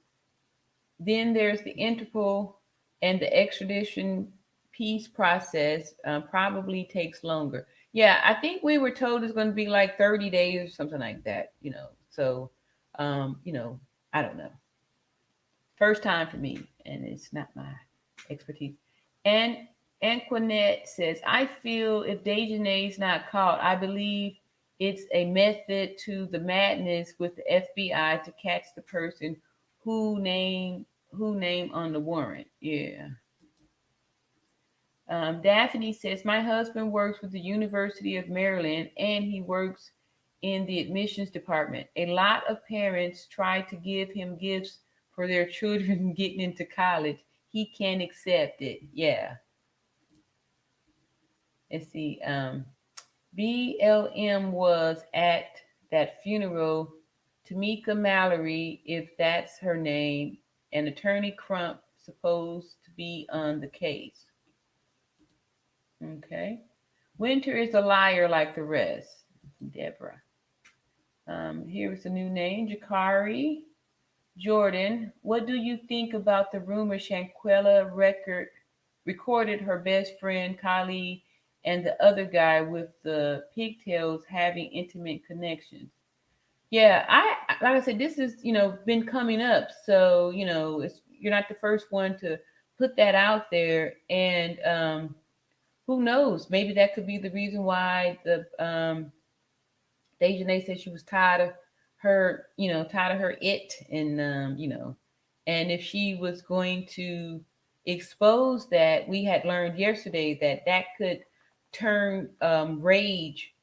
the Interpol and the extradition peace process probably takes longer. Yeah, I think we were told it's going to be like 30 days or something like that, So, I don't know. First time for me, and it's not my expertise. And Anquinette says, I feel if Dejanay's not caught, I believe it's a method to the madness with the FBI to catch the person who name on the warrant. Yeah. Daphne says, my husband works with the University of Maryland and he works in the admissions department. A lot of parents try to give him gifts for their children getting into college. He can't accept it. Yeah. Let's see. BLM was at that funeral. Tamika Mallory, if that's her name, and Attorney Crump supposed to be on the case. Okay. Winter is a liar like the rest. Deborah. Here's a new name, Jakari Jordan. What do you think about the rumor Shanquella recorded her best friend Kylie and the other guy with the pigtails having intimate connections? Yeah, like I said, this is been coming up, so you're not the first one to put that out there, and who knows? Maybe that could be the reason why the Dejanay said she was tired of her, and if she was going to expose that, we had learned yesterday that could turn rage,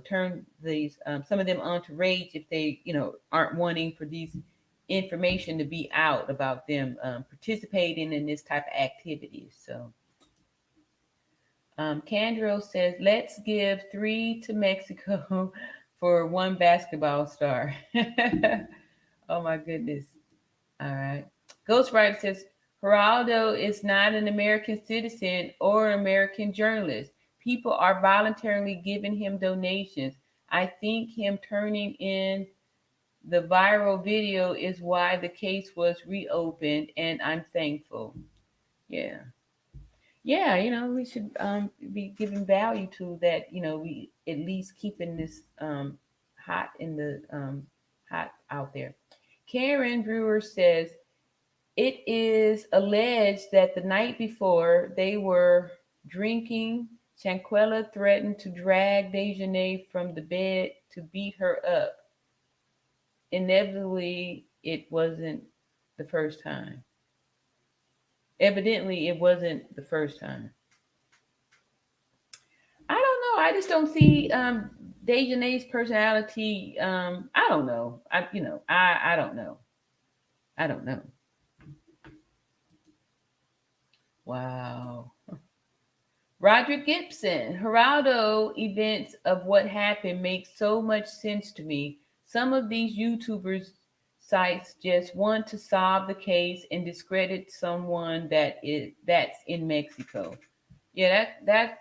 turn these some of them onto rage if they, aren't wanting for these information to be out about them participating in this type of activity. So. Candro says, let's give 3 to Mexico for 1 basketball star. Oh my goodness. All right. Ghostwriter says, Geraldo is not an American citizen or American journalist. People are voluntarily giving him donations. I think him turning in the viral video is why the case was reopened, and I'm thankful. Yeah. Yeah, we should be giving value to that. We at least keeping this hot in the hot out there. Karen Brewer says it is alleged that the night before they were drinking, Shanquella threatened to drag Dejanay from the bed to beat her up. Inevitably, it wasn't the first time. Evidently, it wasn't the first time. I don't know. I just don't see Dejanay's personality. I don't know. I don't know. I don't know. Wow. Roderick Gibson, Geraldo events of what happened make so much sense to me. Some of these YouTubers sites just want to solve the case and discredit someone that's in Mexico. Yeah, that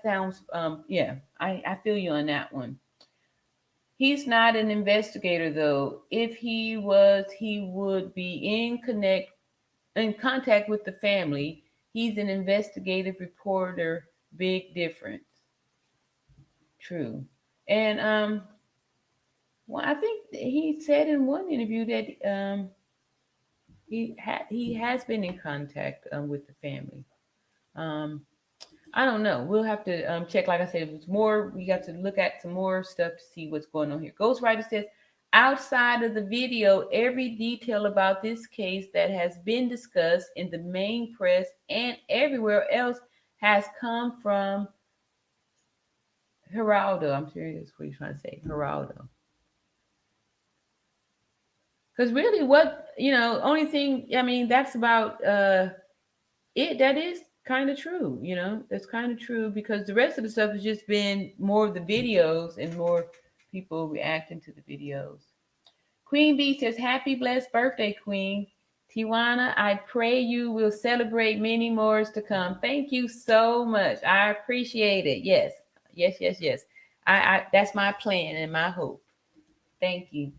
sounds yeah, I feel you on that one. He's not an investigator though. If he was, he would be in contact with the family. He's an investigative reporter. Big difference. True. And well, I think he said in one interview that he has been in contact with the family. Um, I don't know. We'll have to check. Like I said, if it's more, we got to look at some more stuff to see what's going on here. Ghostwriter says, outside of the video, every detail about this case that has been discussed in the main press and everywhere else has come from Gerado. I'm sure that's what he's trying to say, Gerado. Because really, only thing, I mean, that's about it. That is kind of true, that's kind of true because the rest of the stuff has just been more of the videos and more people reacting to the videos. Queen Bee says, happy blessed birthday, Queen. Tijuana, I pray you will celebrate many more to come. Thank you so much. I appreciate it. Yes. I that's my plan and my hope. Thank you.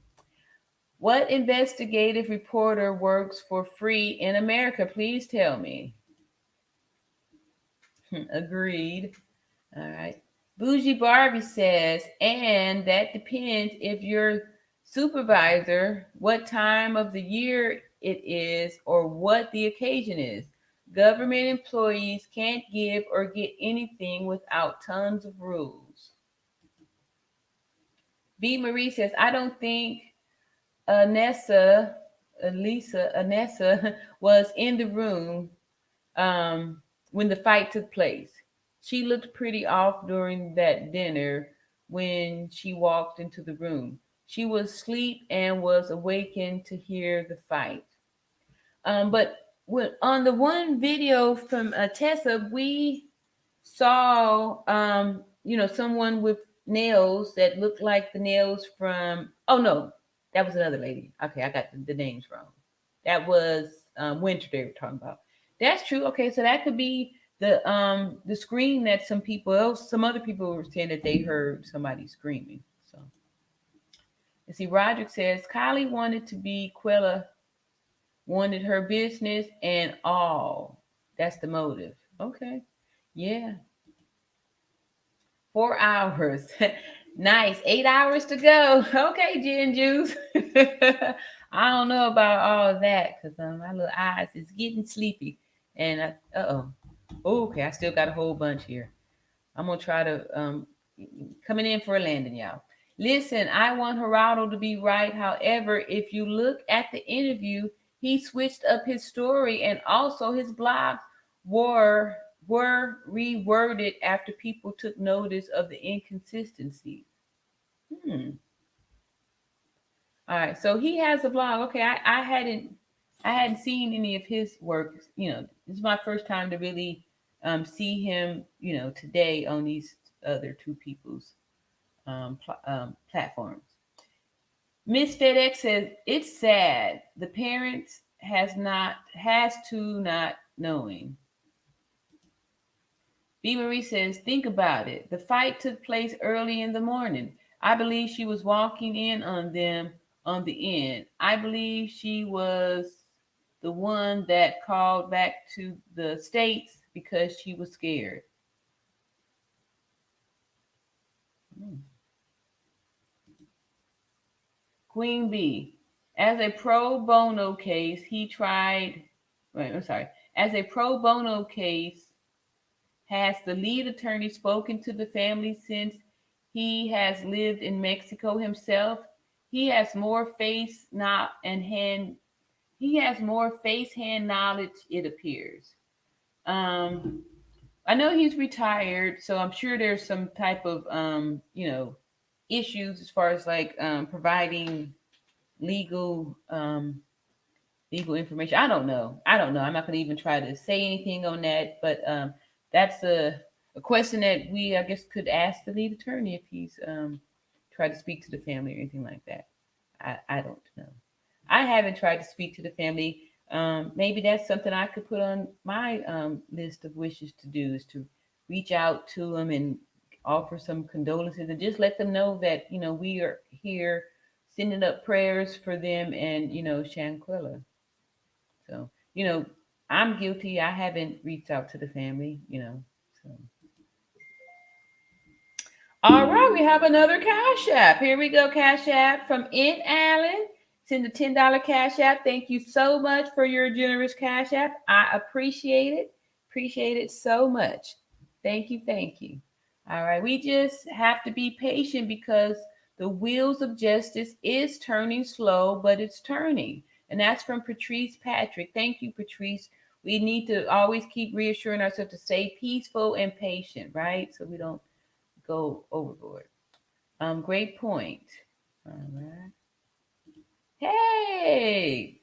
What investigative reporter works for free in America? Please tell me. Agreed. All right. Bougie Barbie says, and that depends if your supervisor, what time of the year it is, or what the occasion is. Government employees can't give or get anything without tons of rules. B. Marie says, I don't think Anessa was in the room when the fight took place. She looked pretty off during that dinner when she walked into the room. She was asleep and was awakened to hear the fight. But on the one video from Tessa, we saw, someone with nails that looked like the nails from, oh no, that was another lady. Okay, I got the names wrong. That was Winter they were talking about. That's true. Okay, so that could be the scream that some other people were saying that they heard somebody screaming. So, you see, Roderick says Kylie wanted to be Quella, wanted her business and all. That's the motive. Okay, yeah. 4 hours. Nice. 8 hours to go. Okay, Gin Juice. I don't know about all of that because my little eyes is getting sleepy. And okay, I still got a whole bunch here. I'm gonna try to coming in for a landing, y'all. Listen, I want Gerado to be right. However, if you look at the interview, he switched up his story and also his blogs were reworded after people took notice of the inconsistency. All right, so he has a blog. Okay, I hadn't seen any of his work. This is my first time to really see him. Today on these other two people's platforms. Miss FedEx says it's sad. The parents has to not knowing. B. Marie says, think about it. The fight took place early in the morning. I believe she was walking in on them on the end. I believe she was the one that called back to the States because she was scared. Queen B. As a pro bono case, As a pro bono case, has the lead attorney spoken to the family since he has lived in Mexico himself? He has more face hand knowledge, it appears. I know he's retired, so I'm sure there's some type of issues as far as like providing legal information. I don't know. I'm not going to even try to say anything on that, but that's a question that we, I guess, could ask the lead attorney if he's tried to speak to the family or anything like that. I don't know. I haven't tried to speak to the family. Maybe that's something I could put on my list of wishes to do, is to reach out to them and offer some condolences and just let them know that, we are here sending up prayers for them and, Shanquella. So, I'm guilty. I haven't reached out to the family, so. All right, we have another Cash App. Here we go, Cash App from N. Allen. Send a $10 Cash App. Thank you so much for your generous Cash App. I appreciate it. Appreciate it so much. Thank you. Thank you. All right, we just have to be patient because the wheels of justice is turning slow, but it's turning. And that's from Patrice Patrick. Thank you, Patrice. We need to always keep reassuring ourselves to stay peaceful and patient, right? So we don't go overboard. Great point. All right. Hey,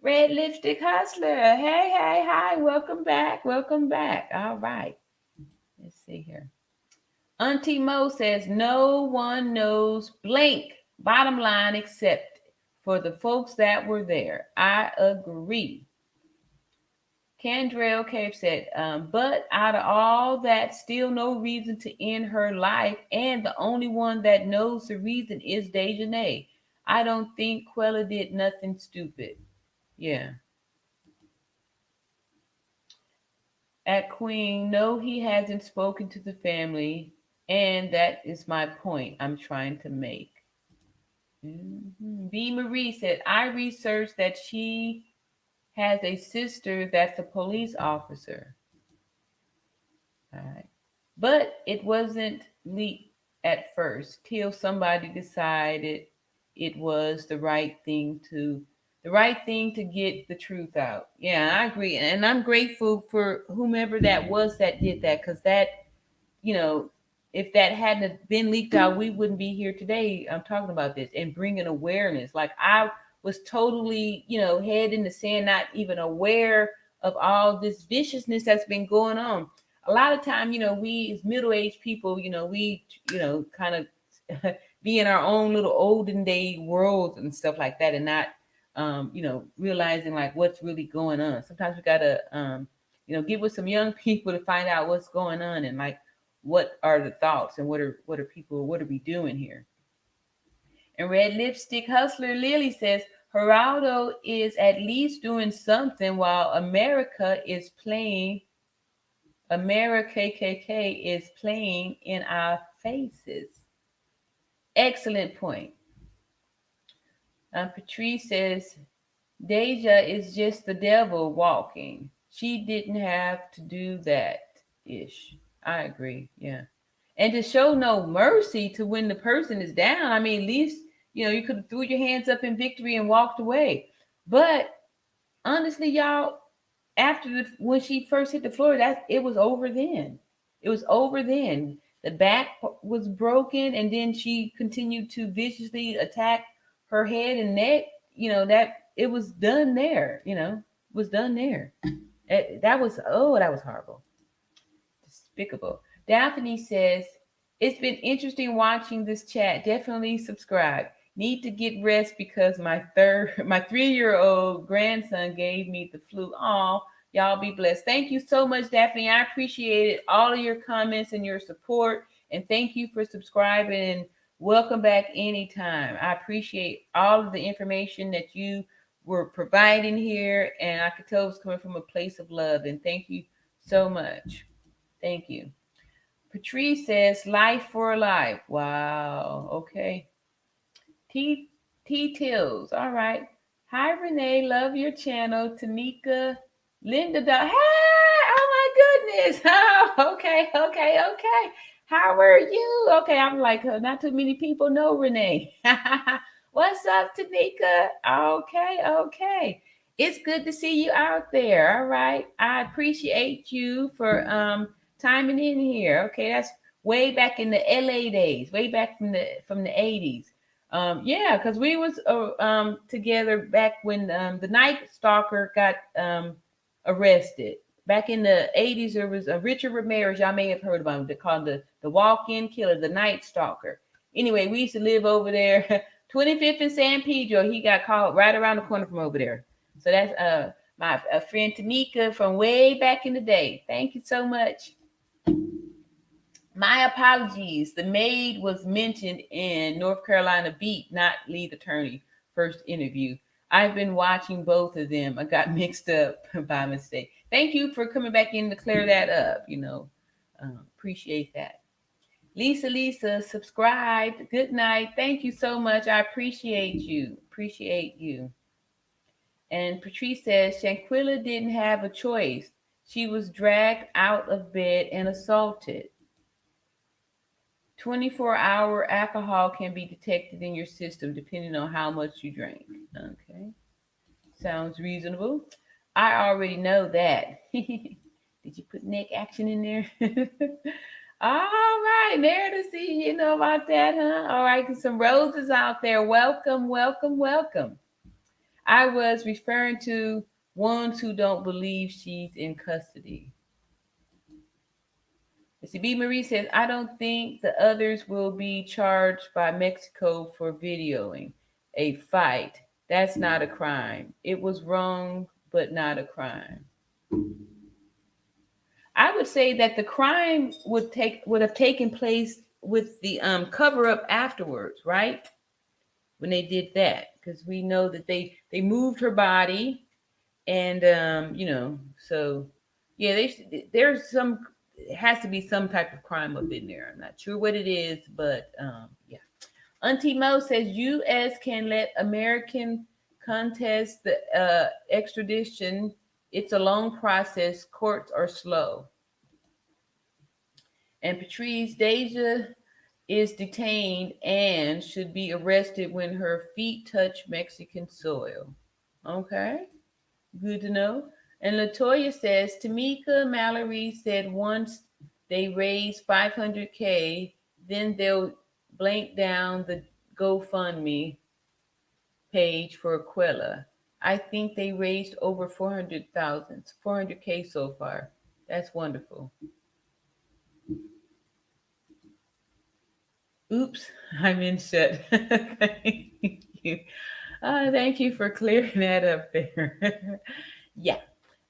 Red Lipstick Hustler. Hey, hi. Welcome back. All right. Let's see here. Auntie Mo says, no one knows blank, bottom line, except for the folks that were there. I agree. Candrail Cave said, but out of all that, still no reason to end her life. And the only one that knows the reason is Dejanay. I don't think Quella did nothing stupid. Yeah. At Queen, no, he hasn't spoken to the family. And that is my point I'm trying to make. B. Marie said, I researched that she has a sister that's a police officer. All right. But it wasn't leaked at first till somebody decided it was the right thing to get the truth out. Yeah, I agree. And I'm grateful for whomever that was that did that, because that, if that hadn't been leaked out, we wouldn't be here today. I'm talking about this and bringing awareness. Like, I was totally, head in the sand, not even aware of all this viciousness that's been going on. A lot of time, we as middle-aged people, we, kind of be in our own little olden day worlds and stuff like that, and not, realizing like what's really going on. Sometimes we gotta, get with some young people to find out what's going on and like what are the thoughts and what are we doing here. And Red Lipstick Hustler Lily says, Gerado is at least doing something while America KKK is playing in our faces. Excellent point. Patrice says, Deja is just the devil walking. She didn't have to do that ish. I agree. Yeah. And to show no mercy to when the person is down. I mean, at least, you could have threw your hands up in victory and walked away. But honestly, y'all, when she first hit the floor, it was over then. It was over then. The back was broken, and then she continued to viciously attack her head and neck. That it was done there. Was done there. That was horrible, despicable. Daphne says, it's been interesting watching this chat. Definitely subscribe. Need to get rest because my 3-year-old grandson gave me the flu. Oh, y'all be blessed. Thank you so much, Daphne. I appreciate it. All of your comments and your support. And thank you for subscribing. And welcome back anytime. I appreciate all of the information that you were providing here. And I could tell it was coming from a place of love. And thank you so much. Thank you. Patrice says, life for life. Wow. Okay. T Tills. All right. Hi, Renee. Love your channel. Tanika. Linda. Hey! Oh, my goodness. Oh, okay. How are you? Okay. I'm like, not too many people know Renee. What's up, Tanika? Okay. It's good to see you out there. All right. I appreciate you for timing in here. Okay. That's way back in the LA days, way back from the 80s. Yeah, because we was together back when the Night Stalker got arrested. Back in the 80s, there was a Richard Ramirez. Y'all may have heard about him. They called the walk-in killer, the Night Stalker. Anyway, we used to live over there 25th and San Pedro. He got called right around the corner from over there. So that's my friend Tanika from way back in the day. Thank you so much. My apologies. The maid was mentioned in North Carolina Beat, not lead attorney, first interview. I've been watching both of them. I got mixed up by mistake. Thank you for coming back in to clear that up. Appreciate that. Lisa, subscribed. Good night. Thank you so much. I appreciate you. And Patrice says, Shanquella didn't have a choice. She was dragged out of bed and assaulted. 24-hour alcohol can be detected in your system depending on how much you drink. Okay. Sounds reasonable. I already know that. Did you put neck action in there? All right, there to see you know about that, huh? All right, some roses out there. Welcome. I was referring to ones who don't believe she's in custody. B. Marie says, I don't think the others will be charged by Mexico for videoing a fight. That's not a crime. It was wrong, but not a crime. I would say that the crime would have taken place with the cover up afterwards, right? When they did that, because we know that they moved her body, and so yeah, there's some. It has to be some type of crime up in there. I'm not sure what it is, but yeah. Auntie Mo says U.S. can let American contest the extradition. It's a long process. Courts are slow. And Patrice, Deja is detained and should be arrested when her feet touch Mexican soil. Okay, good to know. And Latoya says, Tamika Mallory said once they raise 500K, then they'll blank down the GoFundMe page for Aquila. I think they raised over 400K so far. That's wonderful. Oops, I'm in shut. Thank you. Thank you for clearing that up there. Yeah.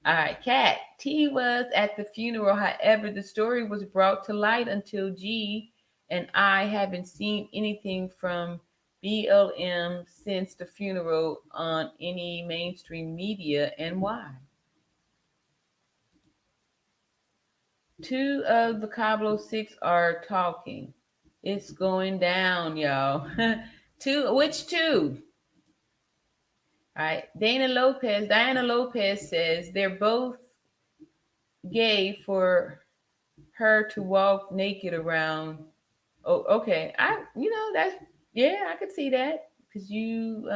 All right, Kat. T was at the funeral. However, the story was brought to light until G and I haven't seen anything from BLM since the funeral on any mainstream media, and why? Two of the Cablo 6 are talking. It's going down, y'all. Which two? All right. Diana Lopez says they're both gay for her to walk naked around. Oh, okay. I could see that because you,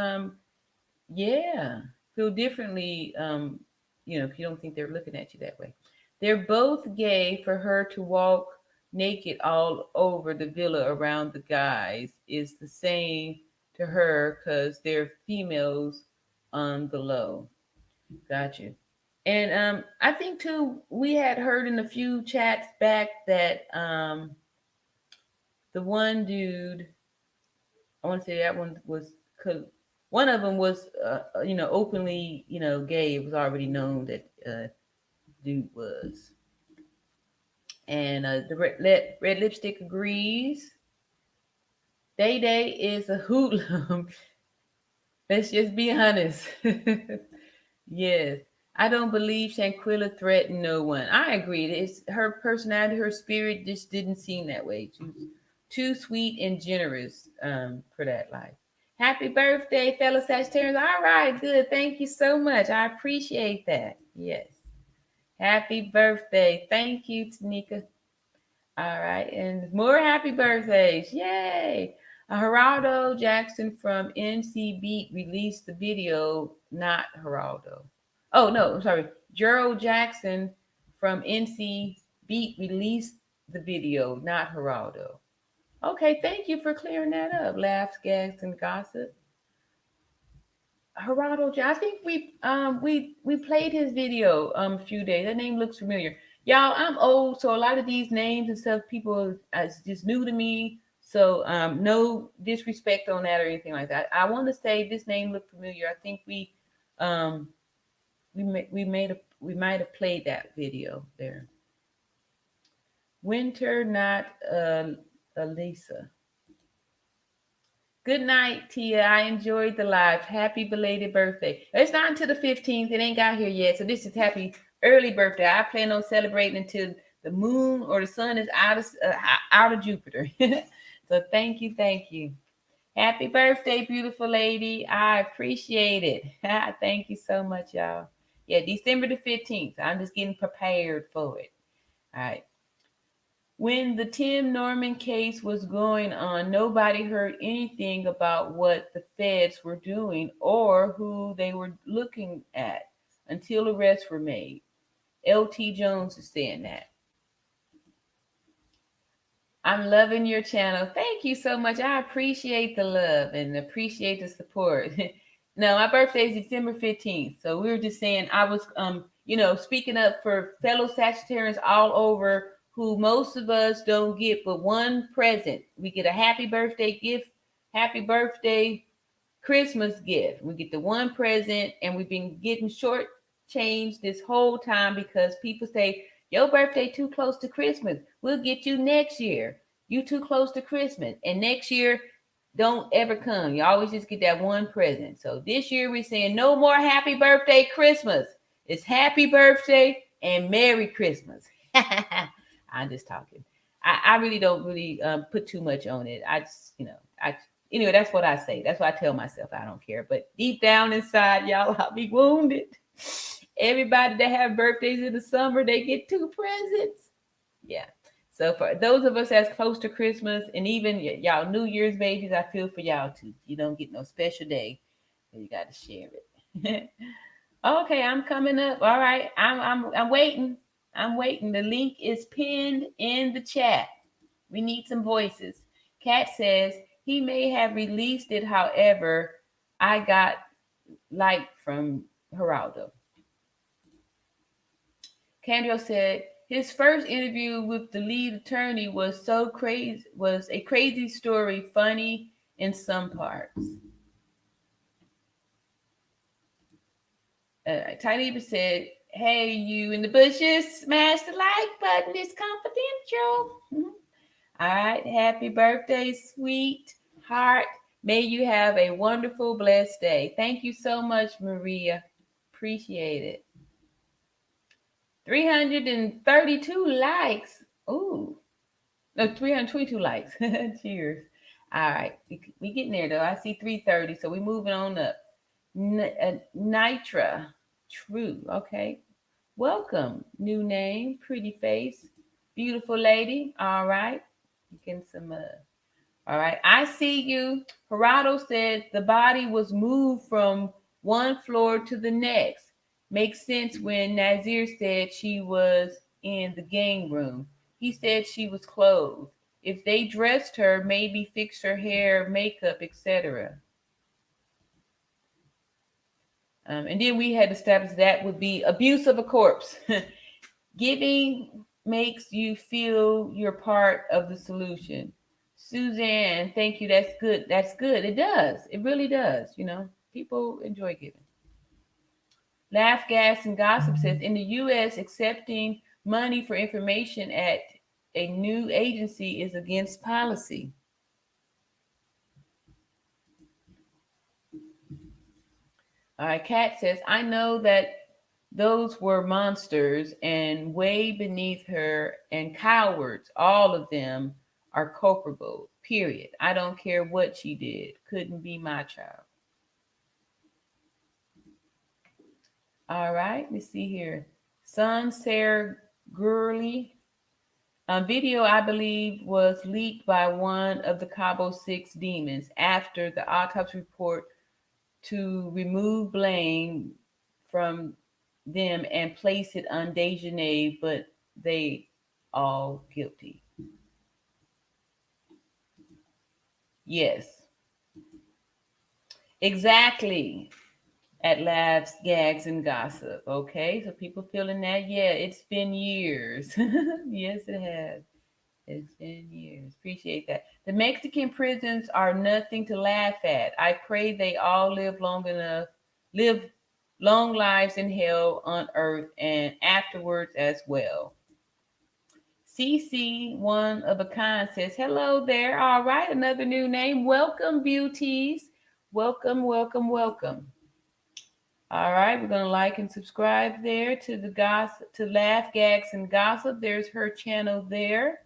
feel differently. If you don't think they're looking at you that way. They're both gay for her to walk naked all over the villa around the guys is the same to her because they're females on the low. Got you. And I think too, we had heard in a few chats back that the one dude, I want to say that one was, because one of them was, openly, gay. It was already known that dude was. And the red lipstick agrees. Day is a hoodlum. Let's just be honest. Yes. I don't believe Shanquella threatened no one. I agree. It's her personality, her spirit just didn't seem that way. She was too sweet and generous for that life. Happy birthday, fellow Sagittarius. All right, good. Thank you so much. I appreciate that. Yes. Happy birthday. Thank you, Tanika. All right. And more happy birthdays. Yay. Gerado Jackson from NC Beat released the video, not Geraldo. Oh, no, I'm sorry. Gerald Jackson from NC Beat released the video, not Geraldo. Okay, thank you for clearing that up. Laughs, gags, and gossip. Geraldo, I think we played his video a few days. That name looks familiar. Y'all, I'm old, so a lot of these names and stuff, people, it's just new to me. So no disrespect on that or anything like that. I want to say this name looked familiar. I think we might have played that video there. Winter, not Elisa. Good night, Tia. I enjoyed the live. Happy belated birthday. It's not until the 15th. It ain't got here yet. So this is happy early birthday. I plan on celebrating until the moon or the sun is out of Jupiter. So thank you, thank you. Happy birthday, beautiful lady. I appreciate it. Thank you so much, y'all. Yeah, December the 15th. I'm just getting prepared for it. All right. When the Tim Norman case was going on, nobody heard anything about what the feds were doing or who they were looking at until arrests were made. LT Jones is saying that. I'm loving your channel. Thank you so much. I appreciate the love and appreciate the support. No, my birthday is December 15th. So we were just saying I was speaking up for fellow Sagittarians all over who most of us don't get but one present. We get a happy birthday gift, happy birthday Christmas gift. We get the one present, and we've been getting shortchanged this whole time because people say, your birthday too close to Christmas. We'll get you next year. You too close to Christmas. And next year, don't ever come. You always just get that one present. So this year we're saying no more happy birthday Christmas. It's happy birthday and Merry Christmas. I'm just talking. I really don't put too much on it. I just, anyway, that's what I say. That's what I tell myself. I don't care. But deep down inside, y'all, I'll be wounded. Everybody that have birthdays in the summer, they get 2 presents. Yeah. So for those of us that's close to Christmas and even y'all New Year's babies, I feel for y'all too. You don't get no special day, so you got to share it. Okay, I'm coming up. All right, I'm waiting. I'm waiting. The link is pinned in the chat. We need some voices. Kat says he may have released it, however, I got light from Gerado. Candro said his first interview with the lead attorney was a crazy story, funny in some parts. Tiny said, hey, you in the bushes, smash the like button. It's confidential. All right. Happy birthday, sweetheart. May you have a wonderful, blessed day. Thank you so much, Maria. Appreciate it. 332 likes. Ooh. No, 322 likes. Cheers. All right. We getting there, though. I see 330, so we're moving on up. Nitra. True. Okay. Welcome. New name. Pretty face. Beautiful lady. All right. Getting some all right. I see you. Gerado said the body was moved from one floor to the next. Makes sense when Nazir said she was in the gang room. He said she was clothed. If they dressed her, maybe fixed her hair, makeup, etc. And then we had established that would be abuse of a corpse. Giving makes you feel you're part of the solution. Suzanne, thank you. That's good. That's good. It does. It really does. People enjoy giving. Laugh, Gas, and Gossip says, in the U.S., accepting money for information at a new agency is against policy. All right, Kat says, I know that those were monsters and way beneath her and cowards. All of them are culpable, period. I don't care what she did. Couldn't be my child. All right, let's see here. Son Sarah Gurley. Video, I believe, was leaked by one of the Cabo 6 demons after the autopsy report to remove blame from them and place it on Dejanay, but they all guilty. Yes. Exactly. At Laughs, Gags, and Gossip. Okay, so people feeling that? Yeah, it's been years. Yes, it has. It's been years. Appreciate that. The Mexican prisons are nothing to laugh at. I pray they all live long lives in hell on earth and afterwards as well. CC, one of a kind, says, hello there. All right, another new name. Welcome, beauties. Welcome, welcome, welcome. All right, we're gonna like and subscribe there to the gossip, to Laugh, Gags, and Gossip. There's her channel there.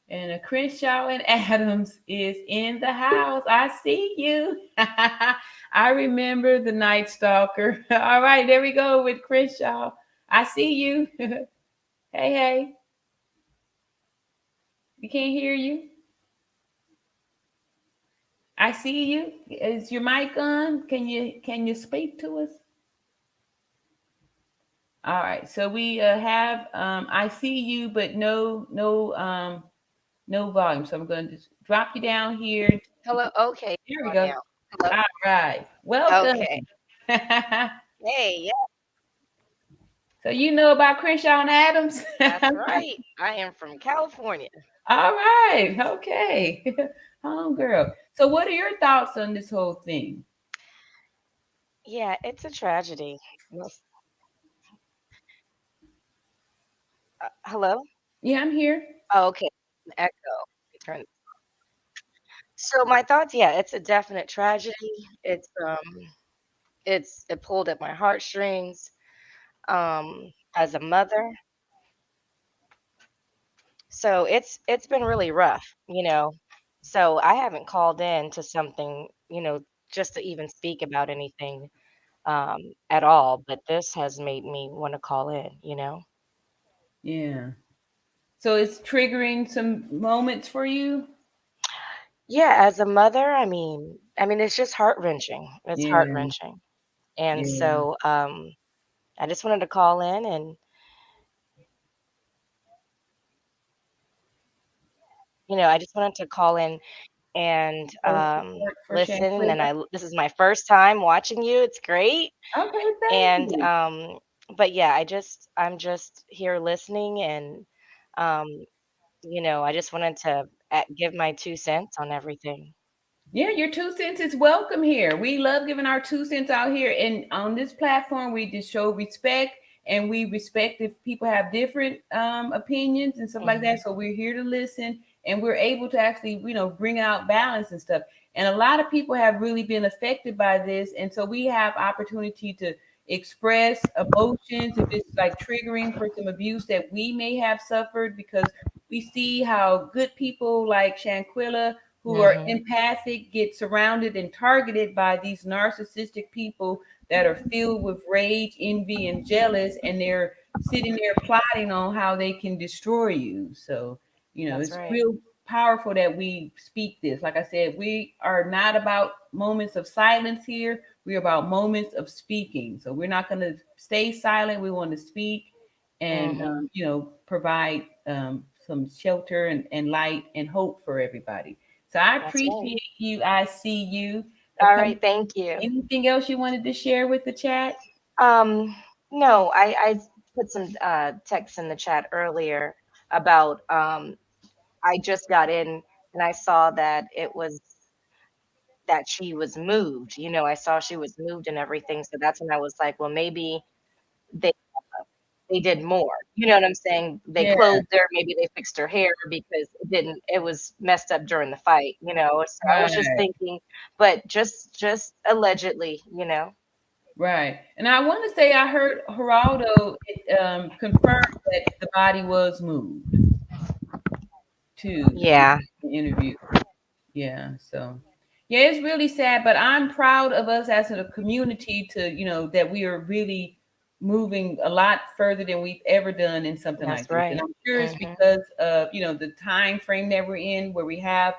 And Crenshaw and Adams is in the house. I see you. I remember the Night Stalker. All right, there we go with Crenshaw. I see you. Hey, hey. We can't hear you. I see you. Is your mic on? Can you speak to us? All right. So we have I see you, but no volume. So I'm going to just drop you down here. Hello. Okay. Here we go. Now. Hello. All right. Welcome. Okay. Hey, yeah, So you know about Crenshaw and Adams? that's right. I am from California. All right. Okay. Home girl. So what are your thoughts on this whole thing? Yeah, it's a tragedy. Hello. Yeah, I'm here. Oh, okay. Echo. Turn. So my thoughts, yeah, it's a definite tragedy. It pulled at my heartstrings. As a mother, so it's been really rough. So I haven't called in to something, just to even speak about anything at all. But this has made me want to call in. Yeah. So it's triggering some moments for you? Yeah, as a mother, I mean, it's just heart-wrenching. It's Yeah. heart-wrenching. And Yeah. so I just wanted to call in and I just wanted to call in and So support for listen. And Shanquella. this is my first time watching you. It's great. Okay, thank And you. but yeah, I'm just here listening and um, I just wanted to give my 2 cents on everything. Yeah, your 2 cents is welcome here. We love giving our 2 cents out here. And on this platform, we just show respect and we respect if people have different opinions and stuff like that. So we're here to listen and we're able to actually, bring out balance and stuff. And a lot of people have really been affected by this. And so we have opportunity to express emotions if it's like triggering for some abuse that we may have suffered because we see how good people like Shanquella who are Hmm. empathic get surrounded and targeted by these narcissistic people that are filled with rage, envy, and jealous, and they're sitting there plotting on how they can destroy you. So, That's it's right. real powerful that we speak this. Like I said, we are not about moments of silence here. We're about moments of speaking. So we're not going to stay silent. We want to speak and, Hmm. provide some shelter and light and hope for everybody. So I That's right. appreciate you. I see you. All right. Thank you. Anything else you wanted to share with the chat? Um, no, I put some text in the chat earlier about I just got in and I saw that she was moved. I saw she was moved and everything. So that's when I was like, well, maybe they they did more. You know what I'm saying? They Yeah, clothed her, maybe they fixed her hair because it was messed up during the fight. So I was just right, thinking, but just allegedly. right. And I want to say I heard Geraldo confirmed that the body was moved to Yeah, the interview. Yeah, so yeah, it's really sad, but I'm proud of us as a community to, that we are really moving a lot further than we've ever done in something that's like this. And right. I'm sure it's Hmm. because of, the time frame that we're in where we have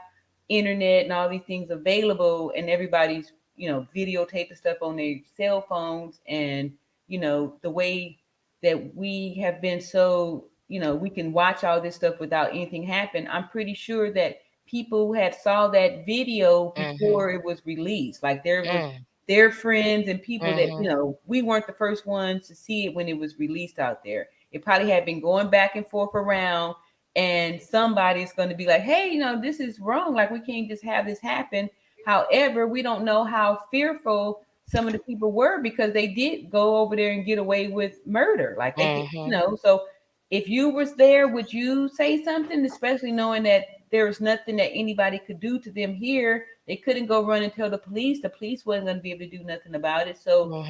internet and all these things available and everybody's, videotape the stuff on their cell phones and, the way that we have been so, we can watch all this stuff without anything happen. I'm pretty sure that people had saw that video Hmm. before it was released. Like there was Mm. their friends and people that, Hmm. we weren't the first ones to see it when it was released out there. It probably had been going back and forth around and somebody's going to be like, hey, this is wrong. Like, we can't just have this happen. However, we don't know how fearful some of the people were, because they did go over there and get away with murder. Like, so if you was there, would you say something, especially knowing that there was nothing that anybody could do to them here? They couldn't go run and tell the police. The police wasn't going to be able to do nothing about it. So,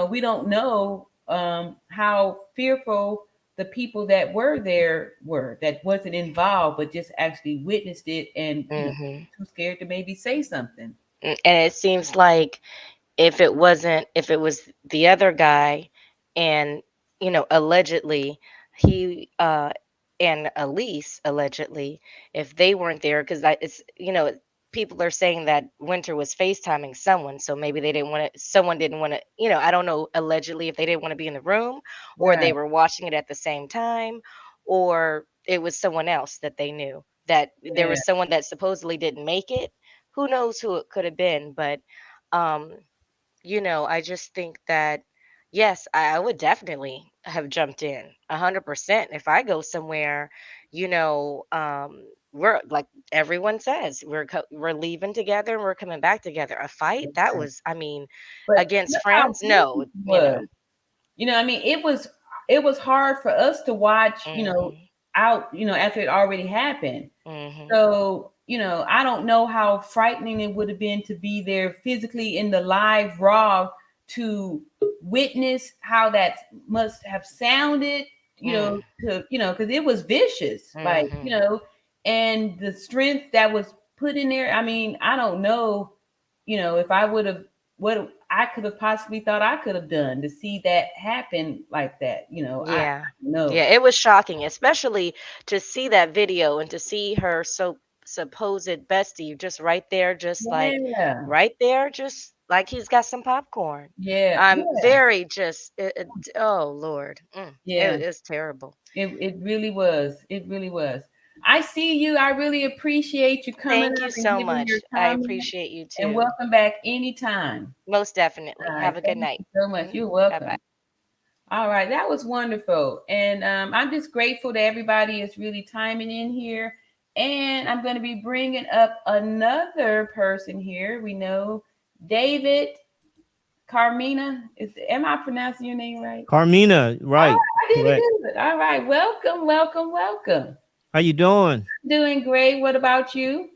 we don't know how fearful the people that were there were, that wasn't involved, but just actually witnessed it and too scared to maybe say something. And it seems like if it was the other guy, and allegedly he and Elise, allegedly, if they weren't there, because it's people are saying that Winter was FaceTiming someone, so maybe someone didn't want to, I don't know, allegedly, if they didn't want to be in the room, or they were watching it at the same time, or it was someone else that they knew, that there was someone that supposedly didn't make it. Who knows who it could have been? But I just think that, yes, I would definitely have jumped in 100% if I go somewhere, we're like everyone says, we're leaving together and we're coming back together. A fight, that was, But against look how France, no, vicious it was. It was hard for us to watch, out, after it already happened. So, I don't know how frightening it would have been to be there physically in the live raw, to witness how that must have sounded, because it was vicious, like, and the strength that was put in there. I don't know, if I would have, what I could have possibly thought I could have done to see that happen like that, Yeah. I know. Yeah, it was shocking, especially to see that video and to see her supposed bestie just right there, just like Yeah. right there, just like he's got some popcorn. Yeah. I'm very just, oh Lord. Yeah. It's terrible. It really was. It really was. I see you. I really appreciate you coming Thank up you and so giving much. your I comments. appreciate you And too. welcome back anytime. Most definitely. All right. Have a good Thank night. you so much. Mhm. You're welcome. Bye-bye. All right. That was wonderful. And I'm just grateful that everybody is really timing in here. And I'm going to be bringing up another person here. We know David Carmina. Am I pronouncing your name right? Carmina, right. I did Correct. it good. All right. Welcome, welcome, welcome. How you doing? Doing great. What about you?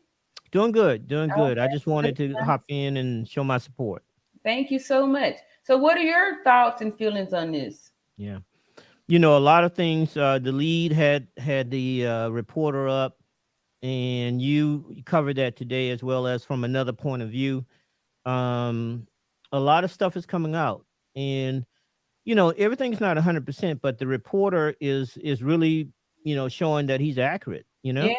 Doing good, doing good. I Okay. just wanted to hop in and show my support. Thank you so much. So what are your thoughts and feelings on this? Yeah. A lot of things, the lead had the reporter up, and you covered that today, as well as from another point of view. A lot of stuff is coming out, and everything's not 100%, but the reporter is really, showing that he's accurate, Yeah,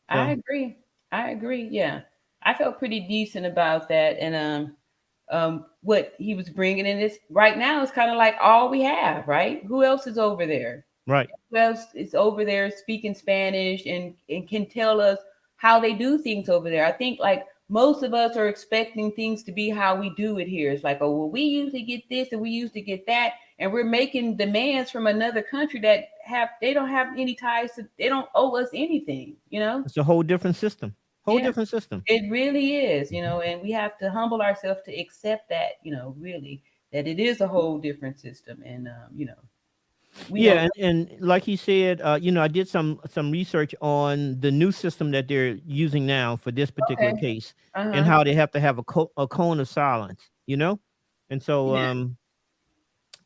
I So, agree. I agree. Yeah. I felt pretty decent about that. And what he was bringing in this right now is kind of like all we have, right? Who else is over there? right. Who else is over there speaking Spanish and can tell us how they do things over there? I think like most of us are expecting things to be how we do it here. It's like, oh, well, we usually get this and we usually get that. And we're making demands from another country that they don't have any ties to, they don't owe us anything, It's a whole different system. Whole Yeah. different system. It really is, and we have to humble ourselves to accept that, really, that it is a whole different system. And, we Yeah, don't- and like he said, I did some research on the new system that they're using now for this particular Okay. case, Uh-huh. and how they have to have a cone of silence, and so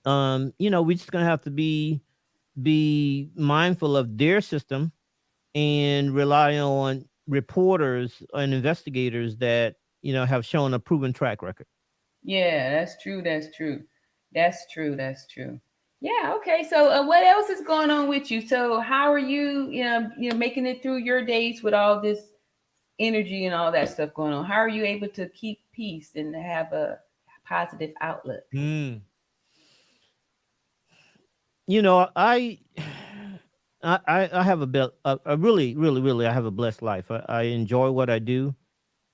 we're just gonna have to be mindful of their system and rely on reporters and investigators that have shown a proven track record. Yeah, that's true. That's true. That's true. That's true. Yeah. Okay. So, what else is going on with you? So, how are you? Making it through your days with all this energy and all that stuff going on. How are you able to keep peace and to have a positive outlook? I have a really I have a blessed life. I enjoy what I do,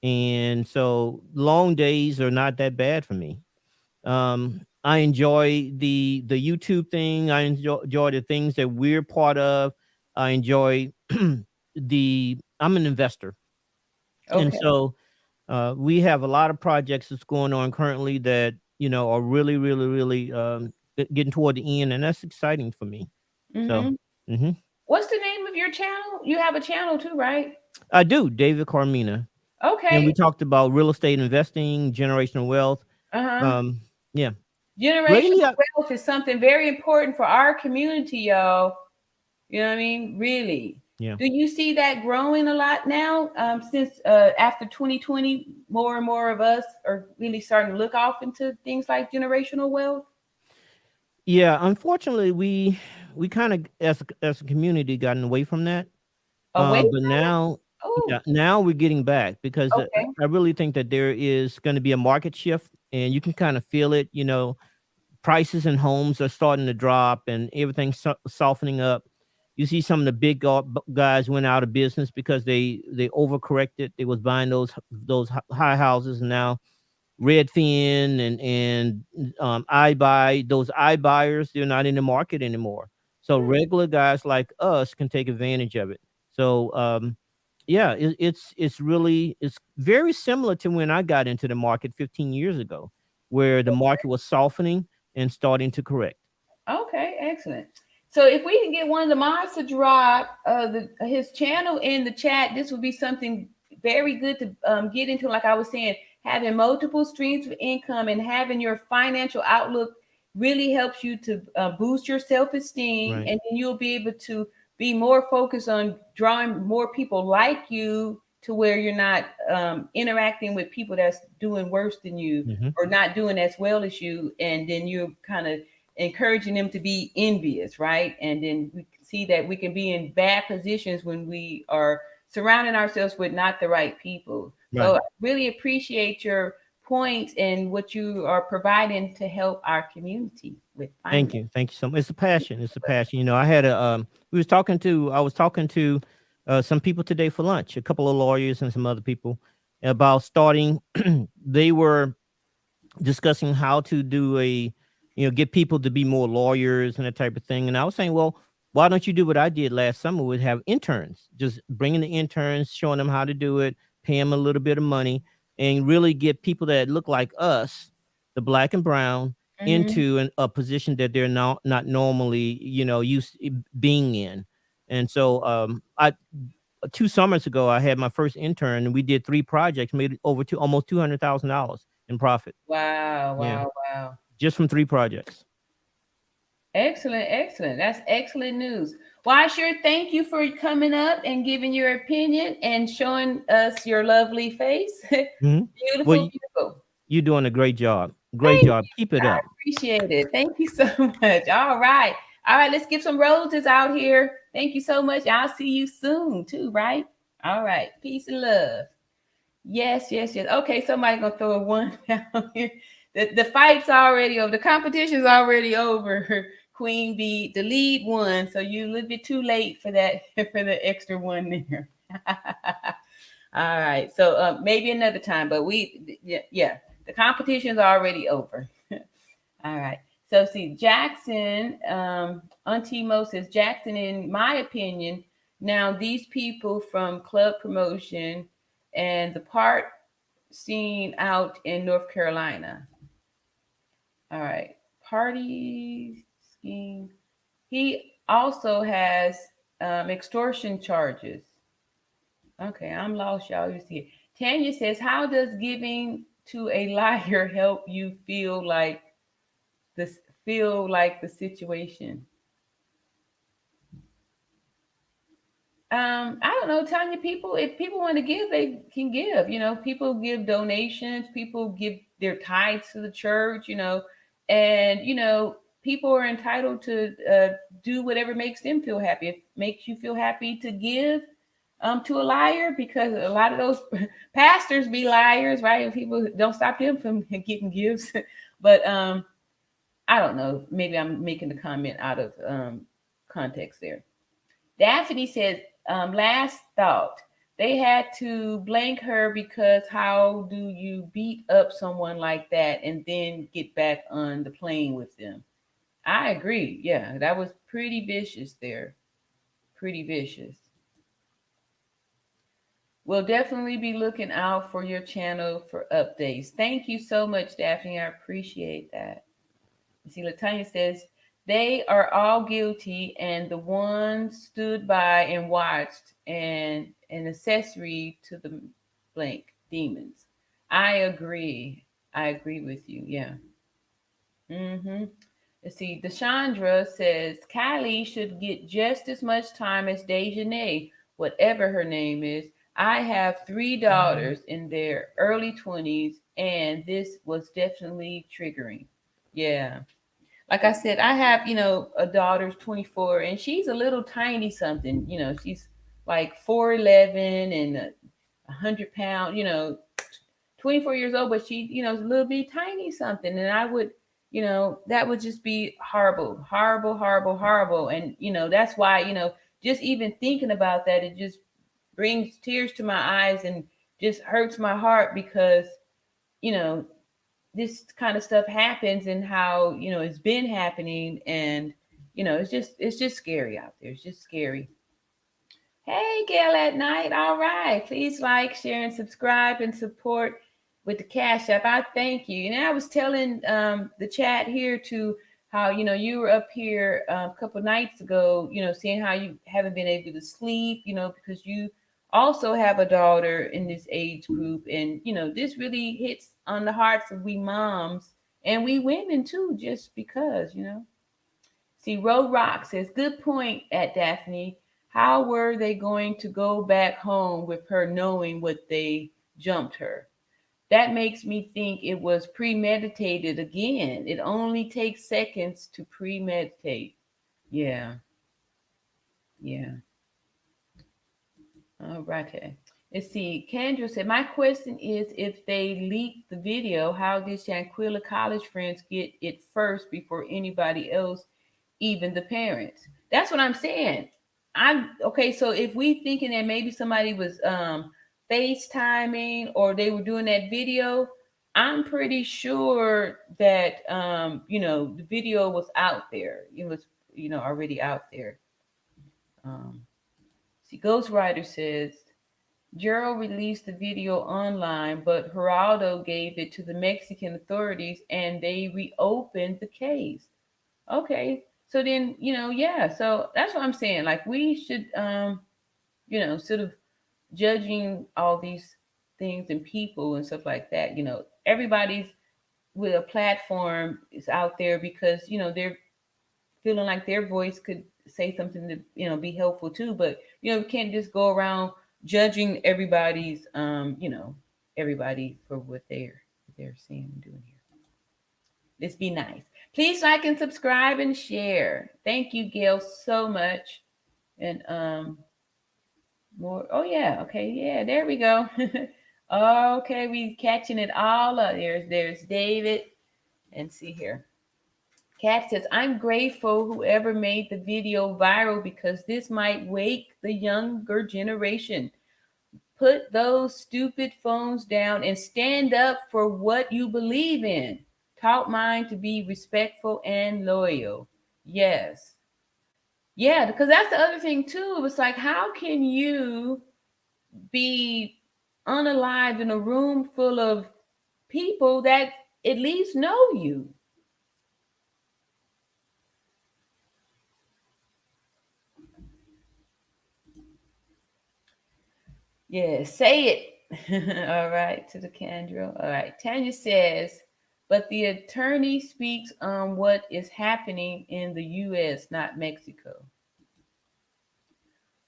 and so long days are not that bad for me. I enjoy the YouTube thing. I enjoy the things that we're part of. I enjoy I'm an investor, and Okay. so we have a lot of projects that's going on currently that are really, really, really getting toward the end, and that's exciting for me. So, Mm-hmm. mhm. What's the name of your channel? You have a channel too, right? I do, David Carmina, and we Okay. talked about real estate investing, generational wealth. Uh-huh. Um, yeah, Generational lately, wealth is something very important for our community, y'all. You know what I mean? Really. yeah. Do you see that growing a lot now? Since after 2020, more and more of us are really starting to look off into things like generational wealth. Yeah, unfortunately, we kind of as a community gotten away from that. Away But from it? now, Oh, yeah, now we're getting back because okay. I really think that there is going to be a market shift, and you can kind of feel it. Prices in homes are starting to drop, and everything's softening up. You see some of the big guys went out of business because they overcorrected. They was buying those high houses, and now Redfin and iBuy, those iBuyers, they're not in the market anymore. So Hmm. regular guys like us can take advantage of it. So yeah, it's very similar to when I got into the market 15 years ago, where the market was softening and starting to correct. Okay, excellent. So if we can get one of the mods to drop his channel in the chat, this would be something very good to get into. Like I was saying, having multiple streams of income and having your financial outlook really helps you to boost your self-esteem, Right. and then you'll be able to be more focused on drawing more people like you to where you're not interacting with people that's doing worse than you Hmm. or not doing as well as you, and then you're kind of encouraging them to be envious, right? And then we see that we can be in bad positions when we are surrounding ourselves with not the right people. So Right. I really appreciate your points and what you are providing to help our community with Thank finance. you. Thank you so much. It's a passion. It's a passion. I had I was talking to some people today for lunch, a couple of lawyers and some other people about starting. They were discussing how to do get people to be more lawyers and that type of thing. And I was saying, well, why don't you do what I did last summer? Would have interns, just bringing the interns, showing them how to do it, pay them a little bit of money, and really get people that look like us, the black and brown, Mhm. into a position that they're not normally, used to being in. And so, I 2 summers ago, I had my first intern, and we did 3 projects, made over almost $200,000 in profit. Wow, Yeah, wow, wow. just from 3 projects. Excellent, excellent. That's excellent news. Well, I sure thank you for coming up and giving your opinion and showing us your lovely face. Mhm. Well, Beautiful, beautiful. you're doing a great job. Great Thank job. Keep it I up. appreciate it. Thank you so much. All right. All right. Let's give some roses out here. Thank you so much. I'll see you soon, too, right? All right. Peace and love. Yes, yes, yes. Okay. Somebody gonna throw a one down here. The fight's already over. The competition's already over. Queen Bee, the lead one. So you a little bit too late for that for the extra one there. All right. So maybe another time, but yeah, the competition's already over. All right. So see, Jackson, Auntie Mo says, Jackson, in my opinion, now these people from club promotion and the part seen out in North Carolina. All right. Party scheme. He also has extortion charges. Okay, I'm lost, y'all. You see it. Tanya says, how does giving to a liar help you this feel like the situation? I don't know, Tanya. People, if people want to give, they can give. People give donations, people give their tithes to the church. And people are entitled to do whatever makes them feel happy. If it makes you feel happy to give to a liar, because a lot of those pastors be liars, right? And people don't stop them from getting gifts. But I don't know. Maybe I'm making the comment out of context there. Daphne says, last thought. They had to blank her because how do you beat up someone like that and then get back on the plane with them? I agree. Yeah, that was pretty vicious there. Pretty vicious. We'll definitely be looking out for your channel for updates. Thank you so much, Daphne. I appreciate that. You see, Latanya says, they are all guilty, and the one stood by and watched, and an accessory to the blank demons. I agree. I agree with you. Yeah. Mm-hmm. Let's see. Deshandra says Kylie should get just as much time as Dejanay, whatever her name is. I have three daughters in their early 20s, and this was definitely triggering. Yeah. Like I said, I have, a daughter's 24, and she's a little tiny something. She's like 4'11" and 100 pounds, 24 years old, but she, is a little bit tiny something. And I would, that would just be horrible, horrible, horrible, horrible. And, that's why, just even thinking about that, it just brings tears to my eyes and just hurts my heart because, you know, this kind of stuff happens and how, it's been happening. And, it's just scary out there. It's just scary. Hey, Gail at Night. All right. Please like, share, and subscribe and support with the Cash App. I thank you. And I was telling the chat here to how, you were up here a couple nights ago, seeing how you haven't been able to sleep, because you also have a daughter in this age group. And, this really hits on the hearts of we moms and we women too, just because. See, Road Rock says, good point at Daphne. How were they going to go back home with her knowing what they jumped her? That makes me think it was premeditated again. It only takes seconds to premeditate. Yeah. Yeah. All right. Let's see. Kendra said, my question is if they leaked the video, how did Shanquella college friends get it first before anybody else, even the parents? That's what I'm saying. Okay, so if we thinking that maybe somebody was FaceTiming or they were doing that video, I'm pretty sure that the video was out there. It was, already out there. See, Ghost Rider says Gerald released the video online, but Gerado gave it to the Mexican authorities and they reopened the case. Okay. So then, yeah. So that's what I'm saying. Like we should, sort of judging all these things and people and stuff like that. Everybody's with a platform is out there because, they're feeling like their voice could say something to, be helpful too. But, we can't just go around judging everybody's, everybody for what they're saying and doing here. Let's be nice. Please like and subscribe and share. Thank you, Gail, so much. And more. Oh yeah. Okay. Yeah. There we go. Okay, we catching it all up. There's David, and see here. Kat says, I'm grateful whoever made the video viral because this might wake the younger generation. Put those stupid phones down and stand up for what you believe in. Taught mine to be respectful and loyal. Yes. Yeah, because that's the other thing too. It's like, how can you be unalived in a room full of people that at least know you? Yeah, say it. All right, to the Kendra. All right, Tanya says, but the attorney speaks on what is happening in the U.S., not Mexico.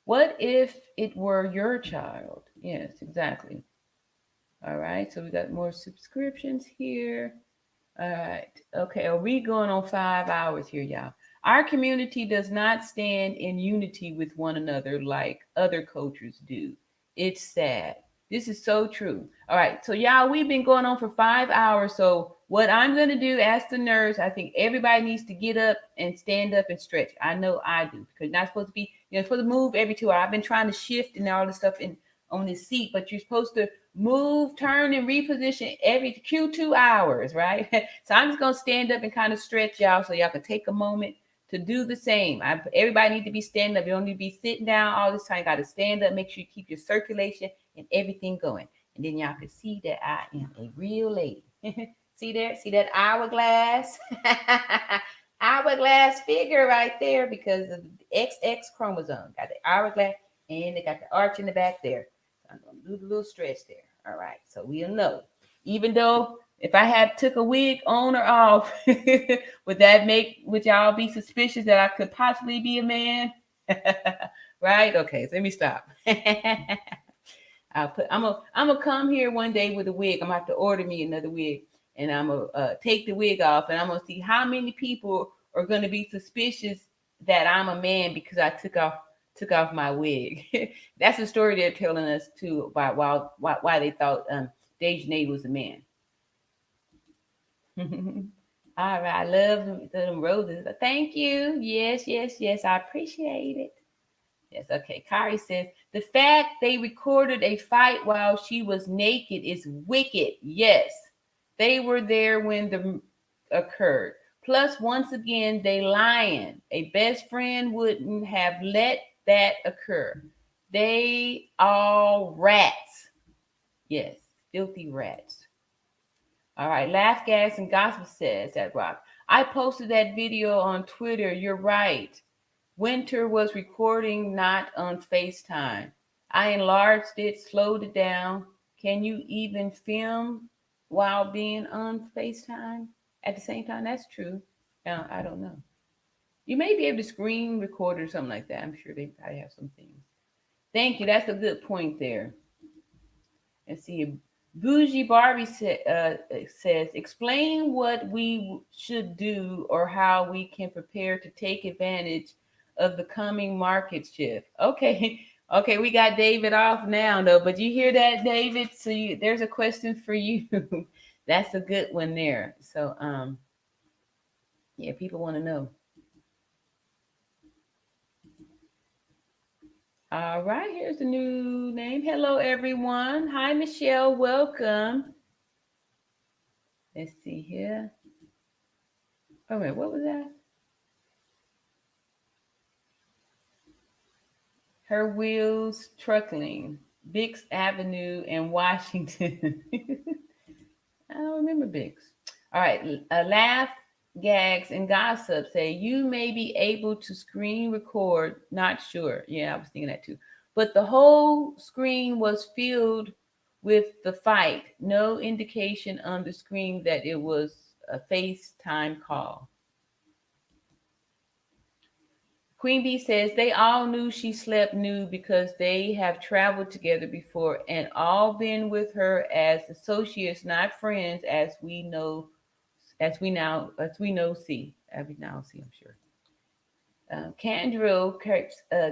What if it were your child? Yes, exactly. All right, so we got more subscriptions here. All right, okay, are we going on 5 hours here, y'all? Our community does not stand in unity with one another like other cultures do. It's sad. This is so true. All right. So y'all, we've been going on for 5 hours. So what I'm going to do, ask the nurse, I think everybody needs to get up and stand up and stretch. I know I do because you're not supposed to be, you're supposed to move every 2 hours. I've been trying to shift and all this stuff on this seat, but you're supposed to move, turn, and reposition every 2 hours, right? So I'm just going to stand up and kind of stretch y'all so y'all can take a moment to do the same. Everybody need to be standing up. You don't need to be sitting down all this time. You got to stand up. Make sure you keep your circulation and everything going. And then y'all can see that I am a real lady. See there? See that hourglass? Hourglass figure right there because of the XX chromosome. Got the hourglass and they got the arch in the back there. So I'm going to do the little stretch there. All right. So we'll know. Even though if I had took a wig on or off, would y'all be suspicious that I could possibly be a man? Right? Okay, so let me stop. I'm gonna come here one day with a wig. I'm gonna have to order me another wig, and I'm gonna take the wig off, and I'm gonna see how many people are gonna be suspicious that I'm a man because I took off my wig. That's the story they're telling us too about why they thought Dejanay was a man. All right, I love them roses. Thank you. Yes. I appreciate it. Yes, okay. Kari says, the fact they recorded a fight while she was naked is wicked. Yes, they were there when the occurred. Plus, once again, they lying. A best friend wouldn't have let that occur. They all rats. Yes, filthy rats. All right, Laugh Gas and Gospel says that Rock. I posted that video on Twitter. You're right. Winter was recording, not on FaceTime. I enlarged it, slowed it down. Can you even film while being on FaceTime at the same time? That's true. I don't know. You may be able to screen record or something like that. I'm sure they probably have some things. Thank you. That's a good point there. Let's see. Bougie Barbie says, explain what we should do or how we can prepare to take advantage of the coming market shift. Okay, we got David off now, though. But you hear that, David? So there's a question for you. That's a good one there. So, yeah, people want to know. All right, here's the new name. Hello, everyone. Hi, Michelle. Welcome. Let's see here. Oh, wait, what was that? Her wheels truckling. Bix Avenue and Washington. I don't remember Bix. All right, Laugh, Gags, and Gossip say you may be able to screen record. Not sure. Yeah, I was thinking that too. But the whole screen was filled with the fight. No indication on the screen that it was a FaceTime call. Queen Bee says they all knew she slept nude because they have traveled together before and all been with her as associates, not friends, as we now see. I'm sure. Candrill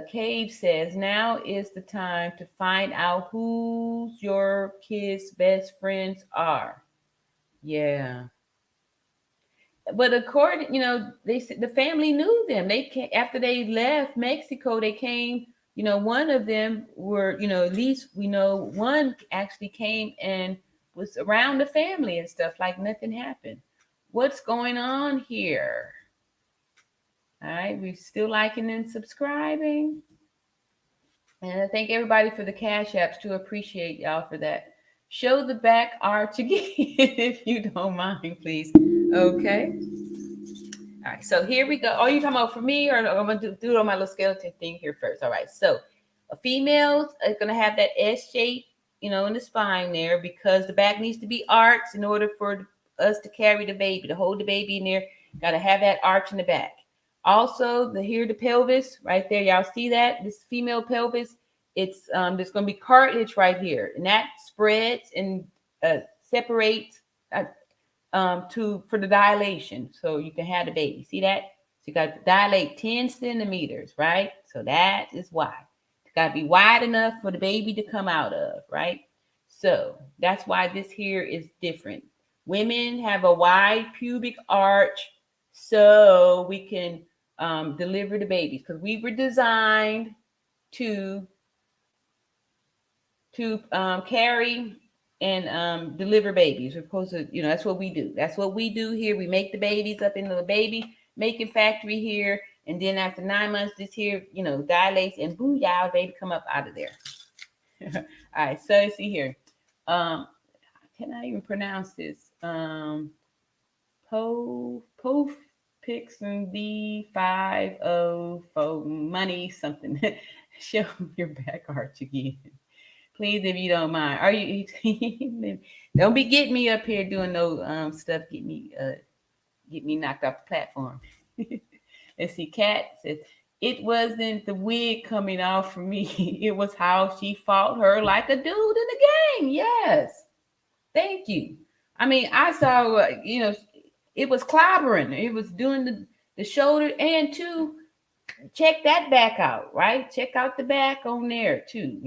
Cave says now is the time to find out who your kids' best friends are. Yeah. But according, they said the family knew them. They came, after they left Mexico, they came, one of them were, at least we know one actually came and was around the family and stuff like nothing happened. What's going on here? All right, we're still liking and subscribing. And I thank everybody for the cash apps too. Appreciate y'all for that. Show the back arch again, if you don't mind, please. Okay. All right, so here we go. Oh, you talking about for me, or I'm gonna do it on my little skeleton thing here first. All right, so females are gonna have that S shape, in the spine there because the back needs to be arched in order for us to carry the baby, to hold the baby in there. Got to have that arch in the back. Also, the pelvis right there. Y'all see that? This female pelvis. It's there's gonna be cartilage right here, and that spreads and separates. For the dilation, so you can have the baby. See that? So you got to dilate 10 centimeters, right? So that is why. It's got to be wide enough for the baby to come out of, right? So that's why this here is different. Women have a wide pubic arch so we can deliver the babies because we were designed to carry and deliver babies. We're supposed to, that's what we do. That's what we do here. We make the babies up in the baby making factory here. And then after 9 months, this here, dilates and booyah, baby come up out of there. All right, so let's see here. Can I even pronounce this? Po Pixon B50 for money something. Show your back arch again. Please, if you don't mind. Are you don't be getting me up here doing no stuff, get me knocked off the platform. Let's see, Kat says it wasn't the wig coming off for me. It was how she fought her like a dude in the game. Yes. Thank you. I mean, I saw, it was clobbering. It was doing the shoulder, and two, check that back out, right? Check out the back on there too.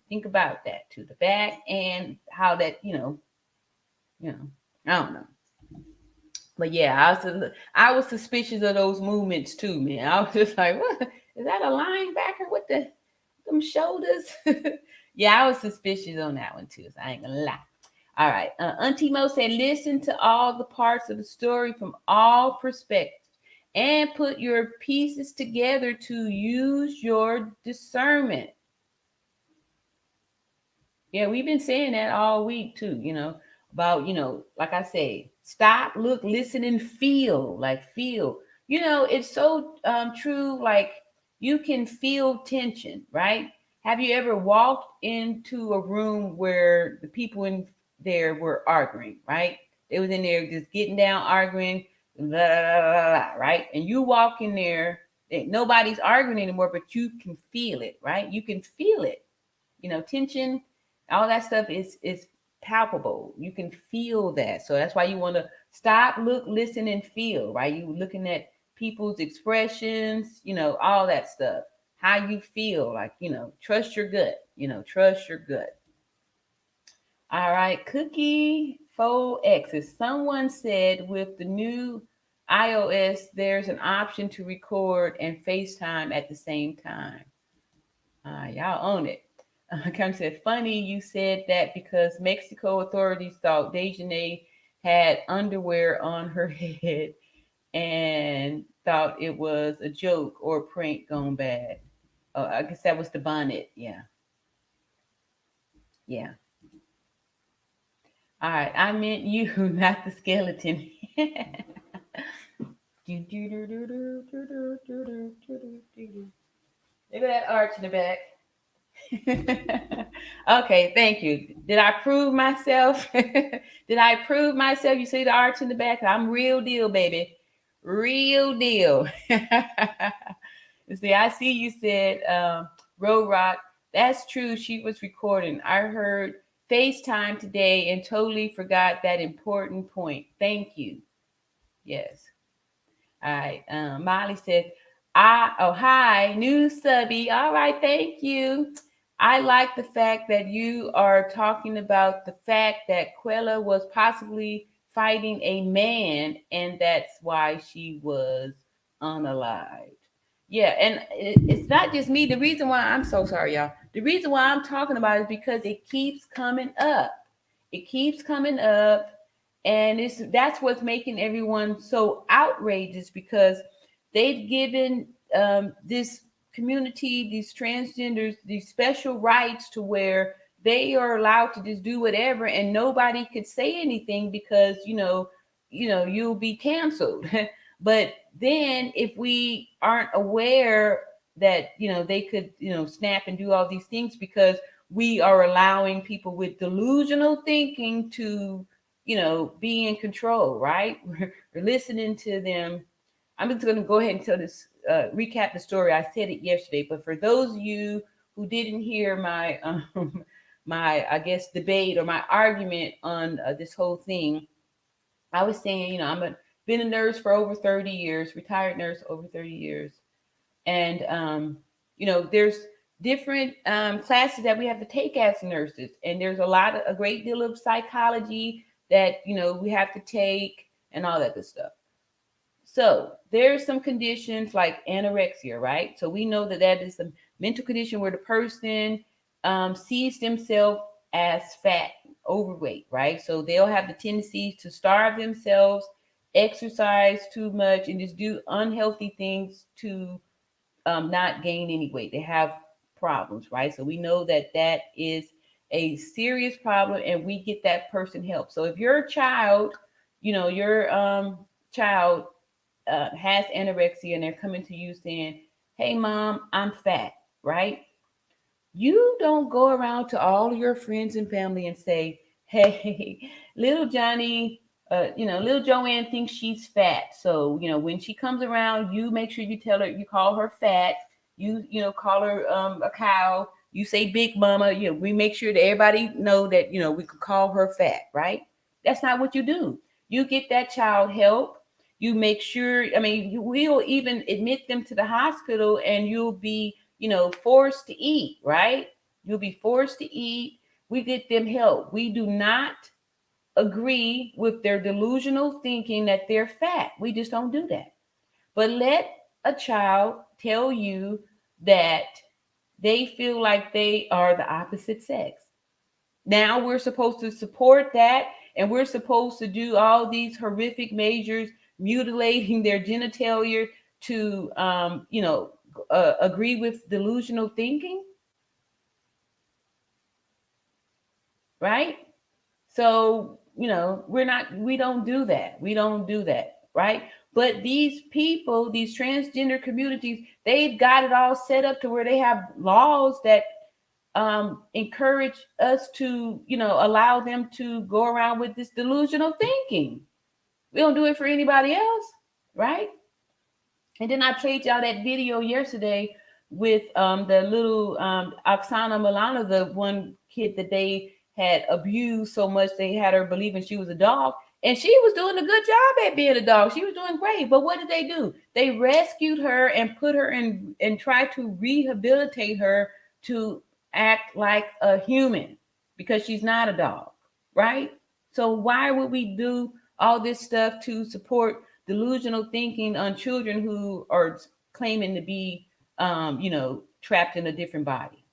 Think about that too, the back and how that, I don't know. But yeah, I was suspicious of those movements too, man. I was just like, what is that, a linebacker with them shoulders? Yeah, I was suspicious on that one too. So I ain't gonna lie. All right. Auntie Mo said, listen to all the parts of the story from all perspectives and put your pieces together to use your discernment. Yeah, we've been saying that all week too, about, like I say, stop, look, listen, and feel, like feel. It's so true. Like you can feel tension, right? Have you ever walked into a room where the people in there were arguing, right? They was in there just getting down, arguing, blah, blah, blah, blah, right? And you walk in there, nobody's arguing anymore, but you can feel it, right? You can feel it. Tension, all that stuff is palpable. You can feel that. So that's why you want to stop, look, listen, and feel, right? You looking at people's expressions, all that stuff. How you feel, like, trust your gut, trust your gut. All right, Cookie 4X. Someone said with the new iOS, there's an option to record and FaceTime at the same time. Y'all own it. Kim said, funny you said that because Mexico authorities thought Dejanay had underwear on her head and thought it was a joke or a prank gone bad. I guess that was the bonnet. Yeah. Yeah. All right. I meant you, not the skeleton. Look at that arch in the back. Okay, thank you. Did I prove myself? Did I prove myself? You see the arch in the back? I'm real deal, baby. Real deal. See, I see you said Road Rock. That's true. She was recording. I heard FaceTime today and totally forgot that important point. Thank you. Yes. All right. Molly said, hi, new subby. All right, thank you. I like the fact that you are talking about the fact that Quella was possibly fighting a man, and that's why she was unalived. Yeah, and it's not just me. The reason why I'm so sorry, y'all. The reason why I'm talking about it is because it keeps coming up. It keeps coming up, and that's what's making everyone so outrageous, because they've given this community, these transgenders, these special rights to where they are allowed to just do whatever, and nobody could say anything because you'll be canceled. But then if we aren't aware that they could snap and do all these things, because we are allowing people with delusional thinking to be in control, right? We're listening to them. I'm just going to go ahead and tell this, recap the story. I said it yesterday, but for those of you who didn't hear my I guess debate or my argument on this whole thing, I was saying, been a nurse for over 30 years, retired nurse over 30 years. And, there's different classes that we have to take as nurses. And there's a great deal of psychology that, we have to take and all that good stuff. So there's some conditions like anorexia, right? So we know that is a mental condition where the person sees themselves as fat, overweight, right? So they'll have the tendency to starve themselves, exercise too much, and just do unhealthy things to not gain any weight. They have problems, right? So we know that that is a serious problem, and we get that person help. So if your child, your child has anorexia and they're coming to you saying, hey mom, I'm fat, right? You don't go around to all your friends and family and say, hey, little Johnny, little Joanne thinks she's fat. So, when she comes around, you make sure you tell her, you call her fat, call her a cow, you say big mama, we make sure that everybody know that, we could call her fat, right? That's not what you do. You get that child help. You make sure, we'll even admit them to the hospital, and you'll be, forced to eat, right? You'll be forced to eat. We get them help. We do not agree with their delusional thinking that they're fat. We just don't do that. But let a child tell you that they feel like they are the opposite sex. Now we're supposed to support that, and we're supposed to do all these horrific measures, mutilating their genitalia to, agree with delusional thinking, right? So, we don't do that. We don't do that, right? But these people, these transgender communities, they've got it all set up to where they have laws that encourage us to, allow them to go around with this delusional thinking. We don't do it for anybody else, right? And then I played y'all that video yesterday with the little Oksana Milana, the one kid that they had abused so much they had her believing she was a dog. And she was doing a good job at being a dog. She was doing great. But what did they do? They rescued her and put her in and tried to rehabilitate her to act like a human, because she's not a dog, right? So why would we do all this stuff to support delusional thinking on children who are claiming to be, trapped in a different body?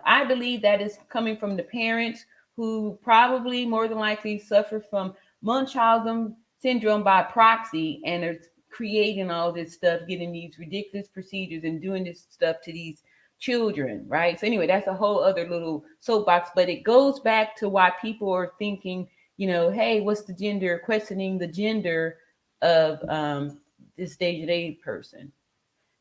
I believe that is coming from the parents who probably more than likely suffer from Munchausen syndrome by proxy, and are creating all this stuff, getting these ridiculous procedures and doing this stuff to these children, right? So anyway, that's a whole other little soapbox, but it goes back to why people are thinking, hey, what's the gender, questioning the gender of this day-to-day person.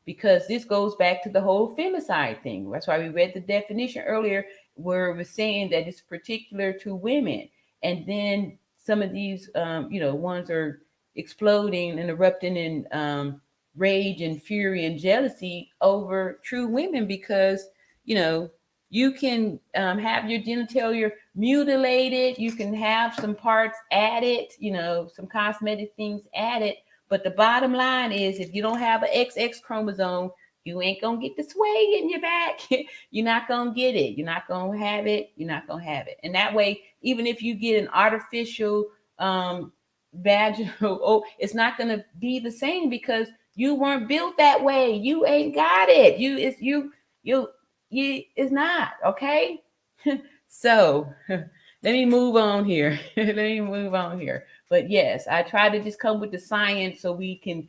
Because this goes back to the whole femicide thing. That's why we read the definition earlier, where it was saying that it's particular to women. And then some of these, ones are exploding and erupting in rage and fury and jealousy over true women, because, you can have your genitalia mutilated, you can have some parts added, some cosmetic things added. But the bottom line is, if you don't have an XX chromosome, you ain't going to get the sway in your back. You're not going to get it. You're not going to have it. You're not going to have it. And that way, even if you get an artificial vaginal, it's not going to be the same, because you weren't built that way. You ain't got it. It's not. Okay. So let me move on here. But yes, I try to just come with the science so we can,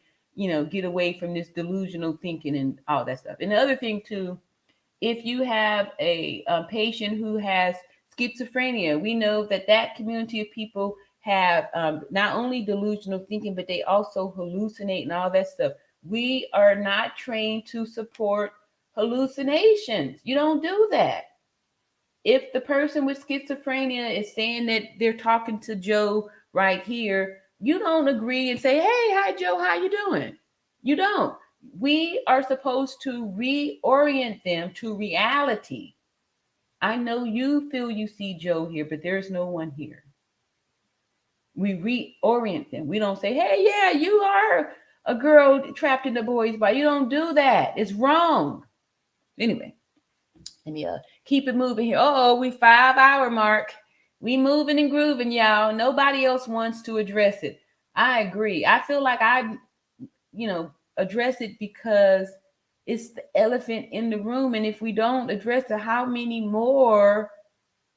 get away from this delusional thinking and all that stuff. And the other thing too, if you have a patient who has schizophrenia, we know that community of people have not only delusional thinking, but they also hallucinate and all that stuff. We are not trained to support hallucinations. You don't do that. If the person with schizophrenia is saying that they're talking to Joe right here, you don't agree and say, hey, hi, Joe, how you doing? You don't. We are supposed to reorient them to reality. I know you feel you see Joe here, but there's no one here. We reorient them. We don't say, hey, yeah, you are a girl trapped in the boy's body. You don't do that. It's wrong. Anyway, let me keep it moving here. Oh, we 5-hour mark. We moving and grooving, y'all. Nobody else wants to address it. I agree. I feel like I, address it because it's the elephant in the room. And if we don't address it, how many more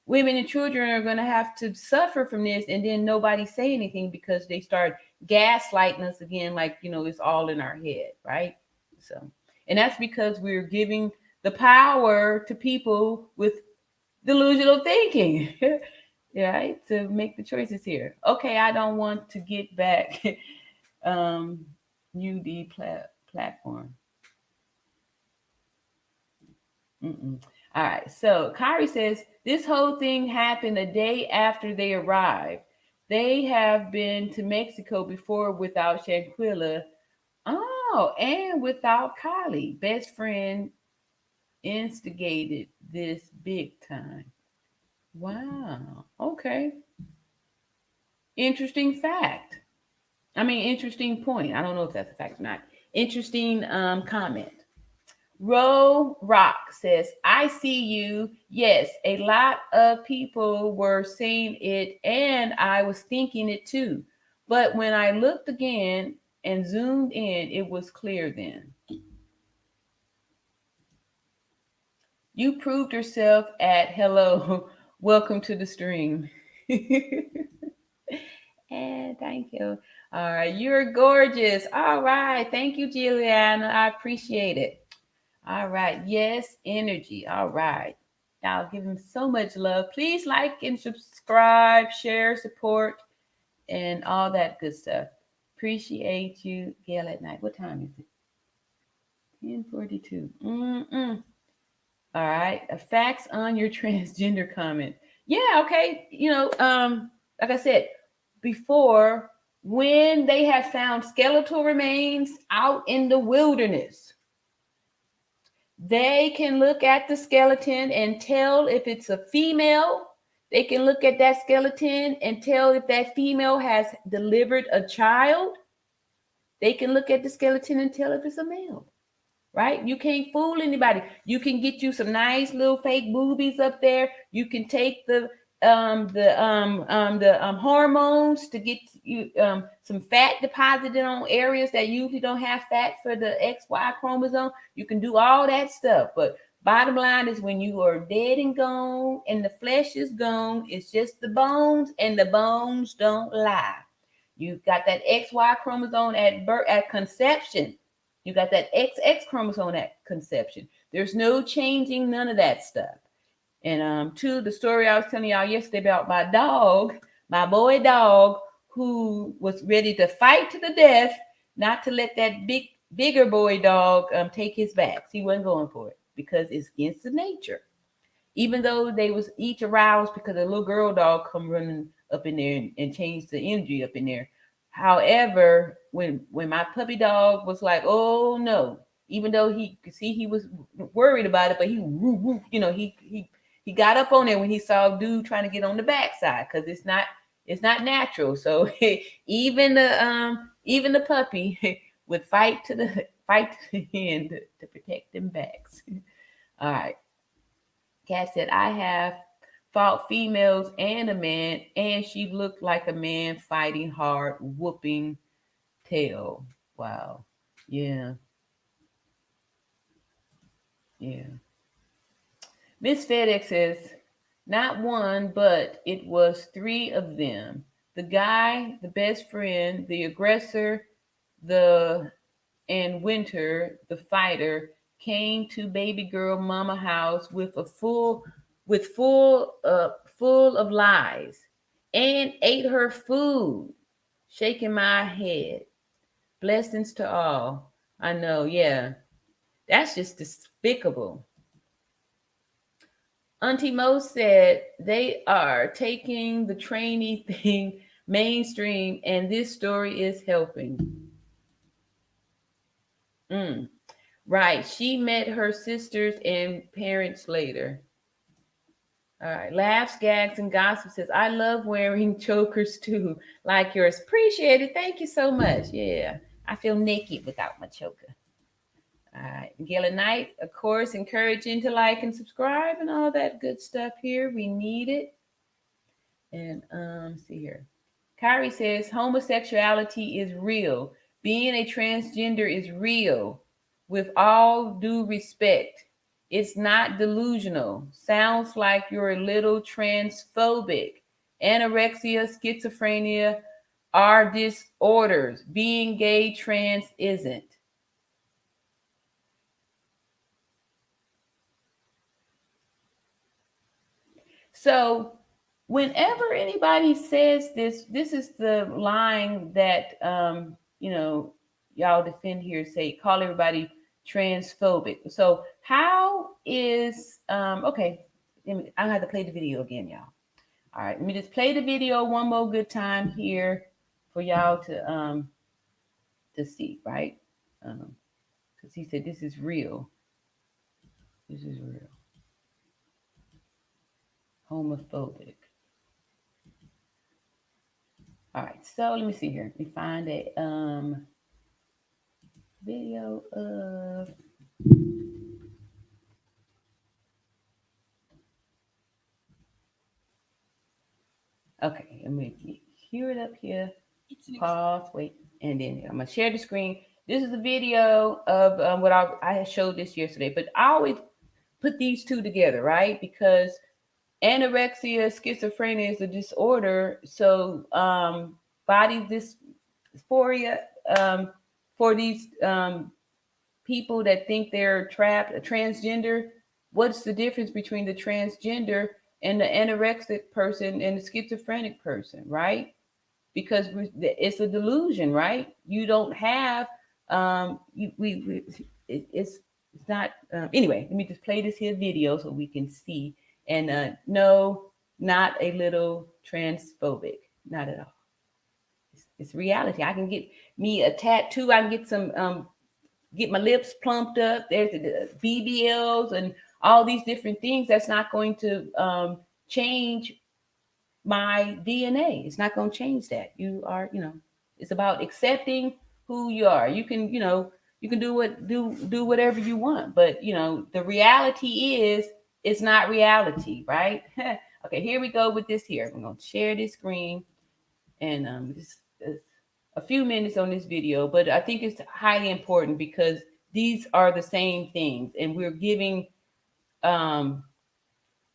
women and children are going to have to suffer from this? And then nobody say anything because they start gaslighting us again, like, it's all in our head, right? So, and that's because we're giving the power to people with delusional thinking. Right? To make the choices here. Okay, I don't want to get back UD platform. Mm-mm. All right. So Kyrie says this whole thing happened a day after they arrived. They have been to Mexico before without Shanquella. Oh, and without Kylie. Best friend instigated this big time. Wow. Okay. Interesting fact. I mean, interesting point. I don't know if that's a fact or not. Interesting comment. Ro Rock says, I see you. Yes, a lot of people were saying it, and I was thinking it too. But when I looked again and zoomed in, it was clear then. You proved yourself at hello. Welcome to the stream. And thank you. All right, you're gorgeous. All right, thank you, Juliana. I appreciate it. All right. Yes, energy. All right. I'll give him so much love. Please like and subscribe, share, support, and all that good stuff. Appreciate you, Gail at night. What time is it? 10:42. All right. Facts on your transgender comment. Yeah, okay. Like I said before, when they have found skeletal remains out in the wilderness, they can look at the skeleton and tell if it's a female. They can look at that skeleton and tell if that female has delivered a child. They can look at the skeleton and tell if it's a male. Right? You can't fool anybody. You can get you some nice little fake boobies up there. You can take the hormones to get you some fat deposited on areas that usually don't have fat for the XY chromosome. You can do all that stuff, but bottom line is when you are dead and gone and the flesh is gone, it's just the bones, and the bones don't lie. You've got that XY chromosome at birth, at conception. You got that XX chromosome at conception. There's no changing none of that stuff. And to the story I was telling y'all yesterday about my dog, my boy dog, who was ready to fight to the death, not to let that bigger boy dog take his backs. He wasn't going for it because it's against the nature. Even though they was each aroused because a little girl dog come running up in there and changed the energy up in there. However, when my puppy dog was like, oh no, even though he could see he was worried about it, but he got up on there when he saw a dude trying to get on the backside because it's not natural. So even the puppy would fight to the end to protect them backs. All right. Kat said, I have fought females and a man, and she looked like a man fighting hard, whooping tail. Wow. Yeah. Yeah. Miss FedEx says, not one, but it was 3 of them. The guy, the best friend, the aggressor, and Winter, the fighter, came to baby girl mama house with full of lies and ate her food, shaking my head. Blessings to all. I know, yeah. That's just despicable. Auntie Mo said they are taking the trainee thing mainstream, and this story is helping. Right. She met her sisters and parents later. All right. Laughs, gags, and gossip says, I love wearing chokers too, like yours. Appreciate it. Thank you so much. Yeah. I feel naked without my choker. All right. Gail and Knight, of course, encouraging to like and subscribe and all that good stuff here. We need it. And see here. Kyrie says homosexuality is real. Being a transgender is real. With all due respect, it's not delusional. Sounds like you're a little transphobic. Anorexia, schizophrenia are disorders. Being gay trans isn't. So whenever anybody says this, this is the line that y'all defend here, say call everybody transphobic. So how is okay, I have to play the video again, y'all. All right, let me just play the video one more good time here for y'all to see, right? Because he said this is real. This is real. Homophobic. All right, so let me see here. Let me find a video of. Okay, let me hear it up here. Pause, wait, and then I'm gonna share the screen. This is a video of what I had showed this yesterday, but I always put these two together, right? Because anorexia, schizophrenia is a disorder. So body dysphoria for these people that think they're trapped, a transgender. What's the difference between the transgender and the anorexic person and the schizophrenic person, right? Because it's a delusion, right? You don't have it's not anyway. Let me just play this here video so we can see. And no, not a little transphobic, not at all. It's reality. I can get me a tattoo. I can get some get my lips plumped up. There's the BBLs and all these different things. That's not going to change my DNA. It's not going to change that. You are, it's about accepting who you are. You can, you can do whatever you want, but the reality is it's not reality, right? Okay, here we go with this here. I'm going to share this screen and just a few minutes on this video, but I think it's highly important because these are the same things, and we're giving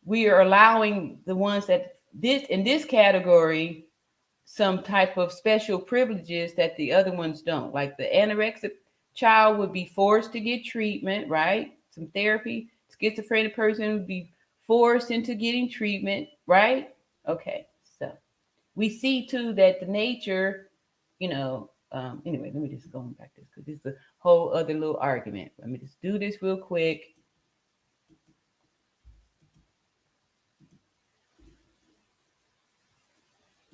we are allowing the ones that in this category some type of special privileges that the other ones don't. Like the anorexic child would be forced to get treatment, right? Some therapy. Schizophrenic person would be forced into getting treatment, right? Okay, so we see too that the nature, anyway, let me just go back to this because this is a whole other little argument. Let me just do this real quick.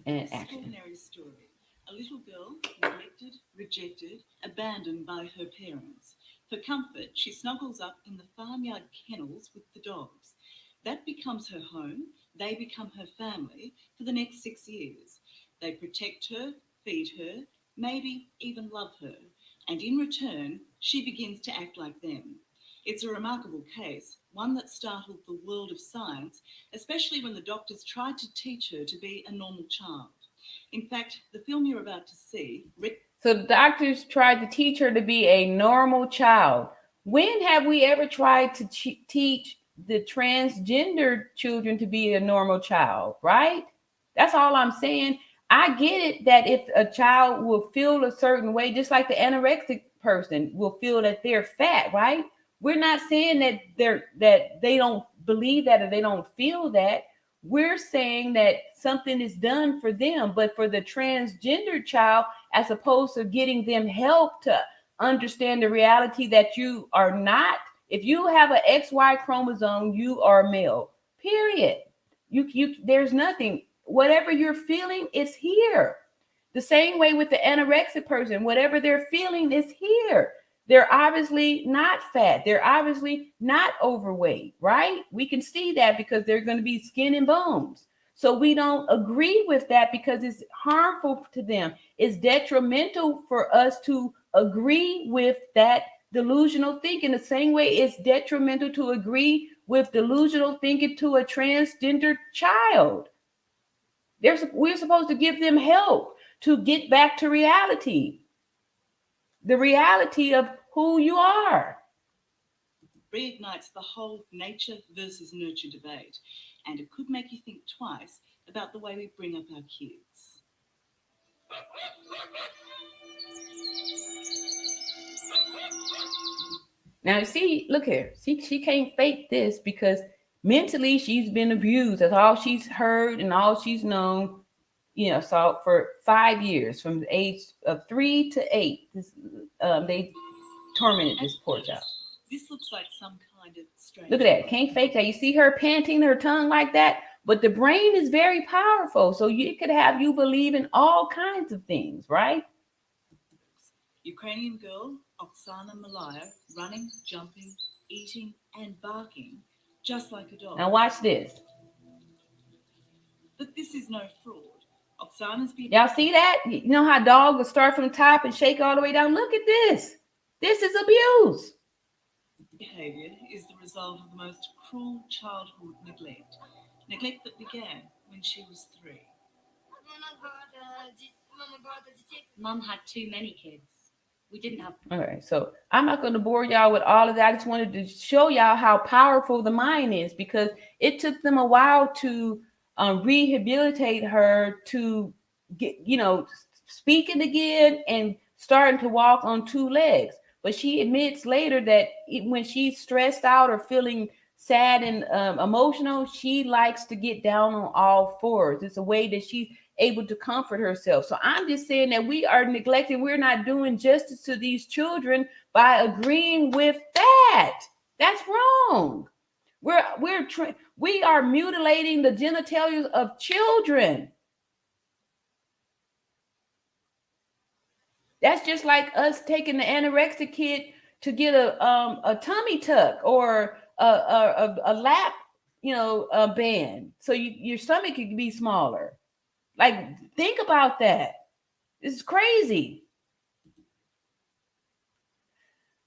And action. Extraordinary story. A little girl, neglected, rejected, abandoned by her parents. For comfort, she snuggles up in the farmyard kennels with the dogs. That becomes her home. They become her family for the next 6 years. They protect her, feed her, maybe even love her. And in return, she begins to act like them. It's a remarkable case, one that startled the world of science, especially when the doctors tried to teach her to be a normal child. In fact, the film you're about to see... So the doctors tried to teach her to be a normal child. When have we ever tried to teach the transgender children to be a normal child, right? That's all I'm saying. I get it that if a child will feel a certain way, just like the anorexic person will feel that they're fat, right? We're not saying that they don't believe that or they don't feel that. We're saying that something is done for them, but for the transgender child, as opposed to getting them help to understand the reality that you are not. If you have an XY chromosome, you are male. Period. There's nothing. Whatever you're feeling is here. The same way with the anorexic person, whatever they're feeling is here. They're obviously not fat. They're obviously not overweight, right? We can see that because they're going to be skin and bones. So we don't agree with that because it's harmful to them. It's detrimental for us to agree with that delusional thinking. The same way it's detrimental to agree with delusional thinking to a transgender child. We're supposed to give them help to get back to reality. The reality of who you are. Reignites the whole nature versus nurture debate, and it could make you think twice about the way we bring up our kids. Now, see, look here. See, she can't fake this because Mentally, she's been abused. That's all she's heard and all she's known. So for 5 years, from the age of 3 to 8, they tormented this poor child. This looks like some kind of strange. Look at that. Can't fake that. You see her panting her tongue like that, but the brain is very powerful. So it could have you believe in all kinds of things, right? Ukrainian girl Oksana Malaya running, jumping, eating, and barking just like a dog. Now watch this. But this is no fraud. Oksana's been. Y'all see that? You know how dogs will start from the top and shake all the way down? Look at this. This is abuse. Behavior is the result of the most cruel childhood neglect. Neglect that began when she was 3. Mom had too many kids. We didn't have. All right, so I'm not going to bore y'all with all of that. I just wanted to show y'all how powerful the mind is, because it took them a while to rehabilitate her to get, speaking again and starting to walk on 2 legs. But she admits later that when she's stressed out or feeling sad and emotional, she likes to get down on all 4s. It's a way that she's able to comfort herself. So I'm just saying that we are neglecting. We're not doing justice to these children by agreeing with that. That's wrong. We are mutilating the genitalia of children. That's just like us taking the anorexic kid to get a tummy tuck or a lap, a band, so your stomach could be smaller. Like, think about that. This is crazy.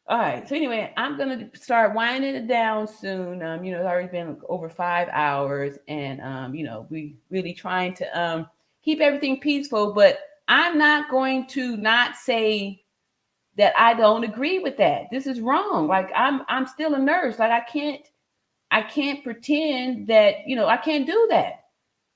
All right. So anyway, I'm going to start winding it down soon. It's already been over 5 hours, and, we really trying to keep everything peaceful, but I'm not going to not say that I don't agree with that. This is wrong. Like, I'm still a nurse. Like, I can't pretend that, I can't do that.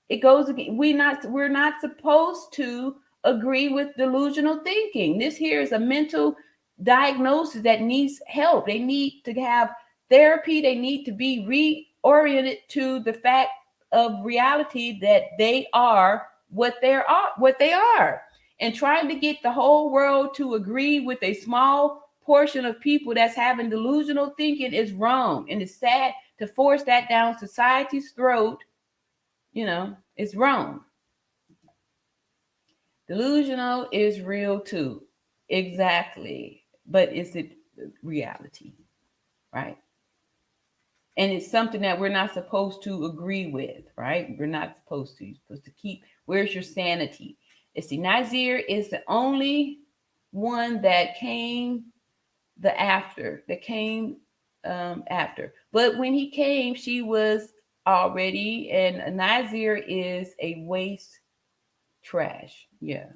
It goes again. We're not supposed to agree with delusional thinking. This here is a mental diagnosis that needs help. They need to have therapy. They need to be reoriented to the fact of reality that they are what they are. And trying to get the whole world to agree with a small portion of people that's having delusional thinking is wrong. And it's sad to force that down society's throat. It's wrong. Delusional is real too. Exactly. But is it reality? Right? And it's something that we're not supposed to agree with, right? We're not supposed to. You're supposed to keep, where's your sanity? See, Nazir is the only one that came after. But when he came, she was already, and Nazir is a waste trash. Yeah.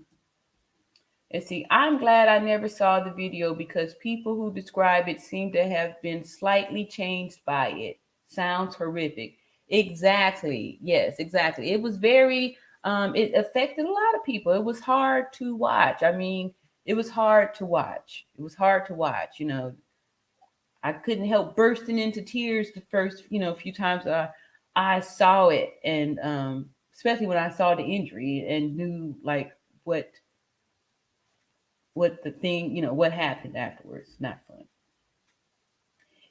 And see, I'm glad I never saw the video, because people who describe it seem to have been slightly changed by it. Sounds horrific. Exactly. Yes, exactly. It was very, it affected a lot of people. It was hard to watch. It was hard to watch. I couldn't help bursting into tears the first, few times I saw it, and especially when I saw the injury and knew like what the thing, what happened afterwards. Not fun.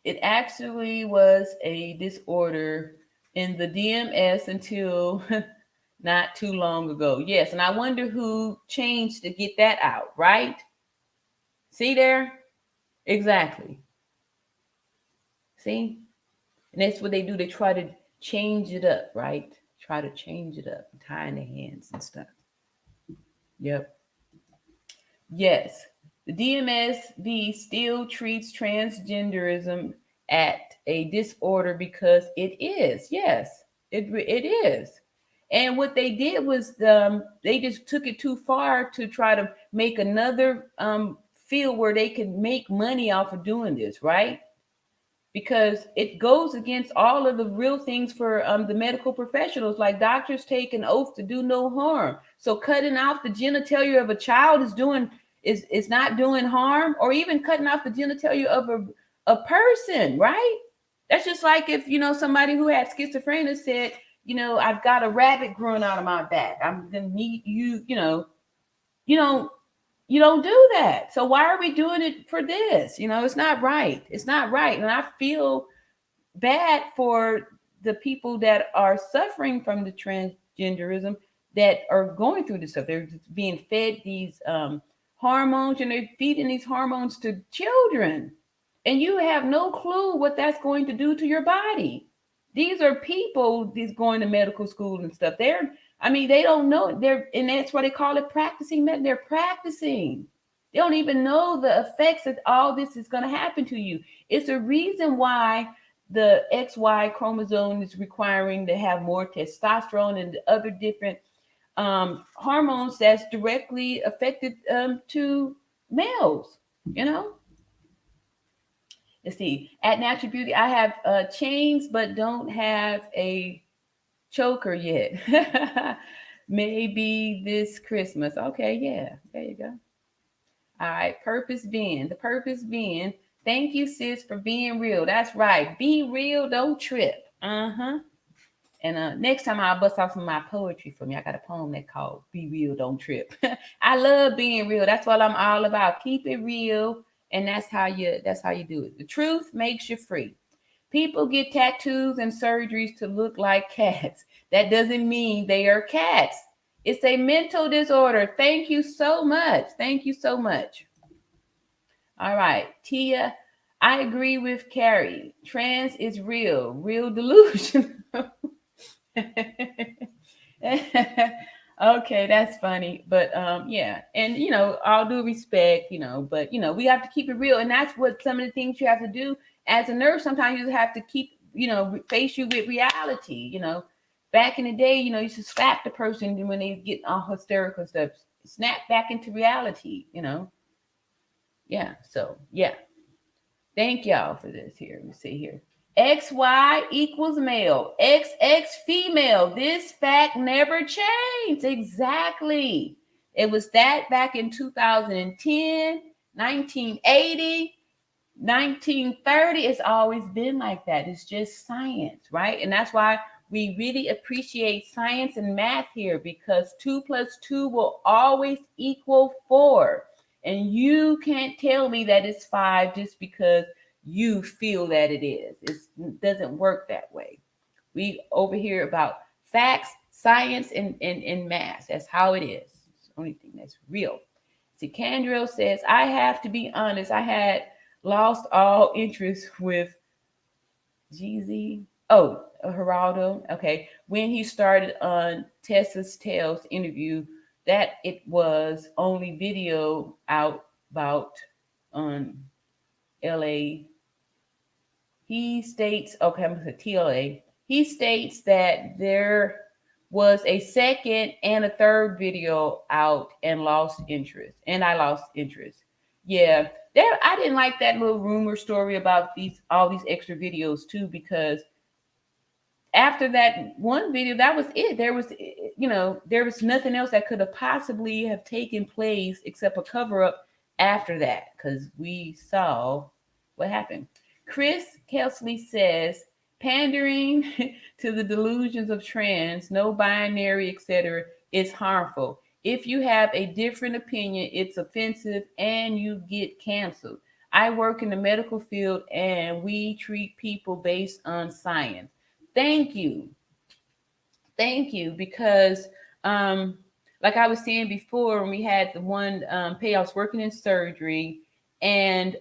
It actually was a disorder in the DMS until not too long ago. Yes, and I wonder who changed to get that out, right? See there? Exactly. See? And that's what they do. They try to change it up, right? Try to change it up, tying their hands and stuff. Yep. Yes, the DMSV still treats transgenderism as a disorder because it is. Yes, it is. And what they did was they just took it too far to try to make another field where they could make money off of doing this, right? Because it goes against all of the real things for the medical professionals, like doctors take an oath to do no harm. So cutting off the genitalia of a child is not doing harm, or even cutting off the genitalia of a person, right? That's just like if, somebody who had schizophrenia said, I've got a rabbit growing out of my back. I'm going to need you, you don't do that. So why are we doing it for this? It's not right. It's not right. And I feel bad for the people that are suffering from the transgenderism that are going through this stuff. They're being fed these hormones, and they're feeding these hormones to children. And you have no clue what that's going to do to your body. These are people that's going to medical school and stuff. They don't know. And that's why they call it practicing med. They're practicing. They don't even know the effects that all this is going to happen to you. It's a reason why the XY chromosome is requiring to have more testosterone and the other different hormones that's directly affected to males. Let's see. At Natural Beauty, I have chains, but don't have a choker yet. Maybe this Christmas. Okay, yeah, there you go. All right, purpose being. The purpose being, thank you, sis, for being real. That's right. Be real, don't trip. Uh-huh. And next time I'll bust out some of my poetry for me. I got a poem that called Be Real, Don't Trip. I love being real. That's what I'm all about. Keep it real. And that's how you do it. The truth makes you free. People get tattoos and surgeries to look like cats. That doesn't mean they are cats. It's a mental disorder. Thank you so much. Thank you so much. All right, Tia, I agree with Carrie. Trans is real delusion. Okay, that's funny. But yeah. And all due respect, but we have to keep it real. And that's what some of the things you have to do as a nurse. Sometimes you have to keep, face you with reality. Back in the day, you used to slap the person when they get all hysterical and stuff. Snap back into reality, Yeah. So yeah. Thank y'all for this here. Let me see here. XY equals male, XX female. This fact never changed. Exactly. It was that back in 2010, 1980, 1930. It's always been like that. It's just science, right? And that's why we really appreciate science and math here, because 2 + 2 will always equal 4. And you can't tell me that it's 5 just because you feel that it is. It doesn't work that way. We over here about facts, science, and math. That's how it is. It's the only thing that's real. See, Candrell says, I have to be honest. I had lost all interest with GZ. Oh, Gerado. Okay. When he started on Tisa Tells interview, that it was only video out about on LA. He states, okay, I'm going to say TLA. He states that there was a second and a third video out and lost interest. And I lost interest. Yeah. I didn't like that little rumor story about all these extra videos too, because after that one video, that was it. There was nothing else that could have possibly have taken place except a cover up after that, because we saw what happened. Chris Kelsley says, pandering to the delusions of trans, no binary, etc., is harmful. If you have a different opinion, it's offensive and you get canceled. I work in the medical field and we treat people based on science. Thank you. Thank you. Because like I was saying before, when we had the one pay, I was working in surgery, and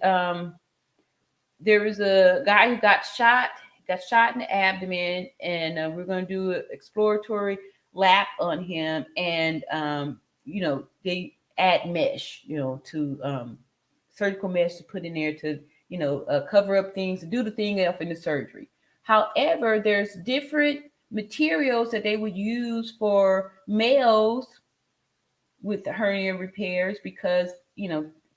there was a guy who got shot in the abdomen, and we're going to do an exploratory lap on him. And, they add mesh, to surgical mesh to put in there to, cover up things, to do the thing up in the surgery. However, there's different materials that they would use for males with the hernia repairs, because,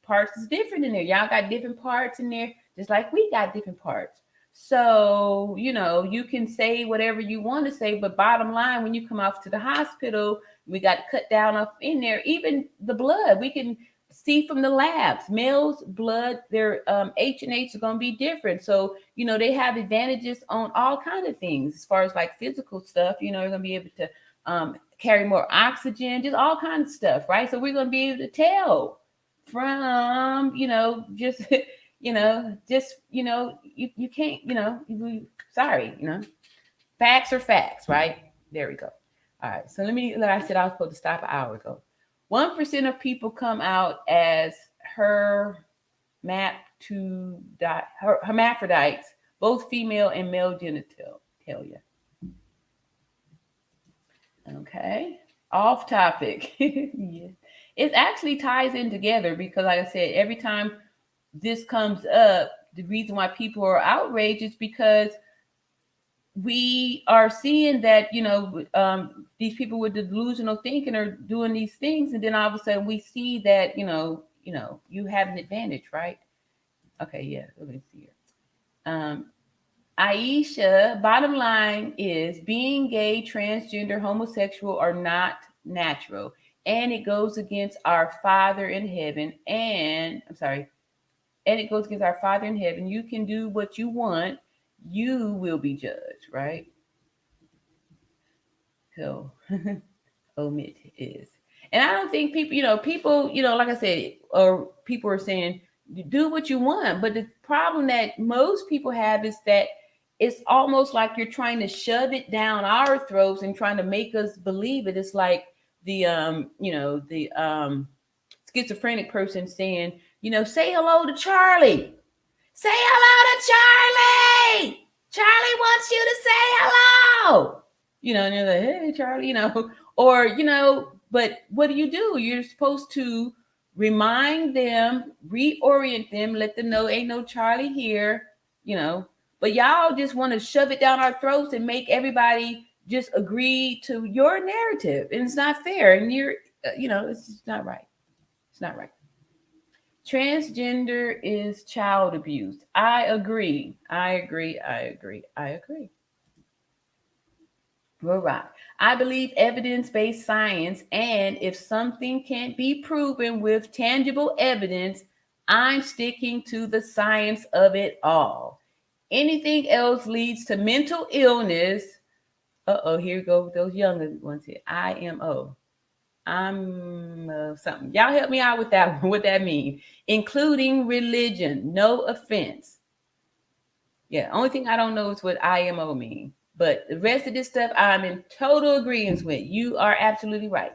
parts is different in there. Y'all got different parts in there, just like we got different parts. So, you can say whatever you want to say, but bottom line, when you come off to the hospital, we got to cut down up in there, even the blood. We can see from the labs. Males' blood, their H&H is going to be different. So, you know, they have advantages on all kinds of things as far as like physical stuff. You know, they're going to be able to carry more oxygen, just all kinds of stuff, right? So we're going to be able to tell from, you know, just, you know, you can't, you know, sorry, you know, facts are facts, right? There we go. All right. So like I said, I was supposed to stop an hour ago. 1% of people come out as hermaphrodites, both female and male genitalia. Okay. Off topic. Yeah. It actually ties in together because, like I said, every time this comes up, the reason why people are outraged is because we are seeing that, you know, these people with delusional thinking are doing these things, and then all of a sudden we see that, you know, you have an advantage, right? Okay, yeah, let me see here. Aisha, bottom line is being gay, transgender, homosexual are not natural, and it goes against our Father in heaven. And it goes against our Father in heaven. You can do what you want. You will be judged, right? So, omit is. And I don't think people, like I said, or people are saying, do what you want. But the problem that most people have is that it's almost like you're trying to shove it down our throats and trying to make us believe it. It's like the schizophrenic person saying, say hello to Charlie. Say hello to Charlie. Charlie wants you to say hello. And you're like, hey, Charlie, or, but what do? You're supposed to remind them, reorient them, let them know ain't no Charlie here, but y'all just want to shove it down our throats and make everybody just agree to your narrative. And it's not fair. And it's just not right. It's not right. Transgender is child abuse. I agree. We're right. I believe evidence-based science, and if something can't be proven with tangible evidence, I'm sticking to the science of it all. Anything else leads to mental illness. Here go with those younger ones here. IMO. I'm something. Y'all help me out with that one. What that mean? Including religion. No offense. Yeah, only thing I don't know is what IMO mean. But the rest of this stuff, I'm in total agreement with. You are absolutely right.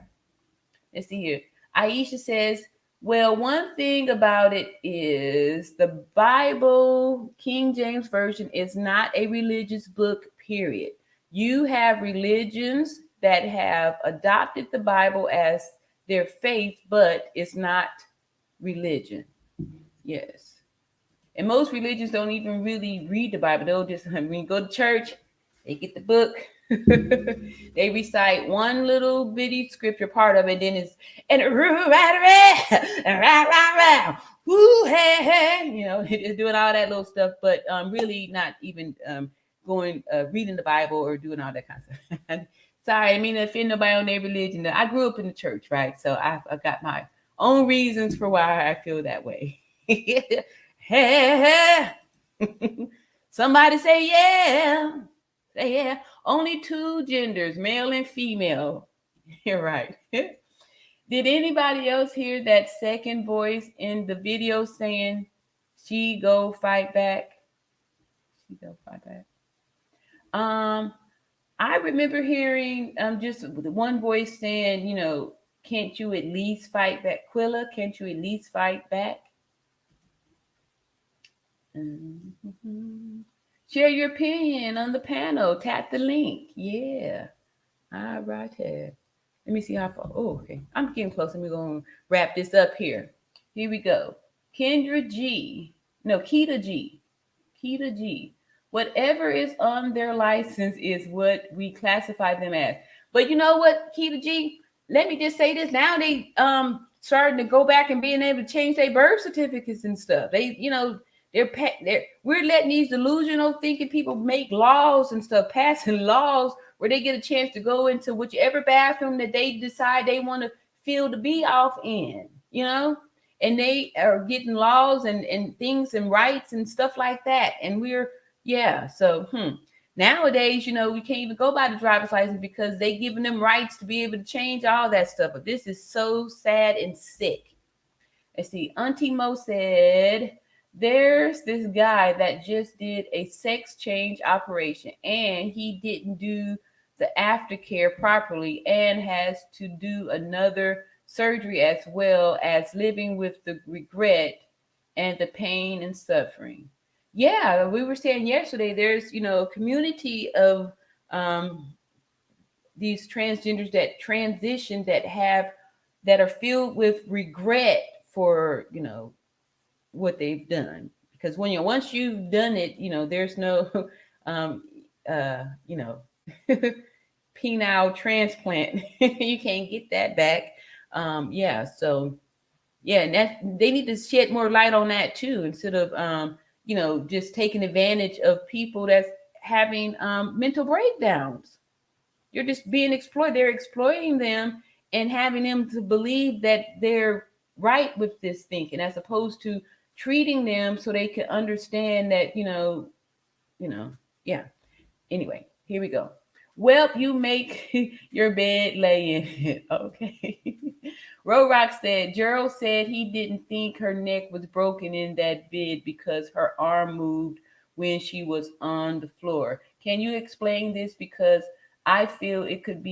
Let's see here. Aisha says, well, one thing about it is the Bible, King James Version, is not a religious book, period. You have religions that have adopted the Bible as their faith, but it's not religion. Yes. And most religions don't even really read the Bible. They'll just, when you go to church, they get the book. They recite one little bitty scripture part of it, then it's it's doing all that little stuff, but really not even going reading the Bible or doing all that kind of stuff. Sorry, I mean to offend nobody on their religion. I grew up in the church, right? So I've got my own reasons for why I feel that way. Somebody say yeah. Say yeah. Only two genders, male and female. You're right. Did anybody else hear that second voice in the video saying she go fight back? She go fight back. I remember hearing just the one voice saying, can't you at least fight back? Quilla, can't you at least fight back? Mm-hmm. Share your opinion on the panel. Tap the link. Yeah. All right here. Let me see how far. Oh, okay. I'm getting close. We're going to wrap this up here. Here we go. Keita G. Whatever is on their license is what we classify them as. But you know what, Keita G? Let me just say this. Now they starting to go back and being able to change their birth certificates and stuff. They, we're letting these delusional thinking people make laws and stuff, passing laws where they get a chance to go into whichever bathroom that they decide they want to feel to be off in, and they are getting laws and things and rights and stuff like that. And so nowadays, we can't even go by the driver's license because they giving them rights to be able to change all that stuff. But this is so sad and sick. Let's see. Auntie Mo said, there's this guy that just did a sex change operation and he didn't do the aftercare properly and has to do another surgery as well as living with the regret and the pain and suffering. Yeah, we were saying yesterday, there's, a community of these transgenders that transition that are filled with regret for, what they've done. Because once you've done it, there's no, penile transplant. You can't get that back. And that they need to shed more light on that too, instead of just taking advantage of people that's having mental breakdowns. You're just being exploited. They're exploiting them and having them to believe that they're right with this thinking, as opposed to treating them so they can understand that, yeah. Anyway, here we go. Well, you make your bed, lay in it. Okay. Rock said, Gerald said he didn't think her neck was broken in that bed because her arm moved when she was on the floor. Can you explain this? Because I feel it could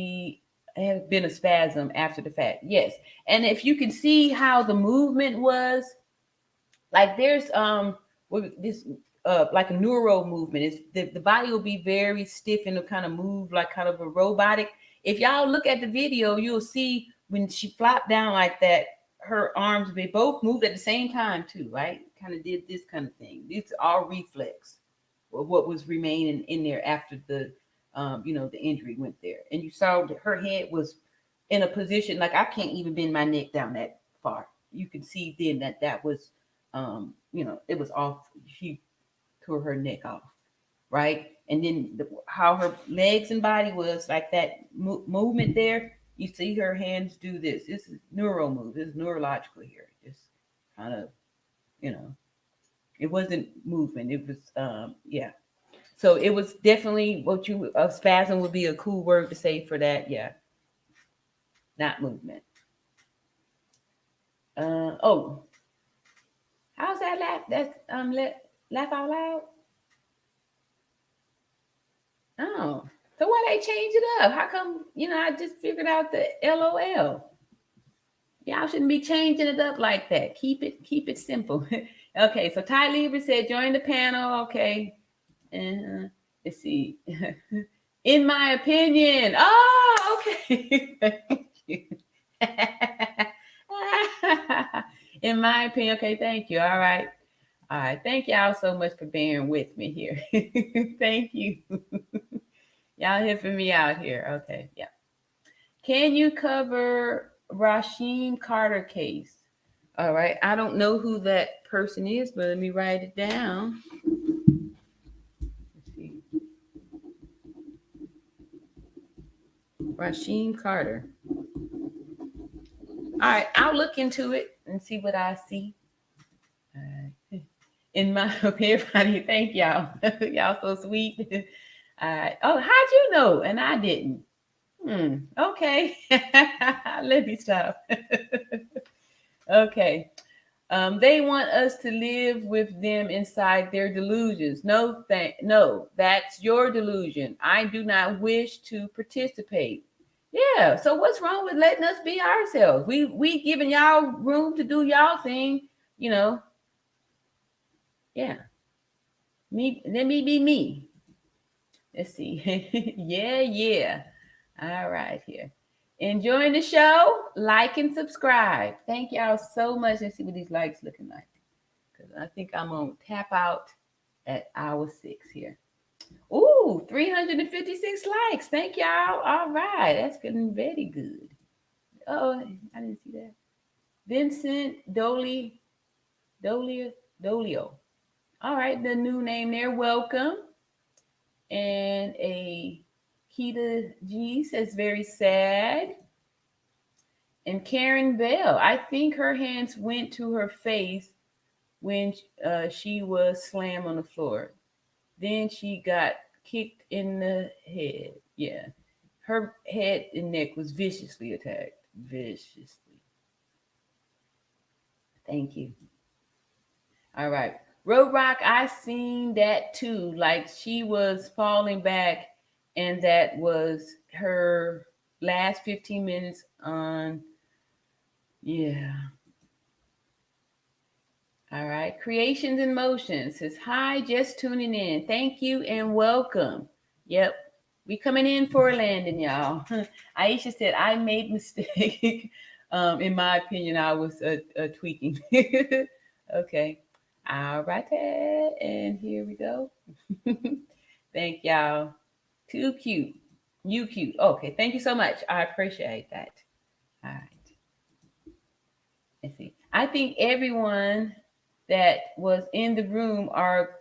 have been a spasm after the fact. Yes. And if you can see how the movement was, like there's this like a neuro movement. It's the body will be very stiff and it'll kind of move like kind of a robotic. If y'all look at the video, you'll see when she flopped down like that, her arms, they both moved at the same time too, right? Kind of did this kind of thing. These are all reflex of what was remaining in there after the the injury went there. And you saw that her head was in a position like I can't even bend my neck down that far. You can see then that was it was off. She tore her neck off, right? And then how her legs and body was like that movement there. You see her hands do this. This is neuro move. This is neurological here. Just kind of, it wasn't movement. It was, So it was definitely a spasm would be a cool word to say for that. Yeah. Not movement. How's that laugh? That's laugh out loud. Oh, so why they change it up? How come? I just figured out the LOL. Y'all shouldn't be changing it up like that. Keep it simple. Okay, so Ty Lieber said join the panel. Okay, let's see. In my opinion. Oh, okay. Thank you. In my opinion. Okay, thank you. All right. Thank y'all so much for bearing with me here. Thank you. Y'all helping me out here. Okay, yeah. Can you cover Rasheem Carter case? All right. I don't know who that person is, but let me write it down. Let's see. Rasheem Carter. All right. I'll look into it and see what I see. All right. In my opinion, thank y'all. Y'all so sweet. All right. Oh, how'd you know? And I didn't. Okay. Let me stop. Okay. They want us to live with them inside their delusions. No, that's your delusion. I do not wish to participate. Yeah. So what's wrong with letting us be ourselves? We giving y'all room to do y'all thing, Yeah. Let me be me. Let's see. Yeah. All right, here. Enjoying the show? Like and subscribe. Thank y'all so much. Let's see what these likes looking like. Because I think I'm going to tap out at hour 6 here. Ooh, 356 likes. Thank y'all. All right. That's getting very good. Oh, I didn't see that. Vincent Dolio. All right, the new name there. Welcome. And a Keita G says very sad. And Karen Bell, I think her hands went to her face when she was slammed on the floor. Then she got kicked in the head. Yeah. Her head and neck was viciously attacked. Viciously. Thank you. All right. Road Rock, I seen that too. Like she was falling back, and that was her last 15 minutes on. Yeah. All right. Creations in Motion says, hi, just tuning in. Thank you and welcome. Yep. We coming in for a landing, y'all. Aisha said, I made mistake. In my opinion, I was tweaking. Okay. All right. And here we go. Thank y'all. Too cute. You cute. Okay. Thank you so much. I appreciate that. All right. Let's see. I think everyone that was in the room are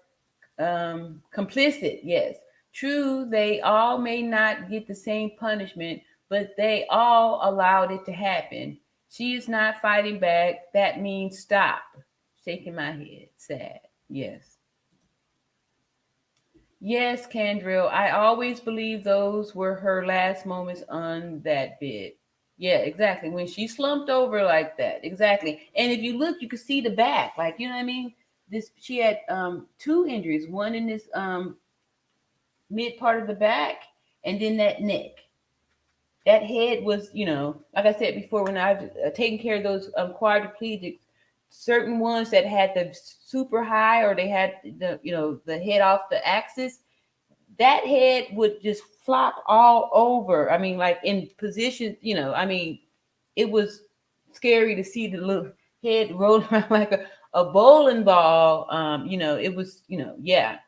complicit. Yes. True, they all may not get the same punishment, but they all allowed it to happen. She is not fighting back. That means stop. Shaking my head. Sad. Yes. Yes, Candrill. I always believe those were her last moments on that bed. Yeah, exactly. When she slumped over like that. Exactly. And if you look, you could see the back. Like, you know what I mean? This she had two injuries, one in this mid part of the back and then that neck. That head was, like I said before, when I've taken care of those quadriplegics, certain ones that had the super high or they had the head off the axis, that head would just flop all over. I mean, like in position, it was scary to see the little head roll around like a bowling ball. It was, yeah.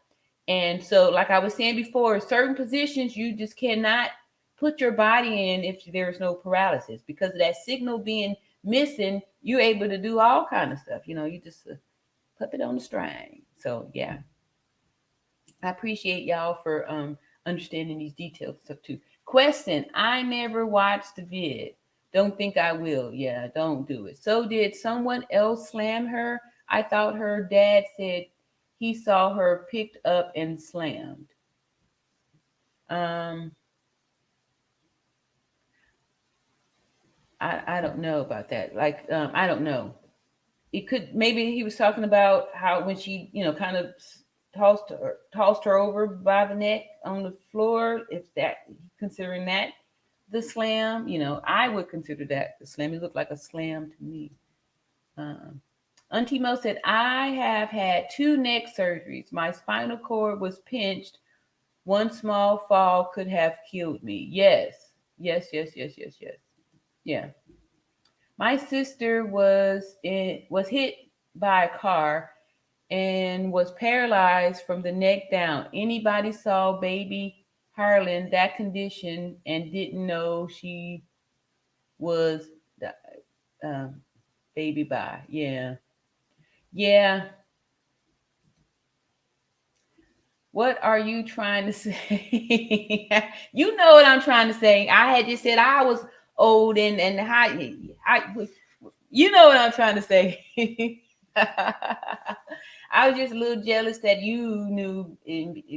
And so, like I was saying before, certain positions you just cannot put your body in if there's no paralysis because of that signal being missing. You're able to do all kind of stuff. You just put it on the string. So yeah, I appreciate y'all for understanding these details stuff too. Question: I never watched the vid. Don't think I will. Yeah, don't do it. So did someone else slam her? I thought her dad said he saw her picked up and slammed. Um, I don't know about that. Like, I don't know. It could maybe he was talking about how when she, kind of tossed her over by the neck on the floor. If that considering that the slam, I would consider that the slam. It looked like a slam to me. Auntie Mo said, I have had 2 neck surgeries. My spinal cord was pinched. One small fall could have killed me. Yes. Yes, yes, yes, yes, yes. Yeah. My sister was hit by a car and was paralyzed from the neck down. Anybody saw baby Harlan that condition and didn't know she was the baby by. Yeah. Yeah. What are you trying to say? You know what I'm trying to say. I had just said I was old and high. You know what I'm trying to say. I was just a little jealous that you knew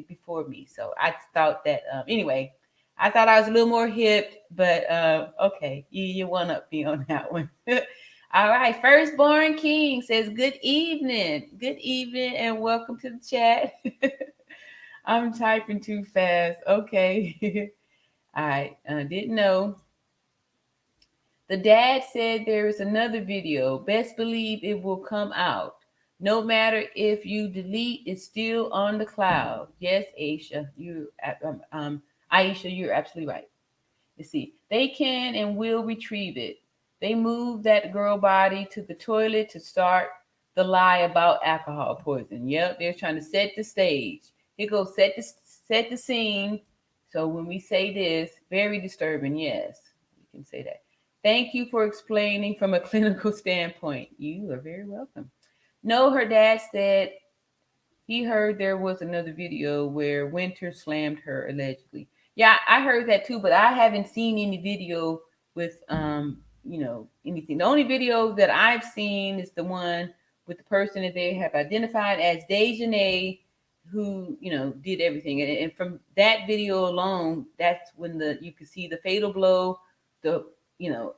before me. So I thought that, anyway, I thought I was a little more hip, but okay, you one up me on that one. All right, Firstborn King says, good evening. Good evening and welcome to the chat. I'm typing too fast. Okay. I didn't know. The dad said there is another video. Best believe it will come out. No matter if you delete, it's still on the cloud. Yes, Aisha, Aisha, you're absolutely right. You see, they can and will retrieve it. They moved that girl body to the toilet to start the lie about alcohol poison. Yep, they're trying to set the stage. Here goes set the scene. So when we say this, very disturbing. Yes, we can say that. Thank you for explaining from a clinical standpoint. You are very welcome. No, her dad said he heard there was another video where Winter slammed her allegedly. Yeah, I heard that too, but I haven't seen any video with anything. The only video that I've seen is the one with the person that they have identified as Dejanay, who, did everything. And from that video alone, that's when you can see the fatal blow,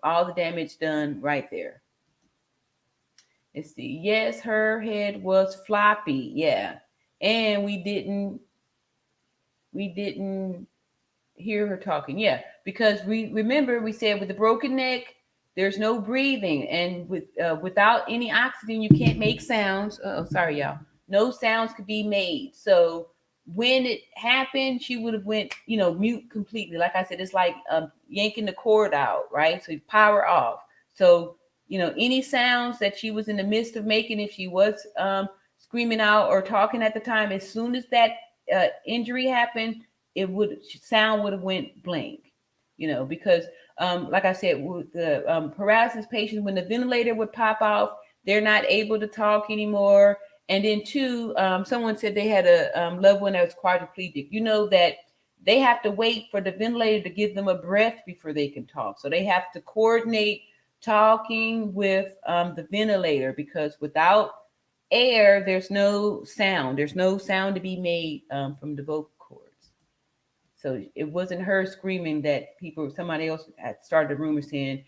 all the damage done right there. Let's see. Yes, her head was floppy. Yeah. And we didn't hear her talking. Yeah, because we said with the broken neck, there's no breathing, and without any oxygen, you can't make sounds. Oh, sorry, y'all. No sounds could be made. So when it happened, she would have went, mute completely. Like I said, it's like yanking the cord out, right? So power off. So any sounds that she was in the midst of making, if she was screaming out or talking at the time, as soon as that injury happened, sound would have went blank, because like I said, with the paralysis patients, when the ventilator would pop off, they're not able to talk anymore. And then two, someone said they had a loved one that was quadriplegic. That they have to wait for the ventilator to give them a breath before they can talk. So they have to coordinate talking with the ventilator, because without air, there's no sound. There's no sound to be made from the vocal cords. So it wasn't her screaming that somebody else had started a rumor saying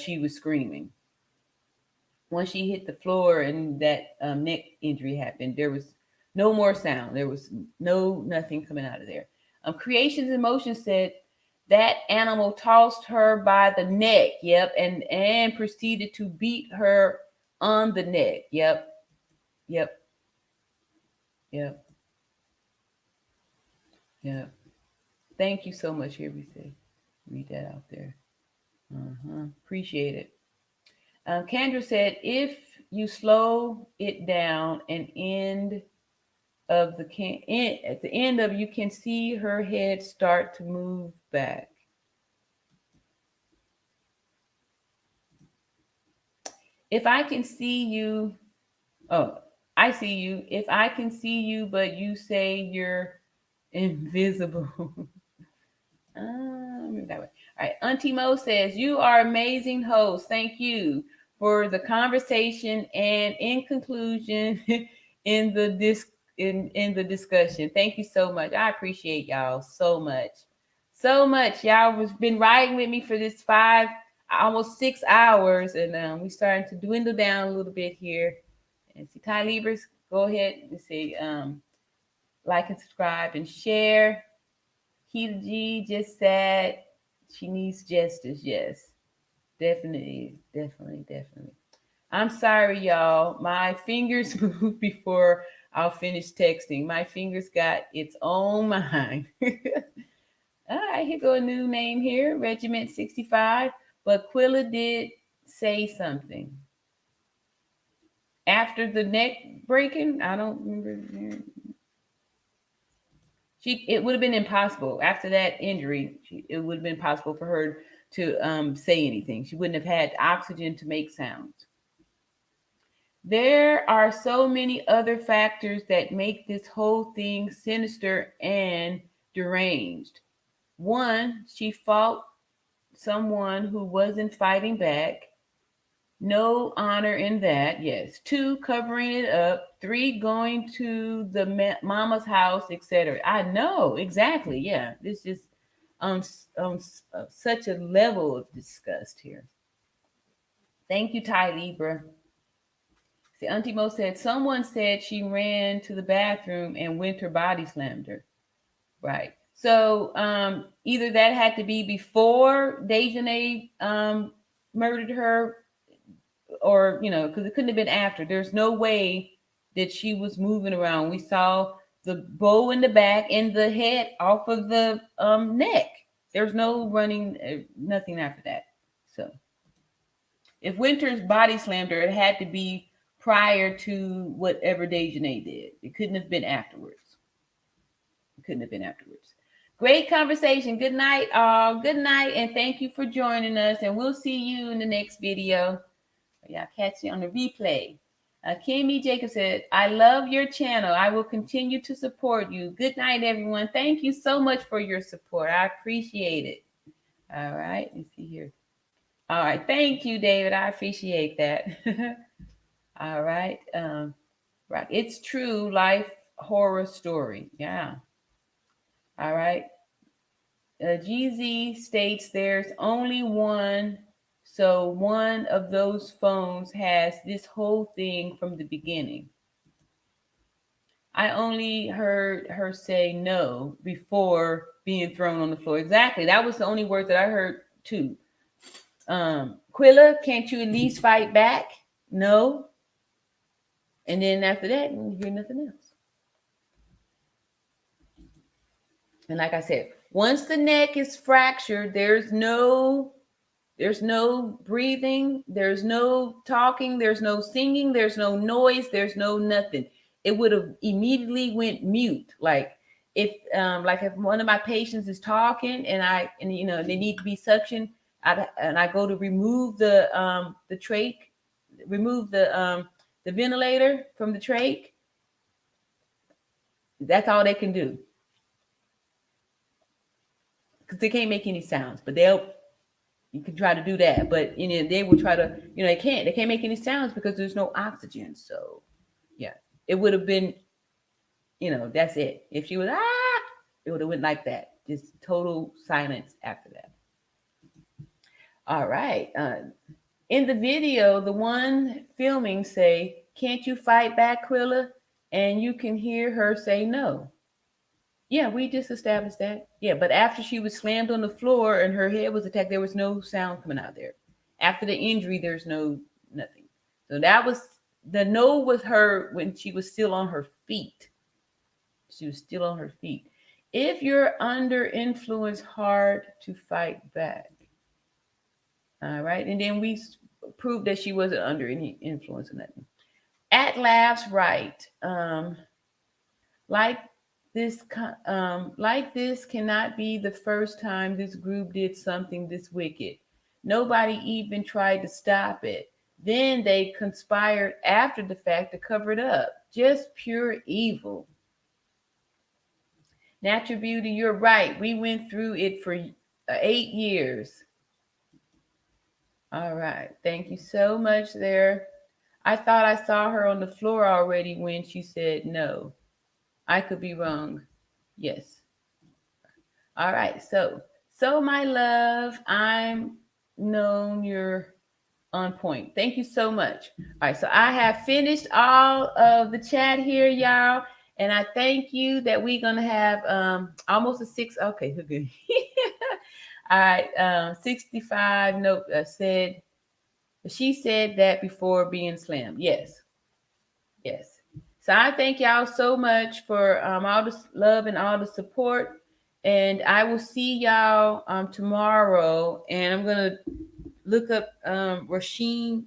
she was screaming. Once she hit the floor and that neck injury happened, there was no more sound. There was nothing coming out of there. Creations in Motion said that animal tossed her by the neck. Yep. And proceeded to beat her on the neck. Yep. Thank you so much. Here we say, read that out there. Appreciate it. Kendra said, if you slow it down and at the end of, you can see her head start to move back. If I can see you, I see you. If I can see you, but you say you're invisible. That way. All right. Auntie Mo says, you are amazing host. Thank you for the conversation, and in conclusion, in the discussion. Thank you so much. I appreciate y'all so much. Y'all has been riding with me for this almost 6 hours, and we starting to dwindle down a little bit here. And see, Ty Libras, go ahead and say like and subscribe and share. Keita G just said she needs justice. Yes, definitely. I'm sorry, y'all. My fingers moved before I'll finish texting. My fingers got its own mind. All right, here go a new name here, Regiment 65. But Quilla did say something. After the neck breaking, I don't remember. It would have been impossible after that injury. It would have been impossible for her to say anything. She wouldn't have had oxygen to make sounds. There are so many other factors that make this whole thing sinister and deranged. One, she fought someone who wasn't fighting back. No honor in that. Yes. 2, covering it up. 3, going to the mama's house, etc. I know exactly. Yeah, this is such a level of disgust here. Thank you, Ty Libra. See, Auntie Mo said someone said she ran to the bathroom and Winter body slammed her. Right. So either that had to be before Dejanay murdered her, or because it couldn't have been after. There's no way that she was moving around. We saw the bow in the back and the head off of the neck. There's no running, nothing after that. So if Winter's body slammed her, it had to be prior to whatever Dejanay did. It couldn't have been afterwards. Great conversation. Good night, all. Good night, and thank you for joining us. And we'll see you in the next video. Y'all catch you on the replay. Kimmy Jacob said, I love your channel. I will continue to support you. Good night, everyone. Thank you so much for your support. I appreciate it. All right. Let's see here. All right. Thank you, David. I appreciate that. All right. Right. It's true life horror story. Yeah. All right. GZ states there's only one. So one of those phones has this whole thing from the beginning. I only heard her say no before being thrown on the floor. Exactly. That was the only word that I heard too. Quilla, can't you at least fight back? No. And then after that, you hear nothing else. And like I said, once the neck is fractured, there's no breathing, there's no talking, there's no singing, there's no noise, there's no nothing. It would have immediately went mute. Like if one of my patients is talking and they need to be suctioned, I go to remove the trach, remove the ventilator from the trach. That's all they can do. Because they can't make any sounds, but you can try to do that, but they will try to, they can't make any sounds because there's no oxygen. So yeah, it would have been, that's it. If she was it would have went like that, just total silence after that. All right. In the video, the one filming say, "Can't you fight back, Quilla?" And you can hear her say no. Yeah, we just established that. Yeah, but after she was slammed on the floor and her head was attacked, there was no sound coming out there. After the injury, there's nothing. So that was the no was her when she was still on her feet. She was still on her feet. If you're under influence, hard to fight back. All right, and then we proved that she wasn't under any influence or nothing. At laughs right. Like this cannot be the first time this group did something this wicked. Nobody even tried to stop it. Then they conspired after the fact to cover it up. Just pure evil. Natural Beauty, you're right. We went through it for 8 years. All right. Thank you so much there. I thought I saw her on the floor already when she said no. I could be wrong. Yes. All right. So my love, I'm known you're on point. Thank you so much. All right. So I have finished all of the chat here, y'all. And I thank you that we're going to have almost a 6. Okay. Good. All right. 65 note said, she said that before being slammed. Yes. Yes. So I thank y'all so much for all the love and all the support. And I will see y'all tomorrow. And I'm going to look up Rasheen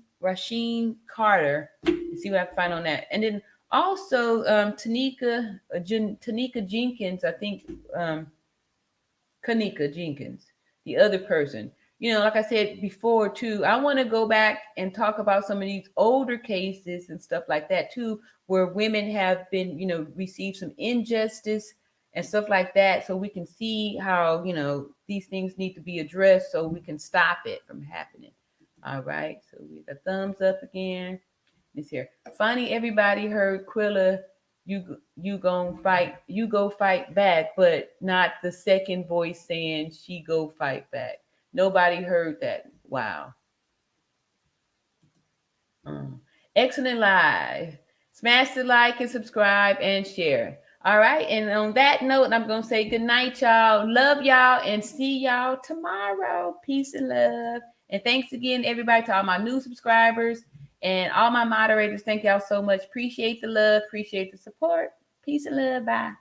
Carter and see what I can find on that. And then also Tanika Jenkins, I think Kanika Jenkins, the other person. Like I said before too, I want to go back and talk about some of these older cases and stuff like that too, where women have been, received some injustice and stuff like that. So we can see how, these things need to be addressed so we can stop it from happening. All right. So we have a thumbs up again. This here. Funny, everybody heard Quilla, you go fight back, but not the second voice saying she go fight back. Nobody heard that. Wow. Excellent live. Smash the like and subscribe and share. All right. And on that note, I'm going to say good night, y'all. Love y'all and see y'all tomorrow. Peace and love. And thanks again, everybody, to all my new subscribers and all my moderators. Thank y'all so much. Appreciate the love. Appreciate the support. Peace and love. Bye.